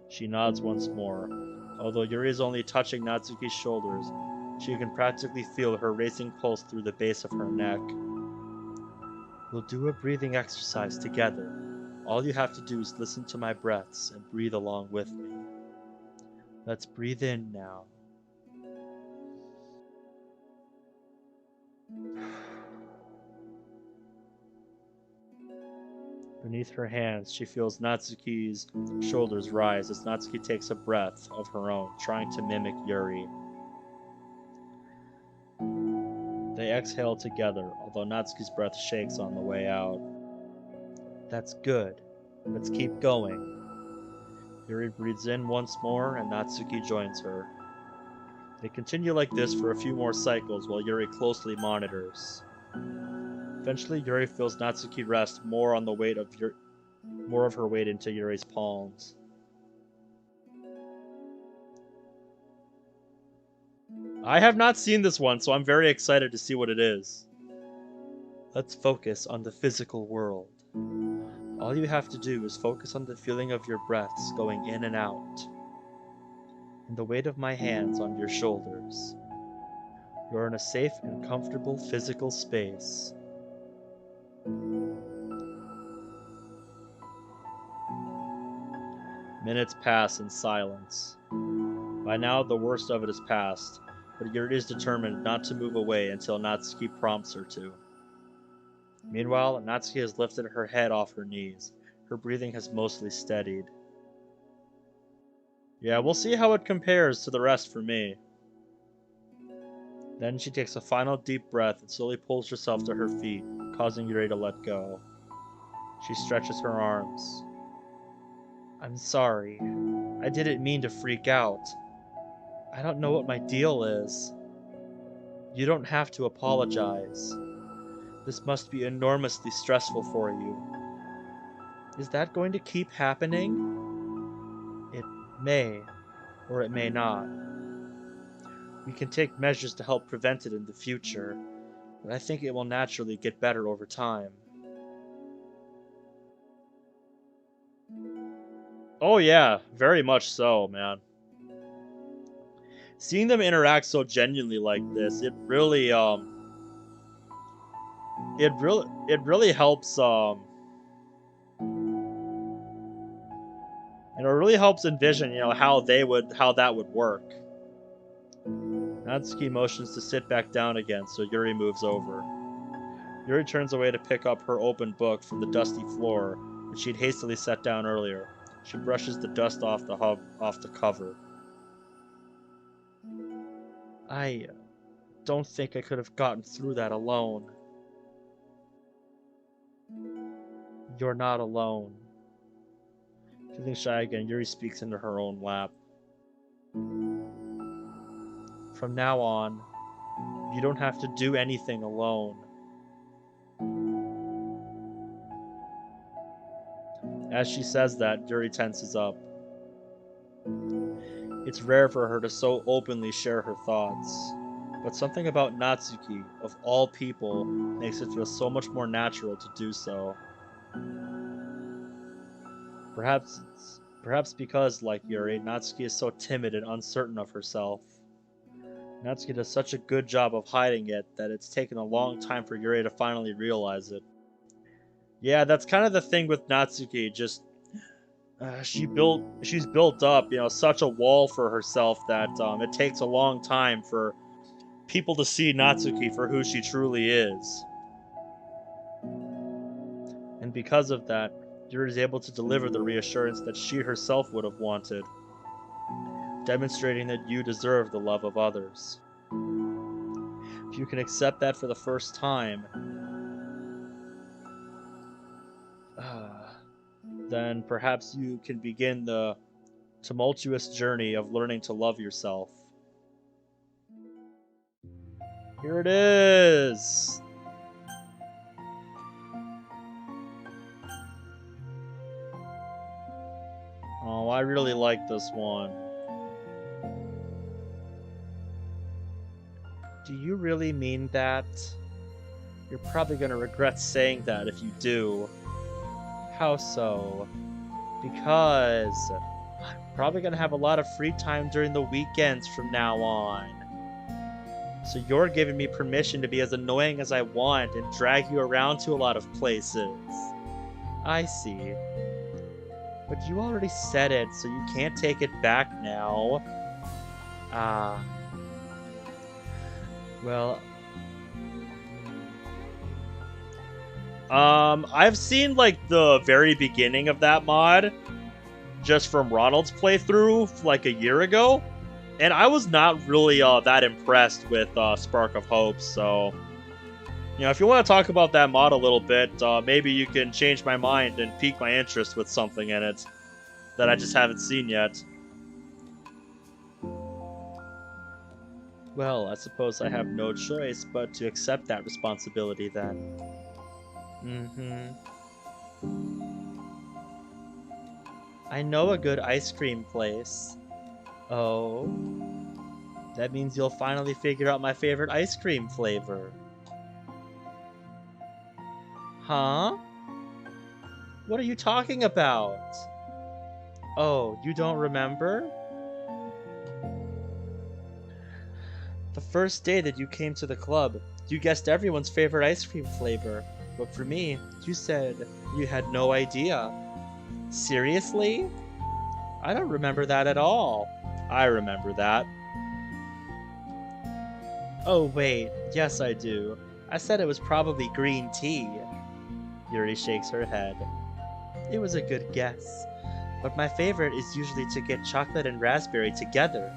She nods once more. Although Yuri is only touching Natsuki's shoulders, she can practically feel her racing pulse through the base of her neck. We'll do a breathing exercise together. All you have to do is listen to my breaths and breathe along with me. Let's breathe in now. Beneath her hands, she feels Natsuki's shoulders rise as Natsuki takes a breath of her own, trying to mimic Yuri. They exhale together, although Natsuki's breath shakes on the way out. That's good. Let's keep going. Yuri breathes in once more, and Natsuki joins her. They continue like this for a few more cycles while Yuri closely monitors. Eventually, Yuri feels Natsuki rest more of her weight into Yuri's palms. I have not seen this one, so I'm very excited to see what it is. Let's focus on the physical world. All you have to do is focus on the feeling of your breaths going in and out, and the weight of my hands on your shoulders. You're in a safe and comfortable physical space. Minutes pass in silence. By now, the worst of it is past, but Yuri is determined not to move away until Natsuki prompts her to. Meanwhile, Natsuki has lifted her head off her knees. Her breathing has mostly steadied. Yeah, we'll see how it compares to the rest for me. Then she takes a final deep breath and slowly pulls herself to her feet, causing Yuri to let go. She stretches her arms. I'm sorry. I didn't mean to freak out. I don't know what my deal is. You don't have to apologize. This must be enormously stressful for you. Is that going to keep happening? It may, or it may not. We can take measures to help prevent it in the future, but I think it will naturally get better over time. Oh yeah, very much so, man. Seeing them interact so genuinely like this, it really helps it really helps envision, how that would work. Natsuki motions to sit back down again, so Yuri moves over. Yuri turns away to pick up her open book from the dusty floor, which she'd hastily set down earlier. She brushes the dust off the cover. I don't think I could have gotten through that alone. You're not alone. Feeling shy again, Yuri speaks into her own lap. From now on, you don't have to do anything alone. As she says that, Yuri tenses up. It's rare for her to so openly share her thoughts, but something about Natsuki, of all people, makes it feel so much more natural to do so. Perhaps because, like Yuri, Natsuki is so timid and uncertain of herself. Natsuki does such a good job of hiding it that it's taken a long time for Yuri to finally realize it. Yeah, that's kind of the thing with Natsuki. Just she's built up, such a wall for herself that it takes a long time for people to see Natsuki for who she truly is. And because of that, Yuri is able to deliver the reassurance that she herself would have wanted, demonstrating that you deserve the love of others. If you can accept that for the first time, then perhaps you can begin the tumultuous journey of learning to love yourself. Here it is! Oh, I really like this one. Do you really mean that? You're probably gonna regret saying that if you do. How so? Because I'm probably gonna have a lot of free time during the weekends from now on. So you're giving me permission to be as annoying as I want and drag you around to a lot of places. I see. But you already said it, so you can't take it back now. Well... I've seen, like, the very beginning of that mod, just from Ronald's playthrough, like, a year ago, and I was not really, that impressed with, Spark of Hope, so... if you want to talk about that mod a little bit, maybe you can change my mind and pique my interest with something in it that I just haven't seen yet. Well, I suppose I have no choice but to accept that responsibility then. I know a good ice cream place. Oh? That means you'll finally figure out my favorite ice cream flavor. Huh? What are you talking about? Oh, you don't remember? The first day that you came to the club, you guessed everyone's favorite ice cream flavor. But for me, you said you had no idea. Seriously? I don't remember that at all. I remember that. Oh wait, yes I do. I said it was probably green tea. Yuri shakes her head. It was a good guess, but my favorite is usually to get chocolate and raspberry together.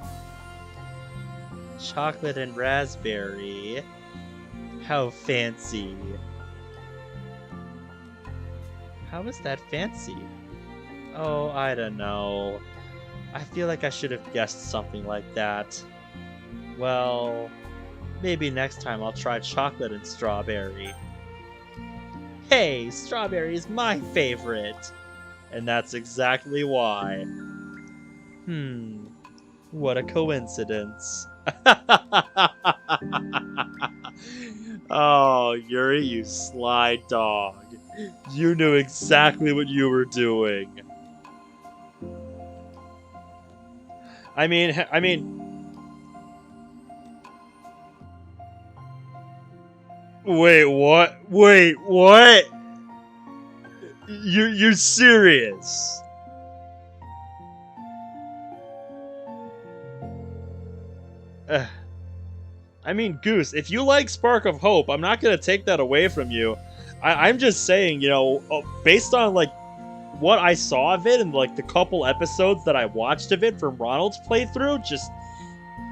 Chocolate and raspberry? How fancy. How is that fancy? Oh, I don't know. I feel like I should have guessed something like that. Well, maybe next time I'll try chocolate and strawberry. Hey, strawberry is my favorite! And that's exactly why. What a coincidence. Oh, Yuri, you sly dog. You knew exactly what you were doing. I mean... Wait, what? Wait, what? You're serious? I mean, Goose, if you like Spark of Hope, I'm not gonna take that away from you. I'm just saying, based on, like, what I saw of it and like the couple episodes that I watched of it from Ronald's playthrough, just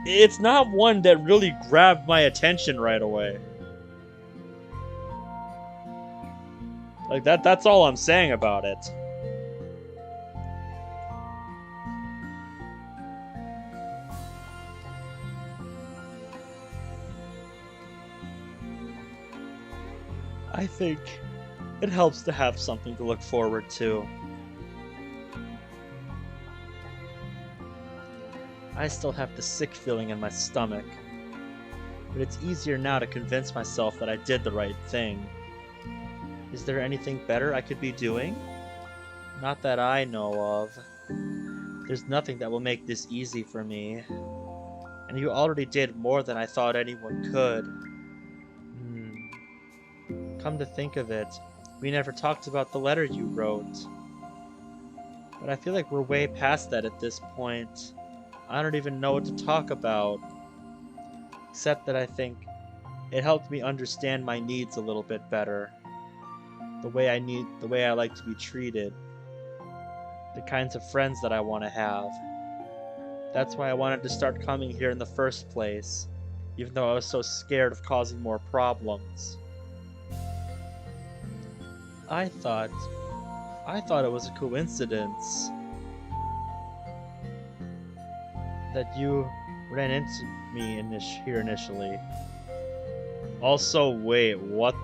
it's not one that really grabbed my attention right away. Like that's all I'm saying about it. I think it helps to have something to look forward to. I still have the sick feeling in my stomach, but it's easier now to convince myself that I did the right thing. Is there anything better I could be doing? Not that I know of. There's nothing that will make this easy for me. And you already did more than I thought anyone could. Come to think of it, we never talked about the letter you wrote. But I feel like we're way past that at this point. I don't even know what to talk about. Except that I think it helped me understand my needs a little bit better. The way I like to be treated. The kinds of friends that I want to have. That's why I wanted to start coming here in the first place, even though I was so scared of causing more problems. I thought it was a coincidence that you ran into me here initially. Also, wait, what?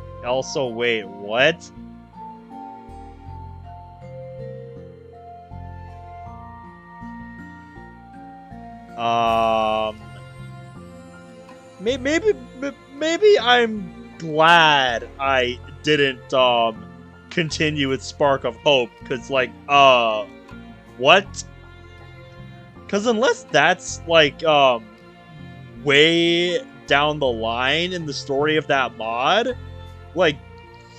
Maybe I'm glad I didn't continue with Spark of Hope, because like what? Because unless that's like way down the line in the story of that mod, like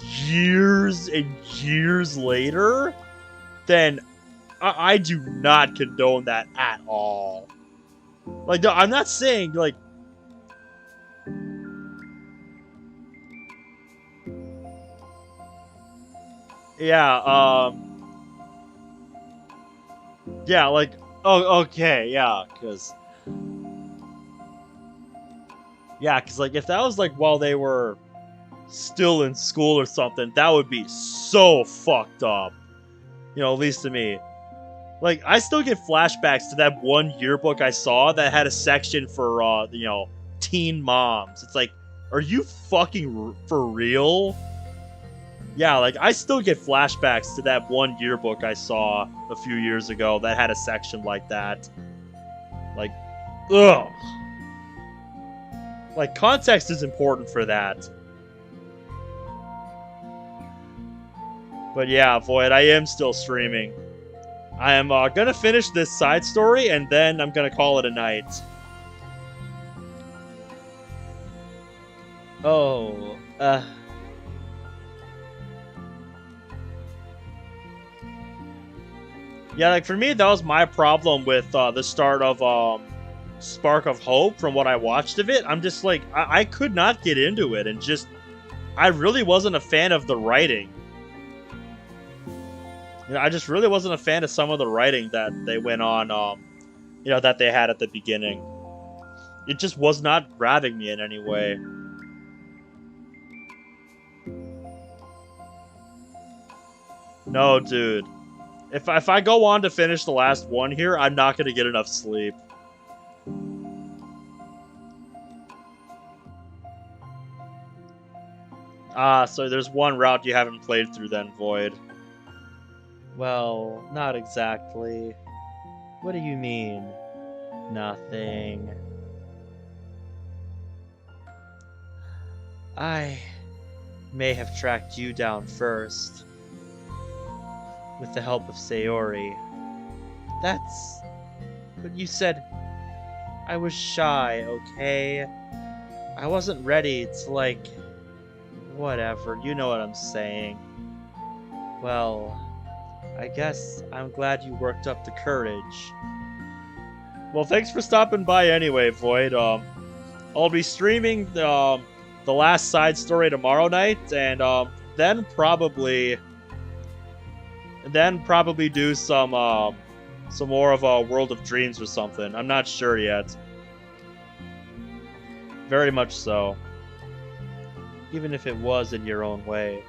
years and years later, then I do not condone that at all. Like, I'm not saying like yeah, like, oh, okay, yeah, because like, if that was, like, while they were still in school or something, that would be so fucked up. You know, at least to me. Like, I still get flashbacks to that one yearbook I saw that had a section for, you know, teen moms. It's like, are you fucking for real? Yeah, like, I still get flashbacks to that one yearbook I saw a few years ago that had a section like that. Like, ugh. Like, context is important for that. But yeah, Void, I am still streaming. I am gonna finish this side story, and then I'm gonna call it a night. Oh, yeah, like, for me, that was my problem with the start of Spark of Hope, from what I watched of it. I'm just like, I could not get into it, and just, I really wasn't a fan of the writing. You know, I just really wasn't a fan of some of the writing that they went on, you know, that they had at the beginning. It just was not grabbing me in any way. No, dude. If I go on to finish the last one here, I'm not going to get enough sleep. So there's one route you haven't played through then, Void. Well, not exactly. What do you mean? Nothing. I may have tracked you down first. With the help of Sayori. That's... But you said... I was shy, okay? I wasn't ready to, like... Whatever, you know what I'm saying. Well... I guess I'm glad you worked up the courage. Well, thanks for stopping by anyway, Void. I'll be streaming the last side story tomorrow night, and then then probably do some more of a World of Dreams or something. I'm not sure yet. Very much so. Even if it was in your own way.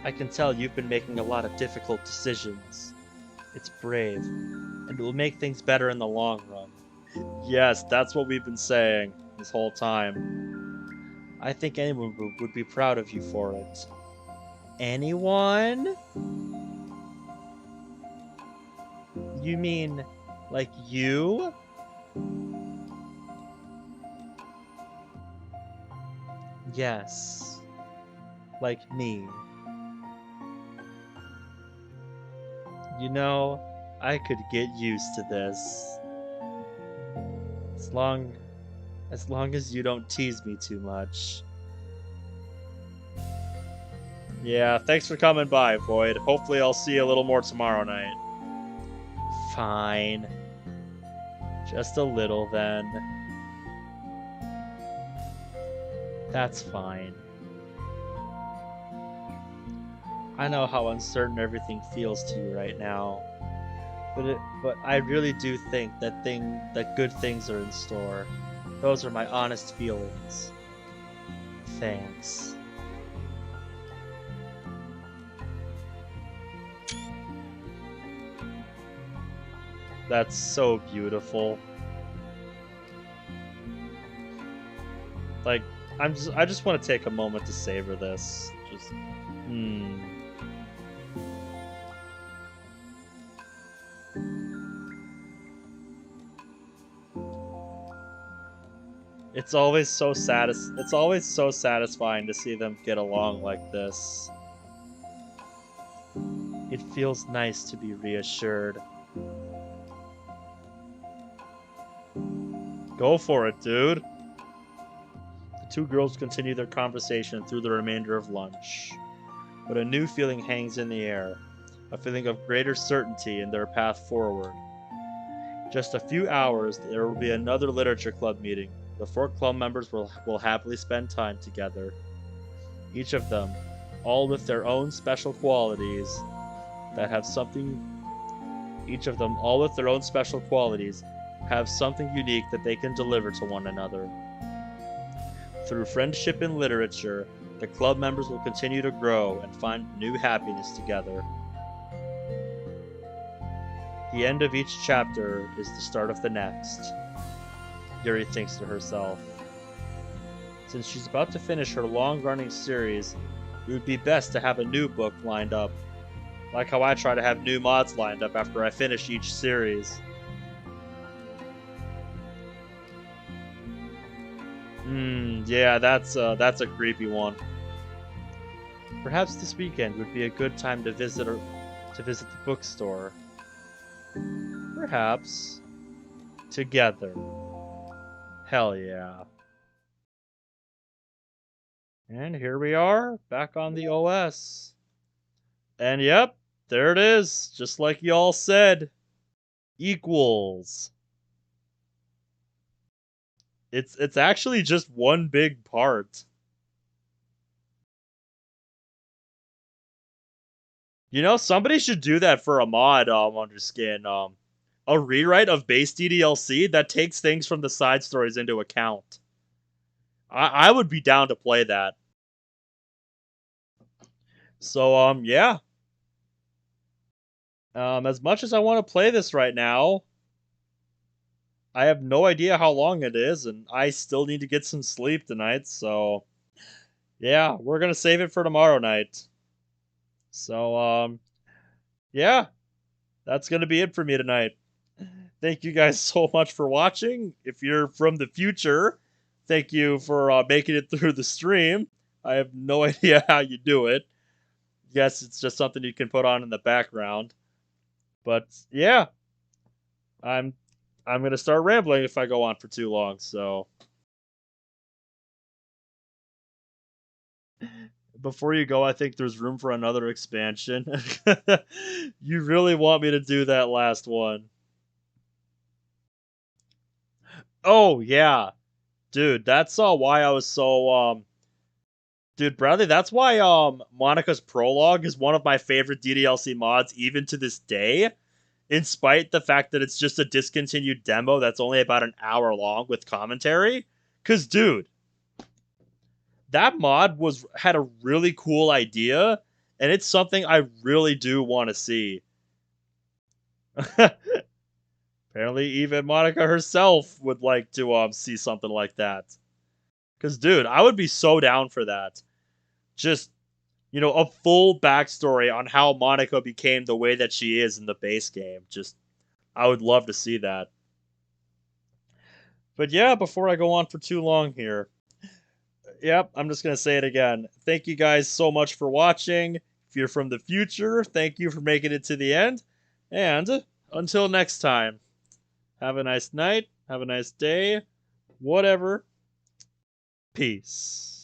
I can tell you've been making a lot of difficult decisions. It's brave, and it will make things better in the long run. Yes, that's what we've been saying this whole time. I think anyone would be proud of you for it. Anyone? You mean, like you? Yes. Like me. You know, I could get used to this. As long as you don't tease me too much. Yeah, thanks for coming by, Void. Hopefully I'll see you a little more tomorrow night. Fine. Just a little, then. That's fine. I know how uncertain everything feels to you right now. But I really do think that good things are in store. Those are my honest feelings. Thanks. That's so beautiful. Like, I just want to take a moment to savor this. Just, It's always so satisfying to see them get along like this. It feels nice to be reassured. Go for it, dude. The two girls continue their conversation through the remainder of lunch. But a new feeling hangs in the air. A feeling of greater certainty in their path forward. Just a few hours, there will be another literature club meeting. The 4 club members will happily spend time together. Each of them, all with their own special qualities, have something unique that they can deliver to one another. Through friendship and literature, the club members will continue to grow and find new happiness together. The end of each chapter is the start of the next, Yuri thinks to herself. Since she's about to finish her long-running series, it would be best to have a new book lined up. Like how I try to have new mods lined up after I finish each series. Yeah, that's a creepy one. Perhaps this weekend would be a good time to visit the bookstore. Perhaps. Together. Hell yeah. And here we are, back on the OS. And yep, there it is, just like y'all said. Equals. It's actually just one big part. You know, somebody should do that for a mod on your skin. A rewrite of base DDLC that takes things from the side stories into account. I would be down to play that. So yeah. As much as I want to play this right now, I have no idea how long it is, and I still need to get some sleep tonight, so yeah, we're gonna save it for tomorrow night. So yeah, that's gonna be it for me tonight. Thank you guys so much for watching. If you're from the future, thank you for making it through the stream. I have no idea how you do it. Yes, it's just something you can put on in the background. But yeah, I'm gonna start rambling if I go on for too long. So before you go, I think there's room for another expansion. You really want me to do that last one? Oh yeah, dude, that's why I was so Dude, Bradley, that's why Monica's prologue is one of my favorite DDLC mods even to this day, in spite the fact that it's just a discontinued demo that's only about an hour long with commentary. Cause dude, that mod had a really cool idea, and it's something I really do want to see. Apparently, even Monica herself would like to see something like that. Cause dude, I would be so down for that. Just a full backstory on how Monica became the way that she is in the base game. Just I would love to see that. But yeah, before I go on for too long here, yep, I'm just going to say it again. Thank you guys so much for watching. If you're from the future, thank you for making it to the end. And until next time, have a nice night, have a nice day, whatever. Peace.